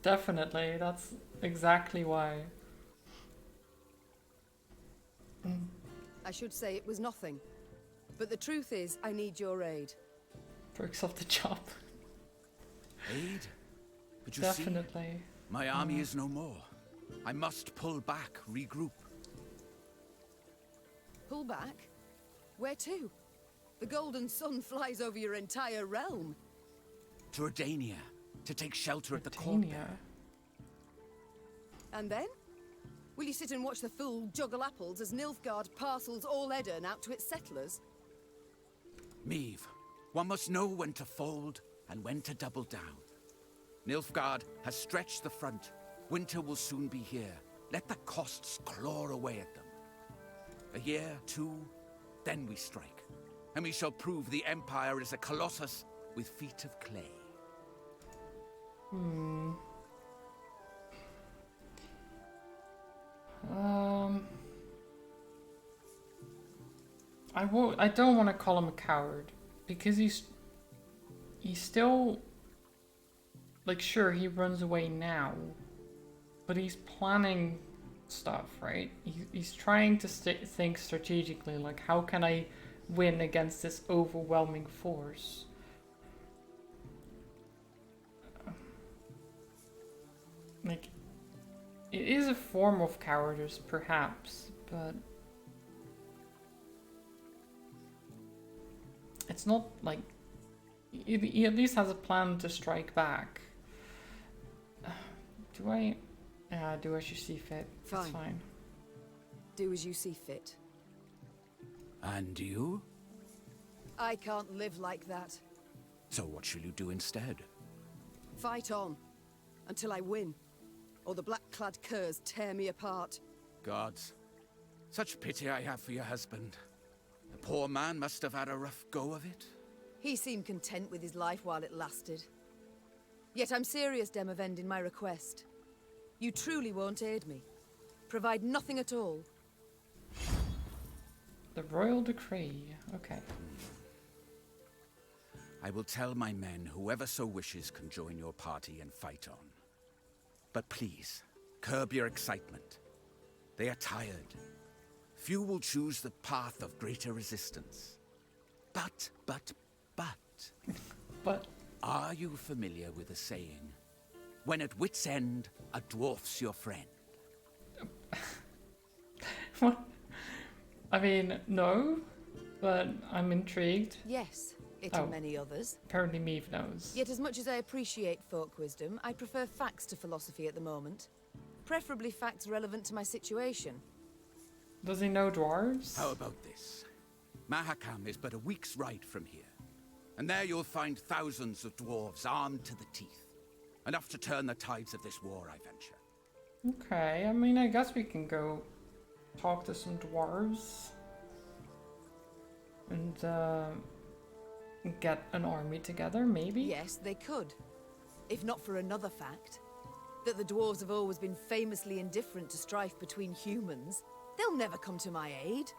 Definitely, that's exactly why. I should say it was nothing. But the truth is, I need your aid. Perks of the job. Aid? But you Definitely. see, my army is no more. I must pull back, regroup. Pull back? Where to? The golden sun flies over your entire realm. To Redania, to take shelter at the court there. And then? Will you sit and watch the fool juggle apples as Nilfgaard parcels all Edirn out to its settlers? Meve, one must know when to fold and when to double down. Nilfgaard has stretched the front. Winter will soon be here. Let the costs claw away at them. A year, two, then we strike. And we shall prove the Empire is a colossus with feet of clay. I don't want to call him a coward, because he's still, like, sure, he runs away now, but he's planning stuff, right? He's trying to think strategically, like, how can I win against this overwhelming force? Like, it is a form of cowardice, perhaps, but it's not like he at least has a plan to strike back. Do I as you see fit? Fine. It's fine. Do as you see fit. And you? I can't live like that. So what shall you do instead? Fight on. Until I win. Or the black-clad curs tear me apart. Gods, such pity I have for your husband. The poor man must have had a rough go of it. He seemed content with his life while it lasted. Yet I'm serious, Demavend, in my request. You truly won't aid me. Provide nothing at all. The royal decree. Okay. I will tell my men whoever so wishes can join your party and fight on. But please, curb your excitement. They are tired. Few will choose the path of greater resistance. But... But... Are you familiar with the saying, when at wit's end, a dwarf's your friend? What? I mean, no, but I'm intrigued. Yes, it and many others. Apparently Meve knows. Yet as much as I appreciate folk wisdom, I prefer facts to philosophy at the moment. Preferably facts relevant to my situation. Does he know dwarves? How about this? Mahakam is but a week's ride from here. And there you'll find thousands of dwarves armed to the teeth. Enough to turn the tides of this war, I venture. Okay, I mean, I guess we can go talk to some dwarves. And, get an army together, maybe? Yes, they could. If not for another fact. That the dwarves have always been famously indifferent to strife between humans. They'll never come to my aid.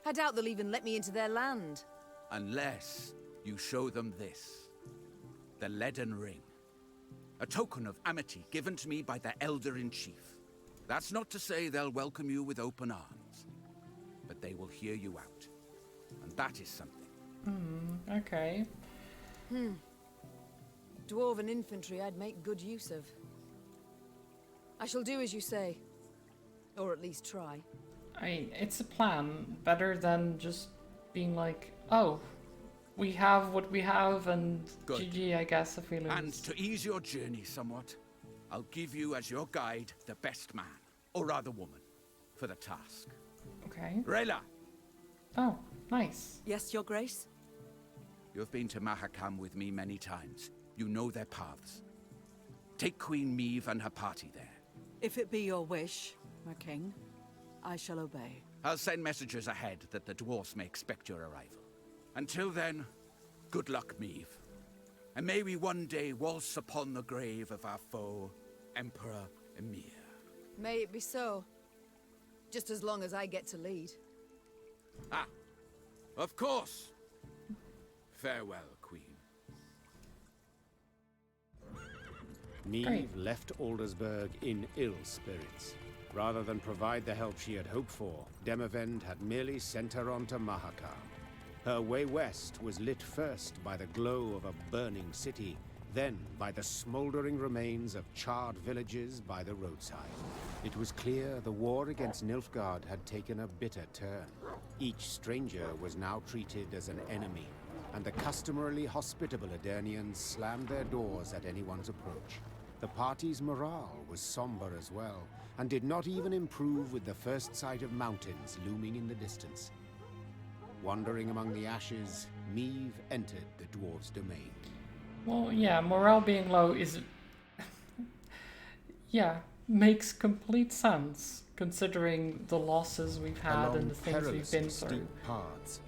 I doubt they'll even let me into their land. Unless you show them this. The leaden ring. A token of amity given to me by the Elder-in-Chief. That's not to say they'll welcome you with open arms, but they will hear you out. And that is something. Okay. Dwarven infantry I'd make good use of. I shall do as you say. Or at least try. It's a plan. Better than just being like, oh, we have what we have and Good. GG, I guess, I feel it And is. to ease your journey somewhat, I'll give you as your guide the best man, or rather woman, for the task. Okay. Rayla! Oh, nice. Yes, Your Grace? You've been to Mahakam with me many times. You know their paths. Take Queen Meve and her party there. If it be your wish, my king, I shall obey. I'll send messengers ahead that the dwarfs may expect your arrival. Until then, good luck, Meve. And may we one day waltz upon the grave of our foe, Emperor Emir. May it be so. Just as long as I get to lead. Ah, of course. Farewell, Queen. Meve left Aldersburg in ill spirits. Rather than provide the help she had hoped for, Demavend had merely sent her on to Mahakam. Her way west was lit first by the glow of a burning city, then by the smoldering remains of charred villages by the roadside. It was clear the war against Nilfgaard had taken a bitter turn. Each stranger was now treated as an enemy, and the customarily hospitable Adernians slammed their doors at anyone's approach. The party's morale was somber as well, and did not even improve with the first sight of mountains looming in the distance. Wandering among the ashes, Meve entered the dwarves' domain. Well, yeah, morale being low is... yeah, makes complete sense, considering the losses we've had Along and the things we've perilous been and through. steep paths,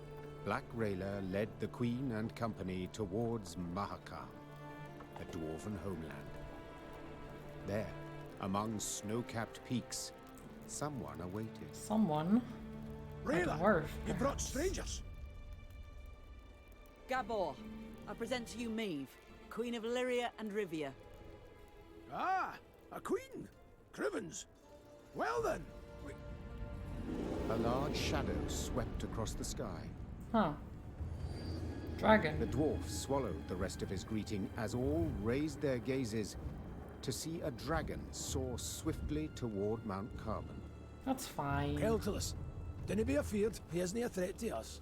Black Rayla led the Queen and company towards Mahakam, the dwarven homeland. There, among snow-capped peaks, someone awaited. Someone? A Rayla, dwarf, you brought perhaps. strangers. Gabor, I present to you Meve, Queen of Lyria and Rivia. Ah, a queen. Crivens. Well then. A large shadow swept across the sky. Huh. Dragon. The dwarf swallowed the rest of his greeting as all raised their gazes to see a dragon soar swiftly toward Mount Carbon. That's fine. Keltulus. Dinna be afeard, he isn't a threat to us.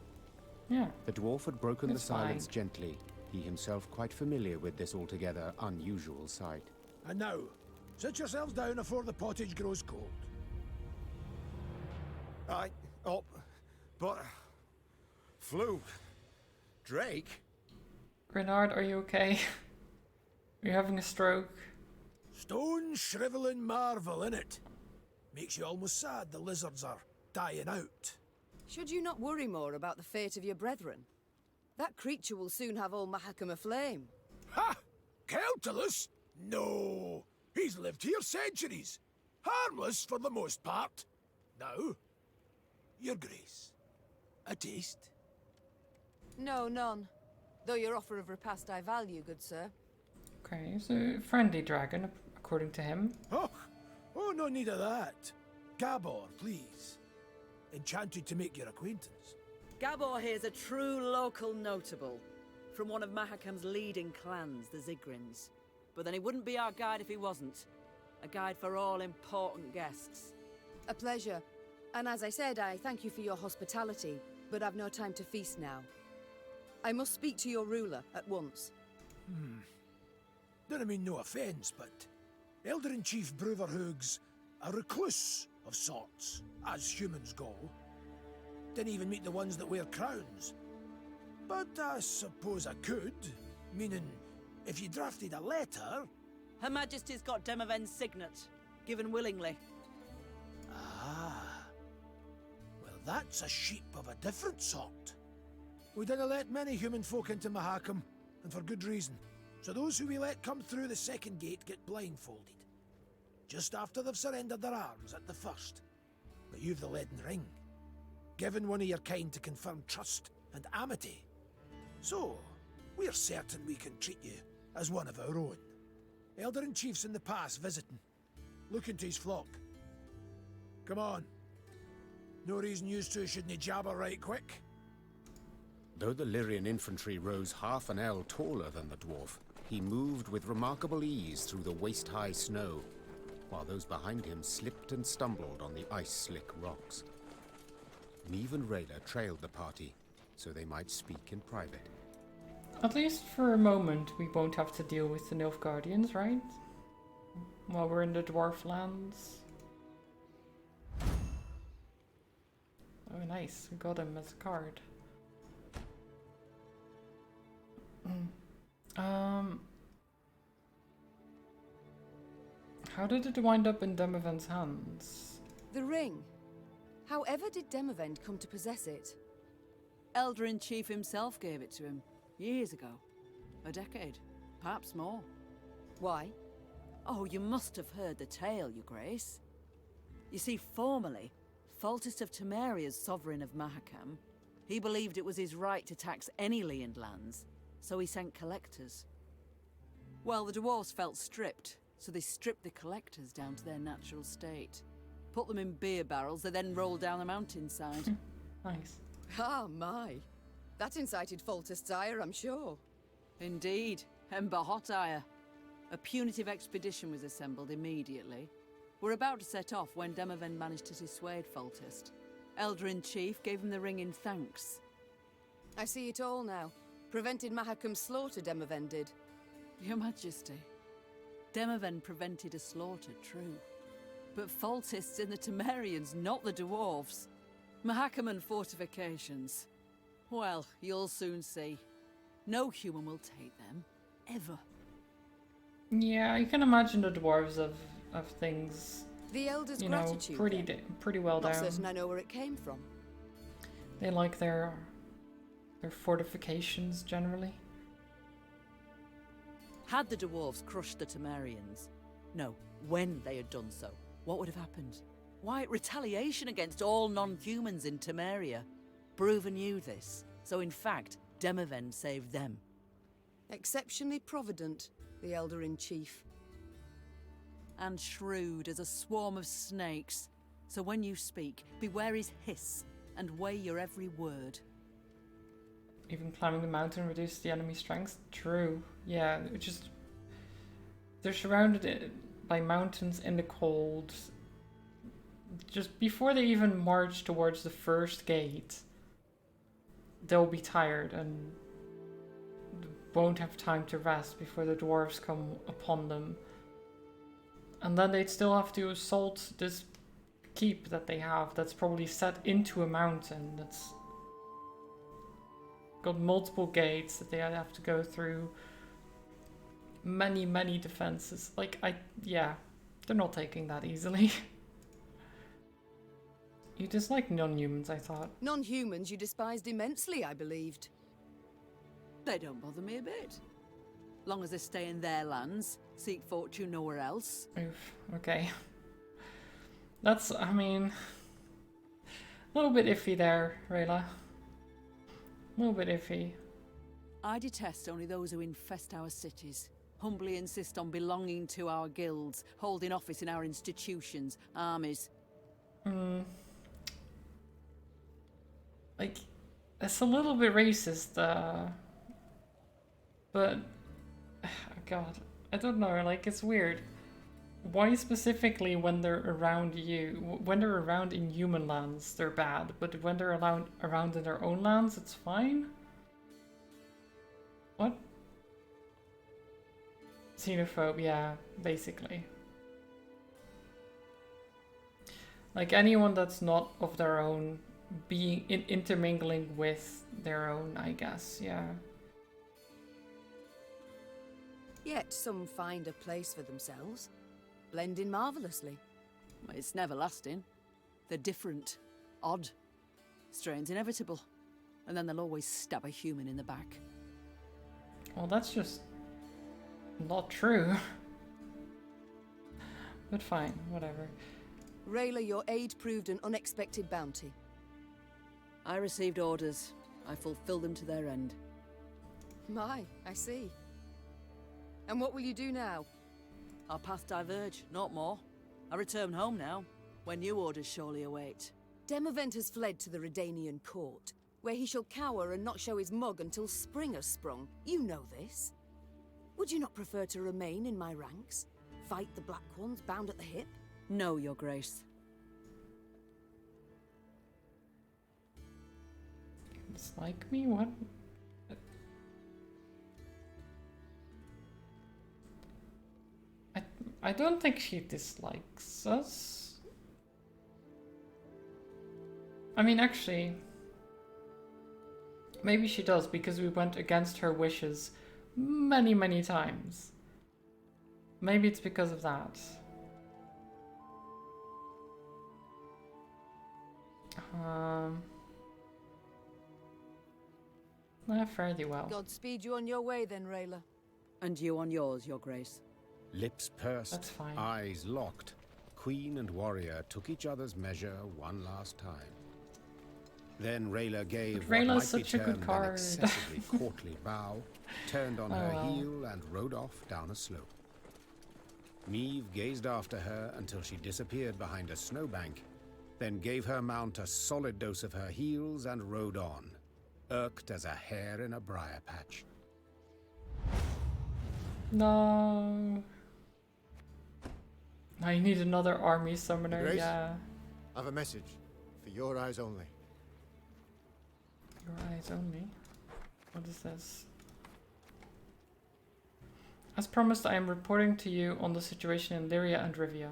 Yeah. The dwarf had broken It's the silence fine. gently, he himself quite familiar with this altogether unusual sight. And now, sit yourselves down afore the pottage grows cold. Aye, oh, but... Flew. Drake? Grenard, are you okay? Are you having a stroke? Stone shriveling marvel, innit? Makes you almost sad the lizards are dying out. Should you not worry more about the fate of your brethren? That creature will soon have all Mahakam aflame. Ha! Keltulus? No! He's lived here centuries. Harmless for the most part. Now, Your Grace, a taste? No, none. Though your offer of repast I value, good sir. Okay, so friendly dragon, according to him. Oh, no need of that. Gabor, please. Enchanted to make your acquaintance. Gabor here's a true local notable, from one of Mahakam's leading clans, the Zigrins. But then he wouldn't be our guide if he wasn't. A guide for all important guests. A pleasure. And as I said, I thank you for your hospitality, but I've no time to feast now. I must speak to your ruler at once. Don't mean no offence, but Elder-in-Chief Bruverhoog's a recluse of sorts, as humans go. Didn't even meet the ones that wear crowns. But I suppose I could, meaning if you drafted a letter... Her Majesty's got Demavend's signet, given willingly. Ah. Well, that's a sheep of a different sort. We didn't let many human folk into Mahakam, and for good reason. So those who we let come through the second gate get blindfolded. Just after they've surrendered their arms at the first. But you've the leaden ring. Given one of your kind to confirm trust and amity. So, we're certain we can treat you as one of our own. Elder and chiefs in the pass visiting. Look into his flock. Come on. No reason you two shouldn't jabber right quick. Though the Lyrian infantry rose half an ell taller than the dwarf, he moved with remarkable ease through the waist-high snow, while those behind him slipped and stumbled on the ice-slick rocks. Neve and Rayla trailed the party, so they might speak in private. At least for a moment, we won't have to deal with the Nilfgaardians, right? While we're in the dwarf lands. Oh, nice. We got him as a card. How did it wind up in Demavend's hands? The ring. However did Demavend come to possess it? Elder-in-Chief himself gave it to him, years ago. A decade, perhaps more. Why? Oh, you must have heard the tale, Your Grace. You see, formerly, Foltest of Temeria's sovereign of Mahakam, he believed it was his right to tax any Leand lands, so he sent collectors. Well, the dwarves felt stripped, so they stripped the collectors down to their natural state. Put them in beer barrels, they then rolled down the mountainside. Nice. Ah, my. That incited Foltest's ire, I'm sure. Indeed, Ember hot ire. A punitive expedition was assembled immediately. We're about to set off when Demavend managed to dissuade Foltest. Elder-in-Chief gave him the ring in thanks. I see it all now. Prevented Mahakam's slaughter, Demavend did. Your Majesty, Demavend prevented a slaughter, true. But Foltest's in the Temerians, not the dwarves. Mahakam and fortifications. Well, you'll soon see. No human will take them, ever. Yeah, I can imagine the dwarves of things. The elders' you know, gratitude. pretty well Not down. certain I know where it came from. They like their fortifications generally. Had the dwarves crushed the Temerians? No, when they had done so, what would have happened? Why, retaliation against all non-humans in Temeria. Bruven knew this, so in fact, Demavend saved them. Exceptionally provident, the Elder-in-Chief. And shrewd as a swarm of snakes. So when you speak, beware his hiss, and weigh your every word. Even climbing the mountain reduces the enemy's strength? True. Yeah, it just... They're surrounded by mountains in the cold. Just before they even march towards the first gate, they'll be tired and won't have time to rest before the dwarves come upon them. And then they'd still have to assault this keep that they have that's probably set into a mountain that's got multiple gates that they have to go through. Many defenses. Yeah, they're not taking that easily. You dislike non-humans, I thought. Non-humans you despised immensely, I believed. They don't bother me a bit. Long as they stay in their lands, seek fortune nowhere else. Oof, okay. That's, I mean, a little bit iffy there, Rayla. A little bit iffy. I detest only those who infest our cities, humbly insist on belonging to our guilds, holding office in our institutions, armies. Like, it's a little bit racist, but, God, I don't know, like, it's weird. Why specifically when they're around you, when they're around in human lands, they're bad, but when they're around in their own lands, it's fine? What? Xenophobe, yeah, basically. Like, anyone that's not of their own, being intermingling with their own, I guess, yeah. Yet some find a place for themselves, blend in marvellously. It's never lasting. They're different, odd. Strain's inevitable. And then they'll always stab a human in the back. Well, that's just not true. But fine, whatever. Rayla, your aid proved an unexpected bounty. I received orders. I fulfilled them to their end. My, I see. And what will you do now? Our paths diverge, not more. I return home now, where new orders surely await. Demavent has fled to the Redanian court, where he shall cower and not show his mug until spring has sprung. You know this. Would you not prefer to remain in my ranks? Fight the Black Ones bound at the hip? No, Your Grace. Dislike me? What? I don't think she dislikes us. I mean, actually, maybe she does, because we went against her wishes many, many times. Maybe it's because of that. Fairly well. God speed you on your way then, Rayla. And you on yours, Your Grace. Lips pursed, That's fine. eyes locked, Queen and warrior took each other's measure one last time. Then Rayla gave what might be termed an excessively courtly bow, turned on her heel and rode off down a slope. Meve gazed after her until she disappeared behind a snowbank, then gave her mount a solid dose of her heels and rode on, irked as a hare in a briar patch. No. I need another army summoner, Grace, yeah. I have a message for your eyes only. Your eyes only? What is this? As promised, I am reporting to you on the situation in Lyria and Rivia.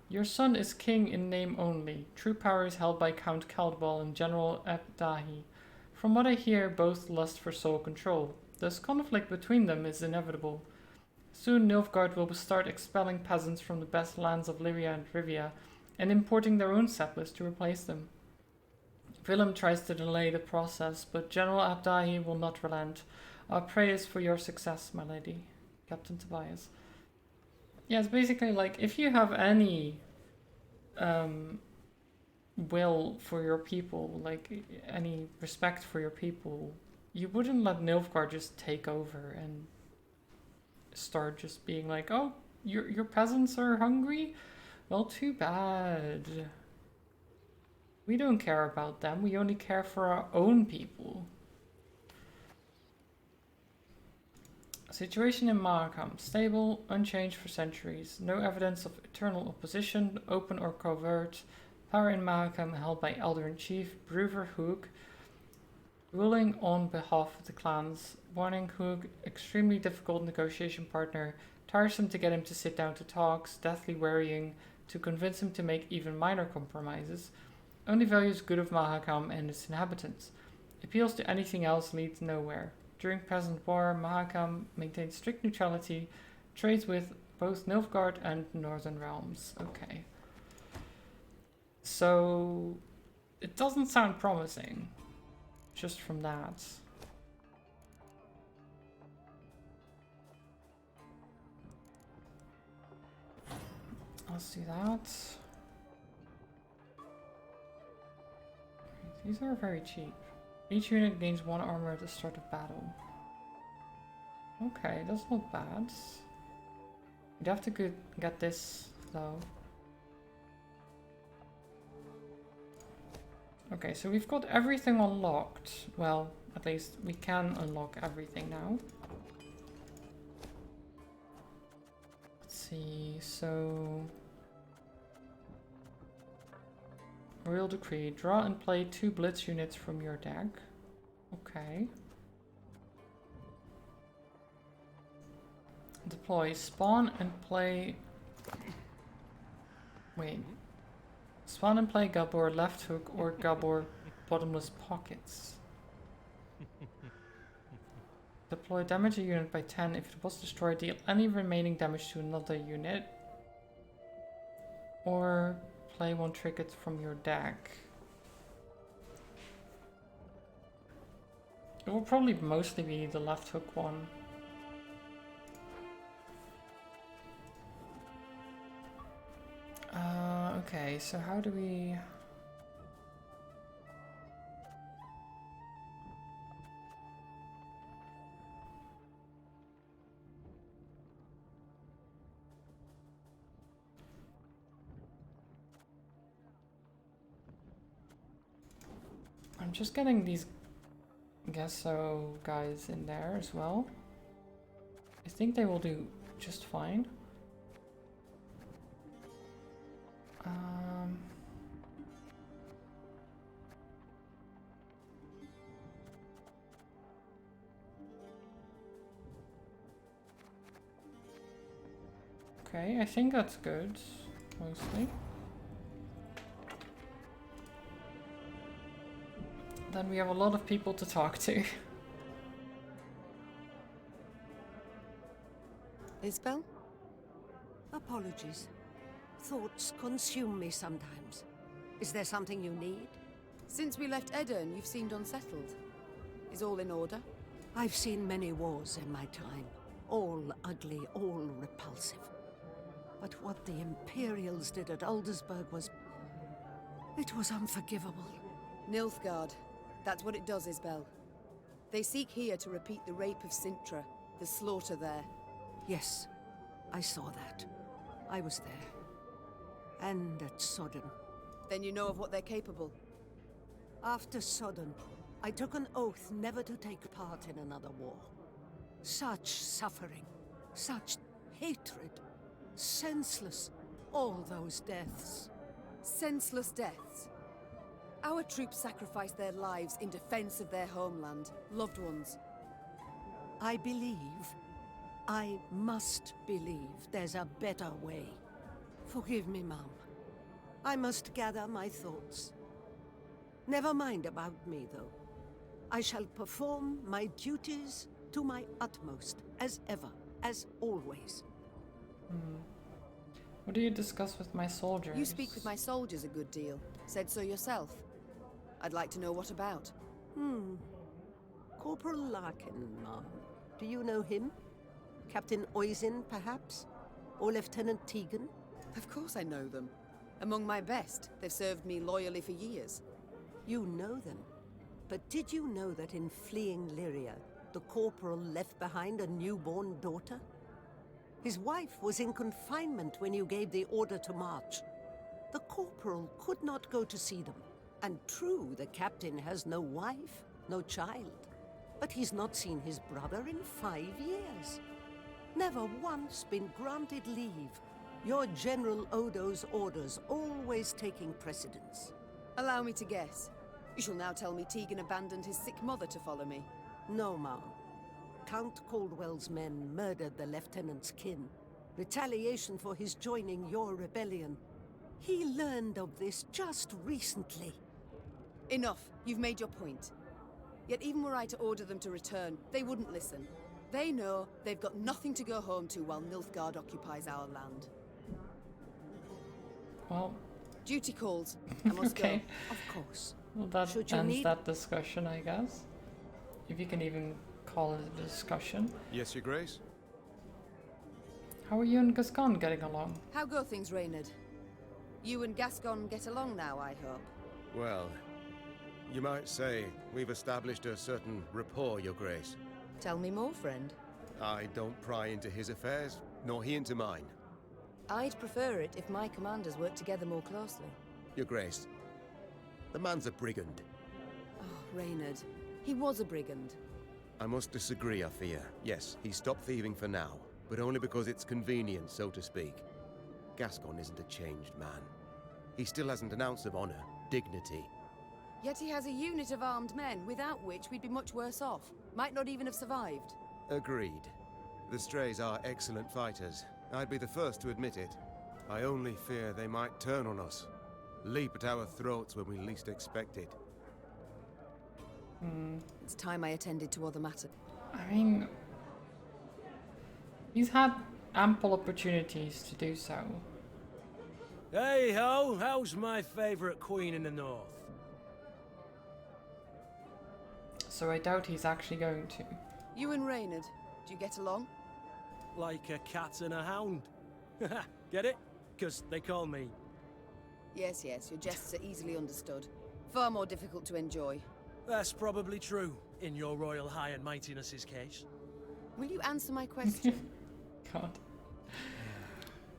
Your son is king in name only. True power is held by Count Caldwell and General Abdahi. From what I hear, both lust for sole control. Thus, conflict between them is inevitable. Soon Nilfgaard will start expelling peasants from the best lands of Lyria and Rivia and importing their own settlers to replace them. Willem tries to delay the process, but General Abdahi will not relent. Our praise for your success, my lady. Captain Tobias. Yeah, it's basically like, if you have any will for your people, like any respect for your people, you wouldn't let Nilfgaard just take over and start just being like, oh, your peasants are hungry? Well, too bad. We don't care about them, we only care for our own people. Situation in Mahakam. Stable, unchanged for centuries. No evidence of eternal opposition, open or covert. Power in Mahakam held by Elder-in-Chief Bruver Hoog, ruling on behalf of the clans. Warning: Hoog, extremely difficult negotiation partner, tiresome to get him to sit down to talks, deathly worrying to convince him to make even minor compromises. Only values good of Mahakam and its inhabitants. Appeals to anything else leads nowhere. During present war, Mahakam maintains strict neutrality, trades with both Nilfgaard and Northern Realms. Okay. So, it doesn't sound promising, just from that. Let's do that. These are very cheap. Each unit gains 1 armor at the start of battle. Okay, that's not bad. You'd have to get this, though. Okay, so we've got everything unlocked. Well, at least we can unlock everything now. Let's see, so... Royal Decree. Draw and play 2 Blitz units from your deck. Okay. Deploy. Spawn and play... Wait. Spawn and play Gabor Left Hook or Gabor Bottomless Pockets. Deploy damage a unit by 10. If it was destroyed, deal any remaining damage to another unit. Or... play 1 trinket from your deck. It will probably mostly be the left hook one. Okay, so how do we... I'm just getting these Gesso guys in there as well. I think they will do just fine. Okay, I think that's good, mostly. Then we have a lot of people to talk to. Isbel? Apologies. Thoughts consume me sometimes. Is there something you need? Since we left Edirn, you've seemed unsettled. Is all in order? I've seen many wars in my time. All ugly, all repulsive. But what the Imperials did at Aldersburg was... it was unforgivable. Nilfgaard. That's what it does, Isbel. They seek here to repeat the rape of Sintra, the slaughter there. Yes, I saw that. I was there. And at Sodden. Then you know of what they're capable? After Sodden, I took an oath never to take part in another war. Such suffering, such hatred, senseless, all those deaths. Senseless deaths? Our troops sacrificed their lives in defense of their homeland, loved ones. I believe, I must believe there's a better way. Forgive me, Mom. I must gather my thoughts. Never mind about me, though. I shall perform my duties to my utmost, as ever, as always. What do you discuss with my soldiers? You speak with my soldiers a good deal. Said so yourself. I'd like to know what about. Corporal Larkin, Mom. Do you know him? Captain Oisin, perhaps? Or Lieutenant Tegan? Of course I know them. Among my best. They've served me loyally for years. You know them. But did you know that in fleeing Lyria, the corporal left behind a newborn daughter? His wife was in confinement when you gave the order to march. The corporal could not go to see them. And true, the captain has no wife, no child. But he's not seen his brother in 5 years. Never once been granted leave. Your General Odo's orders always taking precedence. Allow me to guess. You shall now tell me Tegan abandoned his sick mother to follow me. No, Ma'am. Count Caldwell's men murdered the lieutenant's kin. Retaliation for his joining your rebellion. He learned of this just recently. Enough. You've made your point. Yet even were I to order them to return, they wouldn't listen. They know they've got nothing to go home to while Nilfgaard occupies our land. Well... Duty calls. I must okay. go. Of course. Well, that ends that discussion, I guess. If you can even call it a discussion. Yes, Your Grace? How are you and Gascon getting along? How go things, Reynard? You and Gascon get along now, I hope. Well, you might say we've established a certain rapport, Your Grace. Tell me more, friend. I don't pry into his affairs, nor he into mine. I'd prefer it if my commanders worked together more closely. Your Grace, the man's a brigand. Oh, Reynard. He was a brigand. I must disagree, I fear. Yes, he stopped thieving for now, but only because it's convenient, so to speak. Gascon isn't a changed man. He still hasn't an ounce of honor, dignity. Yet he has a unit of armed men, without which we'd be much worse off. Might not even have survived. Agreed. The Strays are excellent fighters. I'd be the first to admit it. I only fear they might turn on us. Leap at our throats when we least expect it. It's time I attended to other matters. I mean... he's had ample opportunities to do so. Hey ho, how's my favourite queen in the north? So I doubt he's actually going to. You and Reynard, do you get along? Like a cat and a hound. Get it? 'Cause they call me... Yes, yes, your jests are easily understood. Far more difficult to enjoy. That's probably true, in your royal high and mightiness's case. Will you answer my question? God.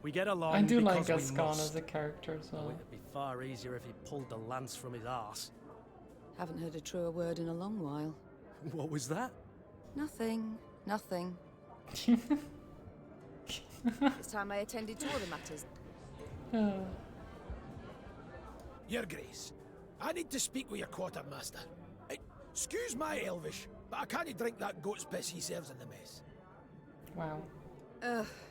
We get along I do because like we Gascon must. as a character as well. It'd be far easier if he pulled the lance from his arse. Haven't heard a truer word in a long while. What was that? Nothing. Nothing. It's time I attended to other matters. Your Grace, I need to speak with your quartermaster. Excuse my Elvish, but I can't drink that goat's piss he serves in the mess. Wow.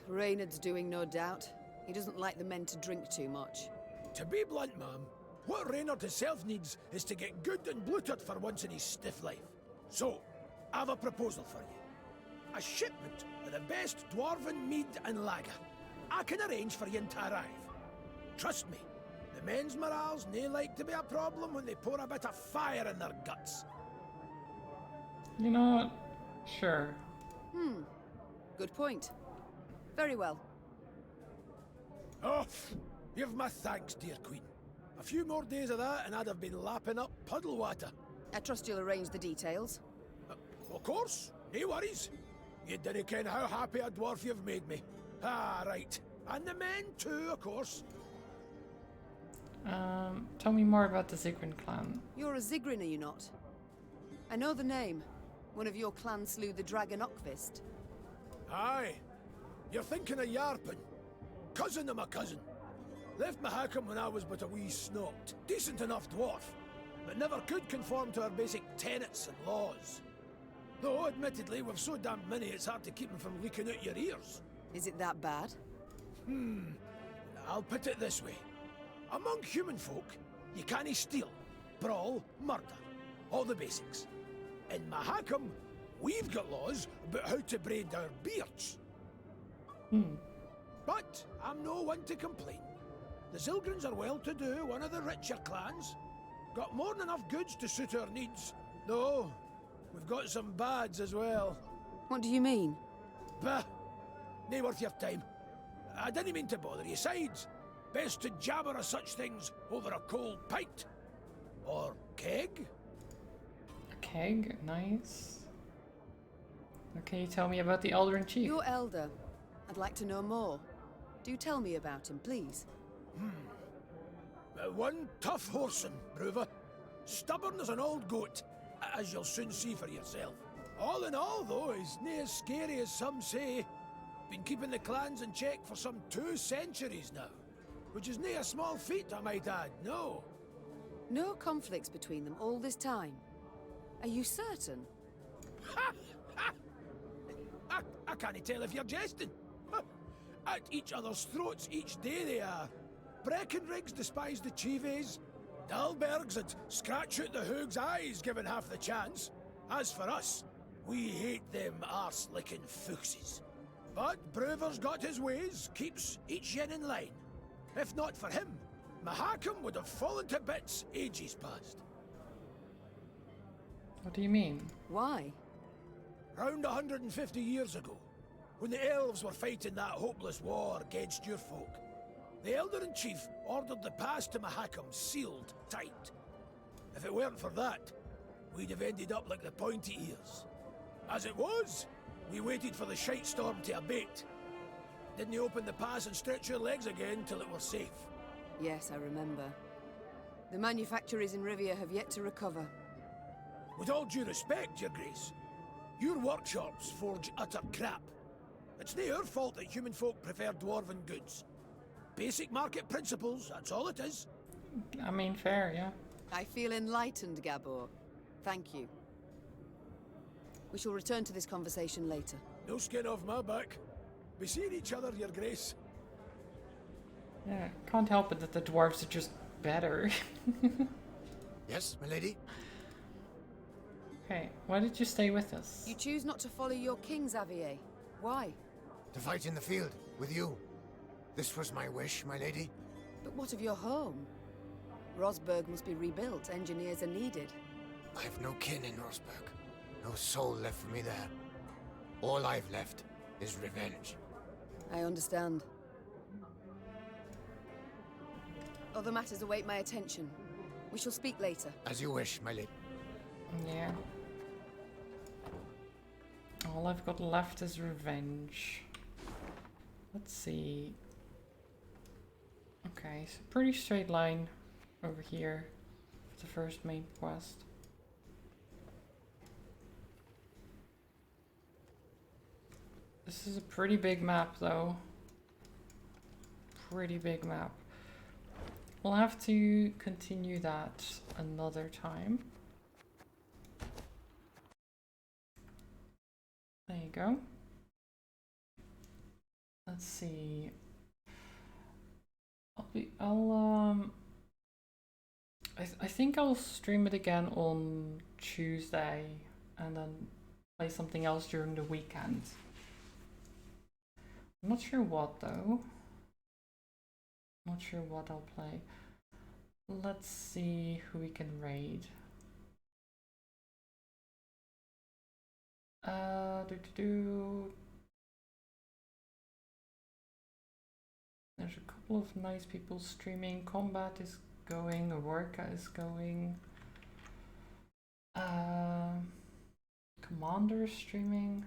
Reynard's doing, no doubt. He doesn't like the men to drink too much. To be blunt, ma'am, what Reynard himself needs is to get good and bloated for once in his stiff life. So, I have a proposal for you. A shipment of the best dwarven mead and lager. I can arrange for you to arrive. Trust me, the men's morale's nae like to be a problem when they pour a bit of fire in their guts. You know what? Sure. Good point. Very well. Oh, give my thanks, dear Queen. A few more days of that and I'd have been lapping up puddle water. I trust you'll arrange the details. Of course, no worries. You didn't ken how happy a dwarf you've made me. Ah, right. And the men too, of course. Tell me more about the Zigrin clan. You're a Zigrin, are you not? I know the name. One of your clan slew the dragon Ockfist. Aye. You're thinking of Yarpen. Cousin of my cousin. Left Mahakam when I was but a wee snot. Decent enough dwarf, but never could conform to our basic tenets and laws. Though, admittedly, we've so damn many it's hard to keep them from leaking out your ears. Is it that bad? I'll put it this way. Among human folk, you can't steal, brawl, murder. All the basics. In Mahakam, we've got laws about how to braid our beards. But I'm no one to complain. The Zilgrins are well-to-do, one of the richer clans. Got more than enough goods to suit our needs. Though, we've got some bads as well. What do you mean? Bah! Nae worth your time. I didn't mean to bother you. Sides, best to jabber of such things over a cold pint. Or keg. A keg? Nice. Okay, tell me about the Elder in Chief. Your elder. I'd like to know more. Do tell me about him, please. One tough whoreson, Brewer. Stubborn as an old goat, as you'll soon see for yourself. All in all, though, he's nae as scary as some say. Been keeping the clans in check for some 2 centuries now. Which is nae a small feat, I might add, no. No conflicts between them all this time. Are you certain? I can't tell if you're jesting. At each other's throats each day they are. Breckenrigs despise the Chives. Dalbergs would scratch out the Hoog's eyes given half the chance. As for us, we hate them arse-licking fuchses. But Brewer's got his ways, keeps each yin in line. If not for him, Mahakam would have fallen to bits ages past. What do you mean? Why? Round 150 years ago, when the elves were fighting that hopeless war against your folk, the Elder-in-Chief ordered the pass to Mahakam sealed tight. If it weren't for that, we'd have ended up like the pointy ears. As it was, we waited for the shite storm to abate. Didn't open the pass and stretch your legs again till it were safe. Yes, I remember. The manufacturers in Rivia have yet to recover. With all due respect, Your Grace, your workshops forge utter crap. It's nae our fault that human folk prefer dwarven goods. Basic market principles, that's all it is. I mean, fair, yeah. I feel enlightened, Gabor. Thank you. We shall return to this conversation later. No skin off my back. We seeing each other, Your Grace. Yeah, can't help it that the dwarves are just better. Yes, my lady? Okay, why did you stay with us? You choose not to follow your king, Xavier. Why? To fight in the field, with you. This was my wish, my lady. But what of your home? Rosberg must be rebuilt. Engineers are needed. I have no kin in Rosberg. No soul left for me there. All I've left is revenge. I understand. Other matters await my attention. We shall speak later. As you wish, my lady. Yeah. All I've got left is revenge. Let's see. Okay, so pretty straight line over here. The first main quest. This is a pretty big map though. Pretty big map. We'll have to continue that another time. There you go. Let's see. I think I'll stream it again on Tuesday and then play something else during the weekend. I'm not sure what though. Not sure what I'll play. Let's see who we can raid. There's a couple of nice people streaming. Combat is going, Orca is going. Commander is streaming.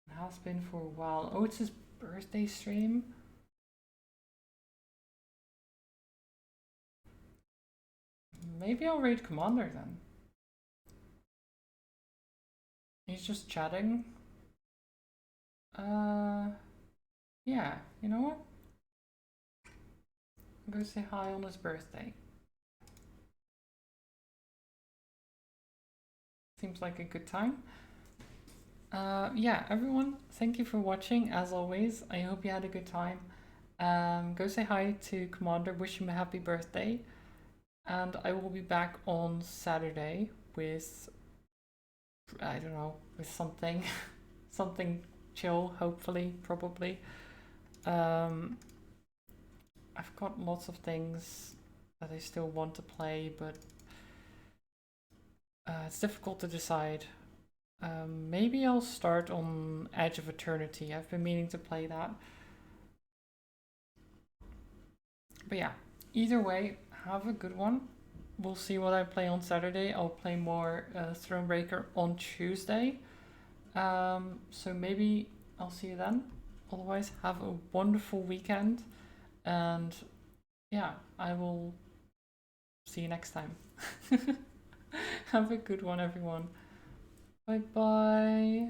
It has been for a while. Oh, it's his birthday stream. Maybe I'll raid Commander then. He's just chatting. Yeah, you know what? I'm gonna say hi on his birthday. Seems like a good time. Yeah, everyone, thank you for watching. As always, I hope you had a good time. Go say hi to Commander, wish him a happy birthday. And I will be back on Saturday with, I don't know, with something, something chill, hopefully, probably. I've got lots of things that I still want to play, but it's difficult to decide. Maybe I'll start on Edge of Eternity. I've been meaning to play that. But yeah, either way, have a good one. We'll see what I play on Saturday. I'll play more Thronebreaker on Tuesday. So maybe I'll see you then. Otherwise, have a wonderful weekend. And yeah, I will see you next time. Have a good one, everyone. Bye bye.